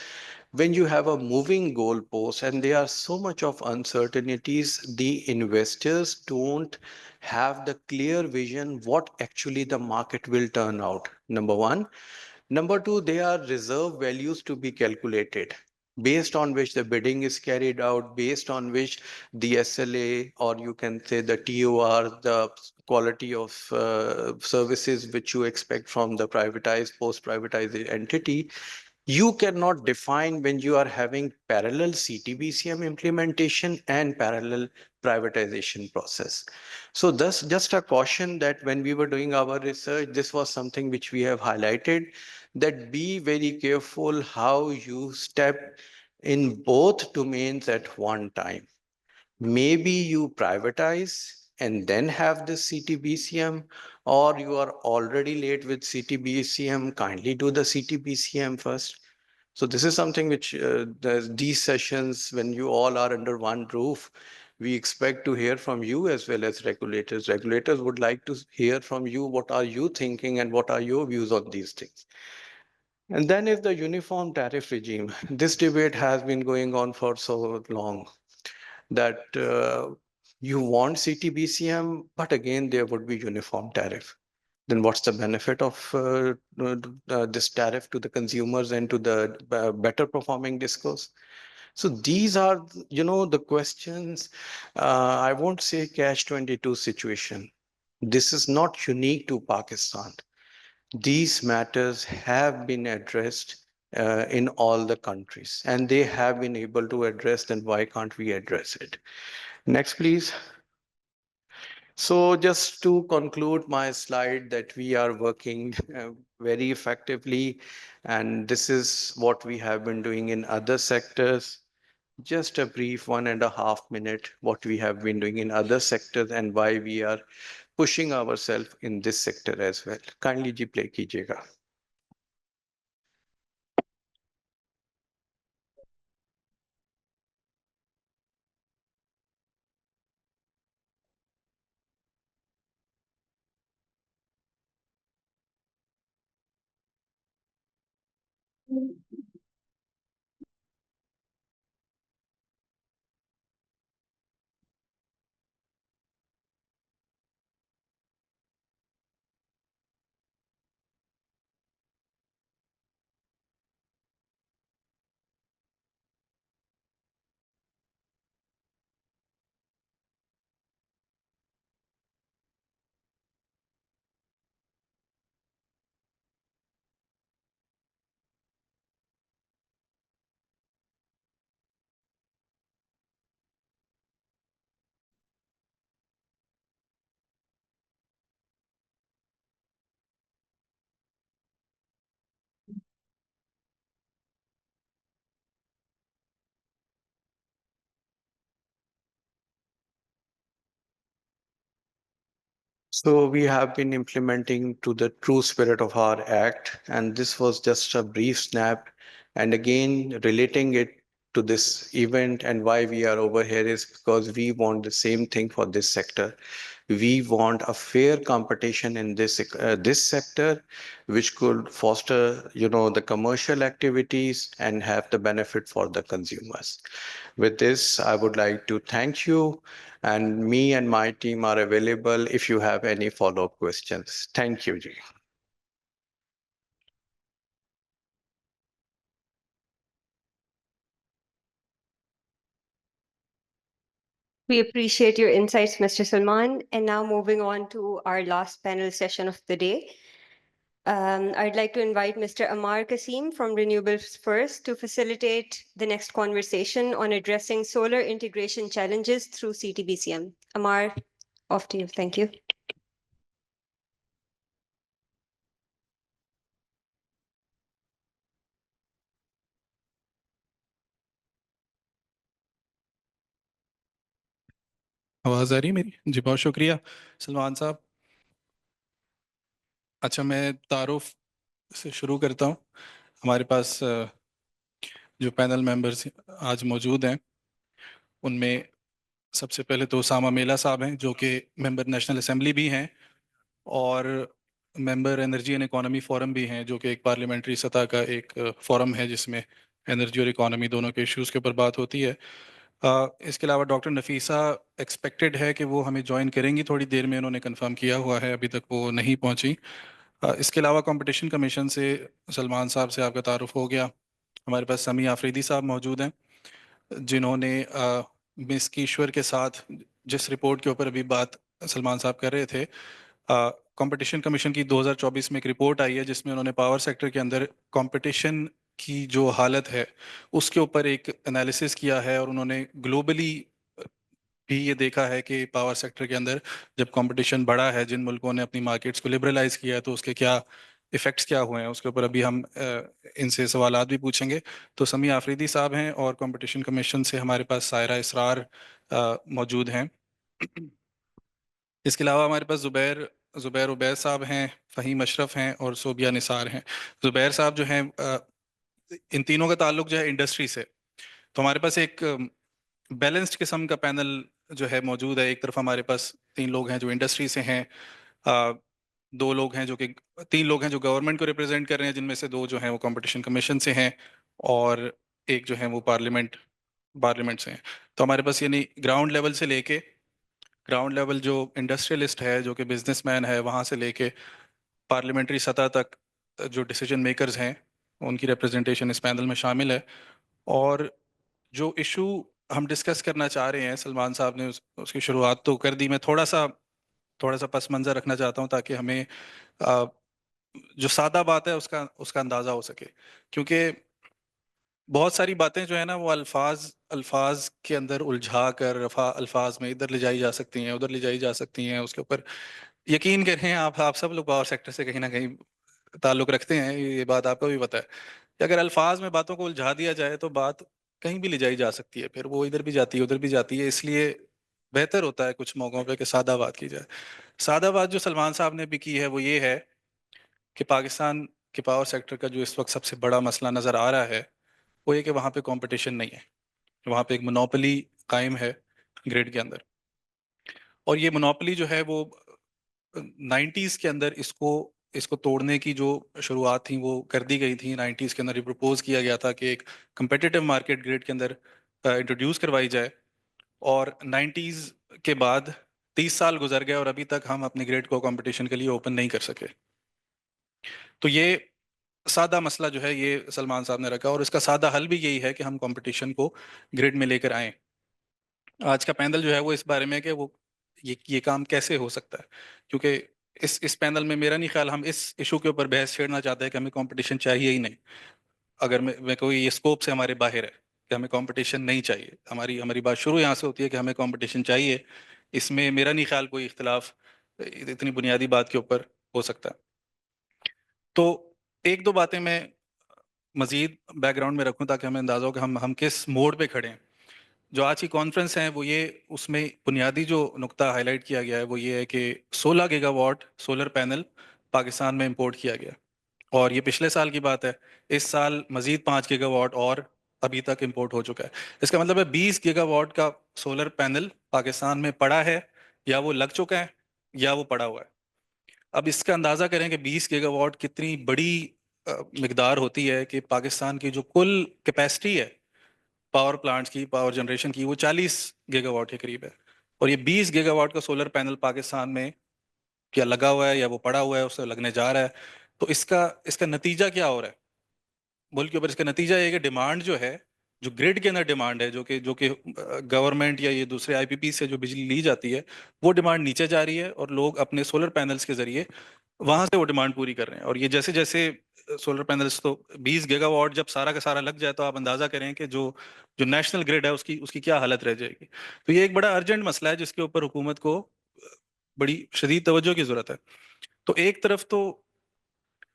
when you have a moving goalpost and there are so much of uncertainties, the investors don't have the clear vision what actually the market will turn out. Number one. Number two, they are reserve values to be calculated, based on which the bidding is carried out, based on which the SLA, or you can say the TOR, the quality of services which you expect from the privatized, post-privatized entity, you cannot define when you are having parallel CTBCM implementation and parallel privatization process. So thus, just a caution that when we were doing our research, this was something which we have highlighted, that be very careful how you step in both domains at one time. Maybe you privatize and then have the CTBCM, or you are already late with CTBCM, kindly do the CTBCM first. So this is something which these sessions, when you all are under one roof, we expect to hear from you as well as regulators. Regulators would like to hear from you, what are you thinking and what are your views on these things. And then is the uniform tariff regime. This debate has been going on for so long that you want CTBCM, but again, there would be uniform tariff. Then what's the benefit of this tariff to the consumers and to the better performing discos? So these are, the questions. I won't say catch-22 situation. This is not unique to Pakistan. These matters have been addressed in all the countries, and they have been able to address, then why can't we address it? Next, please. So just to conclude my slide, that we are working very effectively, and this is what we have been doing in other sectors. Just a brief 1.5 minute, what we have been doing in other sectors and why we are pushing ourselves in this sector as well. Kindly ji play kijega. So we have been implementing to the true spirit of our act, and this was just a brief snap. And again, relating it to this event and why we are over here is because we want the same thing for this sector. We want a fair competition in this sector, which could foster, the commercial activities and have the benefit for the consumers. With this, I would like to thank you, and me and my team are available if you have any follow-up questions. Thank you, Ji. We appreciate your insights, Mr. Salman. And now moving on to our last panel session of the day. I'd like to invite Mr. Amar Kasim from Renewables First to facilitate the next conversation on addressing solar integration challenges through CTBCM. Amar, off to you. Thank you. आवाज़ आ रही है मेरी? जी बहुत शुक्रिया सलमान साहब। अच्छा, मैं तारुफ से शुरू करता हूँ। हमारे पास जो पैनल मेंबर्स आज मौजूद हैं उनमें सबसे पहले तो उसामा मेला साहब हैं, जो कि मेंबर नेशनल असेंबली भी हैं और member energy and economy forum भी हैं, जो कि एक पार्लियामेंट्री सतह का एक फोरम है जिसमें एनर्जी और इकोनॉमी दोनों के इश्यूज़ के ऊपर बात होती है। इसके अलावा डॉक्टर नफीसा एक्सपेक्टेड है कि वो हमें ज्वाइन करेंगी थोड़ी देर में, उन्होंने कंफर्म किया हुआ है, अभी तक वो नहीं पहुंची। इसके अलावा कंपटीशन कमीशन से सलमान साहब से आपका तारुफ हो गया। हमारे पास समी आफरीदी साहब मौजूद हैं, जिन्होंने मिस कीश्वर के साथ जिस रिपोर्ट के ऊपर अभी बात सलमान साहब कर रहे थे, कंपटीशन कमीशन की 2024 में एक रिपोर्ट आई है जिसमें उन्होंने पावर सेक्टर के अंदर कंपटीशन की जो हालत है उसके ऊपर एक एनालिसिस किया है, और उन्होंने ग्लोबली भी ये देखा है कि पावर सेक्टर के अंदर जब कंपटीशन बढ़ा है, जिन मुल्कों ने अपनी मार्केट्स को लिबरलाइज किया है, तो उसके क्या इफेक्ट्स क्या हुए हैं, उसके ऊपर अभी हम इनसे सवालात भी पूछेंगे। तो समी आफरीदी साहब हैं और कंपटीशन कमीशन से हमारे पास सायरा इसरार मौजूद हैं। इसके अलावा हमारे पास जुबैर जुबैर उबैद साहब हैं, फ़हीम अशरफ हैं और सोबिया निसार हैं। जुबैर साहब जो हैं, इन तीनों का ताल्लुक जो है इंडस्ट्री से, तो हमारे पास एक बैलेंस्ड किस्म का पैनल जो है मौजूद है। एक तरफ हमारे पास 3 लोग हैं जो इंडस्ट्री से हैं, अ, 2 लोग हैं जो कि 3 लोग हैं जो गवर्नमेंट को रिप्रेजेंट कर रहे हैं, जिनमें से 2 जो हैं वो कंपटीशन कमीशन से हैं और एक जो है वो पार्लियामेंट पार्लियामेंट से हैं। तो हमारे पास यानी ग्राउंड लेवल से लेके, ग्राउंड लेवल जो इंडस्ट्रियलिस्ट है, जो कि बिजनेसमैन है, वहाँ से लेके पार्लियामेंट्री सतह तक जो डिसीजन मेकर्स हैं उनकी रिप्रेजेंटेशन इस पैनल में शामिल है। और जो इशू हम डिस्कस करना चाह रहे हैं, सलमान साहब ने उसकी शुरुआत तो कर दी, मैं थोड़ा सा पस मंज़र रखना चाहता हूँ ताकि हमें अ, जो सादा बात है उसका उसका अंदाज़ा हो सके, क्योंकि बहुत सारी बातें जो है ना वो अल्फाज अल्फाज के अंदर उलझा कर अल्फाज में इधर ले जाई जा सकती हैं, उधर ले जाई जा सकती हैं। उसके ऊपर यकीन करें, आप सब लोग पावर सेक्टर से कहीं ना कहीं ताल्लुक़ रखते हैं, ये बात आपको भी पता है कि अगर अल्फाज में बातों को उलझा दिया जाए तो बात कहीं भी ले जाई जा सकती है, फिर वो इधर भी जाती है उधर भी जाती है। इसलिए बेहतर होता है कुछ मौक़ों पे कि सादा बात की जाए। सादा बात जो सलमान साहब ने भी की है वो ये है कि पाकिस्तान के पावर सेक्टर का जो इस वक्त सबसे बड़ा मसला नज़र आ रहा है वो ये कि वहाँ पे कंपटीशन नहीं है, वहाँ पे एक मोनोपोली कायम है ग्रिड के अंदर। और ये मोनोपोली जो है वो 90s के अंदर इसको इसको तोड़ने की जो शुरुआत थी वो कर दी गई थी। 90s के अंदर ये प्रपोज किया गया था कि एक competitive मार्केट ग्रिड के अंदर इंट्रोड्यूस करवाई जाए, और 90s के बाद 30 साल गुजर गए और अभी तक हम अपने ग्रिड को कंपटीशन के लिए ओपन नहीं कर सके। तो ये सादा मसला जो है ये सलमान साहब ने रखा, और इसका सादा हल भी यही है कि हम कंपटीशन को ग्रिड में लेकर आएँ। आज का पैनल जो है वो इस बारे में है कि वो ये काम कैसे हो सकता है, क्योंकि इस पैनल में मेरा नहीं ख्याल हम इस इशू के ऊपर बहस छेड़ना चाहते हैं कि हमें कंपटीशन चाहिए ही नहीं। अगर मैं कोई ये स्कोप से हमारे बाहर है कि हमें कंपटीशन नहीं चाहिए, हमारी हमारी बात शुरू यहाँ से होती है कि हमें कंपटीशन चाहिए। इसमें मेरा नहीं ख्याल कोई इख्तिलाफ इतनी बुनियादी बात के ऊपर हो सकता है। तो एक दो बातें मैं मजीद बैकग्राउंड में रखूं ताकि हमें अंदाजा हो कि हम किस मोड़ पे खड़े हैं। जो आज की कॉन्फ्रेंस है वो ये, उसमें बुनियादी जो नुक्ता हाईलाइट किया गया है वो ये है कि 16 गीगावाट सोलर पैनल पाकिस्तान में इंपोर्ट किया गया, और ये पिछले साल की बात है। इस साल मजीद 5 गीगावाट और अभी तक इंपोर्ट हो चुका है। इसका मतलब है 20 गीगावाट का सोलर पैनल पाकिस्तान में पड़ा है, या वो लग चुका है या वो पड़ा हुआ है। अब इसका अंदाज़ा करें कि 20 गीगावाट कितनी बड़ी मिकदार होती है कि पाकिस्तान की जो कुल कैपेसिटी है पावर प्लांट्स की, पावर जनरेशन की, वो 40 गीगावाट के करीब है। और ये 20 गीगावाट का सोलर पैनल पाकिस्तान में क्या लगा हुआ है या वो पड़ा हुआ है, उससे लगने जा रहा है। तो इसका इसका नतीजा क्या हो रहा है मुल्क के ऊपर? इसका नतीजा ये है कि डिमांड जो है, जो ग्रिड के अंदर डिमांड है, जो कि गवर्नमेंट या ये दूसरे आईपीपी से जो बिजली ली जाती है, वो डिमांड नीचे जा रही है, और लोग अपने सोलर पैनल्स के जरिए वहां से वो डिमांड पूरी कर रहे हैं। और ये जैसे जैसे सोलर पैनल्स, तो 20 गीगावाट जब सारा का सारा लग जाए तो आप अंदाजा करें कि जो जो नेशनल ग्रिड है उसकी उसकी क्या हालत रह जाएगी। तो ये एक बड़ा अर्जेंट मसला है जिसके ऊपर हुकूमत को बड़ी शदीद तवज्जो की जरूरत है। तो एक तरफ तो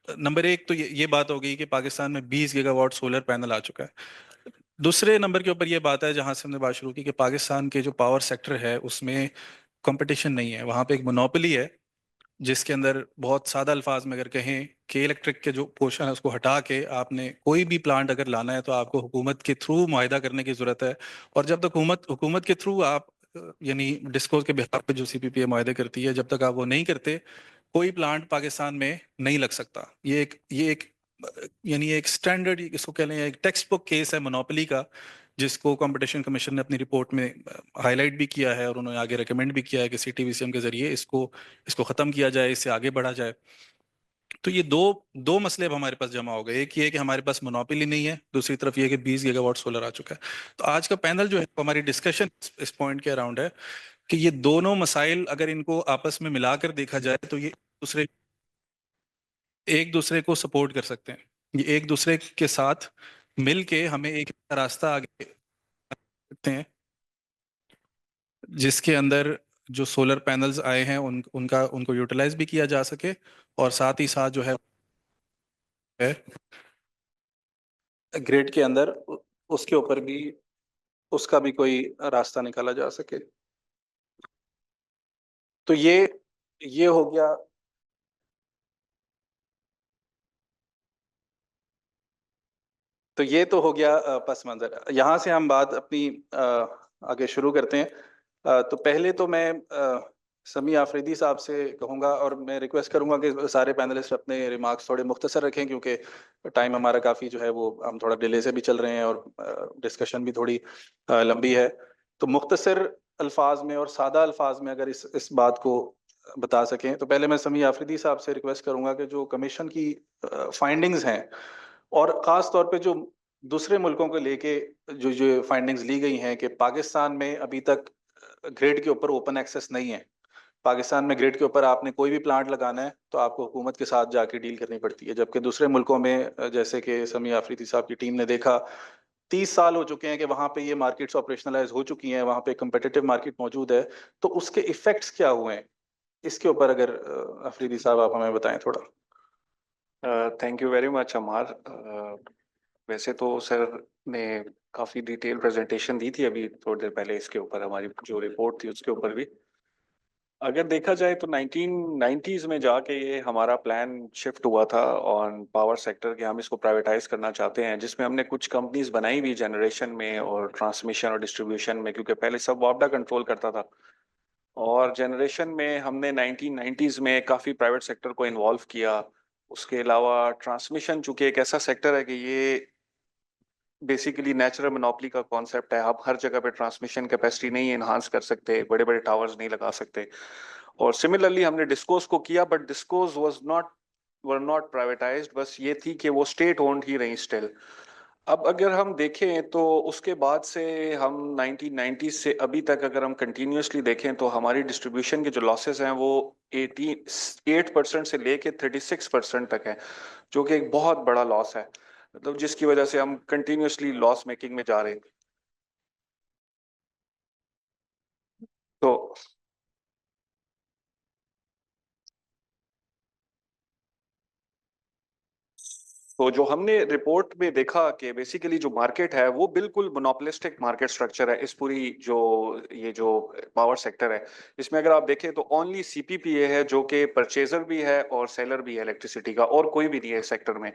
नंबर एक तो ये बात हो गई कि पाकिस्तान में 20 गीगावाट सोलर पैनल आ चुका है। दूसरे नंबर के ऊपर ये बात है जहां से हमने बात शुरू की कि पाकिस्तान के जो पावर सेक्टर है उसमें कंपटीशन नहीं है, वहां पे एक मोनोपोली है जिसके अंदर बहुत सादा अल्फाज में अगर कहें कि इलेक्ट्रिक के जो पोर्शन है उसको हटा के आपने कोई भी प्लांट अगर लाना है तो आपको हुकूमत के थ्रू मुआहिदा करने की जरूरत है। और जब तक हुकूमत के थ्रू आप यानी डिस्कोज के बिहाफ पे जो सीपीपीए मुआहिदे करती है, जब तक आप वो नहीं करते कोई प्लांट पाकिस्तान में नहीं लग सकता। ये एक यानी एक स्टैंडर्ड, इसको कह लें एक टेक्स्ट बुक केस है मोनोपोली का, जिसको कंपटीशन कमीशन ने अपनी रिपोर्ट में हाईलाइट भी किया है और उन्होंने आगे रेकमेंड भी किया है कि सीटीवीसीएम के जरिए इसको खत्म किया जाए, इससे आगे बढ़ा जाए। तो ये दो दो मसले अब हमारे पास जमा हो गए। एक ये कि हमारे पास मोनोपोली नहीं है, दूसरी तरफ ये कि 20 गीगावाट सोलर आ चुका है। तो आज का पैनल जो है हमारी डिस्कशन इस पॉइंट के अराउंड है कि ये दोनों मसाइल अगर इनको आपस में मिलाकर देखा जाए तो ये एक दूसरे को सपोर्ट कर सकते हैं। ये एक दूसरे के साथ मिल के हमें एक रास्ता आगे सकते हैं जिसके अंदर जो सोलर पैनल्स आए हैं उनको यूटिलाइज भी किया जा सके और साथ ही साथ जो है ग्रिड के अंदर उसके ऊपर भी उसका भी कोई रास्ता निकाला जा सके। तो ये हो गया। तो ये तो हो गया पस मंजर। यहाँ से हम बात अपनी आगे शुरू करते हैं। तो पहले तो मैं समी आफरीदी साहब से कहूँगा और मैं रिक्वेस्ट करूँगा कि सारे पैनलिस्ट अपने रिमार्क्स थोड़े मुख्तसर रखें क्योंकि टाइम हमारा काफ़ी जो है वो हम थोड़ा डिले से भी चल रहे हैं और डिस्कशन भी थोड़ी लंबी है। तो मुख्तसर अल्फाज में और सादा अल्फाज में अगर इस बात को बता सकें। तो पहले मैं समी आफरीदी साहब से रिक्वेस्ट करूँगा कि जो कमीशन की फाइंडिंग्स हैं और ख़ास तौर पे जो दूसरे मुल्कों को लेके जो फाइंडिंग्स ली गई हैं कि पाकिस्तान में अभी तक ग्रिड के ऊपर ओपन एक्सेस नहीं है। पाकिस्तान में ग्रिड के ऊपर आपने कोई भी प्लांट लगाना है तो आपको हुकूमत के साथ जाके डील करनी पड़ती है, जबकि दूसरे मुल्कों में जैसे कि समी आफरीदी साहब की टीम ने देखा 30 साल हो चुके हैं कि वहाँ पे ये मार्केट्स ऑपरेशनलाइज हो चुकी हैं, वहाँ पे कंपेटिटिव मार्केट मौजूद है। तो उसके इफेक्ट्स क्या हुए हैं, इसके ऊपर अगर अफरीदी साहब आप हमें बताएं थोड़ा। थैंक यू वेरी मच अमार। वैसे तो सर ने काफ़ी डिटेल प्रेजेंटेशन दी थी अभी थोड़ी देर पहले इसके ऊपर, हमारी जो रिपोर्ट थी उसके ऊपर भी। अगर देखा जाए तो 1990s में जाके ये हमारा प्लान शिफ्ट हुआ था ऑन पावर सेक्टर के, हम इसको प्राइवेटाइज करना चाहते हैं, जिसमें हमने कुछ कंपनीज बनाई हुई जनरेशन में और ट्रांसमिशन और डिस्ट्रीब्यूशन में, क्योंकि पहले सब वापडा कंट्रोल करता था। और जनरेशन में हमने 1990s में काफ़ी प्राइवेट सेक्टर को इन्वॉल्व किया। उसके अलावा ट्रांसमिशन चूंकि एक ऐसा सेक्टर है कि ये बेसिकली नेचुरल मोनोपोली का कॉन्सेप्ट है, आप हर जगह पे ट्रांसमिशन कैपेसिटी नहीं इन्हांस कर सकते, बड़े बड़े टावर्स नहीं लगा सकते। और सिमिलरली हमने डिस्कोस को किया, but discourse were not privatised, बस ये थी कि वो स्टेट ओन्ड ही रही स्टिल। अब अगर हम देखें तो उसके बाद से हम 1990 से अभी तक अगर हम कंटिन्यूसली देखें तो हमारी डिस्ट्रीब्यूशन के जो लॉसेस हैं वो 8% से लेके 36% तक है, जो कि एक बहुत बड़ा लॉस है, मतलब जिसकी वजह से हम कंटिन्यूसली लॉस मेकिंग में जा रहे हैं। तो जो हमने रिपोर्ट में देखा कि बेसिकली जो मार्केट है वो बिल्कुल मोनोपोलिस्टिक मार्केट स्ट्रक्चर है। इस पूरी जो पावर सेक्टर है, इसमें अगर आप देखें तो ओनली सीपीपीए है जो कि परचेजर भी है और सेलर भी है इलेक्ट्रिसिटी का, और कोई भी नहीं है इस सेक्टर में।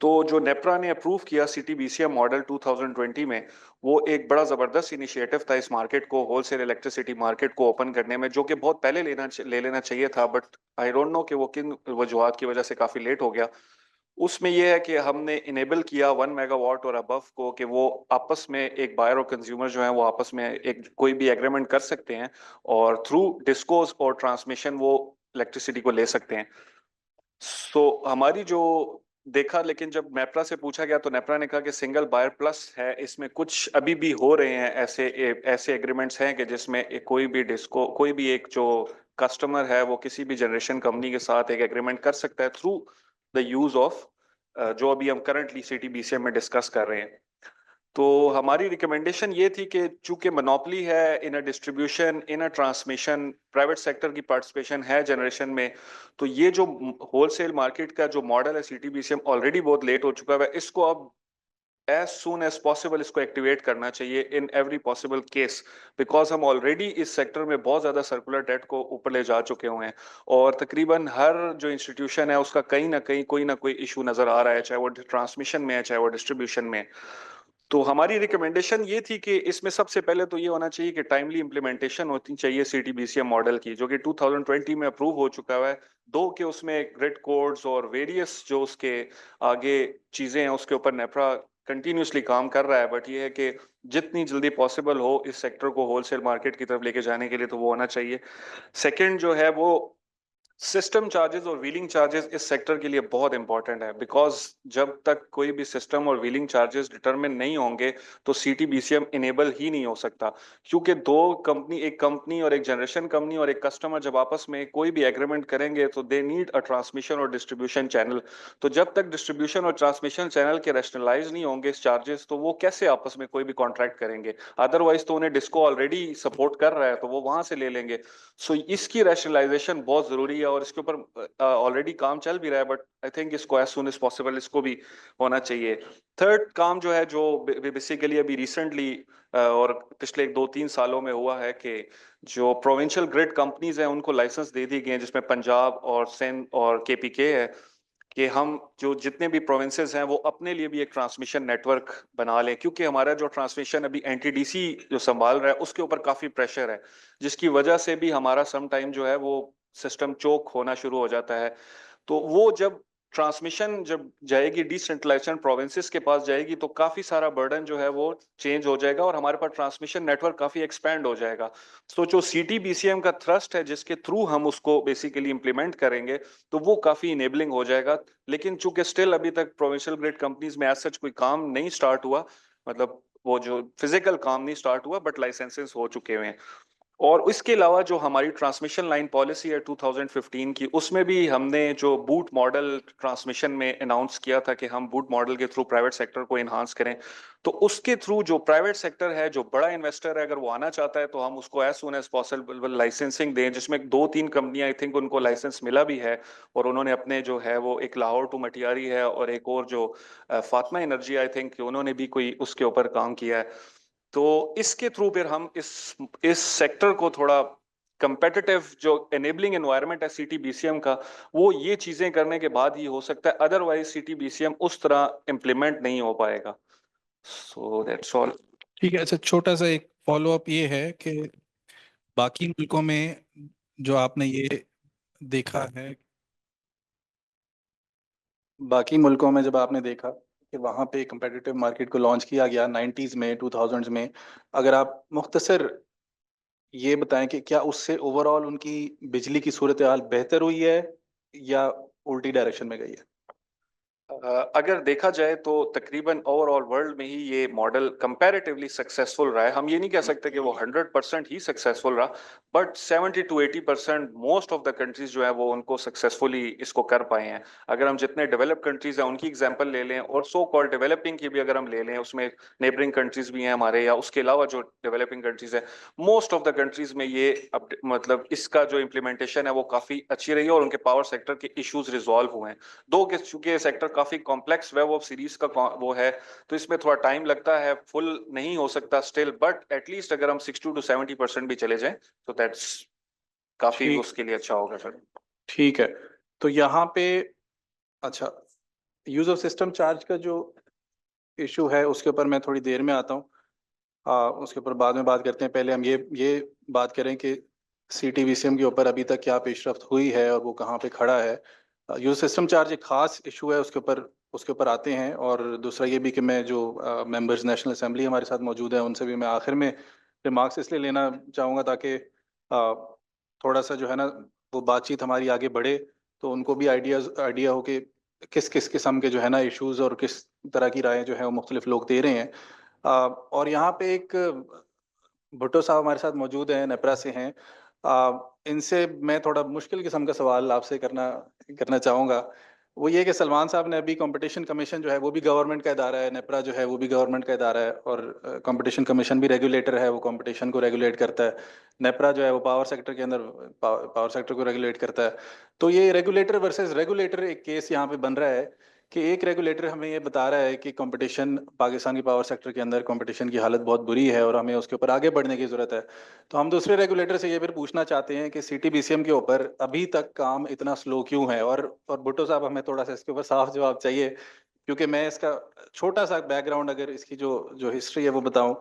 तो जो नेप्रा ने अप्रूव किया सीटीबीसीएम मॉडल 2020 में, वो एक बड़ा जबरदस्त इनिशिएटिव था इस मार्केट को, होलसेल इलेक्ट्रिसिटी मार्केट को ओपन करने में, जो कि बहुत पहले ले लेना चाहिए था, बट आई डोंट नो कि वो किन वजूहात की वजह से काफी लेट हो गया। उसमें यह है कि हमने इनेबल किया 1 मेगावाट और अबव को कि वो आपस में एक बायर और कंज्यूमर जो है वो आपस में एक कोई भी एग्रीमेंट कर सकते हैं और थ्रू डिस्कोस और ट्रांसमिशन वो इलेक्ट्रिसिटी को ले सकते हैं। सो हमारी जो देखा, लेकिन जब नेप्रा से पूछा गया तो नेप्रा ने कहा कि सिंगल बायर प्लस है, इसमें कुछ अभी भी हो रहे हैं ऐसे एग्रीमेंट्स हैं कि जिसमें कोई भी एक जो कस्टमर है वो किसी भी जनरेशन कंपनी के साथ एक एग्रीमेंट कर सकता है थ्रू द यूज ऑफ जो अभी हम करंटली सीटीबीसीएम में डिस्कस कर रहे हैं। तो हमारी रिकमेंडेशन ये थी कि चूंकि मोनोपोली है in a distribution, in a transmission, private sector की पार्टिसिपेशन है जनरेशन में, तो ये जो होलसेल मार्केट का जो मॉडल है सीटीबीसीएम ऑलरेडी बहुत लेट हो चुका है, इसको अब as soon as possible इसको एक्टिवेट करना चाहिए in every possible case, because हम ऑलरेडी इस सेक्टर में बहुत ज़्यादा सर्कुलर डेट को ऊपर ले जा चुके हुए हैं और तकरीबन हर जो इंस्टीट्यूशन है उसका कहीं ना कोई इशू नज़र आ रहा है, चाहे वो ट्रांसमिशन में है चाहे वो डिस्ट्रीब्यूशन में है। तो हमारी रिकमेंडेशन ये थी कि इसमें सबसे पहले तो ये होना चाहिए कि टाइमली इम्प्लीमेंटेशन होती चाहिए सीटीबीसीएम मॉडल की, जो कि 2020 में अप्रूव हो चुका है। दो के उसमें ग्रिड कोड्स और वेरियस जो उसके आगे चीज़ें हैं उसके ऊपर नेपरा कंटिन्यूसली काम कर रहा है, बट ये है कि जितनी जल्दी पॉसिबल हो इस सेक्टर को होलसेल मार्केट की तरफ लेके जाने के लिए तो वो होना चाहिए। सेकंड जो है वो सिस्टम चार्जेस और व्हीलिंग चार्जेस इस सेक्टर के लिए बहुत इंपॉर्टेंट है, बिकॉज जब तक कोई भी सिस्टम और व्हीलिंग चार्जेस डिटरमिन नहीं होंगे तो सीटीबीसीएम इनेबल ही नहीं हो सकता, क्योंकि एक कंपनी और एक जनरेशन कंपनी और एक कस्टमर जब आपस में कोई भी एग्रीमेंट करेंगे तो दे नीड अ ट्रांसमिशन और डिस्ट्रीब्यूशन चैनल। तो जब तक डिस्ट्रीब्यूशन और ट्रांसमिशन चैनल के रैशनलाइज नहीं होंगे चार्जेस तो वो कैसे आपस में कोई भी कॉन्ट्रैक्ट करेंगे, अदरवाइज तो उन्हें डिस्को ऑलरेडी सपोर्ट कर रहा है तो वो वहां से ले लेंगे। सो इसकी रैशनलाइजेशन बहुत जरूरी है और इसके ऊपर ऑलरेडी काम चल भी रहा है, बट आई थिंक इसको एज सुन एज पॉसिबल इसको भी होना चाहिए। थर्ड काम जो है जो बेसिकली अभी रिसेंटली और पिछले 2-3 सालों में हुआ है कि जो प्रोविंशियल ग्रिड कंपनीज हैं उनको लाइसेंस दे दी गए हैं, जिसमें पंजाब और सिंध और केपीके है, कि हम जो जितने भी प्रोविंसेस हैं वो अपने लिए भी एक ट्रांसमिशन नेटवर्क बना लें, क्योंकि हमारा जो ट्रांसमिशन अभी एनटीडीसी जो संभाल रहा है उसके ऊपर काफी प्रेशर है, जिसकी वजह से भी हमारा सम टाइम जो है वो सिस्टम चोक होना शुरू हो जाता है। तो वो जब ट्रांसमिशन जब जाएगी डिसेंट्रलाइजेशन प्रोविंसेस के पास जाएगी तो काफी सारा बर्डन जो है वो चेंज हो जाएगा और हमारे पास ट्रांसमिशन नेटवर्क काफी एक्सपैंड हो जाएगा। तो जो सीटीबीसीएम का थ्रस्ट है जिसके थ्रू हम उसको बेसिकली इंप्लीमेंट करेंगे तो वो काफी इनेबलिंग हो जाएगा। लेकिन चूंकि स्टिल अभी तक प्रोविंशियल ग्रिड कंपनीज में एज सच कोई काम नहीं स्टार्ट हुआ, मतलब वो जो फिजिकल काम नहीं स्टार्ट हुआ, बट लाइसेंसेस हो चुके हुए हैं। और इसके अलावा जो हमारी ट्रांसमिशन लाइन पॉलिसी है 2015 की, उसमें भी हमने जो बूट मॉडल ट्रांसमिशन में अनाउंस किया था कि हम बूट मॉडल के थ्रू प्राइवेट सेक्टर को इन्हांस करें। तो उसके थ्रू जो प्राइवेट सेक्टर है, जो बड़ा इन्वेस्टर है, अगर वो आना चाहता है तो हम उसको as soon as possible licensing दें, जिसमें 2-3 कंपनियां आई थिंक उनको लाइसेंस मिला भी है और उन्होंने अपने जो है वो एक लाहौर टू मटियारी है और एक और जो फातिमा एनर्जी आई थिंक उन्होंने भी कोई उसके ऊपर काम किया है। तो इसके थ्रू फिर हम इस सेक्टर को थोड़ा कंपेटिटिव जो एनेबलिंग एनवायरनमेंट है सीटीबीसीएम का, वो ये चीजें करने के बाद ही हो सकता है, अदरवाइज सीटीबीसीएम उस तरह इम्प्लीमेंट नहीं हो पाएगा। So that's all. ठीक है। अच्छा, छोटा सा एक फॉलो अप ये है कि बाकी मुल्कों में जो आपने ये देखा है, बाकी मुल्कों में जब आपने देखा कि वहाँ पे competitive मार्केट को लॉन्च किया गया 90s में 2000s में, अगर आप मुख्तसर ये बताएं कि क्या उससे ओवरऑल उनकी बिजली की सूरत हाल बेहतर हुई है या उल्टी डायरेक्शन में गई है? अगर देखा जाए तो तकरीबन ओवरऑल वर्ल्ड में ही ये मॉडल कंपैरेटिवली सक्सेसफुल रहा है। हम ये नहीं कह सकते कि वो 100% ही सक्सेसफुल रहा, but 70 to 80% most of the countries जो है वो उनको सक्सेसफुली इसको कर पाए हैं। अगर हम जितने डेवलप कंट्रीज हैं उनकी एग्जांपल ले लें और सो कॉल्ड डेवलपिंग की भी अगर हम ले लें, उसमें नेबरिंग कंट्रीज भी हैं हमारे या उसके अलावा जो डेवलपिंग कंट्रीज है, मोस्ट ऑफ द कंट्रीज में ये मतलब इसका जो इम्प्लीमेंटेशन है वो काफी अच्छी रही है और उनके पावर सेक्टर के इश्यूज रिजॉल्व हुए हैं। दो कि चूंकि सेक्टर काफी कॉम्प्लेक्स वेब ऑफ सीरीज का वो है तो इसमें थोड़ा टाइम लगता है, फुल नहीं हो सकता स्टिल, बट एटलीस्ट अगर हम 60 to 70% भी चले जाएं तो दैट्स काफी ठीक उसके लिए अच्छा होगा सर। ठीक है। तो यहाँ पे अच्छा, यूज ऑफ सिस्टम चार्ज का जो इशू है उसके ऊपर मैं थोड़ी देर में आता हूँ, उसके ऊपर बाद में बात करते हैं। पहले हम ये बात करें कि सीटीबीसीएम के ऊपर अभी तक क्या पेशरफ्त हुई है और वो कहाँ पे खड़ा है। यूज सिस्टम चार्ज एक खास इशू है, उसके ऊपर आते हैं। और दूसरा ये भी कि मैं जो मेंबर्स नेशनल असेंबली हमारे साथ मौजूद है उनसे भी मैं आखिर में रिमार्क्स इसलिए लेना चाहूँगा ताकि थोड़ा सा जो है ना वो बातचीत हमारी आगे बढ़े, तो उनको भी आइडिया हो कि किस किस किस्म के जो है ना इश्यूज और किस तरह की राय जो है वो मुख्तलिफ लोग दे रहे हैं। और यहाँ पे एक भुट्टो साहब हमारे साथ मौजूद हैं, नेपरा से हैं। इनसे मैं थोड़ा मुश्किल किस्म का सवाल आपसे करना चाहूँगा। वो ये कि सलमान साहब ने अभी कंपटीशन कमीशन जो है वो भी गवर्नमेंट का इदारा है, नेपरा जो है वो भी गवर्नमेंट का इदारा है, और कंपटीशन कमीशन भी रेगुलेटर है, वो कंपटीशन को रेगुलेट करता है। नेपरा जो है वो पावर सेक्टर के अंदर पावर सेक्टर को रेगुलेट करता है। तो ये रेगुलेटर वर्सेस रेगुलेटर एक केस यहाँ पे बन रहा है कि एक रेगुलेटर हमें ये बता रहा है कि कंपटीशन पाकिस्तान की पावर सेक्टर के अंदर कंपटीशन की हालत बहुत बुरी है और हमें उसके ऊपर आगे बढ़ने की ज़रूरत है। तो हम दूसरे रेगुलेटर से ये फिर पूछना चाहते हैं कि CTBCM के ऊपर अभी तक काम इतना स्लो क्यों है? और भुट्टो साहब हमें थोड़ा सा इसके ऊपर साफ जवाब चाहिए, क्योंकि मैं इसका छोटा सा बैकग्राउंड अगर इसकी जो जो हिस्ट्री है वो बताऊं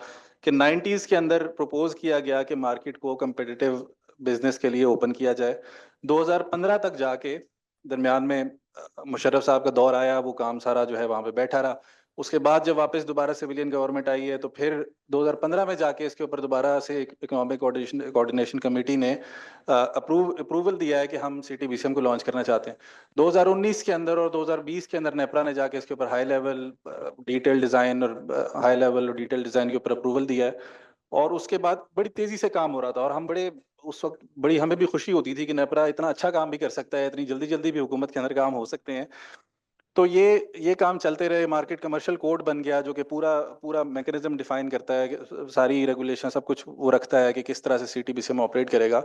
कि 90s के अंदर प्रपोज किया गया कि मार्केट को कम्पिटिटिव बिजनेस के लिए ओपन किया जाए। 2015 तक जाके दरमियान में मुशर्रफ साहब का दौर आया, वो काम सारा जो है वहाँ पे बैठा रहा। उसके बाद जब वापस दोबारा सिविलियन गवर्नमेंट आई है तो फिर 2015 में जाके इसके ऊपर दोबारा से इकोनॉमिक कोऑर्डिनेशन कमेटी ने अप्रूवल दिया है कि हम CTBCM को लॉन्च करना चाहते हैं। 2019 के अंदर और 2020 के अंदर नेपरा ने जाके इसके ऊपर हाई लेवल डिटेल डिज़ाइन और हाई लेवल और डिटेल डिज़ाइन के ऊपर अप्रूवल दिया है और उसके बाद बड़ी तेज़ी से काम हो रहा था और हम बड़े उस वक्त बड़ी हमें भी खुशी होती थी कि नेपरा इतना अच्छा काम भी कर सकता है, इतनी जल्दी जल्दी भी हुकूमत के अंदर काम हो सकते हैं। तो ये काम चलते रहे, मार्केट कमर्शियल कोड बन गया जो कि पूरा पूरा मैकेनिज्म डिफाइन करता है, सारी रेगुलेशन सब कुछ वो रखता है कि किस तरह से CTBCM ऑपरेट करेगा।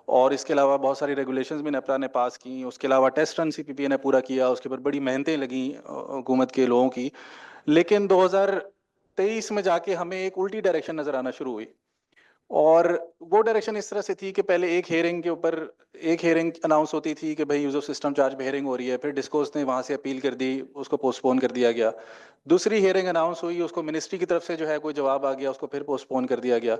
और इसके अलावा बहुत सारी रेगुलेशंस भी नेपरा ने पास की। उसके अलावा टेस्ट रन CPPA ने पूरा किया, उसके ऊपर बड़ी मेहनतें लगी हुकूमत के लोगों की। लेकिन 2023 में जाके हमें एक उल्टी डायरेक्शन नजर आना शुरू हुई और वो डायरेक्शन इस तरह से थी कि पहले एक हेयरिंग के ऊपर एक हेयरिंग अनाउंस होती थी कि भाई यूज ऑफ सिस्टम चार्ज पे हेयरिंग हो रही है, फिर डिस्कोर्स ने वहाँ से अपील कर दी, उसको पोस्टपोन कर दिया गया। दूसरी हेयरिंग अनाउंस हुई, उसको मिनिस्ट्री की तरफ से जो है कोई जवाब आ गया, उसको फिर पोस्टपोन कर दिया गया।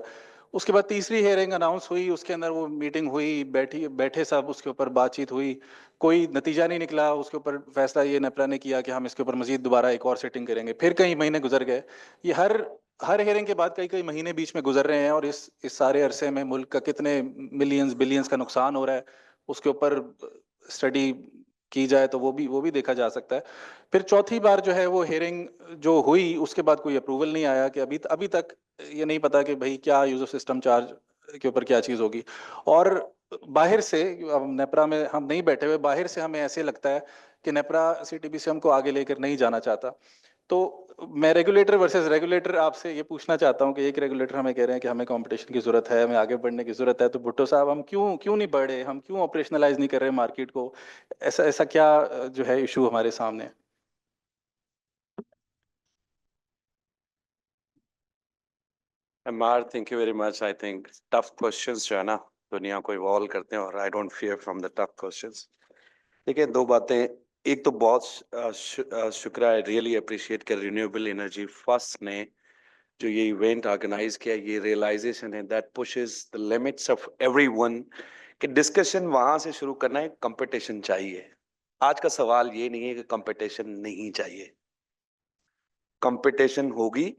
उसके बाद तीसरी हेयरिंग अनाउंस हुई, उसके अंदर वो मीटिंग हुई, बैठे सब, उसके ऊपर बातचीत हुई, कोई नतीजा नहीं निकला। उसके ऊपर फैसला ये नेपरा ने किया कि हम इसके ऊपर मजीद दोबारा एक और सेटिंग करेंगे। फिर कई महीने गुजर गए। ये हर हेयरिंग के बाद कई कई महीने बीच में गुजर रहे हैं और इस सारे अरसे में मुल्क का कितने मिलियंस बिलियंस का नुकसान हो रहा है उसके ऊपर स्टडी की जाए तो वो भी देखा जा सकता है। फिर चौथी बार जो है वो हेयरिंग जो हुई उसके बाद कोई अप्रूवल नहीं आया कि अभी तक ये नहीं पता कि भाई क्या यूज ऑफ सिस्टम चार्ज के ऊपर क्या चीज़ होगी। और बाहर से, अब नेपरा में हम नहीं बैठे हुए, बाहर से हमें ऐसे लगता है कि नेपरा CTBCM को आगे लेकर नहीं जाना चाहता। तो मैं रेगुलेटर वर्सेस रेगुलेटर आपसे ये पूछना चाहता हूँ कि एक रेगुलेटर हमें कह रहे हैं कि हमें कंपटीशन की जरूरत है, हमें आगे बढ़ने की जरूरत है, तो भुट्टो साहब हम क्यों नहीं बढ़े, हम क्यों ऑपरेशनलाइज नहीं कर रहे मार्केट को? ऐसा ऐसा क्या जो है इशू हमारे सामने? Amar, thank you very much. I think tough questions जो है ना दुनिया को इवॉल्व करते हैं और I don't fear from the tough questions. देखिए दो बातें, एक तो बहुत शुक्र है, रियली अप्रिशिएट कर रिन्यूएबल एनर्जी फर्स्ट ने जो ये इवेंट ऑर्गेनाइज किया, ये रियलाइजेशन है that pushes the limits of everyone कि डिस्कशन वहां से शुरू करना है, कंपटीशन चाहिए। आज का सवाल ये नहीं है कि कंपटीशन नहीं चाहिए, कंपटीशन होगी,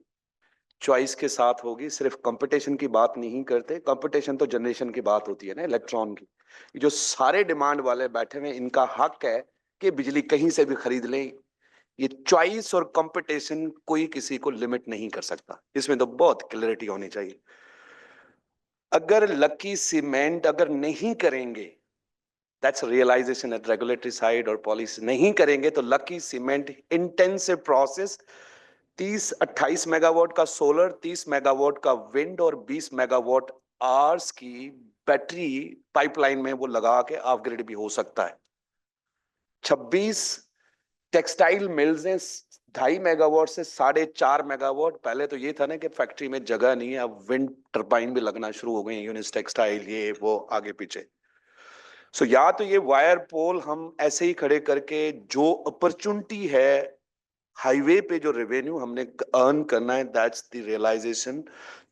चॉइस के साथ होगी। सिर्फ कंपटीशन की बात नहीं करते, कंपटीशन तो जनरेशन की बात होती है ना, इलेक्ट्रॉन की। जो सारे डिमांड वाले बैठे हुए इनका हक है कि बिजली कहीं से भी खरीद लें। ये चॉइस और कंपटीशन कोई किसी को लिमिट नहीं कर सकता, इसमें तो बहुत क्लैरिटी होनी चाहिए। अगर लकी सीमेंट अगर नहीं करेंगे, that's realisation at regulatory side और पॉलिसी नहीं करेंगे, तो lucky cement intensive process 28 megawatt का सोलर, 30 मेगावाट का विंड और 20 मेगावाट आवर्स की बैटरी पाइपलाइन में वो लगा के ऑफ ग्रिड भी हो सकता है। 26 टेक्सटाइल मिल्स हैं 2.5 मेगावाट से 4.5 मेगावाट। पहले तो ये था ना कि फैक्ट्री में जगह नहीं है, अब विंड टर्बाइन भी लगना शुरू हो गई, यूनिस टेक्सटाइल ये वो आगे पीछे। सो या तो ये वायर पोल हम ऐसे ही खड़े करके जो अपॉर्चुनिटी है हाईवे पे जो रेवेन्यू हमने अर्न करना है, that's the realisation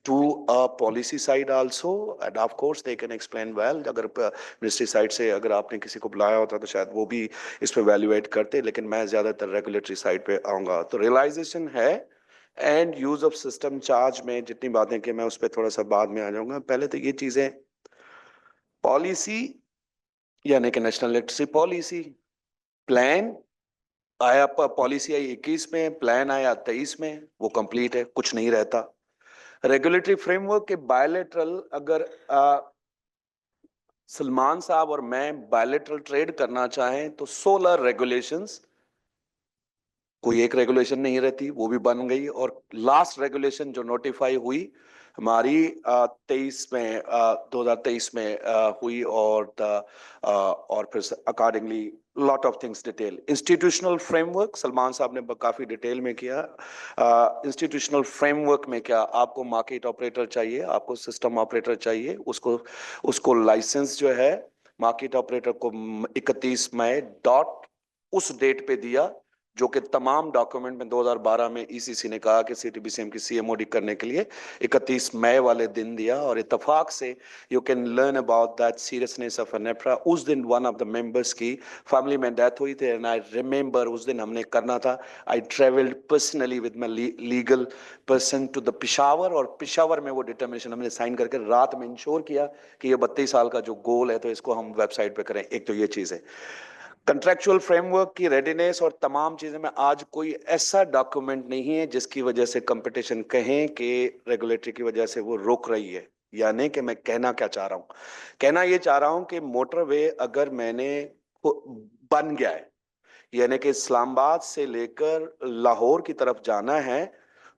to a policy side also and of course they can explain well. अगर मिनिस्ट्री साइड से अगर आपने किसी को बुलाया होता तो शायद वो भी इस पे वैल्यूएट करते, लेकिन मैं ज्यादातर रेगुलेटरी साइड पे आऊंगा। तो रियलाइजेशन है and use of system charge में जितनी बातें कि मैं उस पर थोड़ा सा बाद में आ जाऊंगा। पहले तो ये चीजें पॉलिसी यानी कि नेशनल इलेक्ट्रिसिटी पॉलिसी प्लान आया, पॉलिसी आई 21 में, प्लान आया 23 में, वो कंप्लीट है, कुछ नहीं रहता। रेगुलेटरी फ्रेमवर्क के बायलैटरल अगर सलमान साहब और मैं बायलैटरल ट्रेड करना चाहें तो 16 रेगुलेशंस, कोई एक रेगुलेशन नहीं रहती, वो भी बन गई। और लास्ट रेगुलेशन जो नोटिफाई हुई हमारी 23 में 2023 में हुई और फिर accordingly lot of things detail institutional framework Salman साहब ने काफी डिटेल में किया। इंस्टीट्यूशनल फ्रेमवर्क में क्या आपको मार्केट ऑपरेटर चाहिए, आपको सिस्टम ऑपरेटर चाहिए, उसको लाइसेंस जो है मार्केट ऑपरेटर को 31 मई डॉट उस डेट पे दिया जो कि तमाम डॉक्यूमेंट में 2012 में ईसीसी ने कहा कि सीटीबीसीएम की सीएमओडी करने के लिए 31 मई वाले दिन दिया। और इत्तेफाक से you can learn about that seriousness of NEPRA. उस दिन वन ऑफ द मेंबर्स की फैमिली में डेथ हुई थी एंड आई रिमेंबर उस दिन हमने करना था। I travelled personally with my legal person to the Peshawar और पिशावर में वो डिटर्मिनेशन हमने साइन करके रात में इंश्योर किया कि ये 32 साल का जो गोल है तो इसको हम वेबसाइट पे करें। एक तो ये चीज है कंट्रैक्चुअल फ्रेमवर्क की रेडीनेस और तमाम चीजें में आज कोई ऐसा डॉक्यूमेंट नहीं है जिसकी वजह से कंपटीशन कहें कि रेगुलेटरी की वजह से वो रोक रही है। यानी कि मैं कहना क्या चाह रहा हूं, कहना ये चाह रहा हूं कि मोटरवे अगर मैंने बन गया है यानी कि इस्लामाबाद से लेकर लाहौर की तरफ जाना है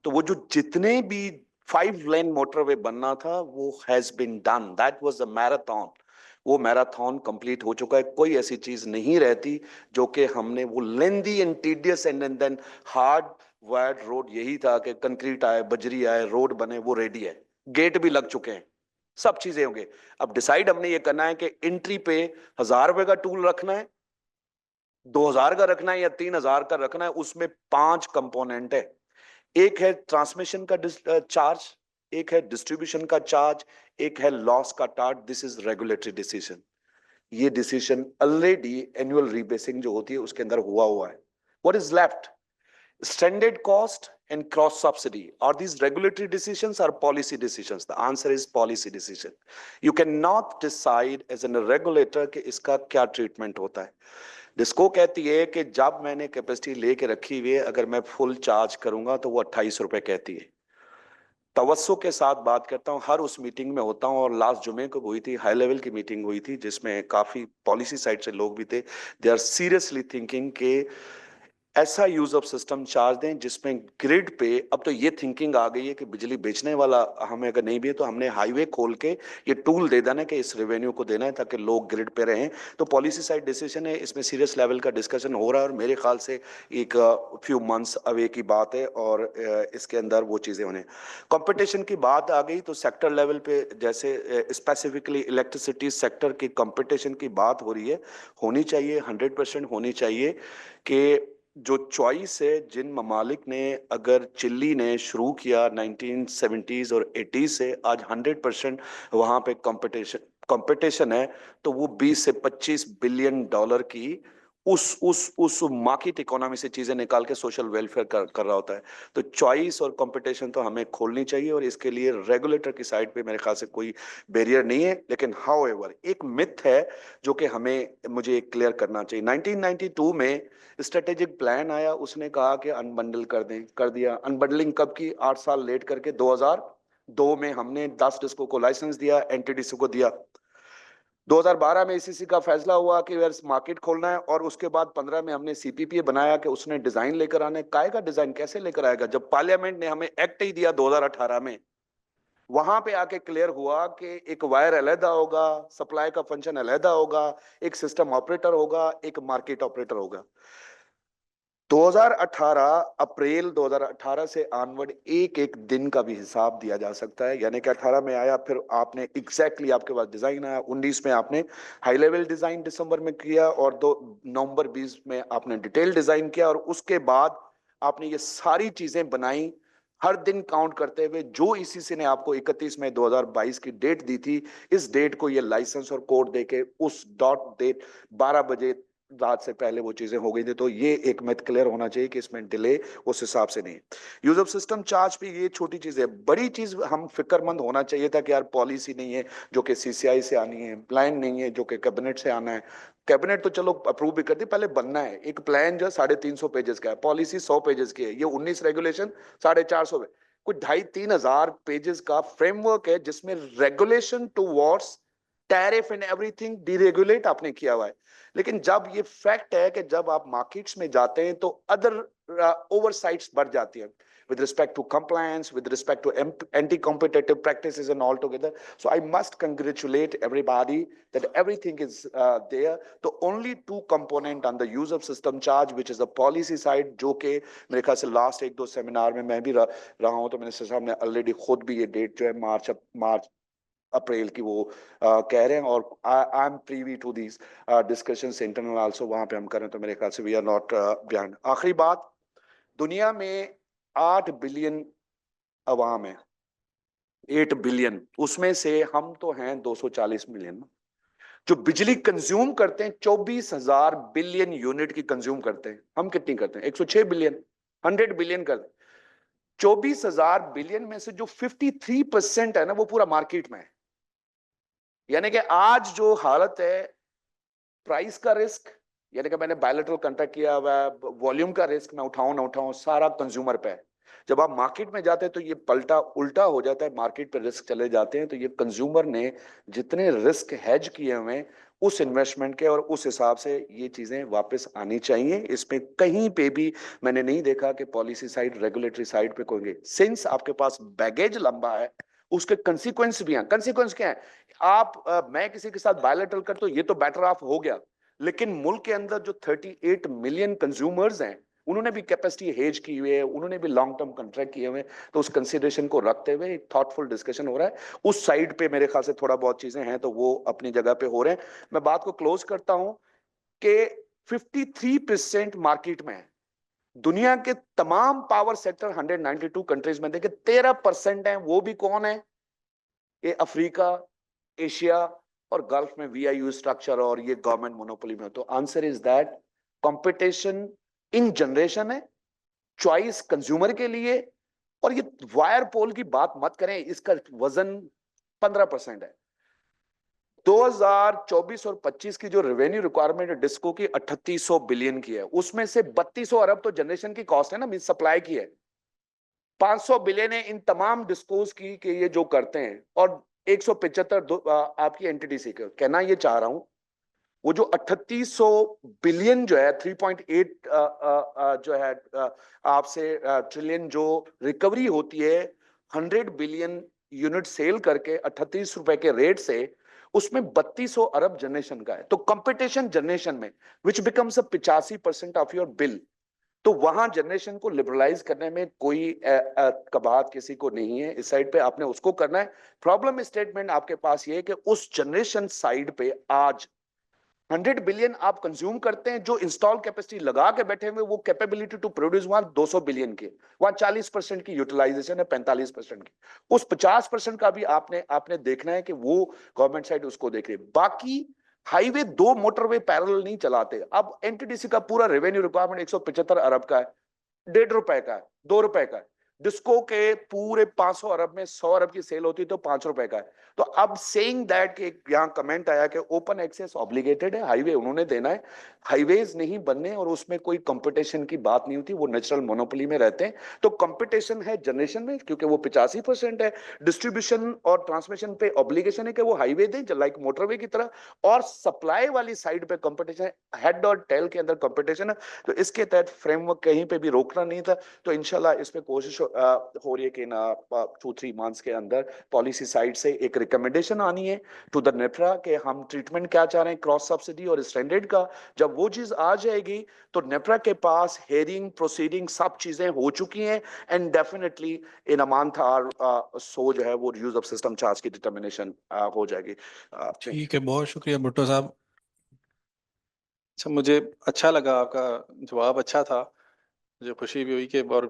तो वो जो जितने भी 5 लेन मोटरवे बनना था वो has been done, that was a marathon. वो मैराथन कंप्लीट हो चुका है। कोई ऐसी चीज नहीं रहती जो कि हमने वो lengthy and tedious and then hard wired road यही था कि कंक्रीट आए, बजरी आए, रोड बने, वो रेडी है, गेट भी लग चुके हैं, सब चीजें होंगे। अब डिसाइड हमने ये करना है कि एंट्री पे 1000 रुपए का टूल रखना है, 2000 का रखना है या 3000 का रखना है। उसमें 5 कंपोनेंट है। एक है ट्रांसमिशन का चार्ज, एक है डिस्ट्रीब्यूशन का चार्ज, एक है लॉस का charge. This is regulatory decision. ये डिसीजन ऑलरेडी एनुअल रीबेसिंग जो होती है उसके अंदर हुआ है। What is left? Stranded cost and cross subsidy. Are these regulatory decisions or policy decisions? The answer is policy decision. You cannot decide as a regulator कि इसका क्या ट्रीटमेंट होता है। डिस्को कहती है कि जब मैंने कैपेसिटी लेके रखी हुई है अगर मैं फुल चार्ज करूंगा तो वो 28 रुपए कहती है। तवस्सो के साथ बात करता हूँ, हर उस मीटिंग में होता हूँ और लास्ट जुमे को हुई थी, हाई लेवल की मीटिंग हुई थी जिसमें काफी पॉलिसी साइड से लोग भी थे। दे आर सीरियसली थिंकिंग के ऐसा यूज ऑफ सिस्टम चार्ज दें जिसमें ग्रिड पे, अब तो ये थिंकिंग आ गई है कि बिजली बेचने वाला हमें अगर नहीं भी है तो हमने हाईवे खोल के ये टूल दे देना कि इस रेवेन्यू को देना है ताकि लोग ग्रिड पे रहें। तो पॉलिसी साइड डिसीजन है, इसमें सीरियस लेवल का डिस्कशन हो रहा है और मेरे ख्याल से एक फ्यू मंथ्स अवे की बात है और इसके अंदर वो चीजें होने। कंपटीशन की बात आ गई तो सेक्टर लेवल पे जैसे स्पेसिफिकली इलेक्ट्रिसिटी सेक्टर की कंपटीशन की बात हो रही है, होनी चाहिए, 100% होनी चाहिए कि जो चॉइस है जिन ममालिक ने, अगर चिल्ली ने शुरू किया 1970s और 80s से, आज 100% वहां पे कंपटीशन है तो वो 20 से 25 बिलियन डॉलर की उस मार्केट इकोनॉमी से चीजें निकाल के सोशल वेलफेयर कर रहा होता है। तो चॉइस और कंपटीशन तो हमें खोलनी चाहिए और इसके लिए रेगुलेटर की साइड पे मेरे ख्याल से कोई बैरियर नहीं है। लेकिन हाउएवर एक मिथ है जो कि मुझे क्लियर करना चाहिए। 1992 में स्ट्रेटेजिक प्लान आया, उसने कहा कि अनबंडल कर दें, कर दिया। अनबंडलिंग कब की? 8 साल लेट करके 2002 में हमने 10 डिस्को को लाइसेंस दिया, एनटीडीसी को दिया। 2012 में ईसीसी का फैसला हुआ कि मार्केट खोलना है और उसके बाद 15 में हमने सीपीपीए बनाया कि उसने डिजाइन लेकर आने। काय का डिजाइन कैसे लेकर आएगा जब पार्लियामेंट ने हमें एक्ट ही दिया 2018 में। वहां पे आके क्लियर हुआ कि एक वायर अलहदा होगा, सप्लाई का फंक्शन अलहदा होगा, एक सिस्टम ऑपरेटर होगा, एक मार्केट ऑपरेटर होगा। 2018 अप्रैल 2018 से ऑनवर्ड एक एक दिन का भी हिसाब दिया जा सकता है। यानी कि 18 में आया, फिर आपने एग्जैक्टली आपके पास डिजाइन आया, 19 में आपने हाई लेवल डिजाइन दिसंबर में किया और नवंबर 20 में आपने डिटेल डिजाइन किया और उसके बाद आपने ये सारी चीजें बनाई हर दिन काउंट करते हुए। जो ईसीसी ने आपको 31 मई 2022 की डेट दी थी, इस डेट को ये लाइसेंस और कोड देके उस डॉट डेट 12 बजे रात से पहले वो चीजें हो गई थी। तो ये एक मिथ क्लियर होना चाहिए कि इसमें डिले उस हिसाब से नहीं। यूज ऑफ सिस्टम चार्ज पे ये छोटी चीज है, बड़ी चीज हम फिक्रमंद होना चाहिए था कि यार पॉलिसी नहीं है जो कि सीसीआई से आनी है, प्लान नहीं है जो कि कैबिनेट से आना है। कैबिनेट तो चलो अप्रूव भी कर दी, पहले बनना है। एक प्लान जो 350 पेजेस का है, पॉलिसी 100 पेजेस की है, ये 19 रेगुलेशन 450 कुछ 2500-3000 पेजेस का फ्रेमवर्क है जिसमें regulation towards tariff and everything deregulate आपने किया हुआ है। लेकिन जब ये फैक्ट है कि जब आप मार्केट्स में जाते हैं तो अदर ओवरसाइट्स बढ़ जाती है। with respect to compliance, with respect to anti-competitive practices and all together. So I must congratulate everybody that everything is there. The only two component on the use of system charge, which is the policy side, जो कि मेरे ख्याल से last एक दो seminar में मैं भी रहा हूँ, तो मिनिस्टर साहब ने ऑलरेडी खुद भी ये डेट जो है मार्च अप्रैल की वो कह रहे हैं, और I am privy to these discussions internal also, वहां पे हम करें तो मेरे ख्याल से वी आर नॉट बिहाइंड। आखिरी बात, दुनिया में 8 बिलियन अवाम है, 8 बिलियन, उसमें से हम तो हैं 240 मिलियन। जो बिजली कंज्यूम करते हैं 24,000 बिलियन यूनिट की कंज्यूम करते हैं, हम कितनी करते हैं? 106 बिलियन, 100 बिलियन करते हैं। 24,000 बिलियन में से जो 53% है ना, वो पूरा मार्केट में है। यानी कि आज जो हालत है, प्राइस का रिस्क, यानी कि मैंने बायलैटरल कॉन्ट्रैक्ट किया हुआ है, वॉल्यूम का रिस्क मैं उठाऊं ना उठाऊं, सारा कंज्यूमर पे है। जब आप मार्केट में जाते हैं तो ये पलटा उल्टा हो जाता है, मार्केट पे रिस्क चले जाते हैं। तो ये कंज्यूमर ने जितने रिस्क हेज किए हुए हैं उस इन्वेस्टमेंट के, और उस हिसाब से ये चीजें वापस आनी चाहिए। इसमें कहीं पे भी मैंने नहीं देखा कि पॉलिसी साइड, रेगुलेटरी साइड पे कोई, सिंस आपके पास बैगेज लंबा है, उसके कंसिक्वेंस भी हैं। कंसिक्वेंस क्या है? आप मैं किसी के साथ बायलैटरल कर, तो ये तो बेटर ऑफ हो गया, लेकिन मुल्क के अंदर जो 38 मिलियन कंज्यूमर्स हैं, उन्होंने भी कैपेसिटी हेज की हुई है, उन्होंने भी लॉन्ग टर्म कॉन्ट्रैक्ट किए हुए हैं। तो उस कंसिडरेशन को रखते हुए एक थॉटफुल डिस्कशन हो रहा है। उस साइड पे मेरे ख्याल से थोड़ा बहुत चीजें हैं, तो वो अपनी जगह पे हो रहे हैं। मैं बात को क्लोज करता हूं कि 53% मार्केट में है। दुनिया के तमाम पावर सेक्टर 192 कंट्रीज में देखे 13% है, वो भी कौन है? ये अफ्रीका, एशिया और गल्फ में VIU स्ट्रक्चर और ये गवर्नमेंट मोनोपोली में। तो answer is that competition in generation है, चॉइस कंज्यूमर के लिए। और ये वायर पोल की बात मत करें, इसका वजन 15% है। 2024 और 25 की जो रेवेन्यू रिक्वायरमेंट है डिस्को की 3800 बिलियन की है, उसमें से 3200 अरब तो जनरेशन की कॉस्ट है ना, मीन सप्लाई की है। 500 बिलियन है इन तमाम डिस्कोज की कि ये जो करते हैं, और 175 आपकी एंटिटी से। कहना ये चाह रहा हूं, वो जो 3800 बिलियन जो है 3.8 जो है आपसे ट्रिलियन जो रिकवरी होती है 100 बिलियन यूनिट सेल करके 38 रुपए के रेट से, उसमें 3200 अरब जनरेशन का है। तो कंपटीशन जनरेशन में which becomes 85% of your bill, तो वहां जनरेशन को लिबरलाइज करने में कोई कबात किसी को नहीं है। इस साइड पे आपने उसको करना है। प्रॉब्लम स्टेटमेंट आपके पास ये है कि उस जनरेशन साइड पे आज 100 बिलियन आप कंज्यूम करते हैं, जो इंस्टॉल कैपेसिटी लगा के बैठे हुए वो कैपेबिलिटी टू प्रोड्यूस वहां 200 बिलियन की, वहां 40% की यूटिलाइजेशन है, 45% की। उस 50% का भी आपने देखना है कि वो गवर्नमेंट साइड उसको देख रही है। बाकी हाईवे 2 मोटरवे पैरेलल नहीं चलाते। अब एनटीडीसी का पूरा रेवेन्यू रिक्वायरमेंट 175 अरब का है, 1.5 रुपए का है, 2 रुपए का है। डिस्को के पूरे 500 अरब में 100 अरब की सेल होती तो 5 रुपए का है। तो अब सेइंग दैट कि यहाँ कमेंट आया कि ओपन एक्सेस ऑब्लिगेटेड है, हाईवे उन्होंने देना है, हाईवेज नहीं बनने, और उसमें कोई कंपटीशन की बात नहीं होती, वो नेचुरल मोनोपोली में रहते हैं। तो कंपटीशन है जनरेशन में, क्योंकि वो 85% है। डिस्ट्रीब्यूशन और ट्रांसमिशन पे ऑब्लिगेशन है कि वो हाईवे दें लाइक मोटरवे की तरह, और सप्लाई वाली साइड पे कंपटीशन है, हेड और टेल के अंदर कंपटीशन है। तो इसके तहत फ्रेमवर्क कहीं पे भी रोकना नहीं था। तो इंशाल्लाह इस पे कोशिश हो रही है कि ना 2-3 मंथ्स के अंदर पॉलिसी साइड से एक रिकमेंडेशन आनी है टू द नेफ्रा कि हम ट्रीटमेंट क्या चाह रहे हैं क्रॉस सब्सिडी और स्टैंडर्ड का। जब वो चीज आ जाएगी तो नेफ्रा के पास हेयरिंग प्रोसीडिंग सब चीजें हो चुकी हैं, and definitely in a month और सो जो है वो यूज ऑफ सिस्टम चार्ज की डिटर्मिनेशन हो जाएगी। ठीक है, बहुत शुक्रिया भुट्टो साहब। अच्छा, मुझे अच्छा लगा, आपका जवाब अच्छा था, मुझे खुशी भी हुई कि, और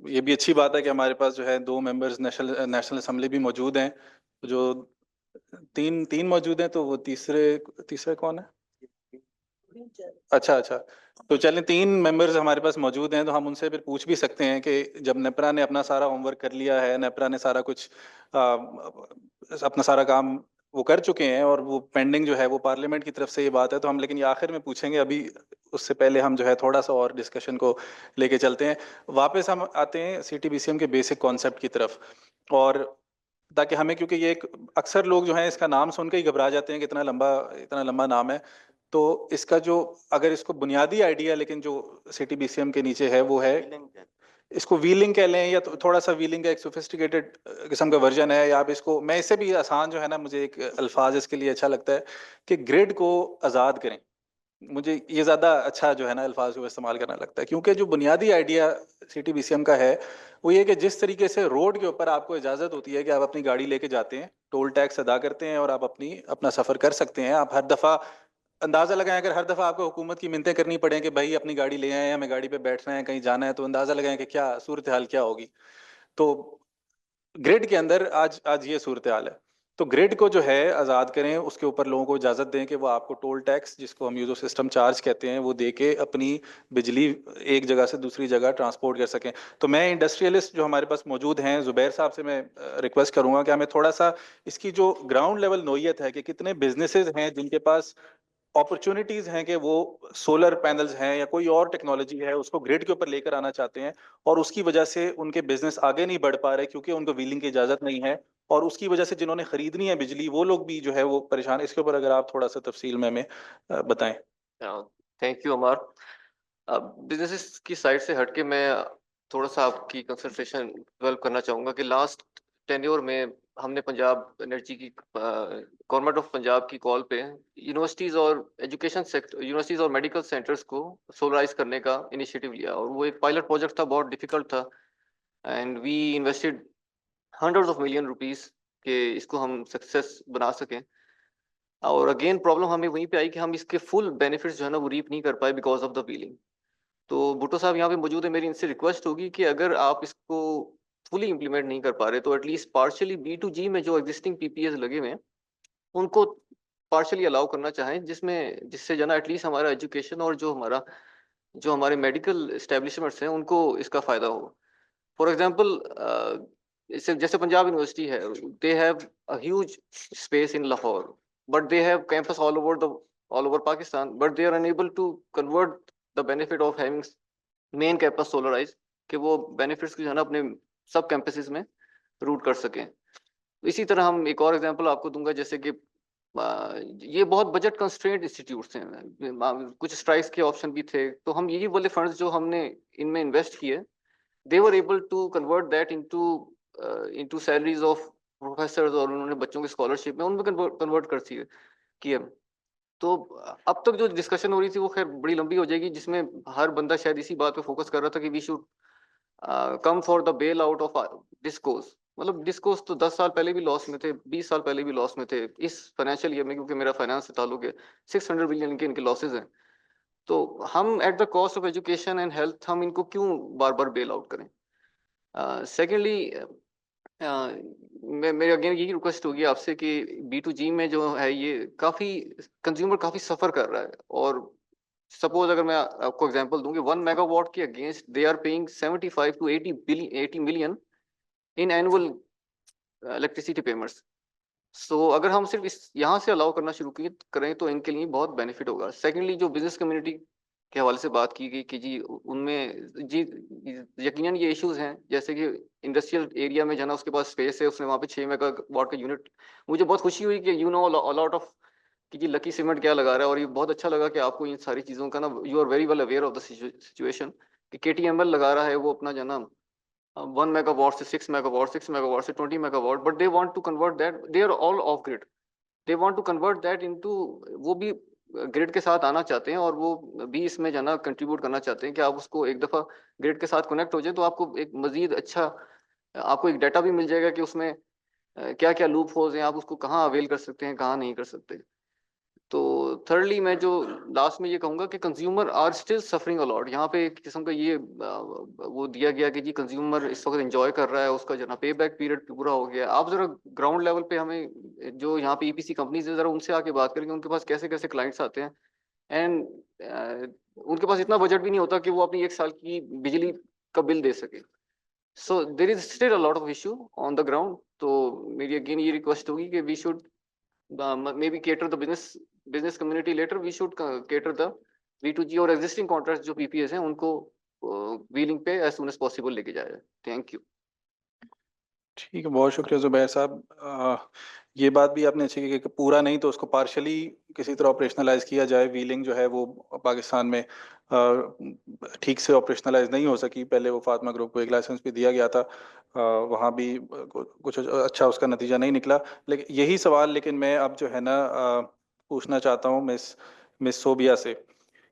ये भी अच्छी बात है कि हमारे पास जो है 2 मेंबर्स नेशनल असेंबली भी मौजूद हैं। जो तीन मौजूद हैं, तो वो तीसरे कौन है? अच्छा, तो चलें 3 मेंबर्स हमारे पास मौजूद हैं, तो हम उनसे फिर पूछ भी सकते हैं कि जब नेपरा ने अपना सारा होमवर्क कर लिया है, नेपरा ने सारा कुछ अपना सारा काम वो कर चुके हैं, और वो पेंडिंग जो है वो पार्लियामेंट की तरफ से ये बात है, तो हम लेकिन ये आखिर में पूछेंगे। अभी उससे पहले हम जो है थोड़ा सा और डिस्कशन को लेके चलते हैं। वापस हम आते हैं CTBCM के बेसिक कॉन्सेप्ट की तरफ, और ताकि हमें, क्योंकि ये एक अक्सर लोग जो हैं इसका नाम सुन के ही घबरा जाते हैं कि इतना लंबा नाम है। तो इसका जो, अगर इसको बुनियादी आइडिया लेकिन जो CTBCM के नीचे है वो है इसको व्हीलिंग कह लें या थोड़ा सा व्हीलिंग का एक सोफिस्टिकेटेड किस्म का वर्जन है, या आप इसको, मैं इससे भी आसान जो है ना, मुझे एक अल्फाज इसके लिए अच्छा लगता है कि ग्रिड को आज़ाद करें। मुझे ये ज़्यादा अच्छा जो है ना अल्फाज को इस्तेमाल करना लगता है, क्योंकि जो बुनियादी आइडिया CTBCM का है वो ये कि जिस तरीके से रोड के ऊपर आपको इजाज़त होती है कि आप अपनी गाड़ी लेके जाते हैं, टोल टैक्स अदा करते हैं और आप अपना सफ़र कर सकते हैं। आप हर दफ़ा अंदाज़ा लगाएं, अगर हर दफ़ा आपको हुकूमत की मिन्नतें करनी पड़े कि भाई अपनी गाड़ी ले आए, हमें गाड़ी पे बैठना है, कहीं जाना है, तो अंदाज़ा लगाएं कि क्या सूरत हाल क्या होगी। तो ग्रिड के अंदर आज आज ये सूरत हाल है। तो ग्रिड को जो है आज़ाद करें, उसके ऊपर लोगों को इजाज़त दें कि वो आपको टोल टैक्स, जिसको हम यूजर सिस्टम चार्ज कहते हैं, वो दे के अपनी बिजली एक जगह से दूसरी जगह ट्रांसपोर्ट कर सकें। तो मैं इंडस्ट्रियलिस्ट जो हमारे पास मौजूद हैं, ज़ुबैर साहब से मैं रिक्वेस्ट करूँगा कि हमें थोड़ा सा इसकी जो ग्राउंड लेवल नोयत है कि कितने बिजनेसेस हैं जिनके पास अपॉर्चुनिटीज हैं कि वो सोलर पैनल्स हैं या कोई और टेक्नोलॉजी है उसको ग्रिड के ऊपर लेकर आना चाहते हैं, और उसकी वजह से उनके बिजनेस आगे नहीं बढ़ पा रहे क्योंकि उनको व्हीलिंग की इजाजत नहीं है, और उसकी वजह से जिन्होंने खरीदनी है बिजली वो लोग भी जो है वो परेशान। इसके ऊपर अगर आप थोड़ा सा तफसील में हमें बताएं। Thank you Amar. बिजनेसेस की साइड से हटके मैं थोड़ा सा आपकी कंसंट्रेशन डेवलप करना चाहूँगा कि लास्ट टेन्योर में हमने पंजाब एनर्जी की गवर्नमेंट ऑफ पंजाब की कॉल पे यूनिवर्सिटीज़ और एजुकेशन सेक्टर, यूनिवर्सिटीज़ और मेडिकल सेंटर्स को सोलराइज करने का इनिशिएटिव लिया, और वो एक पायलट प्रोजेक्ट था, बहुत डिफिकल्ट था, and we invested hundreds of million rupees के इसको हम सक्सेस बना सकें। और अगेन प्रॉब्लम हमें वहीं पे आई कि हम इसके फुल बेनिफिट्स जो है ना वो रीप नहीं कर पाए बिकॉज ऑफ द व्हीलिंग। तो भुट्टो साहब यहाँ पे मौजूद है, मेरी इनसे रिक्वेस्ट होगी कि अगर आप इसको फुली इम्प्लीमेंट नहीं कर पा रहे तो एटलीस्ट पार्शियली B2G में जो एग्जिस्टिंग PPAs लगे हुए हैं उनको पार्शियली अलाउ करना चाहें, जिससे जो ना एटलीस्ट हमारा एजुकेशन और जो हमारे मेडिकल एस्टेब्लिशमेंट्स हैं उनको इसका फायदा हो। फॉर एग्जाम्पल जैसे पंजाब यूनिवर्सिटी है, they have a huge space in Lahore, but they have campus all over Pakistan, but they are unable to convert the benefit of having main campus solarise, कि वो बेनिफिट्स जो है ना अपने सब कैंपसेस में रूट कर सकें। इसी तरह हम एक और एग्जांपल आपको दूंगा, जैसे कि ये बहुत बजट कंस्ट्रेंट इंस्टीट्यूट्स हैं, कुछ स्ट्राइक्स के ऑप्शन भी थे, तो हम यही वाले फंड्स जो हमने इनमें इन्वेस्ट किए, they were able to convert that into salaries of professors, और उन्होंने बच्चों के स्कॉलरशिप में उनमें कन्वर्ट कर किए। तो अब तक जो डिस्कशन हो रही थी वो खैर बड़ी लंबी हो जाएगी, जिसमें हर बंदा शायद इसी बात पे फोकस कर रहा था कि we should come for the bail out of DISCOs. मतलब डिस्कोस तो 10 साल पहले भी लॉस में थे, 20 साल पहले भी लॉस में थे। इस फाइनेंशियल ईयर में, क्योंकि मेरा फाइनेंस से ताल्लुक है, 600 बिलियन के इनके लॉसेज हैं। तो हम at the cost of education and health हम इनको क्यों बार बार बेल आउट करें। सेकेंडली मेरी अगेन यही रिक्वेस्ट होगी आपसे कि B2G में जो है ये काफ़ी कंज्यूमर काफ़ी सफ़र कर रहा है, और सपोज अगर मैं आपको एग्जांपल दूं कि 1 मेगावाट के against they are paying 75 to 80 million in annual electricity payments. So अगर हम सिर्फ इस यहाँ से अलाउ करना शुरू करें तो इनके लिए बहुत बेनिफिट होगा। सेकेंडली जो बिजनेस कम्युनिटी के हवाले से बात की गई कि जी उनमें जी यकीनन ये इश्यूज हैं, जैसे कि इंडस्ट्रियल एरिया में जाना, उसके पास स्पेस है, उसने वहाँ पे 6 मेगावाट का यूनिट। मुझे बहुत खुशी हुई कि यू नो अलॉट ऑफ कि जी लकी सीमेंट क्या लगा रहा है, और ये बहुत अच्छा लगा कि आपको इन सारी चीज़ों का ना you are very well aware of the situation कि KTML लगा रहा है वो अपना जो ना 1 मेगावाट से 6 मेगावाट, 6 मेगावाट से 20 megawatt, but they want to convert that, they are all off grid, they want to convert that into, वो भी ग्रिड के साथ आना चाहते हैं और वो भी इसमें जाना कंट्रीब्यूट करना चाहते हैं कि आप उसको एक दफ़ा ग्रिड के साथ कनेक्ट हो जाए तो आपको एक मजीद अच्छा, आपको एक डाटा भी मिल जाएगा कि उसमें क्या क्या लूप होल्स हैं, आप उसको कहाँ अवेल कर सकते हैं, कहाँ नहीं कर सकते। तो थर्डली मैं जो लास्ट में ये कहूँगा कि consumer are still suffering a lot. यहाँ पे एक किस्म का ये वो दिया गया कि जी कंज्यूमर इस वक्त एंजॉय कर रहा है, उसका जो ना पे बैक पीरियड पूरा हो गया। आप जरा ग्राउंड लेवल पे हमें जो यहाँ पे EPC कंपनीज है, जरा उनसे आके बात करेंगे, उनके पास कैसे कैसे क्लाइंट्स आते हैं, एंड उनके पास इतना बजट भी नहीं होता कि वो अपनी 1 साल की बिजली का बिल दे सके। So there is still a lot of issue on the ground. तो मेरी अगेन ये रिक्वेस्ट होगी कि we should maybe cater the business community later, we should cater the B2G और existing contracts जो PPAs हैं उनको wheeling पे as soon as possible लेके जाया जाए। Thank you. ठीक है, बहुत शुक्रिया ज़ुबैर साहब। ये बात भी आपने अच्छी की कि पूरा नहीं तो उसको पार्शली किसी तरह ऑपरेशनलाइज किया जाए। व्हीलिंग जो है वो पाकिस्तान में ठीक से ऑपरेशनलाइज नहीं हो सकी। पहले वो फातिमा ग्रुप को एक लाइसेंस भी दिया गया था, वहाँ भी कुछ अच्छा उसका नतीजा नहीं निकला। लेकिन यही सवाल लेकिन मैं अब जो है ना पूछना चाहता हूँ मिस सोबिया से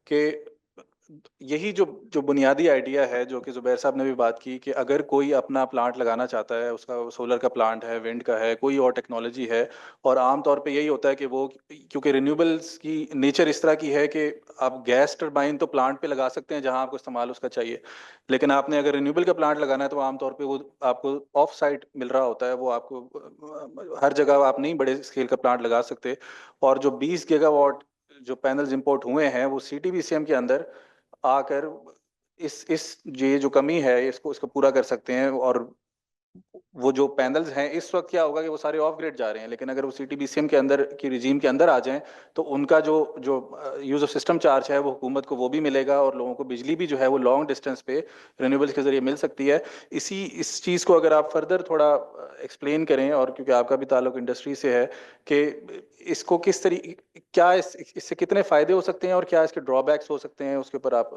कि यही जो बुनियादी आइडिया है जो कि जुबैर साहब ने भी बात की कि अगर कोई अपना प्लांट लगाना चाहता है, उसका सोलर का प्लांट है, विंड का है, कोई और टेक्नोलॉजी है, और आम तौर पे यही होता है कि वो क्योंकि रिन्यूएबल्स की नेचर इस तरह की है कि आप गैस टरबाइन तो प्लांट पे लगा सकते हैं जहां आपको इस्तेमाल उसका चाहिए, लेकिन आपने अगर रिन्यूएबल का प्लांट लगाना है तो आमतौर पर वो आपको ऑफ साइट मिल रहा होता है, वो आपको हर जगह आप नहीं बड़े स्केल का प्लांट लगा सकते। और जो 20 गीगावाट जो पैनल्स इंपोर्ट हुए हैं वो CTBCM के अंदर आकर इस ये जो कमी है इसको पूरा कर सकते हैं। और वो जो पैनल्स हैं इस वक्त क्या होगा कि वो सारे ऑफ ग्रिड जा रहे हैं, लेकिन अगर वो CTBCM के अंदर की रिजीम के अंदर आ जाएं तो उनका जो जो यूज ऑफ सिस्टम चार्ज है वो हुकूमत को वो भी मिलेगा और लोगों को बिजली भी जो है वो लॉन्ग डिस्टेंस पे रिन्यूएबल्स के जरिए मिल सकती है। इस चीज़ को अगर आप फर्दर थोड़ा एक्सप्लेन करें, और क्योंकि आपका भी ताल्लुक इंडस्ट्री से है, कि इसको किस तरीके क्या इससे कितने फायदे हो सकते हैं और क्या इसके ड्रॉबैक्स हो सकते हैं, उसके ऊपर आप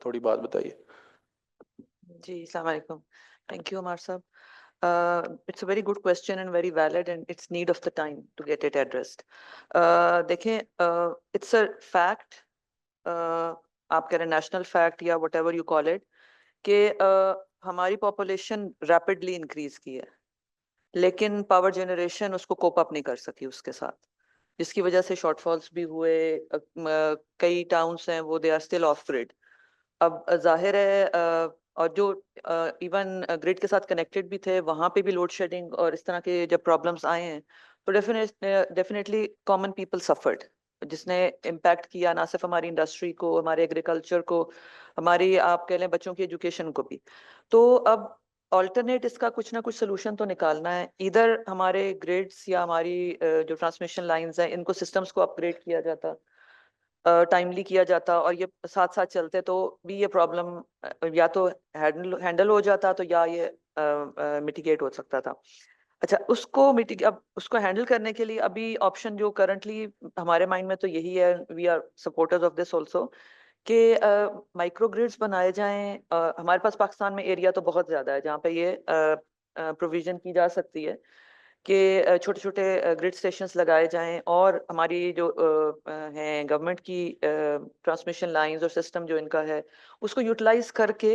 थोड़ी बात बताइए। जी, अस्सलाम वालेकुम। Thank you, Amar साहब. It's a very good question and very valid, and it's need of the time to get it addressed. देखें, it's a fact, आप कह रहे national fact या whatever you call it, कि हमारी population rapidly increase की है, लेकिन power generation उसको cope up नहीं कर सकी उसके साथ, जिसकी वजह से shortfalls भी हुए। कई towns हैं वो they are still off grid. अब जाहिर है और जो इवन ग्रिड के साथ कनेक्टेड भी थे वहां पे भी लोड शेडिंग और इस तरह के जब प्रॉब्लम्स आए हैं तो डेफिनेटली कॉमन पीपल सफर्ड, जिसने इम्पैक्ट किया ना सिर्फ हमारी इंडस्ट्री को, हमारे एग्रीकल्चर को, हमारी आप कह लें बच्चों की एजुकेशन को भी। तो अब ऑल्टरनेट इसका कुछ ना कुछ सोल्यूशन तो निकालना है। इधर हमारे ग्रिड्स या हमारी जो ट्रांसमिशन लाइंस हैं इनको सिस्टम्स को अपग्रेड किया जाता, टाइमली किया जाता, और ये साथ साथ चलते तो भी ये प्रॉब्लम या तो हैंडल हो जाता तो या ये मिटिगेट हो सकता था। अच्छा, अब उसको हैंडल करने के लिए अभी ऑप्शन जो करंटली हमारे माइंड में तो यही है, we are supporters of this also, कि माइक्रो ग्रिड्स बनाए जाएं। हमारे पास पाकिस्तान में एरिया तो बहुत ज्यादा है जहाँ पे ये प्रोविजन की जा सकती है कि छोटे छोटे ग्रिड स्टेशंस लगाए जाएं, और हमारी जो हैं गवर्नमेंट की ट्रांसमिशन लाइंस और सिस्टम जो इनका है उसको यूटिलाइज करके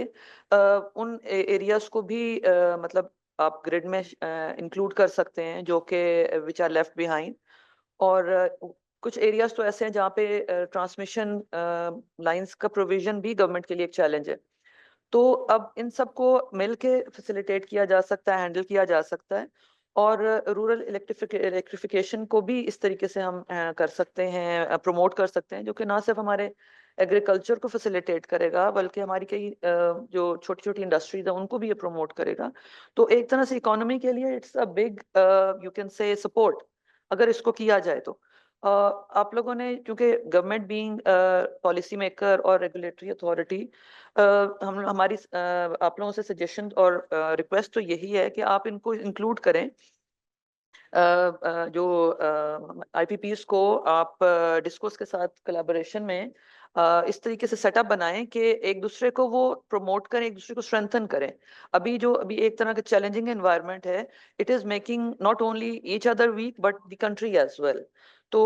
उन एरियाज को भी मतलब आप ग्रिड में इंक्लूड कर सकते हैं जो कि विच आर लेफ्ट बिहाइंड। और कुछ एरियाज तो ऐसे हैं जहाँ पे ट्रांसमिशन लाइंस का प्रोविजन भी गवर्नमेंट के लिए एक चैलेंज है। तो अब इन सबको मिलके फैसिलिटेट किया जा सकता है, हैंडल किया जा सकता है, और रूरल इलेक्ट्रिफिकेशन को भी इस तरीके से हम कर सकते हैं, प्रमोट कर सकते हैं, जो कि ना सिर्फ हमारे एग्रीकल्चर को फैसिलिटेट करेगा बल्कि हमारी कई जो छोटी छोटी इंडस्ट्रीज हैं उनको भी ये प्रमोट करेगा। तो एक तरह से इकोनॉमी के लिए it's a big you can say support अगर इसको किया जाए तो। आप लोगों ने, क्योंकि गवर्नमेंट बीइंग पॉलिसी मेकर और रेगुलेटरी अथॉरिटी, हम हमारी आप लोगों से सजेशन और रिक्वेस्ट तो यही है कि आप इनको इंक्लूड करें। जो IPPs को आप डिस्कोर्स के साथ कोलैबोरेशन में इस तरीके से सेटअप बनाएं कि एक दूसरे को वो प्रमोट करें, एक दूसरे को स्ट्रेंथन करें। अभी एक तरह का चैलेंजिंग एनवायरनमेंट है, it is making not only each other weak but the country as well. तो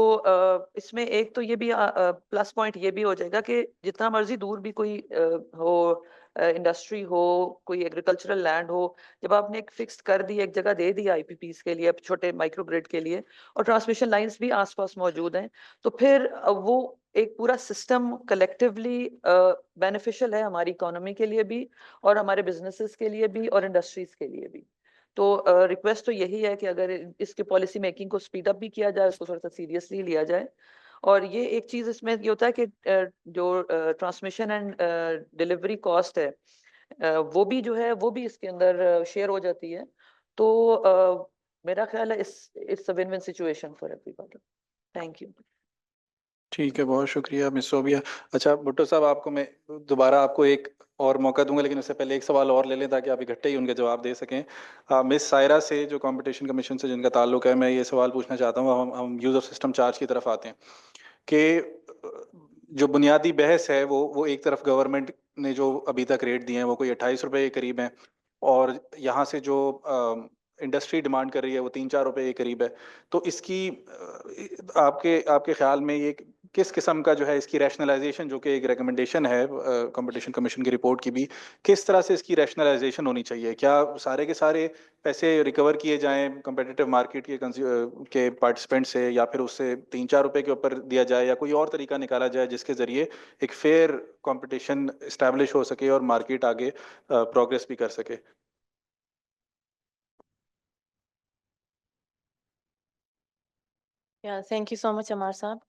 इसमें एक तो ये भी प्लस पॉइंट ये भी हो जाएगा कि जितना मर्जी दूर भी कोई हो, इंडस्ट्री हो, कोई एग्रीकल्चरल लैंड हो, जब आपने एक फिक्स कर दी, एक जगह दे दी IPPs के लिए, छोटे माइक्रो ग्रिड के लिए, और ट्रांसमिशन लाइंस भी आसपास मौजूद हैं, तो फिर वो एक पूरा सिस्टम कलेक्टिवली बेनिफिशियल है हमारी इकोनॉमी के लिए भी और हमारे बिजनेसेस के लिए भी और इंडस्ट्रीज के लिए भी। तो रिक्वेस्ट तो यही है कि अगर इसकी पॉलिसी मेकिंग को स्पीड अप भी किया जाए, उसको थोड़ा सा सीरियसली लिया जाए। और ये एक चीज इसमें ये होता है कि जो ट्रांसमिशन एंड डिलीवरी कॉस्ट है वो भी जो है वो भी इसके अंदर शेयर हो जाती है। तो मेरा ख्याल है it's a win win situation for everybody. Thank you. ठीक है, बहुत शुक्रिया मिस सोबिया। अच्छा भुट्टो साहब, आपको मैं दोबारा आपको एक और मौका दूंगा, लेकिन उससे पहले एक सवाल और ले लें ताकि आप इकट्ठे ही उनके जवाब दे सकें। मिस सायरा से, जो कंपटीशन कमीशन से जिनका ताल्लुक है, मैं ये सवाल पूछना चाहता हूँ। हम यूज ऑफ सिस्टम चार्ज की तरफ आते हैं कि जो बुनियादी बहस है वो एक तरफ गवर्नमेंट ने जो अभी तक रेट दिए हैं वो कोई 28 रुपए के करीब है, और यहाँ से जो इंडस्ट्री डिमांड कर रही है वो 3-4 रुपए के करीब है। तो इसकी आपके आपके ख्याल में ये किस किस्म का जो है इसकी रैशनलाइजेशन, जो कि एक रिकमेंडेशन है कंपटीशन कमीशन की रिपोर्ट की भी, किस तरह से इसकी रैशनलाइजेशन होनी चाहिए? क्या सारे के सारे पैसे रिकवर किए जाएं कंपेटिटिव मार्केट के पार्टिसिपेंट से, या फिर उससे 3-4 रुपए के ऊपर दिया जाए, या कोई और तरीका निकाला जाए जिसके जरिए एक फेयर कंपटीशन इस्टेब्लिश हो सके और मार्केट आगे प्रोग्रेस भी कर सके? Yeah, thank you so much, Amar Saab.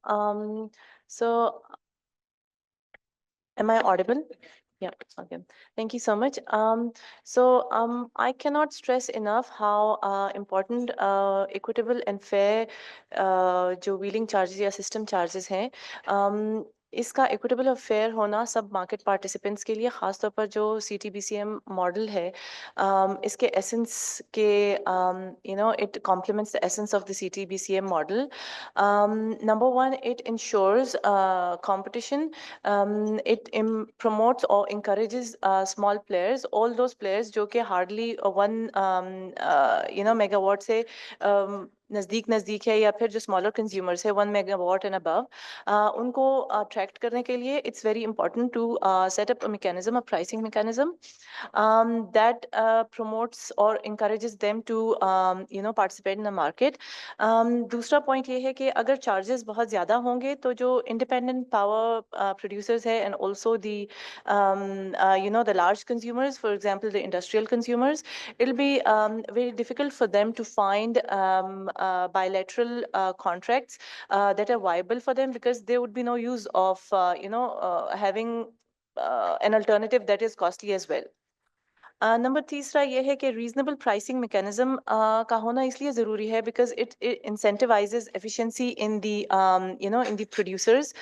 So, am I audible? Yeah, okay. Thank you so much. I cannot stress enough how important equitable and fair जो wheeling charges या system charges हैं, इसका equitable और fair होना सब market participants के लिए, खास तौर पर जो CTBCM model है, इसके essence के it complements the essence of the CTBCM model. Number one, it ensures competition. It promotes or encourages small players, all those players जो कि hardly 1 megawatt से नज़दीक है, या फिर जो smaller consumers है 1 megawatt and above, उनको attract करने के लिए it's very important to set up a mechanism, a pricing mechanism that promotes or encourages them to participate in the market. दूसरा point ये है कि अगर charges बहुत ज़्यादा होंगे तो जो independent power producers है, and also the the large consumers, for example the industrial consumers, it'll be very difficult for them to find bilateral contracts that are viable for them, because there would be no use of having an alternative that is costly as well. Number तीसरा ये है कि reasonable pricing mechanism का होना इसलिए ज़रूरी है because it incentivizes efficiency in the in the producers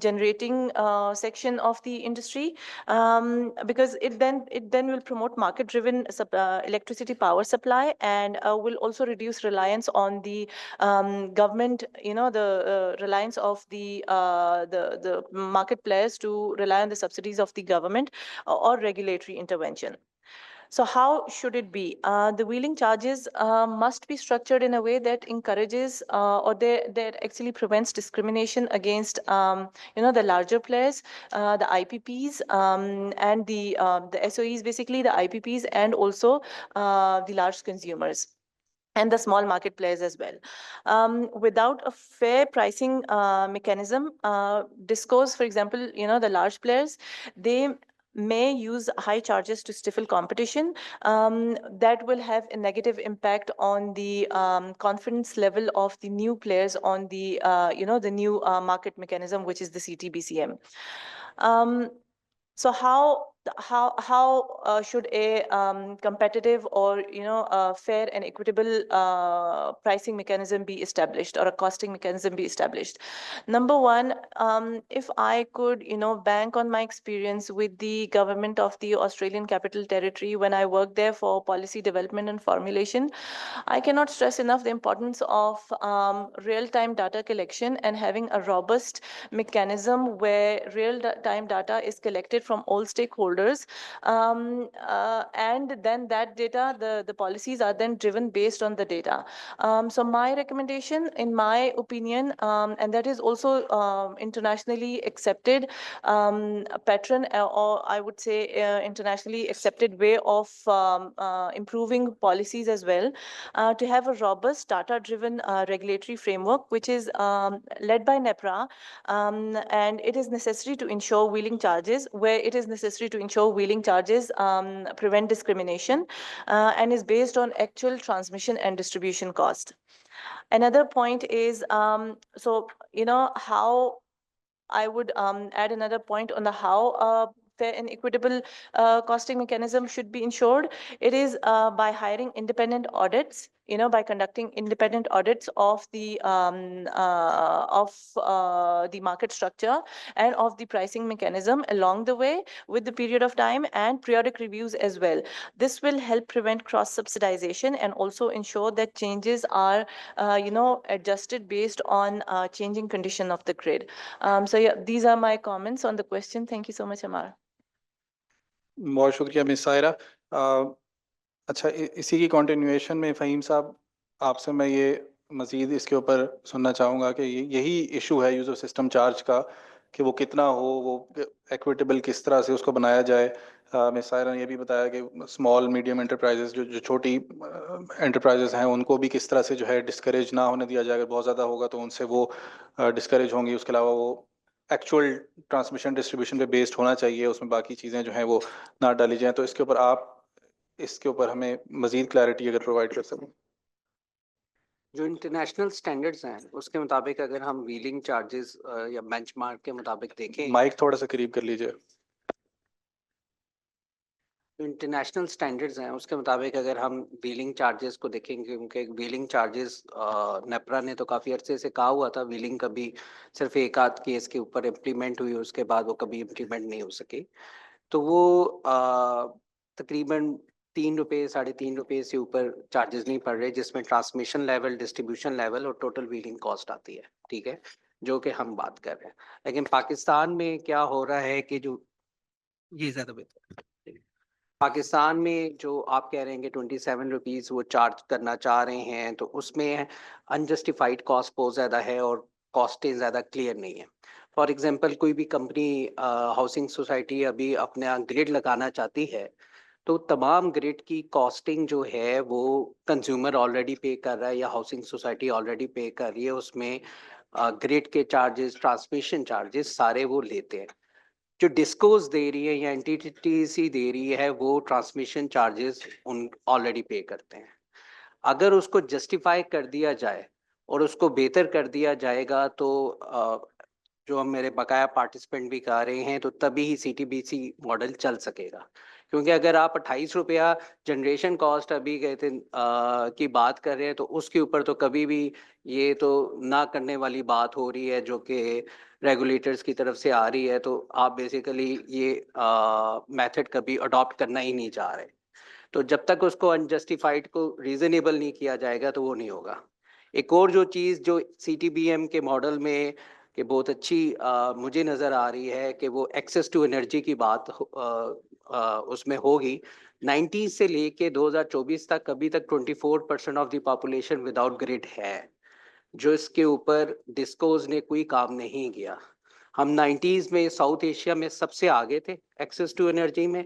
generating section of the industry, because it then will promote market driven electricity power supply, and will also reduce reliance on the government, the reliance of the market players to rely on the subsidies of the government or regulatory intervention. So how should it be? The wheeling charges must be structured in a way that encourages or that actually prevents discrimination against the larger players, the IPPs, and the SOEs, basically the IPPs, and also the large consumers and the small market players as well. Without a fair pricing mechanism, discos, for example, the large players, they may use high charges to stifle competition. That will have a negative impact on the confidence level of the new players on the the new market mechanism, which is the CTBCM. So how should a competitive or a fair and equitable pricing mechanism be established, or a costing mechanism be established? Number one, if I could bank on my experience with the government of the Australian Capital Territory when I worked there for policy development and formulation, I cannot stress enough the importance of real-time data collection and having a robust mechanism where real-time data is collected from all stakeholders, and then that data, the policies are then driven based on the data. So my recommendation, in my opinion, and that is also internationally accepted pattern, or I would say internationally accepted way of improving policies as well, to have a robust data-driven regulatory framework, which is led by NEPRA, and it is necessary to ensure wheeling charges, where it is necessary to ensure wheeling charges prevent discrimination, and is based on actual transmission and distribution cost. Another point is, how I would add another point on the how fair and equitable costing mechanism should be ensured. It is by hiring independent audits by conducting independent audits of the market structure and of the pricing mechanism along the way with the period of time and periodic reviews as well. This will help prevent cross subsidization and also ensure that changes are adjusted based on changing condition of the grid. So yeah, these are my comments on the question. Thank you so much, Amar. बहुत शुक्रिया miss Saira. अच्छा, इसी की continuation में फ़हीम साहब, आपसे मैं ये मज़ीद इसके ऊपर सुनना चाहूँगा कि यही इशू है यूज़र सिस्टम चार्ज का, कि वो कितना हो, वो इक्विटेबल किस तरह से उसको बनाया जाए। मिस सायरा ने ये भी बताया कि स्मॉल मीडियम एंटरप्राइजेस जो छोटी एंटरप्राइजेस हैं, उनको भी किस तरह से जो है डिस्करेज ना होने दिया जाए। अगर बहुत ज़्यादा होगा तो उनसे वो डिस्करेज होंगी। उसके अलावा वो एक्चुअल ट्रांसमिशन डिस्ट्रीब्यूशन पे बेस्ड होना चाहिए, उसमें बाकी चीज़ें जो हैं वो ना डाली जाएँ। तो इसके ऊपर हमें मज़ीद क्लैरिटी अगर प्रोवाइड कर सकें। जो इंटरनेशनल स्टैंडर्ड्स हैं उसके मुताबिक अगर हम व्हीलिंग चार्जेस या बेंचमार्क के मुताबिक देखें, माइक थोड़ा सा करीब कर लीजिए। जो इंटरनेशनल स्टैंडर्ड्स हैं उसके मुताबिक अगर हम व्हीलिंग चार्जेस को देखेंगे, क्योंकि व्हीलिंग चार्जेस नेपरा ने तो काफ़ी अरसे से कहा हुआ था, व्हीलिंग कभी सिर्फ एक आध केस के ऊपर इम्प्लीमेंट हुई, उसके बाद वो कभी इम्प्लीमेंट नहीं हो सकी। तो वो तकरीबन ₹3 ₹3.5 से ऊपर चार्जेस नहीं पड़ रहे, जिसमें ट्रांसमिशन लेवल, डिस्ट्रीब्यूशन लेवल और टोटल व्हीलिंग कॉस्ट आती है, ठीक है, जो कि हम बात कर रहे हैं। लेकिन पाकिस्तान में क्या हो रहा है कि जो ये ज़्यादा बेहतर, पाकिस्तान में जो आप कह रहे हैं कि ₹27 वो चार्ज करना चाह रहे हैं, तो उसमें अनजस्टिफाइड कॉस्ट बहुत ज़्यादा है और कॉस्टें ज़्यादा क्लियर नहीं है। फॉर एग्जांपल कोई भी कंपनी हाउसिंग सोसाइटी अभी अपना ग्रिड लगाना चाहती है, तो तमाम ग्रिड की कॉस्टिंग जो है वो कंज्यूमर ऑलरेडी पे कर रहा है या हाउसिंग सोसाइटी ऑलरेडी पे कर रही है। उसमें ग्रिड के चार्जेस, ट्रांसमिशन चार्जेस सारे वो लेते हैं। जो डिस्कोज दे रही है या एनटीटीसी दे रही है, वो ट्रांसमिशन चार्जेस उन ऑलरेडी पे करते हैं। अगर उसको जस्टिफाई कर दिया जाए और उसको बेहतर कर दिया जाएगा, तो जो हम मेरे बकाया पार्टिसिपेंट भी कह रहे हैं, तो तभी ही सीटीबीसी मॉडल चल सकेगा। क्योंकि अगर आप ₹28 जनरेशन कॉस्ट अभी कहते की बात कर रहे हैं, तो उसके ऊपर तो कभी भी ये तो ना करने वाली बात हो रही है, जो कि रेगुलेटर्स की तरफ से आ रही है। तो आप बेसिकली ये मेथड कभी अडॉप्ट करना ही नहीं चाह रहे। तो जब तक उसको अनजस्टिफाइड को रीजनेबल नहीं किया जाएगा, तो वो नहीं होगा। एक और जो चीज़ जो सीटीबीएम के मॉडल में कि बहुत अच्छी मुझे नज़र आ रही है कि वो एक्सेस टू एनर्जी की बात उसमें होगी। 90 से लेके 2024 तक अभी तक 24% of the population without grid है, जो इसके ऊपर डिस्कोज ने कोई काम नहीं किया। हम 90s में साउथ एशिया में सबसे आगे थे एक्सेस टू एनर्जी में,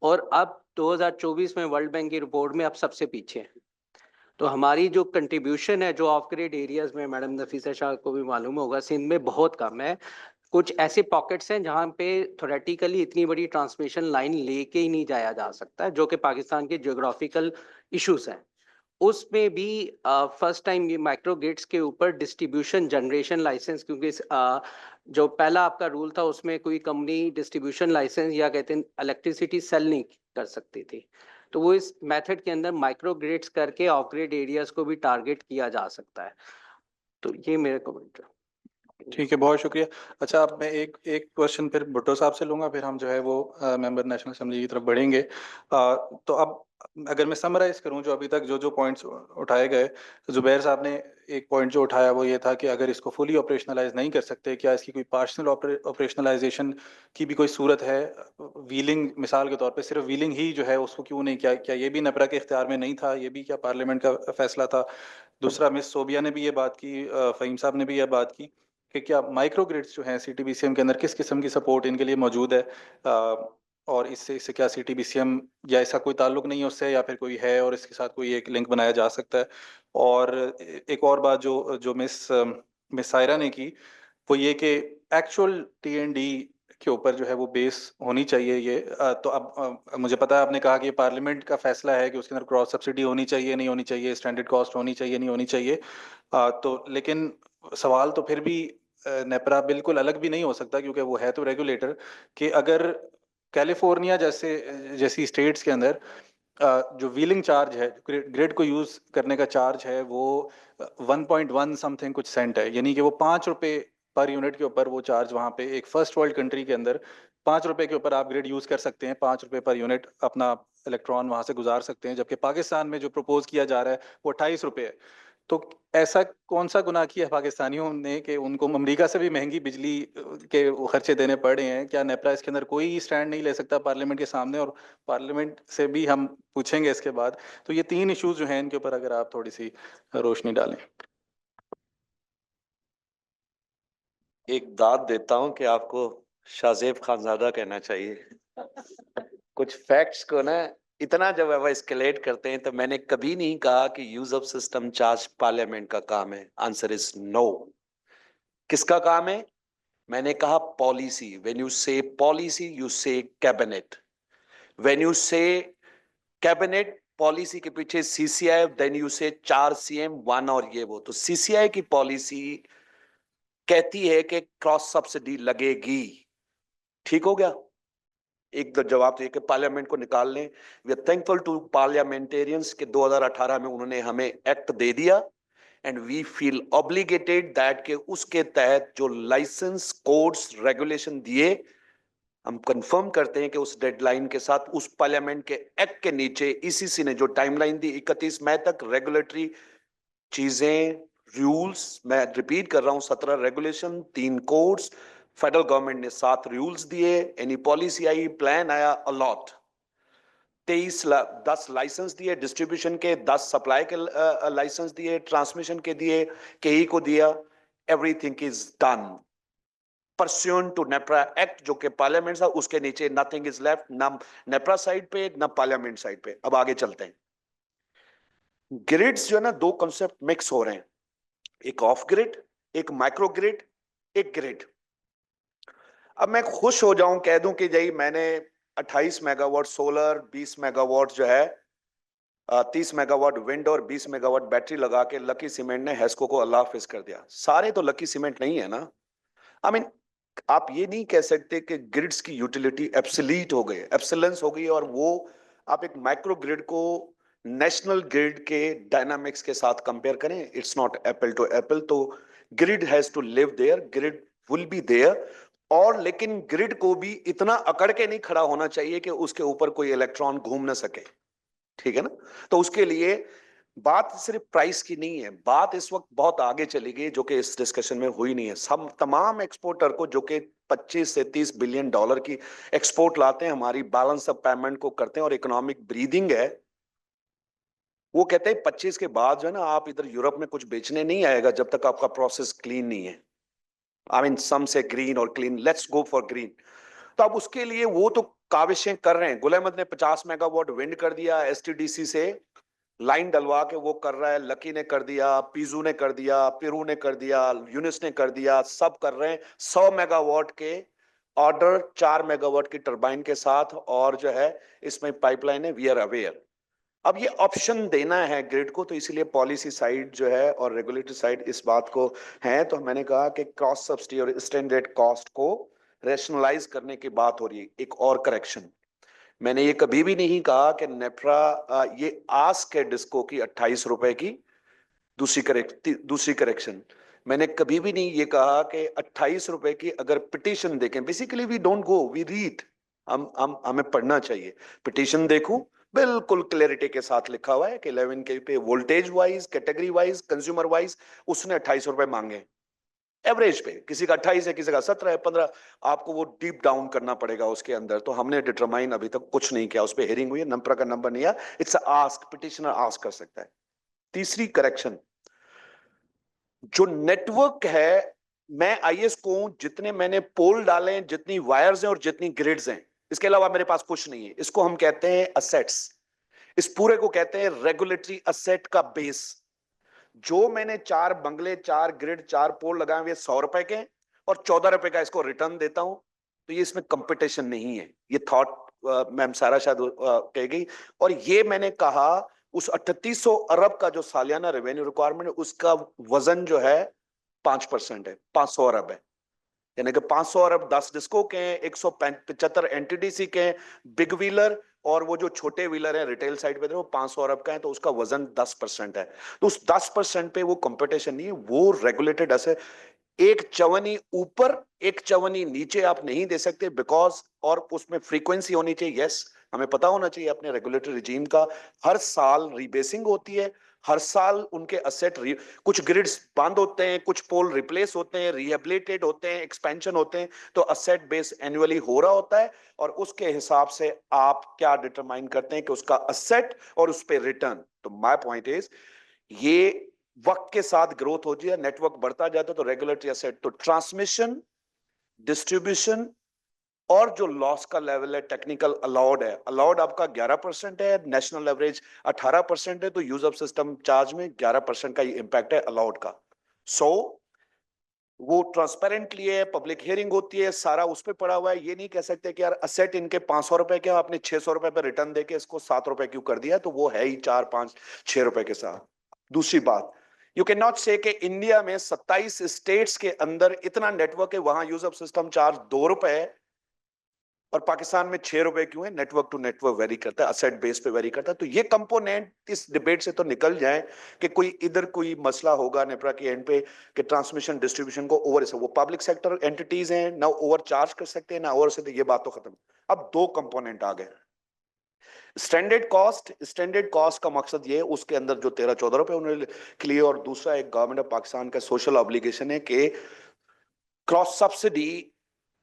और अब 2024 में वर्ल्ड बैंक की रिपोर्ट में अब सबसे पीछे हैं। तो हमारी जो कंट्रीब्यूशन है, जो ऑफ ग्रिड एरियाज में, मैडम नफीसा शाह को भी मालूम होगा, सिंध में बहुत कम है। कुछ ऐसे पॉकेट्स हैं जहाँ पे थोरेटिकली इतनी बड़ी ट्रांसमिशन लाइन लेके ही नहीं जाया जा सकता, जो कि पाकिस्तान के जियोग्राफिकल इश्यूज हैं। उसमें भी फर्स्ट टाइम ये माइक्रो ग्रिड्स के ऊपर डिस्ट्रीब्यूशन जनरेशन लाइसेंस, क्योंकि जो पहला आपका रूल था उसमें कोई कंपनी डिस्ट्रीब्यूशन लाइसेंस या कहते हैं इलेक्ट्रिसिटी सेल नहीं कर सकती थी। तो वो इस मेथड के अंदर माइक्रो ग्रिड्स करके ऑफ ग्रिड एरियाज को भी टारगेट किया जा सकता है। तो ये मेरे कमेंट है। ठीक है, बहुत शुक्रिया। अच्छा, अब मैं एक क्वेश्चन फिर भुट्टो साहब से लूँगा, फिर हम जो है वो मेंबर नेशनल असेंबली की तरफ बढ़ेंगे। तो अब अगर मैं समराइज करूँ जो अभी तक जो पॉइंट्स उठाए गए, जुबैर साहब ने एक पॉइंट जो उठाया वो ये था कि अगर इसको फुली ऑपरेशनलाइज नहीं कर सकते, क्या इसकी कोई पार्शनल ऑपरेशनलाइजेशन की भी कोई सूरत है? व्हीलिंग मिसाल के तौर पे सिर्फ व्हीलिंग ही जो है उसको क्यों नहीं, क्या ये भी नेपरा के इख्तियार में नहीं था? ये भी क्या पार्लियामेंट का फैसला था? दूसरा, मिस सोबिया ने भी ये बात की, फ़हीम साहब ने भी ये बात की कि क्या माइक्रो ग्रिड्स जो हैं सीटीबीसीएम के अंदर किस किस्म की सपोर्ट इनके लिए मौजूद है, और इससे क्या सीटीबीसीएम या ऐसा कोई ताल्लुक नहीं है उससे, या फिर कोई है और इसके साथ कोई एक लिंक बनाया जा सकता है? और एक और बात जो मिस सायरा ने की, वो ये कि एक्चुअल टीएनडी के ऊपर जो है वो बेस होनी चाहिए ये। तो अब मुझे पता है आपने कहा कि ये पार्लियामेंट का फैसला है कि उसके अंदर क्रॉस सब्सिडी होनी चाहिए, नहीं होनी चाहिए, स्टैंडर्ड कॉस्ट होनी चाहिए, नहीं होनी चाहिए। तो लेकिन सवाल तो फिर भी नेपरा बिल्कुल अलग भी नहीं हो सकता, क्योंकि वो है तो रेगुलेटर, कि अगर कैलिफोर्निया जैसी स्टेट्स के अंदर जो व्हीलिंग चार्ज है, ग्रिड को यूज करने का चार्ज है, वो 1.1 समथिंग कुछ सेंट है, यानी कि वो 5 रुपए पर यूनिट के ऊपर वो चार्ज वहाँ पे एक फर्स्ट वर्ल्ड कंट्री के अंदर 5 रुपए के ऊपर आप ग्रिड यूज कर सकते हैं, 5 रुपए पर यूनिट अपना इलेक्ट्रॉन वहां से गुजार सकते हैं, जबकि पाकिस्तान में जो प्रपोज किया जा रहा है वो 28 रुपए है। तो ऐसा कौन सा गुनाह किया है पाकिस्तानियों ने कि उनको अमेरिका से भी महंगी बिजली के वो खर्चे देने पड़ रहे हैं? क्या नेपरा इसके अंदर कोई स्टैंड नहीं ले सकता पार्लियामेंट के सामने? और पार्लियामेंट से भी हम पूछेंगे इसके बाद। तो ये 3 इश्यूज जो हैं इनके ऊपर अगर आप थोड़ी सी रोशनी डालें। एक दाद देता हूं कि आपको शाहजेब खानजादा कहना चाहिए। कुछ फैक्ट्स को ना इतना जब अब एस्केलेट करते हैं, तो मैंने कभी नहीं कहा कि use of system charge parliament का काम है। Answer is no. किसका काम है? मैंने कहा policy. When you say policy you say cabinet. When you say cabinet policy के पीछे सीसीआई, देन यू से 4 सीएम 1 और ये वो। तो सीसीआई की पॉलिसी कहती है कि क्रॉस सब्सिडी लगेगी। ठीक हो गया? एक जवाब तो ये कि पार्लियामेंट को निकाल लें। We are thankful to parliamentarians के 2018 में उन्होंने हमें एक्ट दे दिया, and we feel obligated that के उसके तहत जो लाइसेंस कोड्स रेगुलेशन दिए, हम कंफर्म करते हैं कि उस डेडलाइन के साथ उस पार्लियामेंट के एक्ट के नीचे ईसीसी ने जो टाइमलाइन दी 31 मई तक, रेगुलेटरी चीजें, रूल्स, मैं रिपीट कर रहा हूं, 17 रेगुलेशन, 3 कोड्स, फेडरल गवर्नमेंट ने 7 रूल्स दिए, एनी पॉलिसी आई, प्लान आया, अलॉट 10 लाइसेंस दिए डिस्ट्रीब्यूशन के, 10 सप्लाई के लाइसेंस दिए, ट्रांसमिशन के दिए, केई को दिया। Everything is done pursuant to NEPRA act, जो कि पार्लियामेंट था। उसके नीचे नथिंग इज लेफ्ट, ना नेपरा साइड पे ना पार्लियामेंट साइड पे। अब आगे चलते हैं। ग्रिड्स जो है ना, 2 कंसेप्ट मिक्स हो रहे हैं, एक ऑफ ग्रिड, एक माइक्रो ग्रिड, एक ग्रिड। अब मैं खुश हो जाऊं, कह दूं कि जी मैंने 28 मेगावाट सोलर, 20 मेगावाट जो है 30 मेगावाट विंड और 20 मेगावाट बैटरी लगा के लकी सीमेंट ने हेस्को को अल्लाह हाफिज कर दिया। सारे तो लकी सीमेंट नहीं है ना। आई मीन आप ये नहीं कह सकते कि ग्रिड्स की यूटिलिटी एब्सोल्यूट हो गई, एब्सोलेंस हो गई, और वो आप एक माइक्रो ग्रिड को नेशनल ग्रिड के डायनामिक्स के साथ कंपेयर करें, it's not apple to apple. तो grid has to live there, grid will be there, और लेकिन ग्रिड को भी इतना अकड़ के नहीं खड़ा होना चाहिए कि उसके ऊपर कोई इलेक्ट्रॉन घूम ना सके। ठीक है ना? तो उसके लिए बात सिर्फ प्राइस की नहीं है, बात इस वक्त बहुत आगे चली गई, जो कि इस डिस्कशन में हुई नहीं है। सब तमाम एक्सपोर्टर को जो कि 25 से 30 बिलियन डॉलर की एक्सपोर्ट लाते हैं, हमारी बैलेंस ऑफ पेमेंट को करते हैं और इकोनॉमिक ब्रीदिंग है, वो कहते हैं 25 के बाद जो है ना, आप इधर यूरोप में कुछ बेचने नहीं आएगा जब तक आपका प्रोसेस क्लीन नहीं है। आई मीन सम से ग्रीन और clean, let's go for green. तो अब उसके लिए वो तो काविशें कर रहे हैं। गुल अहमद ने 50 मेगावाट विंड कर दिया, एसटीडीसी से लाइन डलवा के वो कर रहा है, लकी ने कर दिया, पीजू ने कर दिया, पिरू ने कर दिया, यूनिस ने कर दिया, सब कर रहे हैं। 100 मेगावाट के ऑर्डर 4 मेगावाट की टरबाइन के साथ, और जो है इसमें पाइपलाइन है, वी आर अवेयर। अब ये ऑप्शन देना है ग्रिड को, तो इसलिए पॉलिसी साइड जो है और रेगुलेटरी साइड इस बात को है। तो मैंने कहा कि क्रॉस सब्सिडी और स्टैंडर्ड कॉस्ट को रैशनलाइज करने की बात हो रही है। एक और करेक्शन, मैंने ये कभी भी नहीं कहा कि नेप्रा ये आस्क है डिस्को की 28 रुपए की। दूसरी करेक्शन, मैंने कभी भी नहीं ये कहा कि 28 रुपए की अगर पिटीशन देखें, basically we don't go, we read, हम हमें पढ़ना चाहिए। पिटीशन देखूं, बिल्कुल क्लैरिटी के साथ लिखा हुआ है कि 11 के पे voltage wise, category wise, consumer wise उसने 28 रुपए मांगे एवरेज पे। किसी का 28 है, किसी का 17 है, 15। आपको वो डीप डाउन करना पड़ेगा उसके अंदर। तो हमने डिटरमाइन अभी तक कुछ नहीं किया, उस पर हेयरिंग हुई है, नंबर का नंबर नहीं है, इट्स आस्क, पिटिशनर आस्क कर सकता है। तीसरी करेक्शन, जो नेटवर्क है, मैं आईएएस को जितने मैंने पोल डाले, जितनी वायर्स हैं और जितनी ग्रिड्स हैं, इसके अलावा मेरे पास कुछ नहीं है। इसको हम कहते हैं असेट्स। इस पूरे को कहते हैं रेगुलेटरी असेट का बेस। जो मैंने 4 बंगले, 4 ग्रिड, 4 पोल लगाए हुए 100 रुपए के, और 14 रुपए का इसको रिटर्न देता हूं, तो ये इसमें कंपटीशन नहीं है। ये थॉट मैम सारा शायद कह गई। और ये मैंने कहा उस 3800 अरब का जो सालियाना रेवेन्यू रिक्वायरमेंट है, उसका वजन जो है 5% है, 500 अरब है। यानी कि 500 अरब 10 डिस्को के हैं, 175 एनटीडीसी के हैं, बिग व्हीलर और वो जो छोटे व्हीलर है रिटेल साइड पे वो 500 अरब का है, तो उसका वजन 10% है। तो उस 10% पे वो कंपटीशन नहीं है, वो रेगुलेटेड एसेट। एक चवनी ऊपर एक चवनी नीचे आप नहीं दे सकते, बिकॉज और उसमें फ्रीक्वेंसी होनी चाहिए। यस, हमें पता होना चाहिए अपने रेगुलेटरी रिजीम का, हर साल रीबेसिंग होती है, हर साल उनके असेट कुछ ग्रिड्स बंद होते हैं, कुछ पोल रिप्लेस होते हैं, रिहेबिलिटेट होते हैं, एक्सपेंशन होते हैं, तो असेट बेस एनुअली हो रहा होता है, और उसके हिसाब से आप क्या डिटरमाइन करते हैं कि उसका असेट और उस पर रिटर्न। तो माय पॉइंट इज, ये वक्त के साथ ग्रोथ हो जाए, नेटवर्क बढ़ता जाता है, तो रेगुलेटरी असेट, तो ट्रांसमिशन, डिस्ट्रीब्यूशन और जो लॉस का लेवल है टेक्निकल अलाउड है, अलाउड आपका 11% है, नेशनल एवरेज 18% है, तो यूज ऑफ सिस्टम चार्ज में 11% का ये इंपैक्ट है अलाउड का। सो वो ट्रांसपेरेंटली है, पब्लिक हियरिंग होती है, सारा उस पर पड़ा हुआ है। ये नहीं कह सकते कि यार असेट इनके 500 रुपए के, आपने 600 रुपए पे रिटर्न देके इसको 7 रुपए क्यों कर दिया, तो वो है ही 4, 5, 6 रुपए के साथ। दूसरी बात, यू कैन नॉट से कि इंडिया में 27 स्टेट्स के अंदर इतना नेटवर्क है, वहां यूज ऑफ सिस्टम चार्ज 2 रुपए है, और पाकिस्तान में 6 रुपए क्यों है? नेटवर्क टू नेटवर्क वेरी करता है, असेट बेस पे वेरी करता है। तो ये कंपोनेंट इस डिबेट से तो निकल जाए कि कोई इधर कोई मसला होगा नेप्रा के एंड पे कि ट्रांसमिशन डिस्ट्रीब्यूशन को ओवर, वो पब्लिक सेक्टर एंटिटीज हैं, ना ओवर चार्ज कर सकते हैं ना ओवर से, तो ये बात तो खत्म। अब दो कंपोनेंट आ गए। स्टैंडर्ड कॉस्ट, स्टैंडर्ड कॉस्ट का मकसद ये है, उसके अंदर जो 13-14 रुपए उन्होंने क्लियर, और दूसरा एक गवर्नमेंट ऑफ पाकिस्तान का सोशल ऑब्लिगेशन है कि क्रॉस सब्सिडी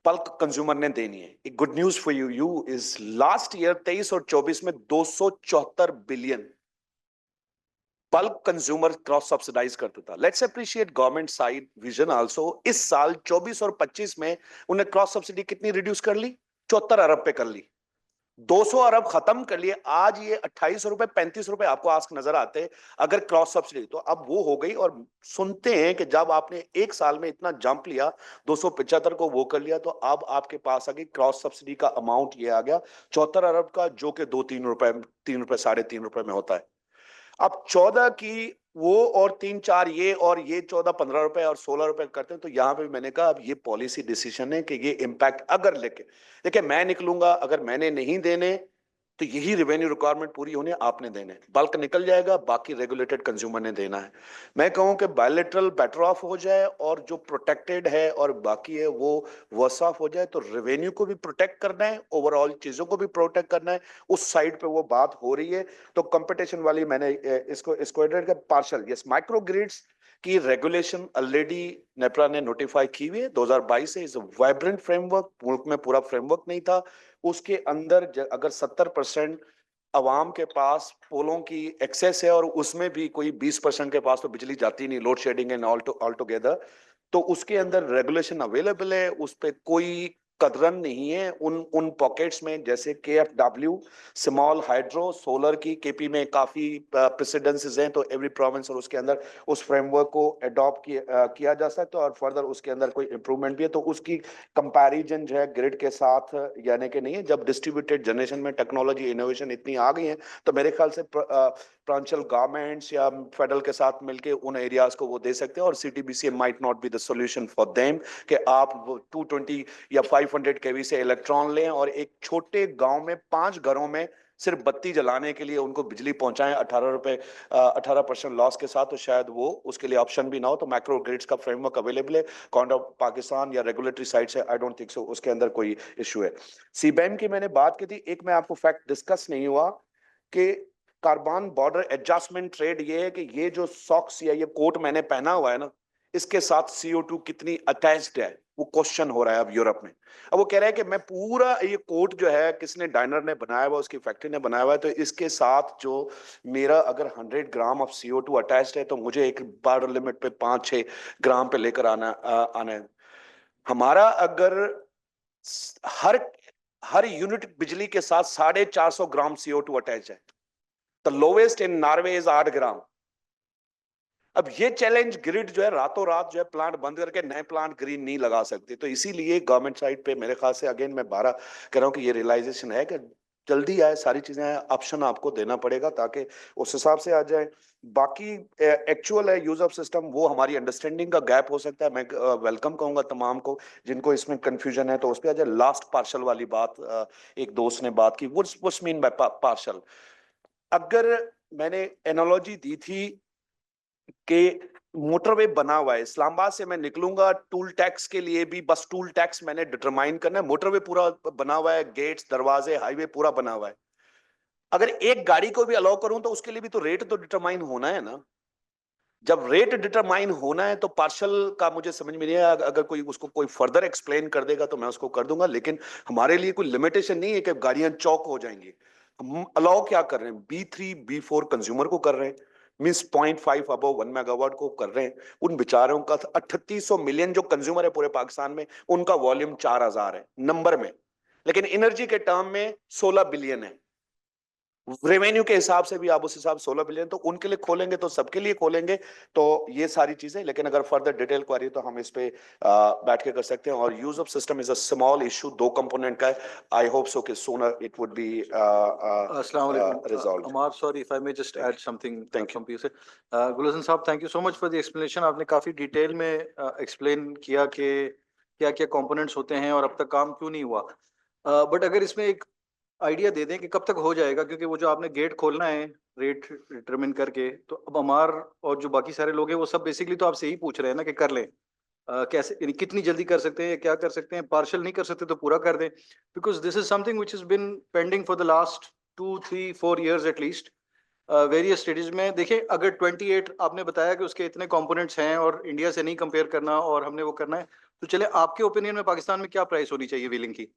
बल्क कंज्यूमर ने देनी है। एक good news for you is last year 23 और 24 में 274 billion bulk consumer cross subsidise करता था। Let's appreciate government side vision also. इस साल 24 और 25 में उन्हें क्रॉस सब्सिडी कितनी रिड्यूस कर ली? 74 अरब पे कर ली, 200 अरब खत्म कर लिए। आज ये 28 रुपए 35 रुपए आपको आस्क नजर आते अगर क्रॉस सब्सिडी, तो अब वो हो गई। और सुनते हैं कि जब आपने एक साल में इतना जंप लिया, 275 को वो कर लिया, तो अब आपके पास आ गई क्रॉस सब्सिडी का अमाउंट, ये आ गया 74 अरब का, जो कि 2-3 रुपए, 3 रुपए, 3.5 रुपए में होता है। अब 14 की वो और 3-4 ये, और ये 14-15 रुपए और 16 रुपए करते हैं। तो यहाँ पे मैंने कहा अब ये पॉलिसी डिसीजन है कि ये इम्पैक्ट अगर लेके, देखिए मैं निकलूंगा, अगर मैंने नहीं देने तो यही रेवेन्यू रिक्वायरमेंट पूरी होनी है, आपने देने, बल्क निकल जाएगा, बाकी रेगुलेटेड कंज्यूमर ने देना है। मैं कहूं कि बायलैटरल बेटर ऑफ हो जाए, और जो प्रोटेक्टेड है और बाकी है वो वर्स ऑफ हो जाए, तो रेवेन्यू को भी प्रोटेक्ट करना है, ओवरऑल चीजों को भी प्रोटेक्ट करना है, उस साइड पे वो बात हो रही है। तो कंपटीशन वाली मैंने इसको पार्शल, यस, माइक्रो ग्रिड्स की रेगुलेशन ऑलरेडी नेप्रा ने नोटिफाई की हुई है 2022 से। इज वाइब्रेंट फ्रेमवर्क, मुल्क में पूरा फ्रेमवर्क नहीं था। उसके अंदर अगर 70% अवाम के पास पोलों की एक्सेस है, और उसमें भी कोई 20% के पास तो बिजली जाती नहीं, load shedding and all together, तो उसके अंदर रेगुलेशन अवेलेबल है, उस पर कोई कदरन नहीं है उन पॉकेट्स में, जैसे KFW, स्मॉल हाइड्रो सोलर की केपी में काफी प्रेसिडेंसेस हैं, तो एवरी प्रोविंस और उसके अंदर उस फ्रेमवर्क को अडॉप्ट किया जा सकता है, और फर्दर उसके अंदर कोई इंप्रूवमेंट भी है, तो उसकी कंपैरिजन जो है ग्रिड के साथ यानी कि नहीं है। जब डिस्ट्रीब्यूटेड जनरेशन में टेक्नोलॉजी इनोवेशन इतनी आ गई है, तो मेरे ख्याल से प्रोविंशियल गवर्नमेंट्स या फेडरल के साथ मिलके उन एरियाज को वो दे सकते हैं, और CTBCA might not be the solution for them कि आप 220 या 500 kV से इलेक्ट्रॉन लें, और एक छोटे गांव में 5 घरों में सिर्फ बत्ती जलाने के लिए उनको बिजली पहुंचाएं 18% लॉस के साथ, तो शायद वो उसके लिए ऑप्शन भी ना हो। तो माइक्रो ग्रिड्स का फ्रेमवर्क अवेलेबल है गवर्नमेंट ऑफ पाकिस्तान या रेगुलेटरी साइड से, आई डोंट थिंक सो उसके अंदर कोई इशू है। सीबैम की मैंने बात की थी, एक मैं आपको फैक्ट डिस्कस नहीं हुआ कि कार्बन बॉर्डर एडजस्टमेंट ट्रेड ये है कि ये जो सॉक्स या ये कोट मैंने पहना हुआ है ना, इसके साथ CO2 कितनी अटैच्ड है, वो क्वेश्चन हो रहा है अब यूरोप में। अब वो कह रहा है कि मैं पूरा ये कोट जो है किसने, डाइनर ने बनाया हुआ, उसकी फैक्ट्री ने बनाया हुआ है, तो इसके साथ जो मेरा अगर 100 ग्राम ऑफ CO2 अटैच्ड है, तो मुझे एक बॉर्डर लिमिट पे 5-6 ग्राम पे लेकर आना है। हमारा अगर हर यूनिट बिजली के साथ 450 ग्राम CO2 अटैच है, the lowest in Norway is 8 ग्राम। अब ये चैलेंज ग्रिड जो है रातों रात जो है प्लांट बंद करके नए प्लांट ग्रीन नहीं लगा सकते, तो इसीलिए गवर्नमेंट साइड पे मेरे ख्याल से अगेन मैं 12 कह रहा हूं कि ये रियलाइजेशन है कि जल्दी आए, सारी चीजें आए, ऑप्शन आपको देना पड़ेगा ताकि उस हिसाब से आ जाए। बाकी एक्चुअल है यूज ऑफ सिस्टम, वो हमारी अंडरस्टैंडिंग का गैप हो सकता है। मैं वेलकम कहूंगा तमाम को जिनको इसमें कंफ्यूजन है, तो उस पर आ जाए। लास्ट पार्शल वाली बात एक दोस्त ने बात की, व्हाट्स मीन बाय पार्शल। अगर मैंने एनालॉजी दी थी कि मोटरवे बना हुआ है, इस्लामाबाद से मैं निकलूंगा टूल टैक्स के लिए भी, बस टूल टैक्स मैंने डिटरमाइन करना है। मोटरवे पूरा बना हुआ है, गेट्स, दरवाजे, हाईवे पूरा बना हुआ है। अगर एक गाड़ी को भी अलाउ करूं तो उसके लिए भी तो रेट तो डिटरमाइन होना है ना। जब रेट डिटरमाइन होना है तो पार्शल का मुझे समझ में नहीं आया। अगर कोई उसको कोई फर्दर एक्सप्लेन कर देगा तो मैं उसको कर दूंगा, लेकिन हमारे लिए कोई लिमिटेशन नहीं है कि गाड़ियां चौक हो जाएंगी। हम अलाउ क्या कर रहे हैं, B3 B4 कंज्यूमर को कर रहे हैं, मींस 0.5 अबव 1 मेगावाट को कर रहे हैं। उन बेचारों का 3800 मिलियन जो कंज्यूमर है पूरे पाकिस्तान में, उनका वॉल्यूम 4000 है नंबर में, लेकिन एनर्जी के टर्म में 16 बिलियन है। रेवेन्यू के हिसाब से भी आप उस हिसाब 16 बिलियन, तो उनके लिए खोलेंगे तो सबके लिए खोलेंगे। तो ये सारी चीजें, लेकिन अगर फर्दर डिटेल क्वेरी तो हम इस पे बैठ के कर सकते हैं। और use of system is a small issue, 2 component का है। आई होप सो कि sooner it would be resolved. Amar, sorry if I may just add something from you. Gulazan साहब, thank you so much for the explanation. आपने काफी detail में explain किया कि क्या क्या कंपोनेंट्स होते हैं और अब तक काम क्यों नहीं हुआ। बट अगर इसमें एक आइडिया दे दें कि कब तक हो जाएगा, क्योंकि वो जो आपने गेट खोलना है रेट डिटरमिन करके, तो अब अमार और जो बाकी सारे लोग हैं वो सब बेसिकली तो आपसे ही पूछ रहे हैं ना कि कर लें। कैसे, यानी कितनी जल्दी कर सकते हैं, क्या कर सकते हैं, पार्शल नहीं कर सकते तो पूरा कर दें, because this is something which is been pending for the last 2-3-4 years at least. Various stages में देखिए, अगर 28 आपने बताया कि उसके इतने कंपोनेंट्स हैं और इंडिया से नहीं कंपेयर करना और हमने वो करना है, तो चले आपके ओपिनियन में पाकिस्तान में क्या प्राइस होनी चाहिए व्हीलिंग की?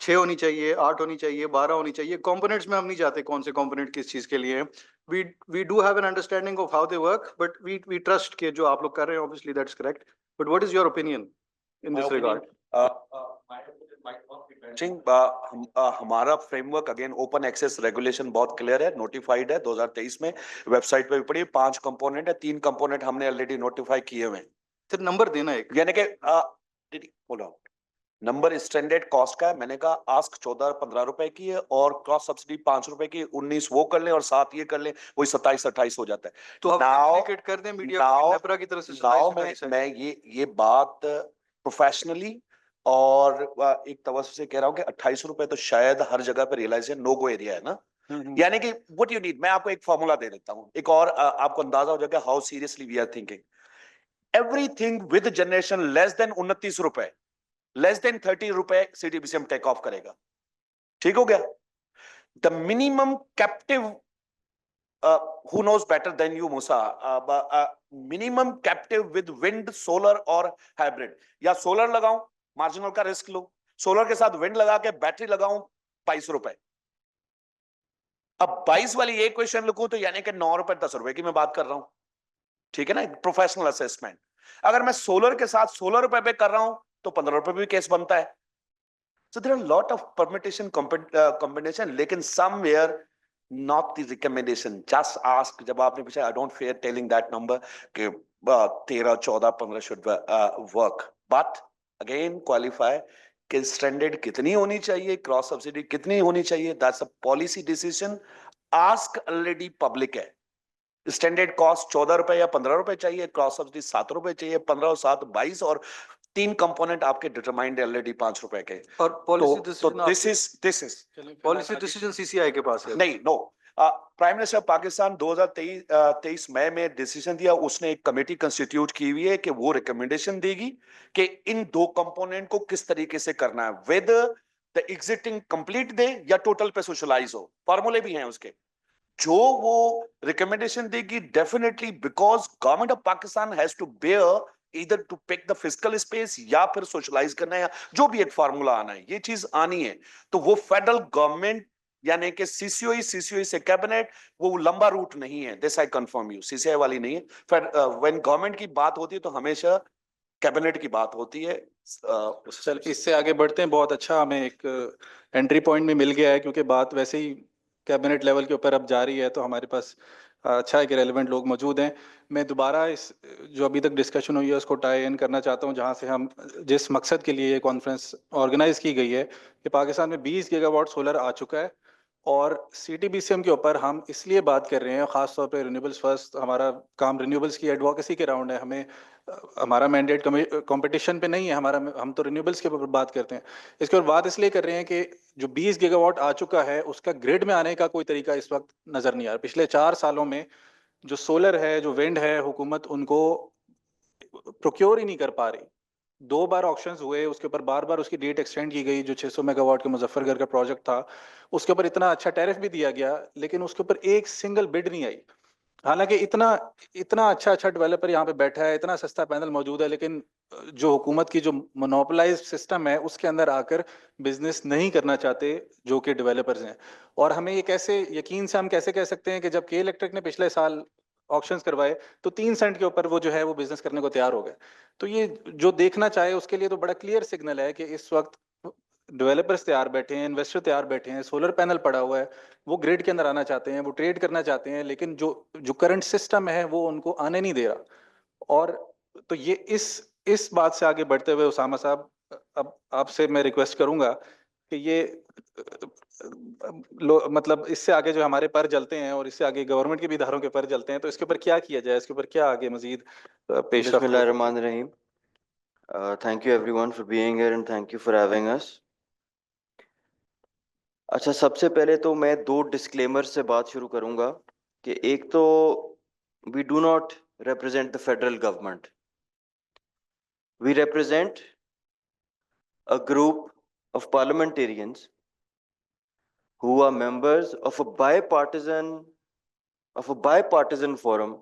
6 होनी चाहिए, 8 होनी चाहिए, 12 होनी चाहिए? कंपोनेंट्स में हम नहीं जाते कौन से कंपोनेंट किस चीज के लिए हैं। We do have an understanding of how they work, but we trust के जो आप लोग कर रहे हैं obviously that's correct, but what is your opinion in this regard? हमारा framework again open access regulation बहुत क्लियर है, नोटिफाइड है 2023 में, वेबसाइट पे भी पड़ी। 5 कंपोनेंट है, 3 कंपोनेंट हमने ऑलरेडी नोटिफाई किए हुए हैं। फिर नंबर देना एक, यानी कि नंबर स्टैंडर्ड कॉस्ट का है। मैंने कहा आस्क 14-15 रुपए की है और क्रॉस सब्सिडी 5 रुपए की, 19 वो कर लें और 7 ये कर लें, वही 27-28 हो जाता है। तो आप कम्युनिकेट कर दें मीडिया को, नेपरा की तरफ से 27-28 है। मैं ये बात प्रोफेशनली और एक तवज्जो से कह रहा हूँ कि 28 रुपए तो शायद हर जगह पे रियलाइज है, नो गो एरिया है ना। यानी कि व्हाट यू नीड, मैं आपको एक फॉर्मूला दे देता हूँ, एक और आपको अंदाजा हो जाएगा how seriously we are thinking. Everything with generation less than 29 रुपए, लेस देन 30 रुपए CTBCM टेक ऑफ करेगा। ठीक हो गया? The minimum captive, who knows better than you Musa, minimum captive with wind, solar और hybrid, या सोलर लगाऊं marginal का रिस्क लो, सोलर के साथ विंड लगा के बैटरी लगाऊं 22 रुपए। अब 22 वाली एक क्वेश्चन लिखूं तो यानी कि 9 रुपए 10 रुपए की मैं बात कर रहा हूं, ठीक है ना, प्रोफेशनल असेसमेंट। अगर मैं सोलर के साथ 16 रुपए पे कर रहा हूं तो 15 रुपए भी केस बनता है। So there are a lot of permutation combination, लेकिन somewhere not the recommendation. Just ask, जब आपने पूछा, I don't fear telling that number कि 13, 14, 15 should work. But again qualify कि स्टैंडर्ड कितनी होनी चाहिए, क्रॉस सब्सिडी कितनी होनी चाहिए, that's a policy decision. Ask already public है। स्टैंडर्ड कॉस्ट 14 रुपए या 15 रुपए चाहिए, क्रॉस सब्सिडी 7 रुपए चाहिए, 15 और 7 22, और 3 कंपोनेंट आपके डिटरमाइंड ऑलरेडी 5 रुपए के। और policy decision, this is policy decision CCI के पास है? नहीं, नो। प्राइम मिनिस्टर पाकिस्तान 2023 मई में डिसीजन दिया, उसने एक कमेटी कंस्टिट्यूट की हुई है कि वो रिकमेंडेशन देगी कि इन 2 कंपोनेंट को किस तरीके से करना है, वेदर द एग्जिस्टिंग कंप्लीट दे या टोटल पे सोशलाइज हो। फॉर्मूले भी हैं उसके, जो वो रिकमेंडेशन देगी definitely, because government of Pakistan has to bear either to pick the fiscal space या फिर सोशलाइज करना है, या जो भी एक फार्मूला आना है, ये चीज आनी है। तो वो फेडरल गवर्नमेंट यानी कि CCOE से कैबिनेट, वो लंबा रूट नहीं है, this I confirm you, CCI वाली नहीं है। फिर व्हेन गवर्नमेंट की बात होती है तो हमेशा कैबिनेट की बात होती है। चल इससे आगे बढ़ते हैं। बहुत अच्छा, हमें एक एंट्री पॉइंट में मिल गया है, क्योंकि बात वैसे ही कैबिनेट लेवल के ऊपर अब जारी है, तो हमारे पास अच्छा है कि रेलेवेंट लोग मौजूद हैं। मैं दोबारा इस जो अभी तक डिस्कशन हुई है उसको टाई इन करना चाहता हूं, जहां से हम जिस मकसद के लिए ये कॉन्फ्रेंस ऑर्गेनाइज की गई है कि पाकिस्तान में 20 गीगावाट सोलर आ चुका है और CTBCM के ऊपर हम इसलिए बात कर रहे हैं, खासतौर पे रिन्यूएबल्स फर्स्ट, हमारा काम रिन्यूएबल्स की एडवोकेसी के राउंड है, हमें हमारा मैंडेट कंपटीशन पे नहीं है, हम तो रिन्यूएबल्स के ऊपर बात करते हैं। इसके ऊपर बात इसलिए कर रहे हैं कि जो 20 गीगावाट आ चुका है उसका ग्रिड में आने का कोई तरीका इस वक्त नजर नहीं आ रहा। पिछले 4 सालों में जो सोलर है, जो विंड है, हुकूमत उनको प्रोक्योर ही नहीं कर पा रही। 2 बार ऑक्शंस हुए, उसके ऊपर बार बार उसकी डेट एक्सटेंड की गई। जो 600 मेगावाट के मुजफ्फरगढ़ का प्रोजेक्ट था उसके ऊपर इतना अच्छा टैरिफ भी दिया गया, लेकिन उसके ऊपर एक सिंगल बिड नहीं आई। हालांकि इतना इतना अच्छा डेवलपर यहाँ पे बैठा है, इतना सस्ता पैनल मौजूद है, लेकिन जो हुकूमत की जो मोनोपोलाइज सिस्टम है उसके अंदर आकर बिजनेस नहीं करना चाहते जो कि डेवलपर्स हैं। और हमें ये कैसे यकीन से हम कैसे कह सकते हैं कि जब के इलेक्ट्रिक ने पिछले साल ऑक्शंस करवाए तो 3 सेंट के ऊपर वो जो है वो बिजनेस करने को तैयार हो गए। तो ये जो देखना चाहे उसके लिए तो बड़ा क्लियर सिग्नल है कि इस वक्त डेवलपर्स तैयार बैठे हैं, इन्वेस्टर तैयार बैठे हैं, सोलर पैनल पड़ा हुआ है, वो ग्रिड के अंदर आना चाहते हैं, वो ट्रेड करना चाहते हैं, लेकिन जो जो करंट सिस्टम है वो उनको आने नहीं दे रहा। और तो ये इस बात से आगे बढ़ते हुए उसामा साहब, अब आपसे मैं रिक्वेस्ट करूंगा कि ये मतलब इससे आगे जो हमारे पर जलते हैं और इससे आगे गवर्नमेंट के भी इदारों के पर जलते हैं, तो इसके ऊपर क्या किया जाए, इसके ऊपर क्या आगे मजीद पेशरफ्त हो? Bismillahirrahmanirrahim. Thank you everyone for being here and thank you for having us. अच्छा, सबसे पहले तो मैं 2 डिस्क्लेमर से बात शुरू करूंगा कि एक तो we do not represent the federal government. We represent a group of parliamentarians who are members of a bipartisan forum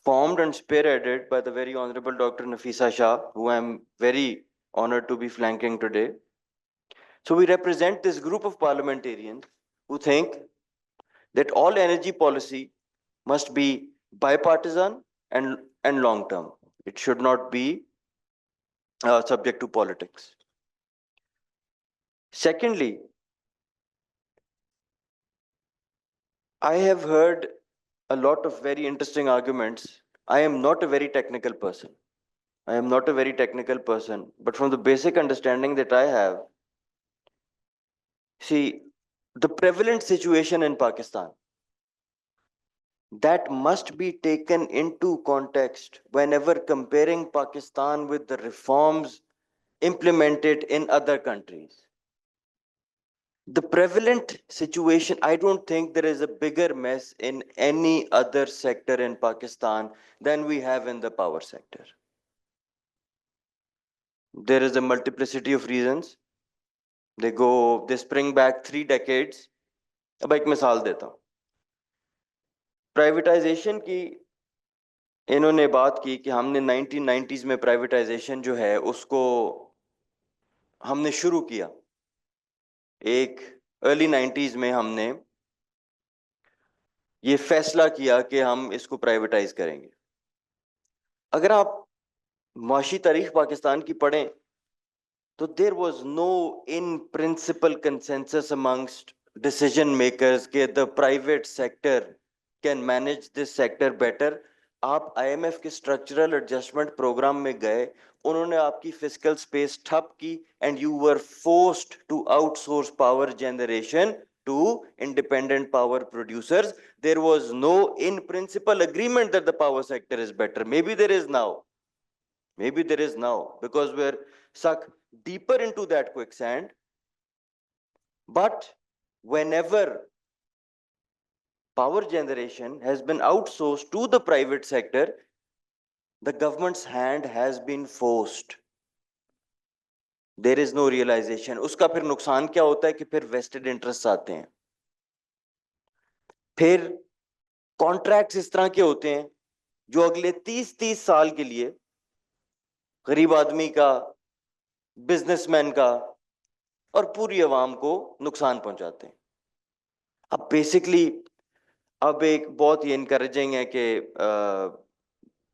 formed and spearheaded by the very Honorable Dr. Nafisa Shah, who I am very honored to be flanking today. So we represent this group of parliamentarians who think that all energy policy must be bipartisan and long-term. It should not be subject to politics. Secondly, I have heard a lot of very interesting arguments. I am not a very technical person. But from the basic understanding that I have, see, the prevalent situation in Pakistan, that must be taken into context whenever comparing Pakistan with the reforms implemented in other countries. The prevalent situation, I don't think there is a bigger mess in any other sector in Pakistan than we have in the power sector. There is a multiplicity of reasons. They spring back 3 decades. अब एक मिसाल देता हूँ, privatisation की इन्होंने बात की कि हमने 1990s में प्राइवेटाइजेशन जो है उसको हमने शुरू किया। एक अर्ली 90s में हमने ये फैसला किया कि हम इसको प्राइवेटाइज करेंगे। अगर आप माशी तारीख पाकिस्तान की पढ़ें तो there was no in principle consensus amongst decision makers के the private sector can manage this sector better. आप IMF के स्ट्रक्चरल एडजस्टमेंट प्रोग्राम में गए, उन्होंने आपकी फिस्कल स्पेस ठप की and you were forced to outsource power generation to independent power producers. There was no in principle agreement that the power sector is better. Maybe there is now, because we're sucked deeper into that quicksand. But whenever power generation has been outsourced to the private sector, the government's hand has been forced. There is no realization. उसका फिर नुकसान क्या होता है कि फिर vested interests आते हैं, फिर कॉन्ट्रैक्ट्स इस तरह के होते हैं जो अगले 30 साल के लिए गरीब आदमी का, बिजनेसमैन का और पूरी आवाम को नुकसान पहुंचाते हैं। अब बेसिकली अब एक बहुत ही इनकरेजिंग है कि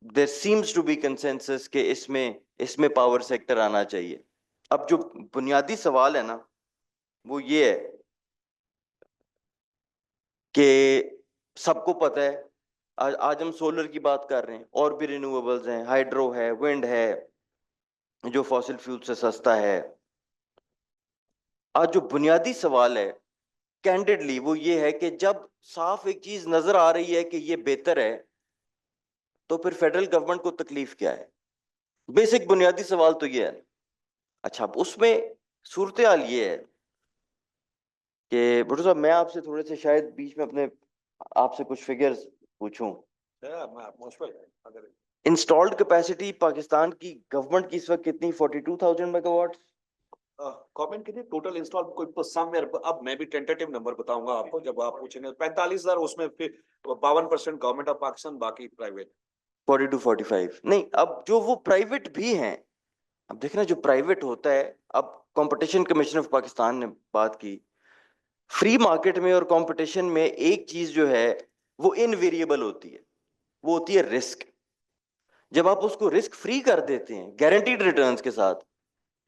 there seems to be consensus कि इसमें पावर सेक्टर आना चाहिए। अब जो बुनियादी सवाल है ना वो ये है कि सबको पता है आज हम सोलर की बात कर रहे हैं, और भी रिन्यूएबल्स हैं, हाइड्रो है, विंड है जो फॉसिल फ्यूल से सस्ता है। आज जो बुनियादी सवाल है कैंडिडली वो ये है कि जब साफ एक चीज नजर आ रही है कि ये बेहतर है, तो फिर फेडरल गवर्नमेंट को तकलीफ क्या है? बेसिक बुनियादी सवाल तो ये है। अच्छा, अब उसमें सूरत हाल ये है कि भुट्टो साहब, मैं आपसे थोड़े से शायद बीच में अपने आपसे कुछ फिगर्स पूछूं। इंस्टॉल्ड कैपेसिटी पाकिस्तान की गवर्नमेंट की इस वक्त कितनी? 42,000 मेगावाट। गवर्नमेंट के लिए टोटल इंस्टॉल कोई समवेयर, अब मैं भी टेंटेटिव नंबर बताऊंगा आपको जब आप पूछेंगे। 45,000, उसमें फिर 52% गवर्नमेंट ऑफ पाकिस्तान, बाकी प्राइवेट। 42, 45 नहीं, अब जो वो प्राइवेट भी हैं, अब देखना जो प्राइवेट होता है, अब कंपटीशन कमीशन ऑफ पाकिस्तान ने बात की, फ्री मार्केट में और कंपटीशन में एक चीज जो है वो इनवेरिएबल होती है, वो होती है रिस्क। जब आप उसको रिस्क फ्री कर देते हैं गारंटीड रिटर्न्स के साथ,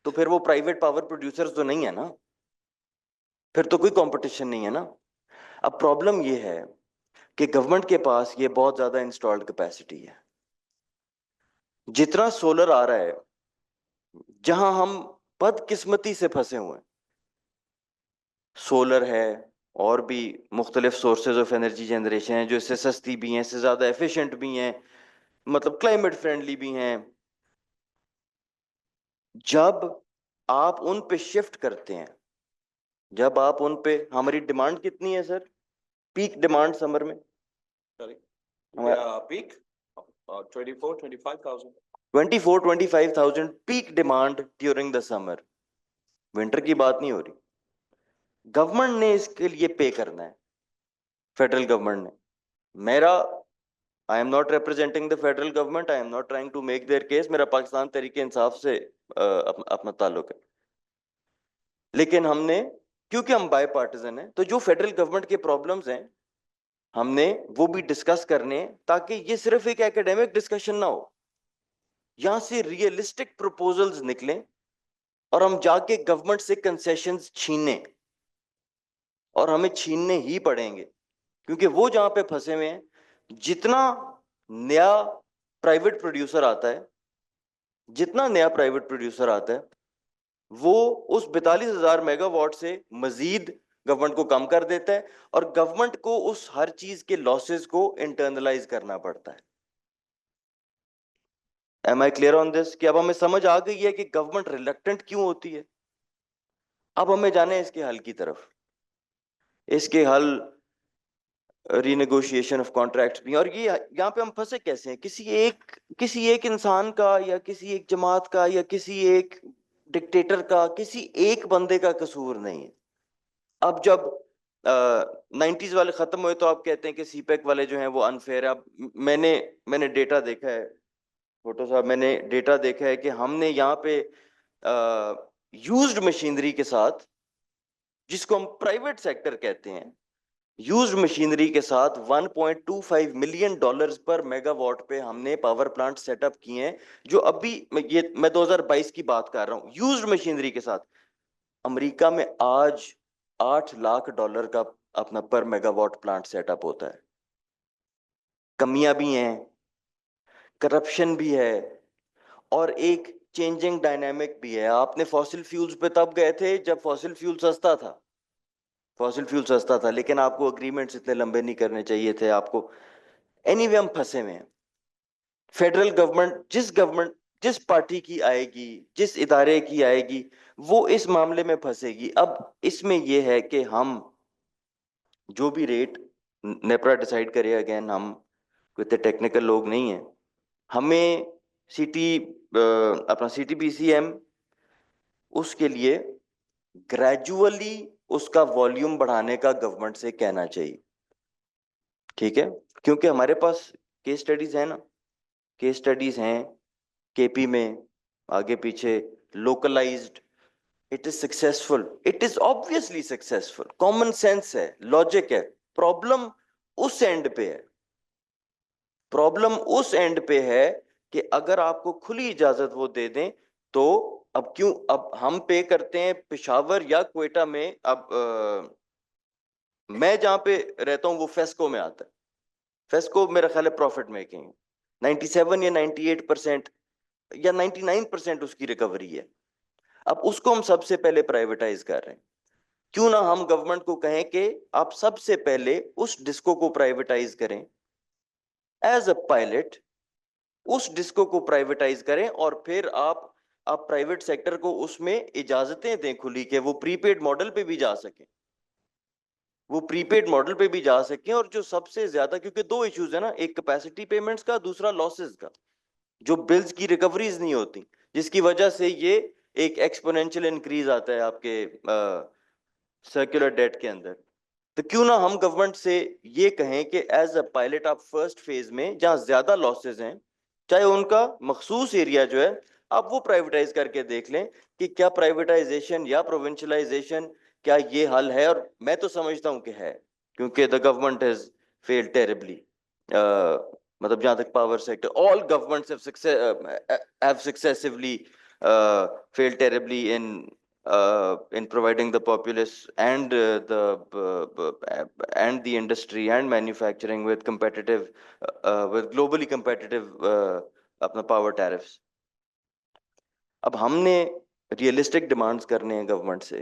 तो फिर वो प्राइवेट पावर प्रोड्यूसर्स तो नहीं है ना, फिर तो कोई कंपटीशन नहीं है ना। अब प्रॉब्लम ये है कि गवर्नमेंट के पास ये बहुत ज्यादा इंस्टॉल्ड कैपेसिटी है। जितना सोलर आ रहा है, जहां हम बदकिस्मती से फंसे हुए हैं, सोलर है और भी मुख्तलिफ सोर्सेज ऑफ एनर्जी जनरेशन है जो इससे सस्ती भी हैं, इससे ज्यादा एफिशिएंट भी हैं, मतलब क्लाइमेट फ्रेंडली भी हैं। जब आप उन पे शिफ्ट करते हैं, जब आप उन पे, हमारी डिमांड कितनी है सर, पीक डिमांड समर में? Peak 24-25,000। 24-25,000 peak demand during the summer. Winter की बात नहीं हो रही। गवर्नमेंट ने इसके लिए पे करना है, फेडरल गवर्नमेंट ने। मेरा, I am not representing the federal government, I am not trying to make their case, मेरा पाकिस्तान तरीके इंसाफ से अपना ताल्लुक है। लेकिन हमने, क्योंकि हम बाय पार्टिजन है, तो जो फेडरल गवर्नमेंट के प्रॉब्लम्स हैं हमने वो भी डिस्कस करने, ताकि ये सिर्फ एक एकेडमिक डिस्कशन ना हो, यहां से रियलिस्टिक प्रपोजल्स निकलें और हम जाके गवर्नमेंट से कंसेशंस छीने, और हमें छीनने ही पड़ेंगे, क्योंकि वो जहां पे फंसे हुए हैं, जितना नया प्राइवेट प्रोड्यूसर आता है, जितना नया प्राइवेट प्रोड्यूसर आता है, वो उस 42,000 मेगावाट से मजीद गवर्नमेंट को कम कर देता है, और गवर्नमेंट को उस हर चीज के लॉसेस को इंटरनलाइज करना पड़ता है। Am I clear on this? कि अब हमें समझ आ गई है कि गवर्नमेंट रिलक्टेंट क्यों होती है। अब हमें जाने हैं इसके हल की तरफ। इसके हल रीनेगोशिएशन ऑफ कॉन्ट्रैक्ट्स भी, और ये यहाँ पे हम फंसे कैसे हैं? किसी एक इंसान का, या किसी एक जमात का, या किसी एक डिक्टेटर का, किसी एक बंदे का कसूर नहीं है। अब जब 90s वाले खत्म हुए, तो आप कहते हैं कि सीपेक वाले जो हैं वो अनफेयर है। अब मैंने डेटा देखा है फोटो साहब, मैंने डेटा देखा है कि हमने यहाँ पे यूज्ड मशीनरी के साथ, जिसको हम प्राइवेट सेक्टर कहते हैं, यूज्ड मशीनरी के साथ $1.25 मिलियन पर मेगावाट पे हमने पावर प्लांट सेटअप किए हैं, जो अभी मैं 2022 की बात कर रहा हूं, यूज्ड मशीनरी के साथ। अमेरिका में आज $8 लाख का अपना पर मेगावाट प्लांट सेटअप होता है। कमियां भी हैं, करप्शन भी है, और एक चेंजिंग डायनामिक भी है। आपने फॉसिल फ्यूल्स पे तब गए थे जब फॉसिल फ्यूल सस्ता था, लेकिन आपको अग्रीमेंट्स इतने लंबे नहीं करने चाहिए थे आपको। एनीवे हम फंसे हुए हैं। फेडरल गवर्नमेंट जिस पार्टी की आएगी, जिस इदारे की आएगी, वो इस मामले में फंसेगी। अब इसमें यह है कि हम जो भी रेट नेपरा डिसाइड करे, अगेन हम कोई टेक्निकल लोग नहीं है, हमें अपना CTPCM उसके लिए ग्रेजुअली उसका वॉल्यूम बढ़ाने का गवर्नमेंट से कहना चाहिए, ठीक है? क्योंकि हमारे पास केस स्टडीज है ना, केस स्टडीज हैं केपी में, आगे पीछे localised. It is successful, it is obviously successful, common sense है, लॉजिक है। प्रॉब्लम उस एंड पे है, प्रॉब्लम उस एंड पे है कि अगर आपको खुली इजाजत वो दे दें, तो अब हम पे करते हैं पेशावर या क्वेटा में। अब मैं जहां पे रहता हूं वो फेस्को में आता है। फेस्को मेरा ख्याल है प्रॉफिट मेकिंग 97 या 98% या 99% उसकी रिकवरी है। अब उसको हम सबसे पहले प्राइवेटाइज कर रहे हैं, क्यों ना हम गवर्नमेंट को कहें कि आप सबसे पहले उस डिस्को को प्राइवेटाइज करें एज अ पायलट, उस डिस्को को प्राइवेटाइज करें और फिर आप प्राइवेट सेक्टर को उसमें इजाजतें दें खुली के वो प्रीपेड मॉडल पे भी जा सकें, वो प्रीपेड मॉडल पे भी जा सकें। और जो सबसे ज्यादा, क्योंकि दो इश्यूज है ना, एक कैपेसिटी पेमेंट्स का, दूसरा लॉसेस का, जो बिल्स की रिकवरीज नहीं होती, जिसकी वजह से ये एक एक्सपोनेंशियल इंक्रीज आता है आपके सर्कुलर डेट के अंदर। तो क्यों ना हम गवर्नमेंट से ये कहें कि एज अ पायलट आप फर्स्ट फेज में जहां ज्यादा लॉसेज हैं, चाहे उनका मखसूस एरिया जो है आप वो प्राइवेटाइज करके देख लें कि क्या प्राइवेटाइजेशन या प्रोविंशलाइजेशन, क्या ये हल है। और मैं तो समझता हूं कि है, क्योंकि the government has failed terribly, मतलब जहां तक power sector, all governments have successively failed terribly in providing the populace and the industry and manufacturing with competitive with globally competitive अपना पावर टैरिफ्स। अब हमने रियलिस्टिक डिमांड्स करने हैं government से,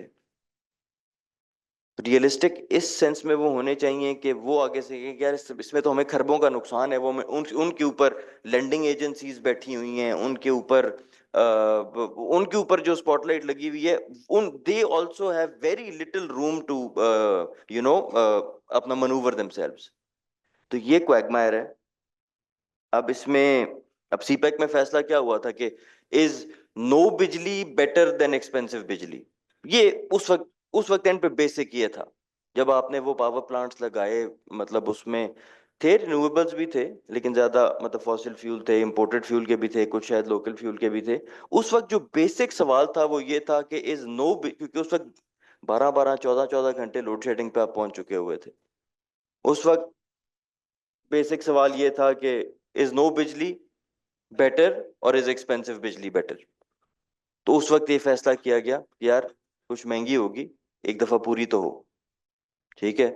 realistic इस सेंस में वो होने चाहिए कि वो आगे से कि यार इसमें तो हमें खरबों का नुकसान है, वो उनके ऊपर लेंडिंग एजेंसीज बैठी हुई हैं, उनके ऊपर जो स्पॉटलाइट लगी हुई है, they also have very little room to अपना मनूवर देमसेल्व्स। तो ये क्वैगमायर है। अब सीपेक में फैसला क्या हुआ था कि इज नो बिजली बेटर देन एक्सपेंसिव बिजली। ये उस वक्त एंड पे बेसिक ये था जब आपने वो पावर प्लांट्स लगाए, मतलब उसमें थे रिन्यूएबल्स भी थे, लेकिन ज्यादा मतलब फॉसिल फ्यूल थे, इंपोर्टेड फ्यूल के भी थे, कुछ शायद लोकल फ्यूल के भी थे। उस वक्त जो बेसिक सवाल था वो ये था कि इज नो, क्योंकि उस वक्त 12-12 14-14 घंटे लोड शेडिंग पे आप पहुंच चुके हुए थे। उस वक्त बेसिक सवाल ये था कि इज नो बिजली बेटर और इज एक्सपेंसिव बिजली बेटर। तो उस वक्त ये फैसला किया गया कि यार कुछ महंगी होगी, एक दफा पूरी तो हो, ठीक है।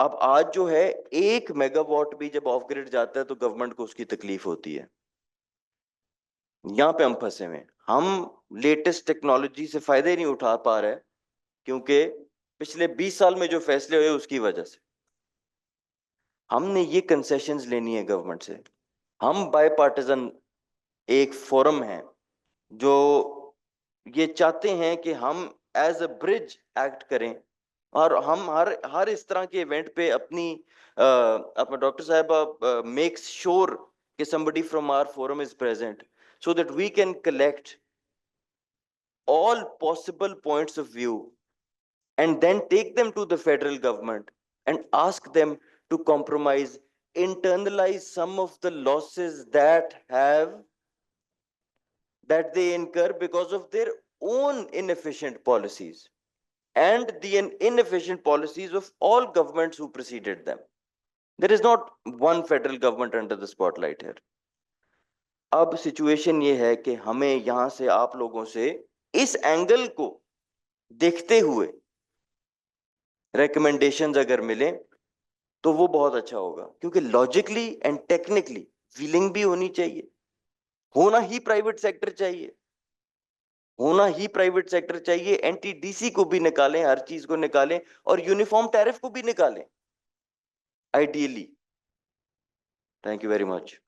अब आज जो है 1 मेगावाट भी जब ऑफ ग्रिड जाता है तो गवर्नमेंट को उसकी तकलीफ होती है। यहां पे हम फंसे हुए, हम लेटेस्ट टेक्नोलॉजी से फायदे नहीं उठा पा रहे क्योंकि पिछले 20 साल में जो फैसले हुए उसकी वजह से। हमने ये कंसेशंस लेनी है गवर्नमेंट से। हम बाय पार्टिजन एक फोरम है जो ये चाहते हैं कि हम एज अ ब्रिज एक्ट करें, और हम हर इस तरह के इवेंट पे अपना डॉक्टर साहब मेक्स श्योर कि somebody from our forum is present so that we can collect all possible points of view and then take them to the federal government and ask them to compromise, internalize some of the losses that they incur because of their own inefficient policies and the inefficient policies of all governments who preceded them. There is not one federal government under the spotlight here. अब situation ये है कि हमें यहां से आप लोगों से इस एंगल को देखते हुए रिकमेंडेशंस अगर मिले तो वो बहुत अच्छा होगा, क्योंकि लॉजिकली एंड टेक्निकली विलिंग भी होनी चाहिए, होना ही प्राइवेट सेक्टर चाहिए, होना ही प्राइवेट सेक्टर चाहिए। एनटीडीसी को भी निकालें, हर चीज को निकालें और यूनिफॉर्म टैरिफ को भी निकालें ideally. Thank you very much.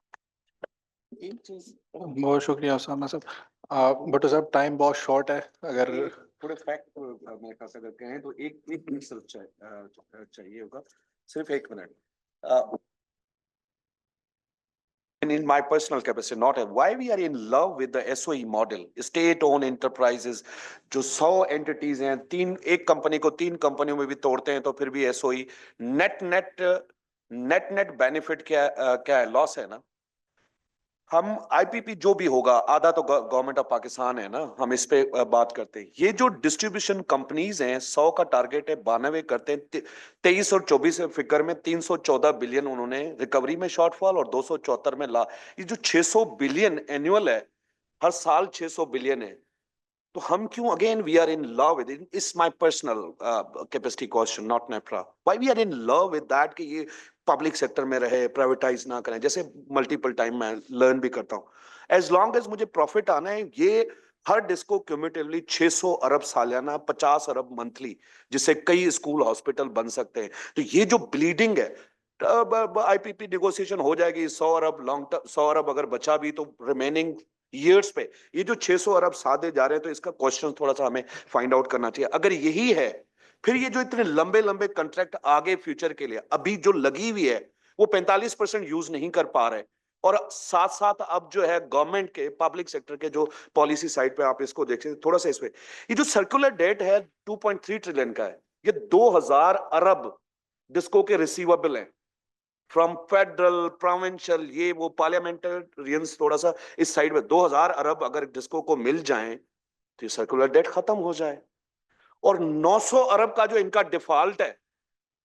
बहुत शुक्रिया उसामा साहब। भट्टो साहब टाइम बहुत शॉर्ट है, अगर थोड़े फैक्ट मेरे ख्याल से अगर कहें तो एक मिनट सिर्फ चाहिए होगा, सिर्फ 1 minute. And in my personal capacity, not why we are in love with the SOE model, state-owned enterprises, जो 100 entities हैं, एक कंपनी को 3 कंपनियों में भी तोड़ते हैं तो फिर भी SOE नेट बेनिफिट क्या है, लॉस है ना। हम आईपीपी जो भी होगा, आधा तो गवर्नमेंट ऑफ पाकिस्तान है ना, हम इस पे बात करते हैं। ये जो डिस्ट्रीब्यूशन कंपनीज हैं, 100 का टारगेट है, 92 करते हैं, 23 और 24 फिगर में 314 बिलियन उन्होंने रिकवरी में शॉर्टफॉल और 274 में ये जो 600 बिलियन एनुअल है, हर साल 600 बिलियन है। तो हम क्यों again we are in love with it, is my personal capacity question, not NEPRA, why we are in love with that कि ये पब्लिक सेक्टर में रहे, प्राइवेटाइज ना करें। जैसे मल्टीपल टाइम मैं लर्न भी करता हूँ, एज लॉन्ग एज मुझे प्रॉफिट आना है, ये हर डिस्को क्यूमुलेटिवली 600 अरब सालाना, 50 अरब मंथली, जिससे कई स्कूल हॉस्पिटल बन सकते हैं। तो ये जो ब्लीडिंग है, आईपीपी नेगोशिएशन हो जाएगी, 100 अरब लॉन्ग टर्म, 100 अरब अगर बचा भी तो रिमेनिंग ईयर्स पे ये जो 600 अरब साधे जा रहे हैं, तो इसका क्वेश्चन थोड़ा सा हमें फाइंड आउट करना चाहिए। अगर यही है, फिर ये जो इतने लंबे लंबे कंट्रैक्ट आगे फ्यूचर के लिए अभी जो लगी हुई है, वो 45% यूज नहीं कर पा रहे, और साथ साथ अब जो है गवर्नमेंट के पब्लिक सेक्टर के जो पॉलिसी साइड पे आप इसको देख सकते, थोड़ा सा इसमें ये जो सर्कुलर डेट है 2.3 ट्रिलियन का है, ये 2000 अरब डिस्को के रिसीवेबल हैं फ्रॉम फेडरल, प्रोविंशियल, ये वो पार्लियामेंटेरियंस, थोड़ा सा इस साइड में 2000 अरब अगर डिस्को को मिल जाए तो ये सर्कुलर डेट खत्म हो जाए। और 900 अरब का जो इनका डिफॉल्ट है,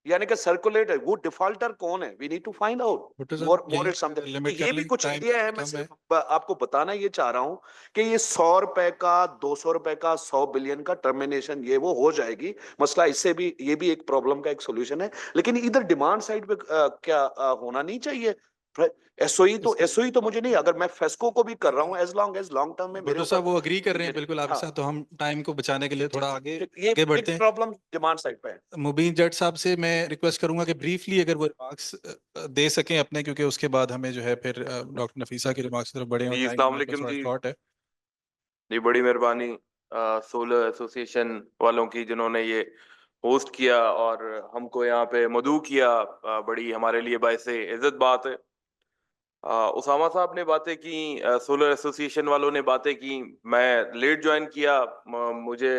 यानी कि सर्कुलेट है, वो डिफॉल्टर कौन है, we need to find out more it something. ये भी कुछ आइडिया है, मैं सिर्फ आपको बताना ये चाह रहा हूं कि ये 100 रुपए का, 200 रुपए का, 100 बिलियन का टर्मिनेशन ये वो हो जाएगी मसला। इससे भी ये भी एक प्रॉब्लम का एक सोल्यूशन है, लेकिन इधर डिमांड साइड पे क्या होना नहीं चाहिए। एसओई तो मुझे नहीं, अगर मैं फेस्को को भी कर रहा हूं, एज लॉन्ग टर्म में मेरे साहब वो अग्री कर रहे हैं बिल्कुल आपके साथ, तो हम टाइम को बचाने के लिए थोड़ा आगे बढ़ते हैं। प्रॉब्लम डिमांड साइड पे है। मुबीन जट साहब से मैं रिक्वेस्ट करूंगा कि ब्रीफली अगर वो रिमार्क्स दे सकें अपने, क्योंकि उसके बाद हमें जो है फिर डॉक्टर नफीसा के रिमार्क्स की तरफ बढ़े। जी, अस्सलाम वालेकुम जी। जी बड़ी मेहरबानी सोलर एसोसिएशन वालों की, जिन्होंने ये होस्ट किया और हमको यहाँ पे मदऊ किया, बड़ी हमारे लिए बायसे इज्जत बात है। उसामा साहब ने बातें की, सोलर एसोसिएशन वालों ने बातें की, मैं लेट ज्वाइन किया, मुझे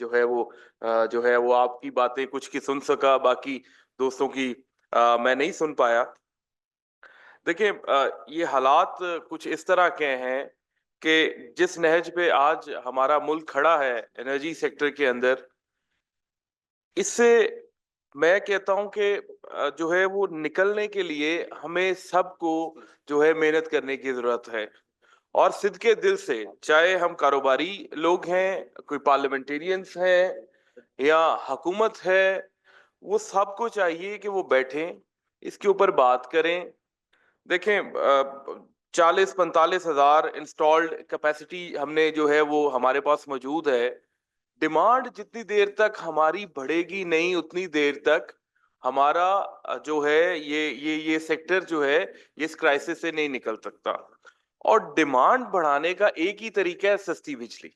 जो है वो आपकी बातें कुछ की सुन सका, बाकी दोस्तों की मैं नहीं सुन पाया। देखिए, ये हालात कुछ इस तरह के हैं कि जिस नहज पे आज हमारा मुल्क खड़ा है एनर्जी सेक्टर के अंदर, इससे मैं कहता हूं कि जो है वो निकलने के लिए हमें सबको जो है मेहनत करने की जरूरत है, और सिद्ध के दिल से, चाहे हम कारोबारी लोग हैं, कोई पार्लियामेंटेरियंस हैं या हुकूमत है, वो सबको चाहिए कि वो बैठें, इसके ऊपर बात करें। देखें, 40-45 हजार इंस्टॉल्ड कैपेसिटी हमने जो है वो हमारे पास मौजूद है। डिमांड जितनी देर तक हमारी बढ़ेगी नहीं, उतनी देर तक हमारा जो है ये सेक्टर जो है ये इस क्राइसिस से नहीं निकल सकता। और डिमांड बढ़ाने का एक ही तरीका है, सस्ती बिजली।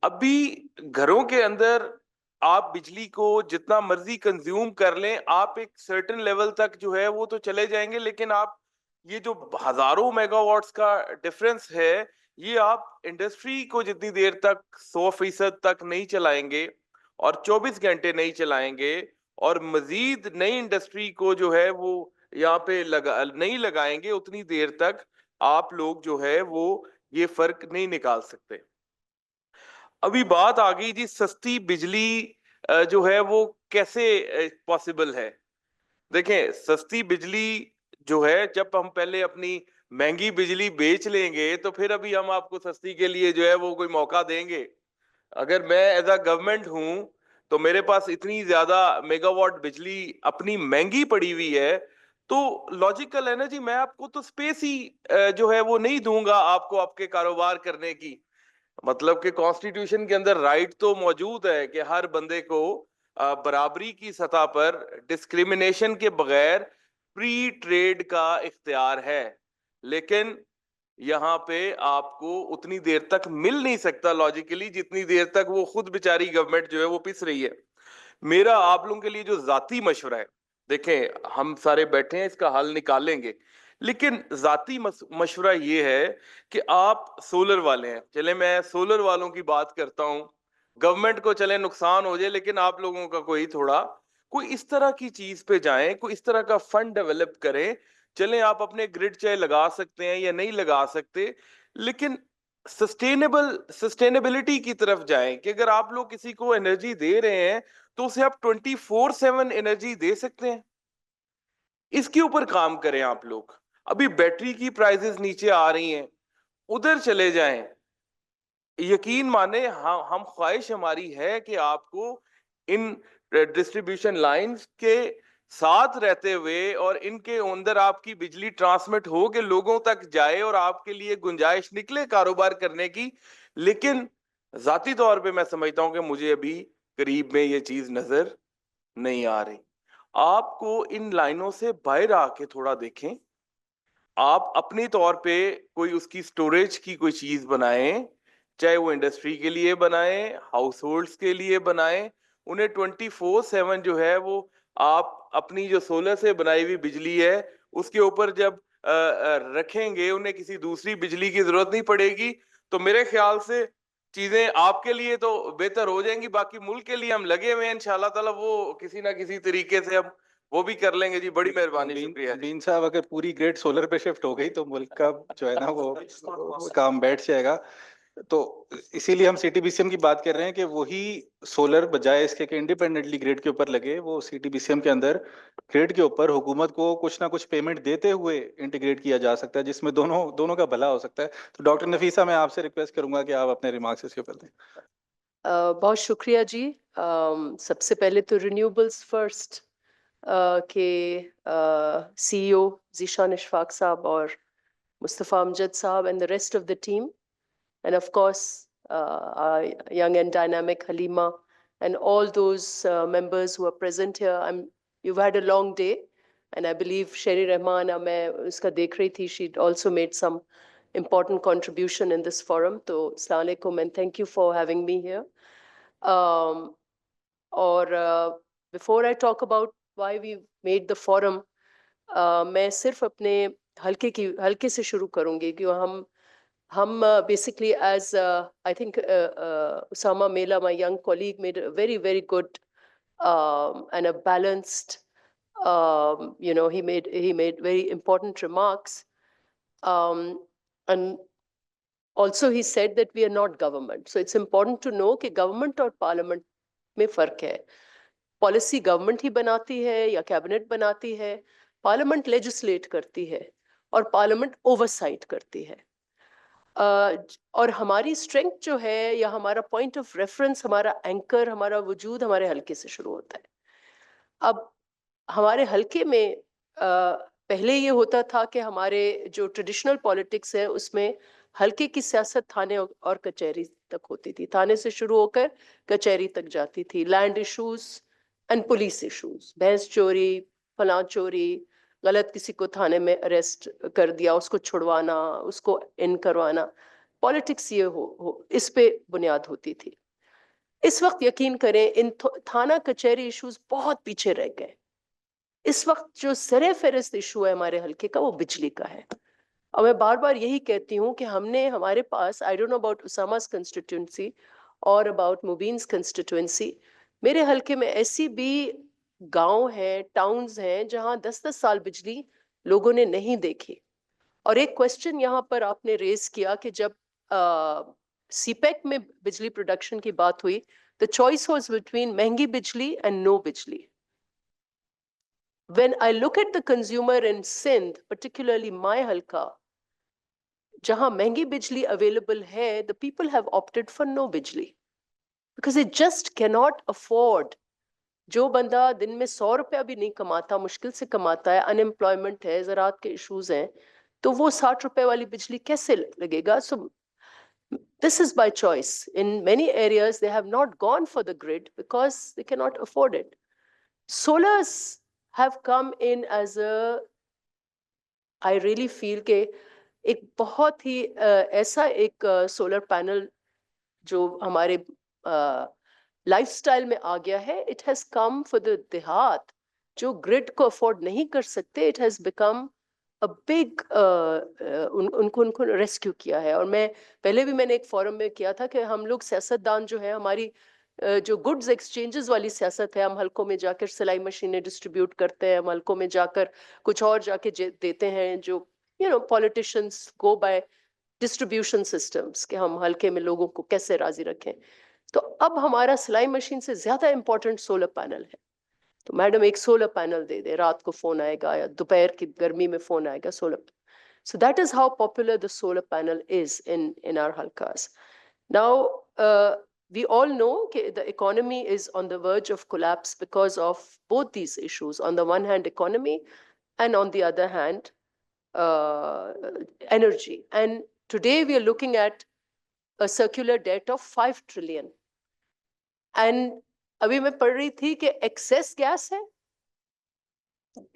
अभी घरों के अंदर आप बिजली को जितना मर्जी कंज्यूम कर लें, आप एक सर्टेन लेवल तक जो है वो तो चले जाएंगे, लेकिन आप ये जो हजारों मेगावाट्स का डिफरेंस है, ये आप इंडस्ट्री को जितनी देर तक 100% तक नहीं चलाएंगे और 24 घंटे नहीं चलाएंगे, और मजीद नई इंडस्ट्री को जो है वो यहाँ पे नहीं लगाएंगे, उतनी देर तक आप लोग जो है वो ये फर्क नहीं निकाल सकते। अभी बात आ गई जी सस्ती बिजली जो है वो कैसे पॉसिबल है। देखें, सस्ती बिजली जो है, जब हम पहले अपनी महंगी बिजली बेच लेंगे तो फिर अभी हम आपको सस्ती के लिए जो है वो कोई मौका देंगे। अगर मैं एज अ गवर्नमेंट हूं तो मेरे पास इतनी ज्यादा मेगावाट बिजली अपनी महंगी पड़ी हुई है, तो लॉजिकल है ना जी, मैं आपको तो स्पेस ही जो है वो नहीं दूंगा आपको आपके कारोबार करने की। मतलब कि कॉन्स्टिट्यूशन के अंदर राइट तो मौजूद है कि हर बंदे को बराबरी की सतह पर डिस्क्रिमिनेशन के बगैर फ्री ट्रेड का इख्तियार है, लेकिन यहाँ पे आपको उतनी देर तक मिल नहीं सकता लॉजिकली, जितनी देर तक वो खुद बेचारी गवर्नमेंट जो है वो पिस रही है। मेरा आप लोगों के लिए जो जाती मशवरा है, देखें हम सारे बैठे हैं, इसका हल निकालेंगे, लेकिन जाती मशवरा ये है कि आप सोलर वाले हैं, चले मैं सोलर वालों की बात करता हूं, गवर्नमेंट को चले नुकसान हो जाए, लेकिन आप लोगों का कोई इस तरह की चीज पे जाएं, कोई इस तरह का फंड डेवलप करें। चलें, आप अपने ग्रिड चाहे लगा सकते हैं या नहीं लगा सकते, लेकिन सस्टेनेबिलिटी की तरफ जाएं कि अगर आप लोग किसी को एनर्जी दे रहे हैं तो उसे आप 24/7 एनर्जी दे सकते हैं। इसके ऊपर काम करें आप लोग। अभी बैटरी की प्राइसेस नीचे आ रही हैं, उधर चले जाएं। यकीन माने, हम ख्वाहिश हमारी है कि आपको इन डिस्ट्रीब्यूशन लाइंस के साथ रहते हुए और इनके अंदर आपकी बिजली ट्रांसमिट हो के लोगों तक जाए और आपके लिए गुंजाइश निकले कारोबार करने की। लेकिन जाती तौर पे मैं समझता हूं कि मुझे अभी करीब में ये चीज नजर नहीं आ रही। आपको इन लाइनों से बाहर आके थोड़ा देखें, आप अपनी तौर पे कोई उसकी स्टोरेज की कोई चीज बनाएं, चाहे वो इंडस्ट्री के लिए बनाएं, हाउस होल्ड्स के लिए बनाएं, उन्हें 24/7 जो है वो आप अपनी जो सोलर से बनाई हुई बिजली है उसके ऊपर जब रखेंगे, उन्हें किसी दूसरी बिजली की जरूरत नहीं पड़ेगी। तो मेरे ख्याल से चीजें आपके लिए तो बेहतर हो जाएंगी, बाकी मुल्क के लिए हम लगे हुए हैं इंशाल्लाह ताला, वो किसी ना किसी तरीके से हम वो भी कर लेंगे जी। बड़ी मेहरबानी, शुक्रिया। बीन साहब, अगर पूरी ग्रेड सोलर पे शिफ्ट हो गई तो मुल्क का जो है ना वो काम बैठ जाएगा। तो इसीलिए हम सीटीबीसीएम की बात कर रहे हैं कि वही सोलर बजाय इसके कि इंडिपेंडेंटली ग्रिड के ऊपर लगे, वो सीटीबीसीएम के अंदर ग्रिड के ऊपर हुकूमत को कुछ ना कुछ पेमेंट देते हुए इंटीग्रेट किया जा सकता है, जिसमें दोनों का भला हो सकता है। तो डॉक्टर नफीसा, मैं आपसे रिक्वेस्ट करूंगा कि आप अपने रिमार्क्स इसके ऊपर दें। बहुत शुक्रिया जी। सबसे पहले तो रिन्यूएबल्स फर्स्ट के सीईओ ज़ीशान इशफाक साहब और मुस्तफ़ा अमजद साहब and the rest of the team, and of course our young and dynamic Halima and all those members who are present here. You've had a long day, and I believe Sherry Rahman, मैं उसका देख रही थी, she also made some important contribution in this forum. So Assalamu alaikum and thank you for having me here. और before I talk about why we made the forum, मैं सिर्फ अपने हल्के से शुरू करूंगी कि हम basically as I think Usama Mela, my young colleague, made a very good and a balanced, he made very important remarks, and also he said that we are not government. So it's important to know कि government और parliament में फर्क है। Policy government ही बनाती है या cabinet बनाती है, पार्लियामेंट लेजिस्लेट करती है और पार्लियामेंट ओवरसाइट करती है। और हमारी स्ट्रेंथ जो है या हमारा पॉइंट ऑफ रेफरेंस, हमारा एंकर, हमारा वजूद हमारे हल्के से शुरू होता है। अब हमारे हल्के में पहले ये होता था कि हमारे जो ट्रेडिशनल पॉलिटिक्स है उसमें हल्के की सियासत थाने और कचहरी तक होती थी, थाने से शुरू होकर कचहरी तक जाती थी। Land issues and police issues, भैंस चोरी, फलां चोरी, गलत किसी को थाने में अरेस्ट कर दिया, उसको छुड़वाना, उसको इन करवाना, पॉलिटिक्स ये इस पे बुनियाद होती थी। इस वक्त यकीन करें इन थाना कचहरी इश्यूज बहुत पीछे रह गए। इस वक्त जो सरे फहरिस्त इशू है हमारे हल्के का वो बिजली का है। और मैं बार बार यही कहती हूँ कि हमारे पास, आई डोंट नो अबाउट उसामा's कंस्टिट्यूंसी और अबाउट मुबीन्स कंस्टिट्यूंसी, मेरे हल्के में ऐसी भी गांव हैं, टाउन्स हैं जहां 10-10 साल बिजली लोगों ने नहीं देखी। और एक क्वेश्चन यहाँ पर आपने रेज किया कि जब सीपेक में बिजली प्रोडक्शन की बात हुई, द चॉइस वाज बिटवीन महंगी बिजली एंड नो बिजली। When I look at the consumer in Sindh, particularly my halka, जहां महंगी बिजली अवेलेबल है, the people have opted for no बिजली because they just cannot afford। जो बंदा दिन में 100 रुपया भी नहीं कमाता, मुश्किल से कमाता है, अनएम्प्लॉयमेंट है, ज़राअत के इश्यूज हैं, तो वो 60 रुपए वाली बिजली कैसे लगेगा? So this is by choice. In many areas they have not gone for the grid because they cannot afford it. Solars have come in as a, I really feel के एक बहुत ही ऐसा एक सोलर पैनल जो हमारे lifestyle में आ गया है। It has come for the देहात जो ग्रिड को अफोर्ड नहीं कर सकते। It has become a big, उनको रेस्क्यू किया है। और मैं पहले भी मैंने एक फोरम में किया था कि हम लोग सियासतदान जो है, हमारी जो गुड्स एक्सचेंजेस वाली सियासत है, हम हल्कों में जाकर सिलाई मशीनें डिस्ट्रीब्यूट करते हैं, हम हल्कों में जाकर कुछ और जाके देते हैं, जो पॉलिटिशियंस गो बाय डिस्ट्रीब्यूशन सिस्टम्स कि हम हल्के में लोगों को कैसे राजी रखें। तो अब हमारा सिलाई मशीन से ज्यादा इंपॉर्टेंट सोलर पैनल है। तो मैडम एक सोलर पैनल दे दे, रात को फोन आएगा या दोपहर की गर्मी में फोन आएगा, solar. So that is how popular the solar panel is in our halkas. Now we all know that the economy is on the verge of collapse because of both these issues. On the one hand economy, and on the other hand energy. And today we are looking at a circular debt of 5 trillion. And अभी मैं पढ़ रही थी कि excess gas है,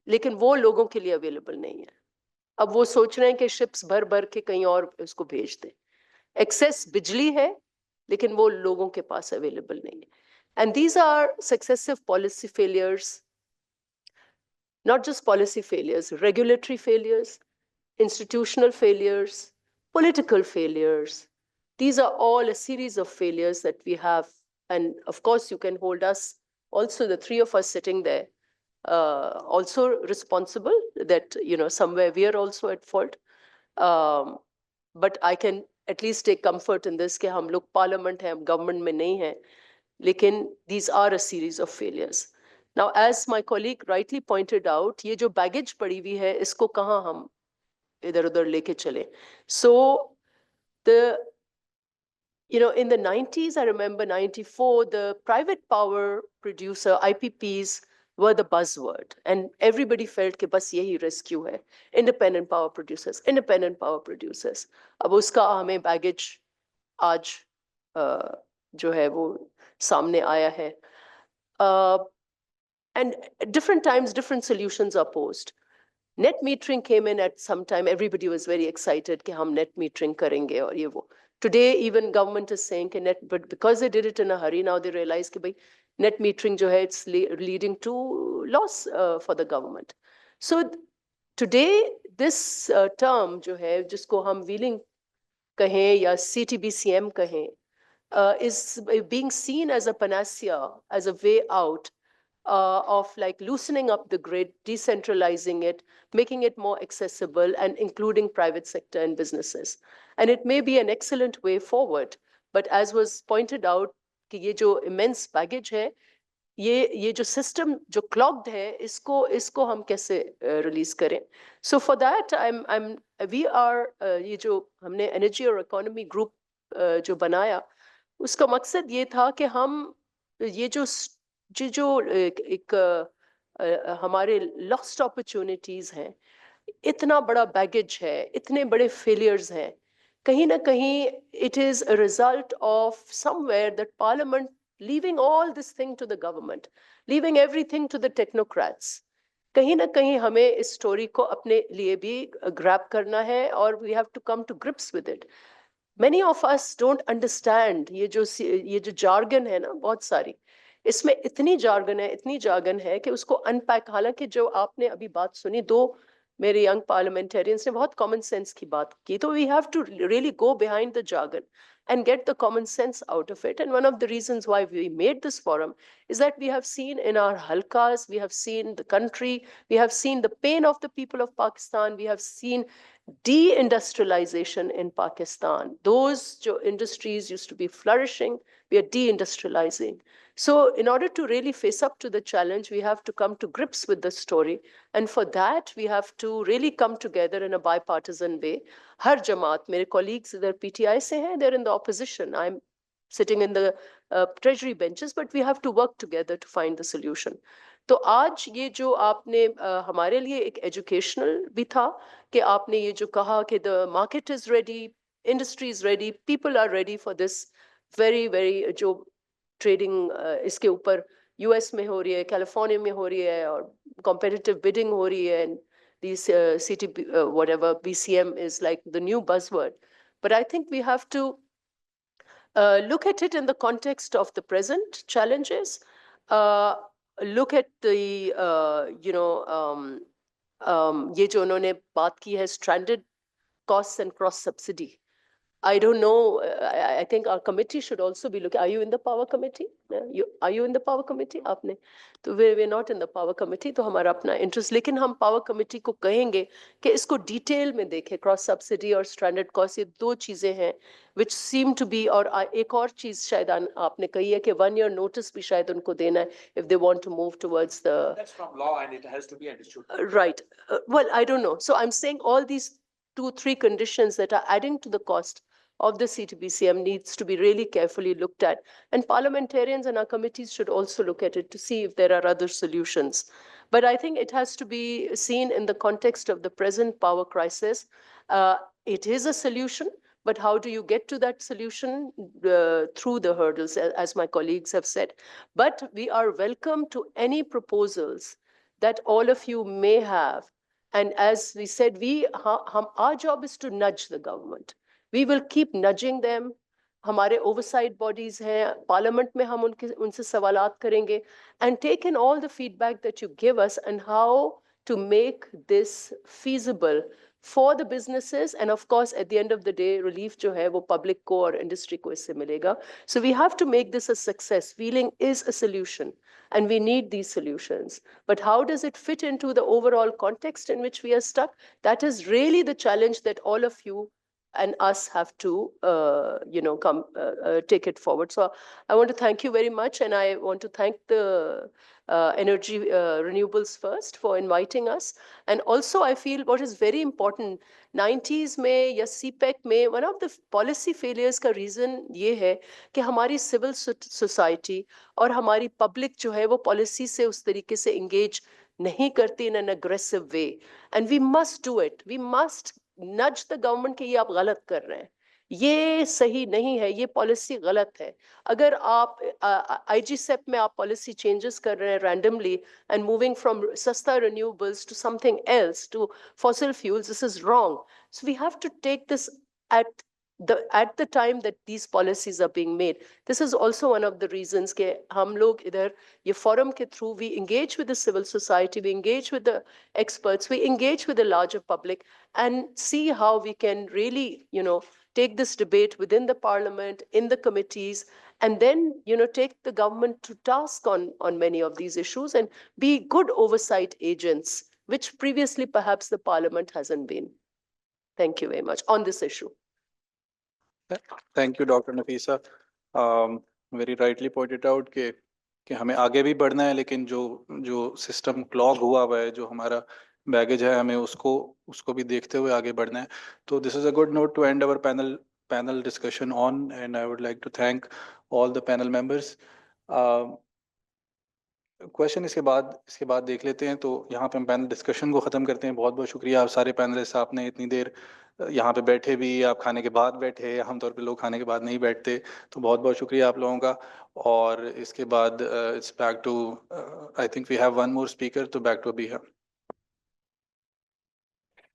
लेकिन वो लोगों के लिए अवेलेबल नहीं है. अब वो सोच रहे हैं कि शिप्स भर भर के कहीं और उसको भेज दें. Excess बिजली है, लेकिन वो लोगों के पास अवेलेबल नहीं है. And these are successive policy failures, not just policy failures, regulatory failures, institutional failures, political failures. These are all a series of failures that we have. And of course, you can hold us, also the three of us sitting there, also responsible that, somewhere we are also at fault. But I can at least take comfort in this कि हम लोग parliament हैं, हम government में नहीं हैं. लेकिन these are a series of failures. Now, as my colleague rightly pointed out, ये जो baggage पड़ी हुई है, इसको कहाँ हम इधर उधर लेके चले. So in the 90s, I remember 94, the private power producer, IPPs, were the buzzword. And everybody felt कि बस यही rescue है. Independent power producers, independent power producers. अब उसका हमें baggage आज जो है वो सामने आया है. And at different times, different solutions are posed. Net metering came in at some time. Everybody was very excited कि हम net metering करेंगे और ये वो. Today, even government is saying कि net, but because they did it in a hurry, now they realize कि भाई net metering जो है, it's leading to loss for the government. So today, this term जो है, जिसको हम wheeling कहें या CTBCM कहें, is being seen as a panacea, as a way out of like loosening up the grid, decentralizing it, making it more accessible, and including private sector and businesses. And it may be an excellent way forward, but as was pointed out, कि ये जो immense baggage है, ये जो system जो clogged है, इसको हम कैसे release करें? So for that, we are ये जो हमने energy और economy group जो बनाया, उसका मकसद ये था कि हम ये जो एक हमारे lost opportunities हैं, इतना बड़ा baggage है, इतने बड़े failures हैं, कहीं ना कहीं it is a result of somewhere that parliament leaving all this thing to the government, leaving everything to the technocrats. कहीं ना कहीं हमें इस story को अपने लिए भी grab करना है और we have to come to grips with it. Many of us don't understand ये जो jargon है ना, बहुत सारी, इसमें इतनी jargon है कि उसको unpack, हालांकि जो आपने अभी बात सुनी, दो मेरे young parliamentarians ने बहुत common sense की बात की, तो we have to really go behind the jargon and get the common sense out of it. And one of the reasons why we made this forum is that we have seen in our halkas, we have seen the country, we have seen the pain of the people of Pakistan, we have seen deindustrialization in Pakistan. Those industries used to be flourishing, we are deindustrializing. So in order to really face up to the challenge, we have to come to grips with the story. And for that, we have to really come together in a bipartisan way. Har Jamaat, mere colleagues, they're PTI se hain, they're in the opposition. I'm sitting in the treasury benches, but we have to work together to find the solution. तो आज ये जो आपने हमारे लिए एक educational भी था कि आपने ये जो कहा कि the market is ready, industry is ready, people are ready for this very, very जो trading इसके ऊपर US में हो रही है, California में हो रही है और competitive bidding हो रही है, and these whatever BCM is like the new buzzword. But I think we have to look at it in the context of the present challenges. Look at the ये जो उन्होंने बात की है stranded costs and cross subsidy. I don't know. I think our committee should also be looking. Are you in the power committee? Are you in the power committee? आपने तो we're not in the power committee. तो हमारा अपना interest. लेकिन हम power committee को कहेंगे कि इसको detail में देखें. Cross subsidy और stranded cost ये दो चीजें हैं which seem to be, और एक और चीज शायद आपने कही है कि 1 year notice भी शायद उनको देना है if they want to move towards the. That's from law and it has to be understood. Right. Well, I don't know. So I'm saying all these 2-3 conditions that are adding to the cost of the CTBCM needs to be really carefully looked at. And parliamentarians and our committees should also look at it to see if there are other solutions. But I think it has to be seen in the context of the present power crisis. It is a solution, but how do you get to that solution through the hurdles, as my colleagues have said. But we are welcome to any proposals that all of you may have. And as we said, our job is to nudge the government. We will keep nudging them. हमारे oversight bodies हैं, parliament में हम उनसे सवालात करेंगे, and take in all the feedback that you give us and how to make this feasible for the businesses, and of course at the end of the day relief जो है वो public को और industry को इससे मिलेगा. So we have to make this a success. Wheeling is a solution and we need these solutions, but how does it fit into the overall context in which we are stuck? That is really the challenge that all of you and us have to take it forward. So I want to thank you very much, and I want to thank the Energy Renewables First for inviting us. And also I feel what is very important, 90s में या CPEC में one of the policy failures का reason ये है कि हमारी civil society और हमारी public जो है वो policy से उस तरीके से engage नहीं करती in an aggressive way. And we must do it. We must nudge the government कि ये आप गलत कर रहे हैं, ये सही नहीं है, ये पॉलिसी गलत है. अगर आप IGSEP में आप पॉलिसी चेंजेस कर रहे हैं randomly and moving from सस्ता renewables to something else, to fossil fuels, this is wrong. So we have to take this at the time that these policies are being made. This is also one of the reasons कि हम लोग इधर ये forum के through we engage with the civil society, we engage with the experts, we engage with the larger public and see how we can really, take this debate within the parliament, in the committees, and then, take the government to task on many of these issues and be good oversight agents, which previously perhaps the parliament hasn't been. Thank you very much on this issue. Thank you, Dr. Nafisa. Very rightly pointed out कि हमें आगे भी बढ़ना है, लेकिन जो system clog हुआ है, जो हमारा बैगेज है, हमें उसको भी देखते हुए आगे बढ़ना है. तो this is a good note to end our panel discussion on, and I would like to thank all the panel members. Question इसके बाद देख लेते हैं. तो यहाँ पे हम पैनल डिस्कशन को ख़त्म करते हैं. बहुत बहुत शुक्रिया आप सारे पैनलिस्ट, आपने इतनी देर यहाँ पे बैठे भी, आप खाने के बाद बैठे, आमतौर पे लोग खाने के बाद नहीं बैठते, तो बहुत बहुत शुक्रिया आप लोगों का. और इसके बाद it's back to, I think we have one more speaker, तो बैक टू अभी.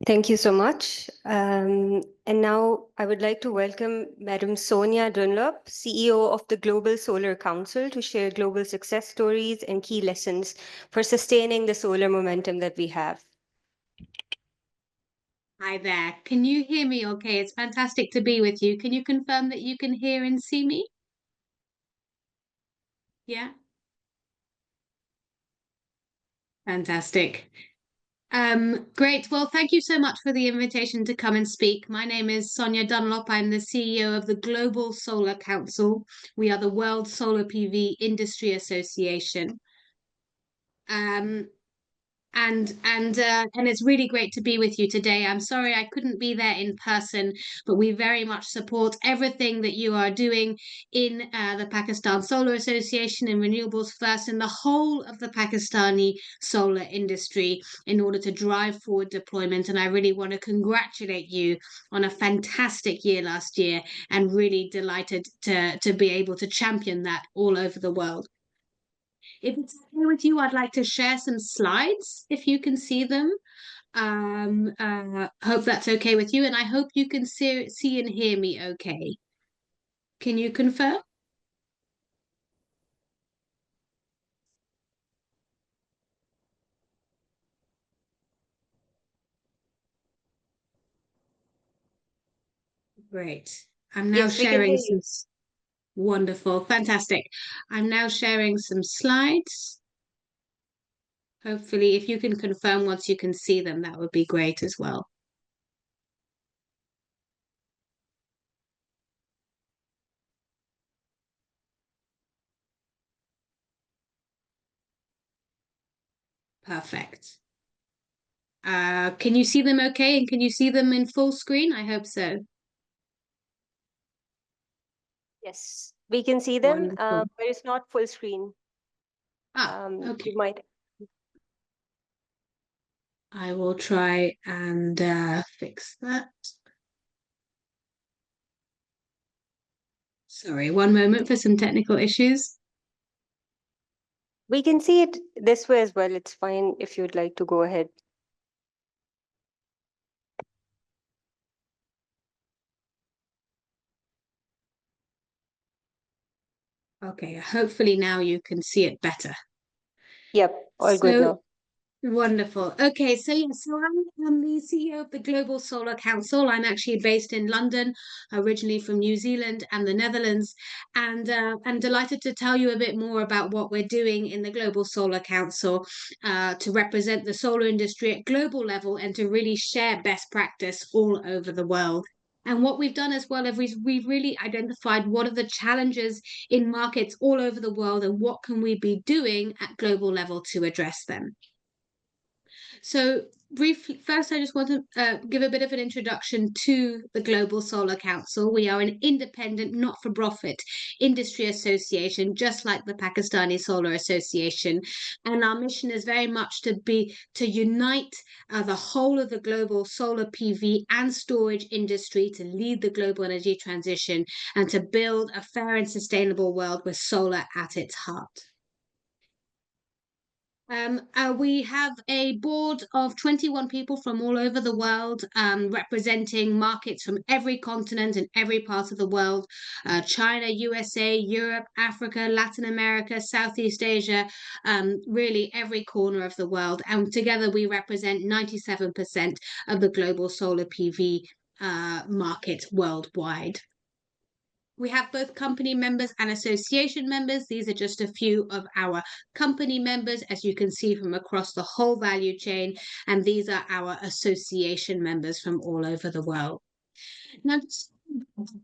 Thank you so much. And now I would like to welcome Madam Sonia Dunlop, CEO of the Global Solar Council, to share global success stories and key lessons for sustaining the solar momentum that we have. Hi there. Can you hear me okay? It's fantastic to be with you. Can you confirm that you can hear and see me? Yeah. Fantastic. Great. Well, thank you so much for the invitation to come and speak. My name is Sonia Dunlop. I'm the CEO of the Global Solar Council. We are the World Solar PV Industry Association. And it's really great to be with you today. I'm sorry I couldn't be there in person, but we very much support everything that you are doing in the Pakistan Solar Association and Renewables First and the whole of the Pakistani solar industry in order to drive forward deployment. And I really want to congratulate you on a fantastic year last year, and really delighted to be able to champion that all over the world. If it's okay with you, I'd like to share some slides, if you can see them. Hope that's okay with you, and I hope you can see and hear me okay. Can you confirm? Great. I'm now Yes, we can sharing hear you. some wonderful, fantastic. I'm now sharing some slides. Hopefully, if you can confirm once you can see them, that would be great as well. Perfect. Can you see them okay? And can you see them in full screen? I hope so. Yes, we can see them, Wonderful. but it's not full screen. Okay. You might. I will try and fix that. Sorry, one moment for some technical issues. We can see it this way as well. It's fine if you'd like to go ahead. Okay, hopefully now you can see it better. Yep, all good So now. wonderful. Okay, so yeah, so I'm the CEO of the Global Solar Council. I'm actually based in London, originally from New Zealand and the Netherlands, and I'm delighted to tell you a bit more about what we're doing in the Global Solar Council to represent the solar industry at global level and to really share best practice all over the world. And what we've done as well is we've really identified what are the challenges in markets all over the world and what can we be doing at global level to address them. So briefly, first, I just want to give a bit of an introduction to the Global Solar Council. We are an independent, not-for-profit industry association, just like the Pakistani Solar Association. And our mission is very much to unite the whole of the global solar PV and storage industry to lead the global energy transition and to build a fair and sustainable world with solar at its heart. We have a board of 21 people from all over the world, representing markets from every continent and every part of the world, China, USA, Europe, Africa, Latin America, Southeast Asia, really every corner of the world. And together we represent 97% of the global solar PV market worldwide. We have both company members and association members. These are just a few of our company members, as you can see from across the whole value chain. And these are our association members from all over the world. Now, just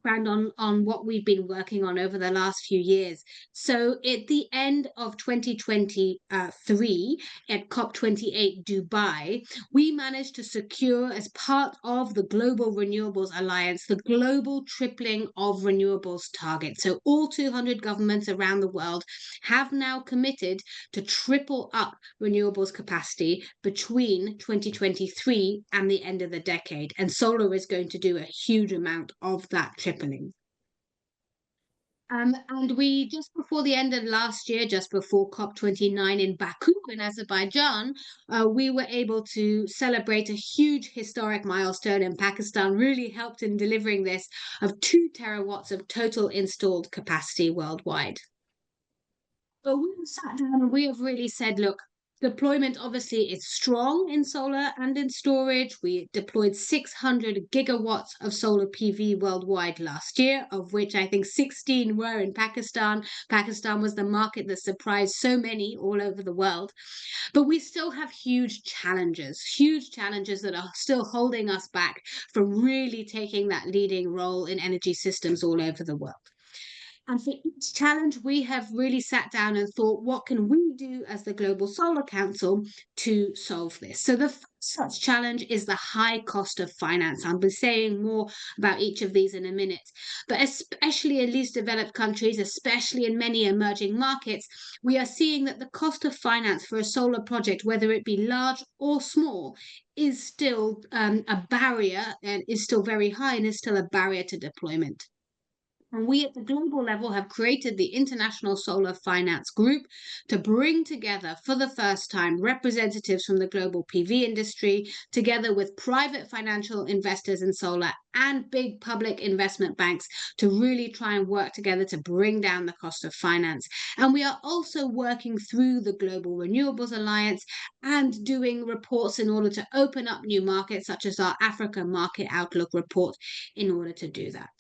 background on what we've been working on over the last few years. So at the end of 2023 at COP28 Dubai, we managed to secure, as part of the Global Renewables Alliance, the global tripling of renewables target. So all 200 governments around the world have now committed to triple up renewables capacity between 2023 and the end of the decade. And solar is going to do a huge amount of that tripling. And we, just before the end of last year, just before COP29 in Baku in Azerbaijan, we were able to celebrate a huge historic milestone, and Pakistan really helped in delivering this, of 2 terawatts of total installed capacity worldwide. But we have sat down and we have really said, look, deployment obviously is strong in solar and in storage. We deployed 600 gigawatts of solar PV worldwide last year, of which I think 16 were in Pakistan. Pakistan was the market that surprised so many all over the world. But we still have huge challenges that are still holding us back from really taking that leading role in energy systems all over the world. And for each challenge, we have really sat down and thought, what can we do as the Global Solar Council to solve this? So the first such challenge is the high cost of finance. I'll be saying more about each of these in a minute. But especially in least developed countries, especially in many emerging markets, we are seeing that the cost of finance for a solar project, whether it be large or small, is still a barrier, and is still very high, and is still a barrier to deployment. And we at the global level have created the International Solar Finance Group to bring together for the first time representatives from the global PV industry, together with private financial investors in solar and big public investment banks, to really try and work together to bring down the cost of finance. And we are also working through the Global Renewables Alliance and doing reports in order to open up new markets, such as our Africa Market Outlook report, in order to do that.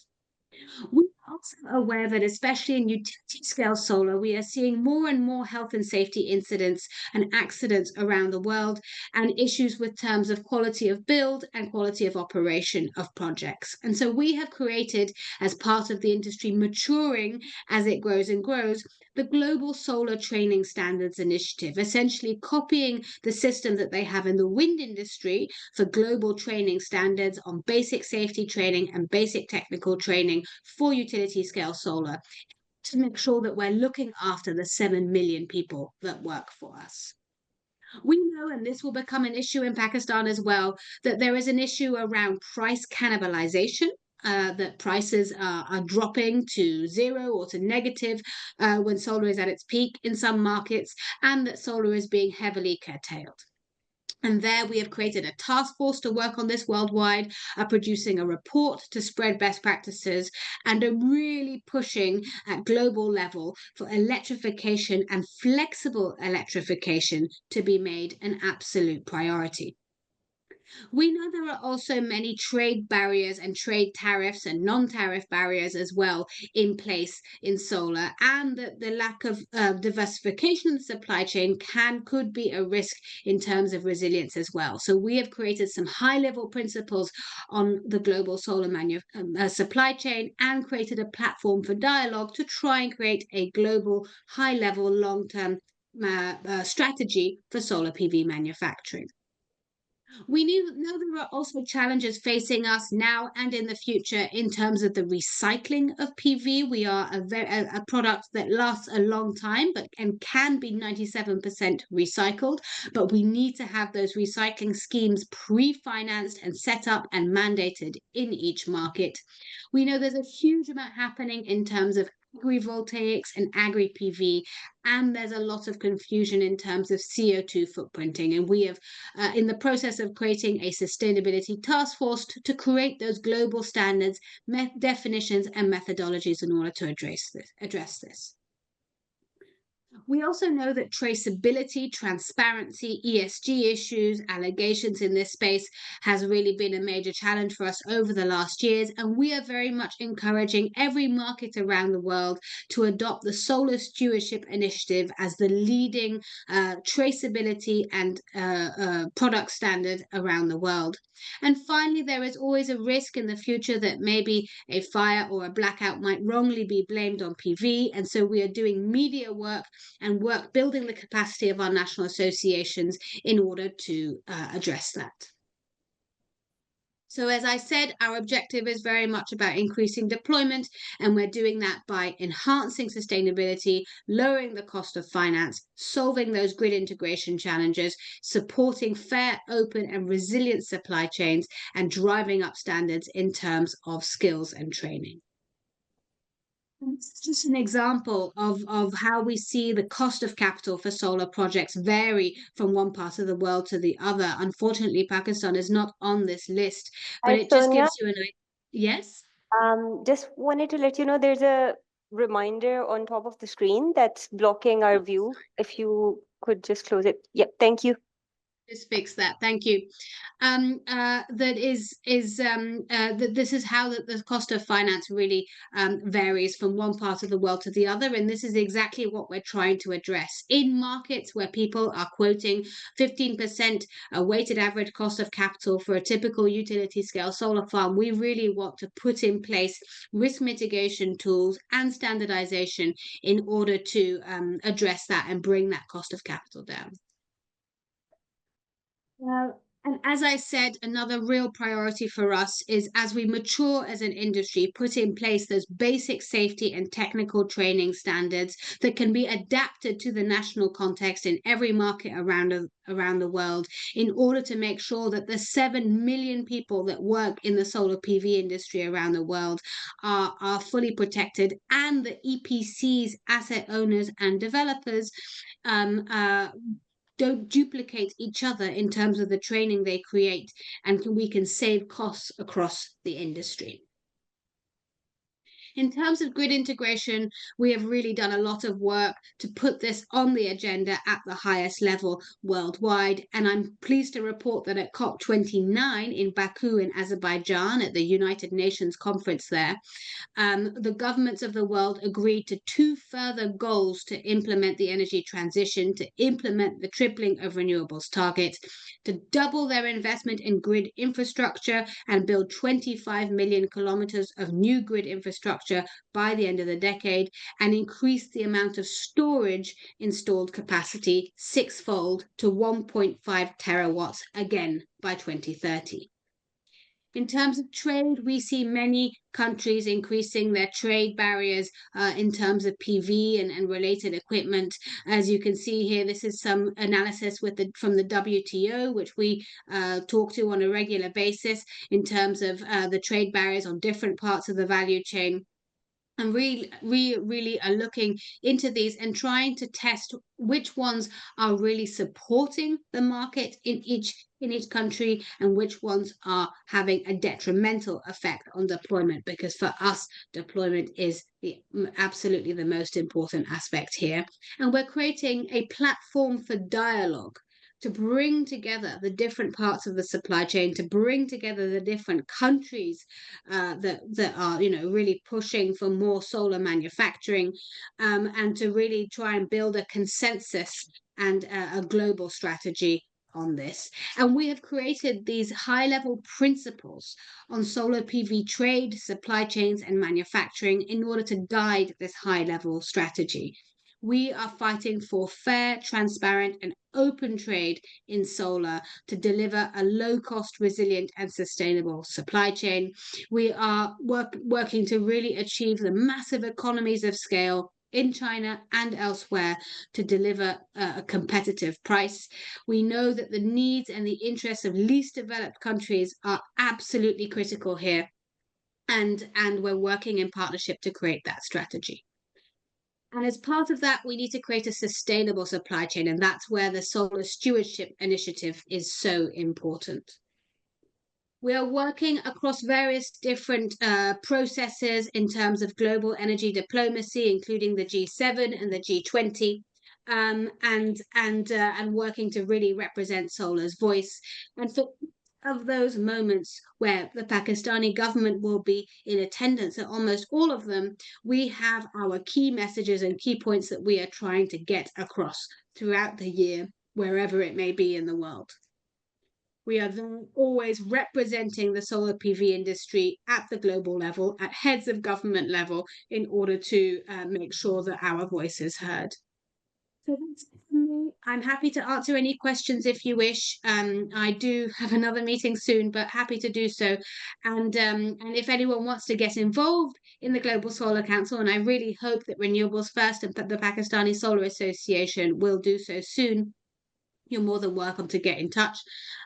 We are also aware that, especially in utility scale solar, we are seeing more and more health and safety incidents and accidents around the world, and issues with terms of quality of build and quality of operation of projects. And so we have created, as part of the industry maturing as it grows and grows, the Global Solar Training Standards Initiative, essentially copying the system that they have in the wind industry for global training standards on basic safety training and basic technical training for utility scale solar, to make sure that we're looking after the 7 million people that work for us. We know, and this will become an issue in Pakistan as well, that there is an issue around price cannibalization that prices are dropping to zero or to negative when solar is at its peak in some markets, and that solar is being heavily curtailed. And there we have created a task force to work on this worldwide, producing a report to spread best practices, and are really pushing at global level for electrification and flexible electrification to be made an absolute priority. We know there are also many trade barriers and trade tariffs and non-tariff barriers as well in place in solar, and that the lack of diversification in the supply chain could be a risk in terms of resilience as well. So we have created some high-level principles on the global solar supply chain and created a platform for dialogue to try and create a global high-level long-term strategy for solar PV manufacturing. We know there are also challenges facing us now and in the future in terms of the recycling of PV. We are a product that lasts a long time and can be 97% recycled, but we need to have those recycling schemes pre-financed and set up and mandated in each market. We know there's a huge amount happening in terms of agrivoltaics and agri-PV, and there's a lot of confusion in terms of CO2 footprinting. And we have in the process of creating a sustainability task force to create those global standards, definitions, and methodologies in order to address this. We also know that traceability, transparency, ESG issues, allegations in this space has really been a major challenge for us over the last years, and we are very much encouraging every market around the world to adopt the Solar Stewardship Initiative as the leading traceability and product standard around the world. And finally, there is always a risk in the future that maybe a fire or a blackout might wrongly be blamed on PV, and so we are doing media work and work building the capacity of our national associations in order to address that. So as I said, our objective is very much about increasing deployment, and we're doing that by enhancing sustainability, lowering the cost of finance, solving those grid integration challenges, supporting fair, open, and resilient supply chains, and driving up standards in terms of skills and training. It's just an example of how we see the cost of capital for solar projects vary from one part of the world to the other. Unfortunately, Pakistan is not on this list, but Hi, it just Sonia. gives you an idea. Yes? Just wanted to let you know there's a reminder on top of the screen that's blocking our view. If you could just close it. Yep, thank you. Just fix that. Thank you. That this is how the cost of finance really varies from one part of the world to the other, and this is exactly what we're trying to address in markets where people are quoting 15% a weighted average cost of capital for a typical utility scale solar farm. We really want to put in place risk mitigation tools and standardization in order to address that and bring that cost of capital down. And as I said, another real priority for us is, as we mature as an industry, put in place those basic safety and technical training standards that can be adapted to the national context in every market around the world, in order to make sure that the 7 million people that work in the solar PV industry around the world are fully protected, and the EPCs, asset owners and developers don't duplicate each other in terms of the training they create, and we can save costs across the industry. In terms of grid integration, we have really done a lot of work to put this on the agenda at the highest level worldwide. And I'm pleased to report that at COP29 in Baku in Azerbaijan, at the United Nations conference there, the governments of the world agreed to 2 further goals to implement the energy transition, to implement the tripling of renewables target, to double their investment in grid infrastructure and build 25 million kilometers of new grid infrastructure by the end of the decade, and increase the amount of storage installed capacity 6-fold to 1.5 terawatts again by 2030. In terms of trade, we see many countries increasing their trade barriers in terms of PV and related equipment. As you can see here, this is some analysis from the WTO, which we talk to on a regular basis in terms of the trade barriers on different parts of the value chain. And we really are looking into these and trying to test which ones are really supporting the market in each country and which ones are having a detrimental effect on deployment, because for us deployment is absolutely the most important aspect here. And we're creating a platform for dialogue to bring together the different parts of the supply chain, to bring together the different countries that are, really pushing for more solar manufacturing, and to really try and build a consensus and a global strategy on this. And we have created these high-level principles on solar PV trade, supply chains, and manufacturing in order to guide this high-level strategy. We are fighting for fair, transparent, and open trade in solar to deliver a low-cost, resilient, and sustainable supply chain. We are working to really achieve the massive economies of scale in China and elsewhere to deliver a competitive price. We know that the needs and the interests of least developed countries are absolutely critical here, and we're working in partnership to create that strategy. And as part of that, we need to create a sustainable supply chain, and that's where the Solar Stewardship Initiative is so important. We are working across various different processes in terms of global energy diplomacy, including the G7 and the G20, and working to really represent solar's voice. And for of those moments where the Pakistani government will be in attendance at almost all of them, we have our key messages and key points that we are trying to get across throughout the year, wherever it may be in the world. We are then always representing the solar PV industry at the global level, at heads of government level, in order to make sure that our voice is heard. So that's it from me. I'm happy to answer any questions if you wish. I do have another meeting soon, but happy to do so. And if anyone wants to get involved in the Global Solar Council, and I really hope that Renewables First and the Pakistani Solar Association will do so soon, you're more than welcome to get in touch.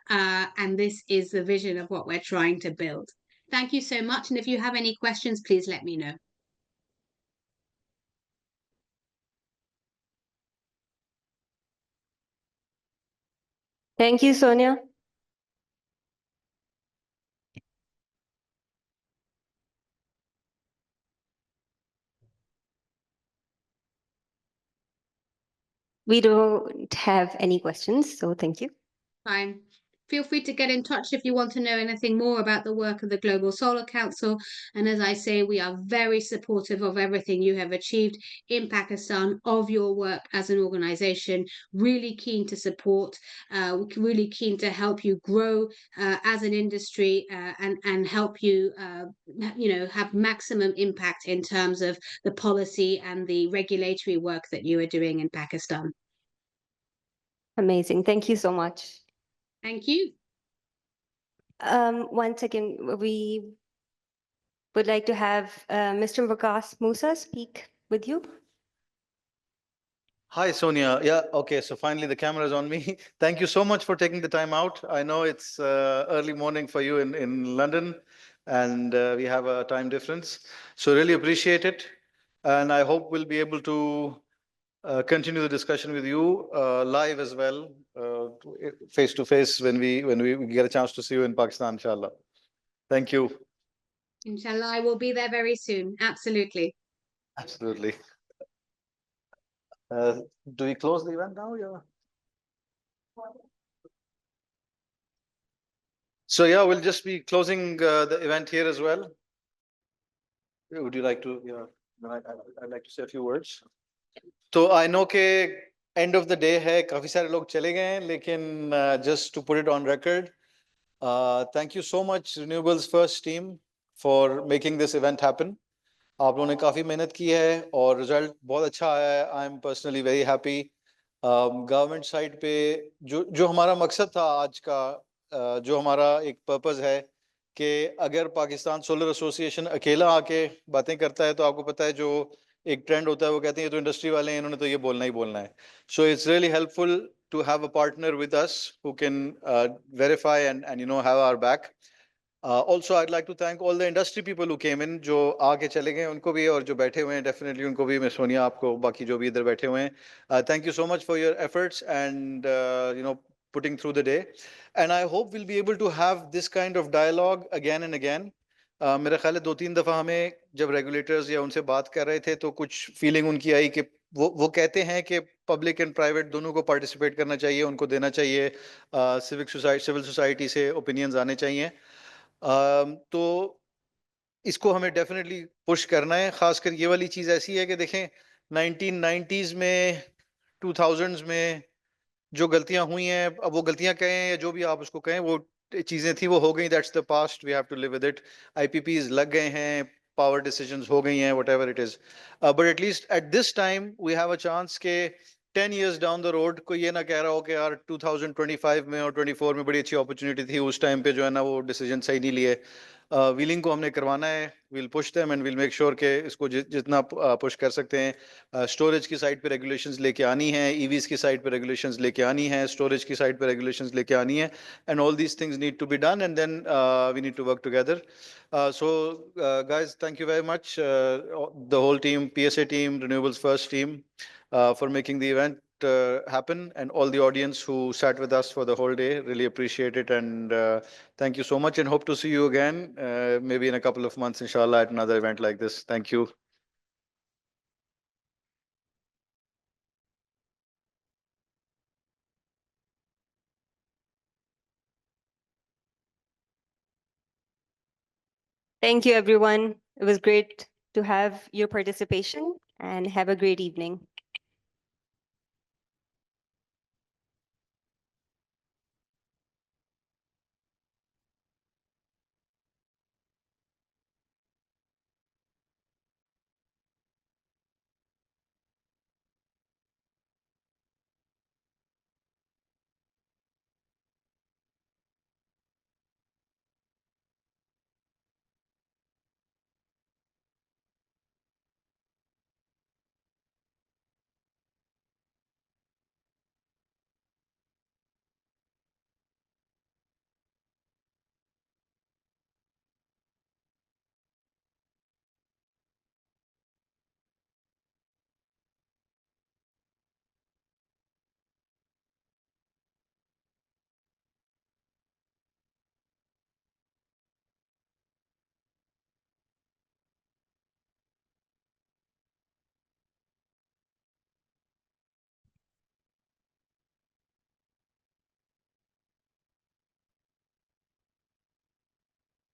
And this is the vision of what we're trying to build. Thank you so much. And if you have any questions, please let me know. Thank you, Sonia. We don't have any questions, so thank you. Fine. Feel free to get in touch if you want to know anything more about the work of the Global Solar Council. And as I say, we are very supportive of everything you have achieved in Pakistan, of your work as an organization, really keen to support, really keen to help you grow as an industry, and help you, have maximum impact in terms of the policy and the regulatory work that you are doing in Pakistan. Amazing. Thank you so much. Thank you. Once again, we would like to have Mr. Vikas Musa speak with you. Hi, Sonia. Yeah, okay. So finally the camera is on me. Thank you so much for taking the time out. I know it's early morning for you in London, and we have a time difference. So really appreciate it. And I hope we'll be able to continue the discussion with you live as well, face to face when we get a chance to see you in Pakistan, inshallah. Thank you. Inshallah, I will be there very soon. Absolutely. Absolutely. Do we close the event now? Yeah. So yeah, we'll just be closing the event here as well. Would you like to? Yeah, I'd like to say a few words. तो I know के end of the day है, काफी सारे लोग चले गए हैं, लेकिन just to put it on record, thank you so much renewables first team for making this event happen. आप लोगों ने काफी मेहनत की है और रिजल्ट बहुत अच्छा आया है. I am personally very happy. Government side पे जो हमारा मकसद था आज का, जो हमारा एक पर्पस है कि अगर पाकिस्तान सोलर एसोसिएशन अकेला आके बातें करता है तो आपको पता है जो एक ट्रेंड होता है वो कहते हैं ये तो इंडस्ट्री वाले हैं इन्होंने तो ये बोलना ही बोलना है. So it's really helpful to have a partner with us who can verify and have our back. Also, I'd like to thank all the industry people who came in, जो आके चले गए उनको भी और जो बैठे हुए हैं definitely उनको भी. मैं सोनिया आपको बाकी जो भी इधर बैठे हुए हैं, thank you so much for your efforts and putting through the day. And I hope we'll be able to have this kind of dialogue again and again. मेरा ख्याल है 2-3 दफ़ा हमें जब रेगुलेटर्स या उनसे बात कर रहे थे तो कुछ फीलिंग उनकी आई कि वो कहते हैं कि पब्लिक एंड प्राइवेट दोनों को पार्टिसिपेट करना चाहिए, उनको देना चाहिए, सिविल सोसाइटी से ओपिनियंस आने चाहिए. तो इसको हमें डेफिनेटली पुश करना है. खासकर ये वाली चीज़ ऐसी है कि देखें 1990s में 2000s में जो गलतियां हुई हैं, अब वो गलतियां कहें या जो भी आप उसको कहें, वो चीजें थी वो हो गई. That's the past, we have to live with it. IPPs लग गए हैं, पावर डिसीजंस हो गई हैं, whatever it is. But at least at this time we have a chance के 10 years डाउन द रोड कोई ये ना कह रहा हो कि यार 2025 में और 24 में बड़ी अच्छी अपॉर्चुनिटी थी, उस टाइम पे जो है ना वो डिसीजन सही नहीं लिए. व्हीलिंग को हमने करवाना है. Will push them and will make sure के इसको जितना पुश कर सकते हैं. स्टोरेज की साइड पे रेगुलेशंस लेके आनी है, ईवीज की साइड पे रेगुलेशंस लेके आनी है, स्टोरेज की साइड पे रेगुलेशंस लेके आनी है. And all these things need to be done and then we need to work together. So guys, thank you very much, the whole team, PSA team, Renewables First team, for making the event happen, and all the audience who sat with us for the whole day. Really appreciate it, and thank you so much, and hope to see you again maybe in a couple of months, inshallah, at another event like this. Thank you. Thank you, everyone. It was great to have your participation, and have a great evening.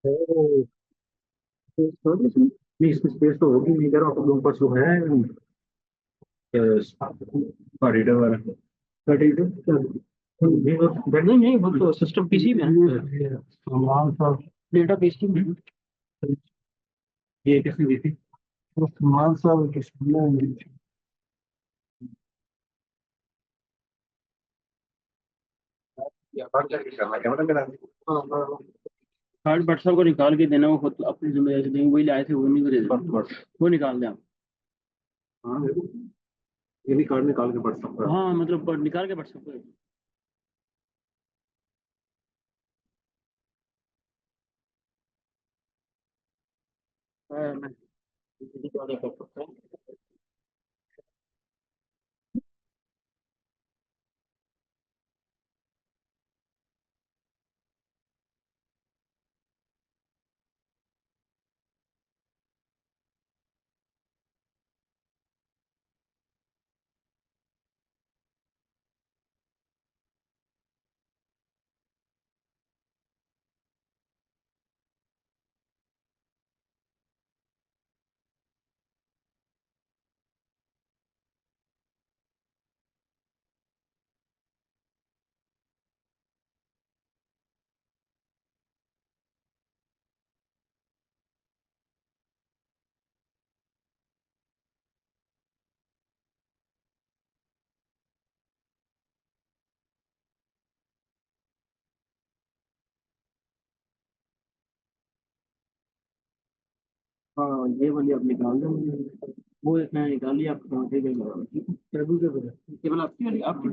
नहीं इसमें space तो होगी नहीं, करो आप लोगों के पास वो है कॉरिडोर वाला कॉरिडोर. नहीं नहीं वो तो सिस्टम पीसी में है, सामान सब डेटा पीसी में है. ये किसने दी थी वो सामान सब किसने. कार्ड बट साहब को निकाल के देना, वो खुद अपनी जिम्मेदारी से देंगे, वही लाए थे वो नहीं दे देना, वो निकाल दें आप. हाँ ये भी कार्ड निकाल के पढ़ सकते हैं. हाँ मतलब निकाल के पढ़ सकते हैं. मैं निकाल के पढ़ सकता हूँ. हाँ ये वाली आप निकाल दो मुझे। वो एक मैंने निकाल लिया, आप कहाँ से गए? ठीक है, केबल आपकी वाली आपकी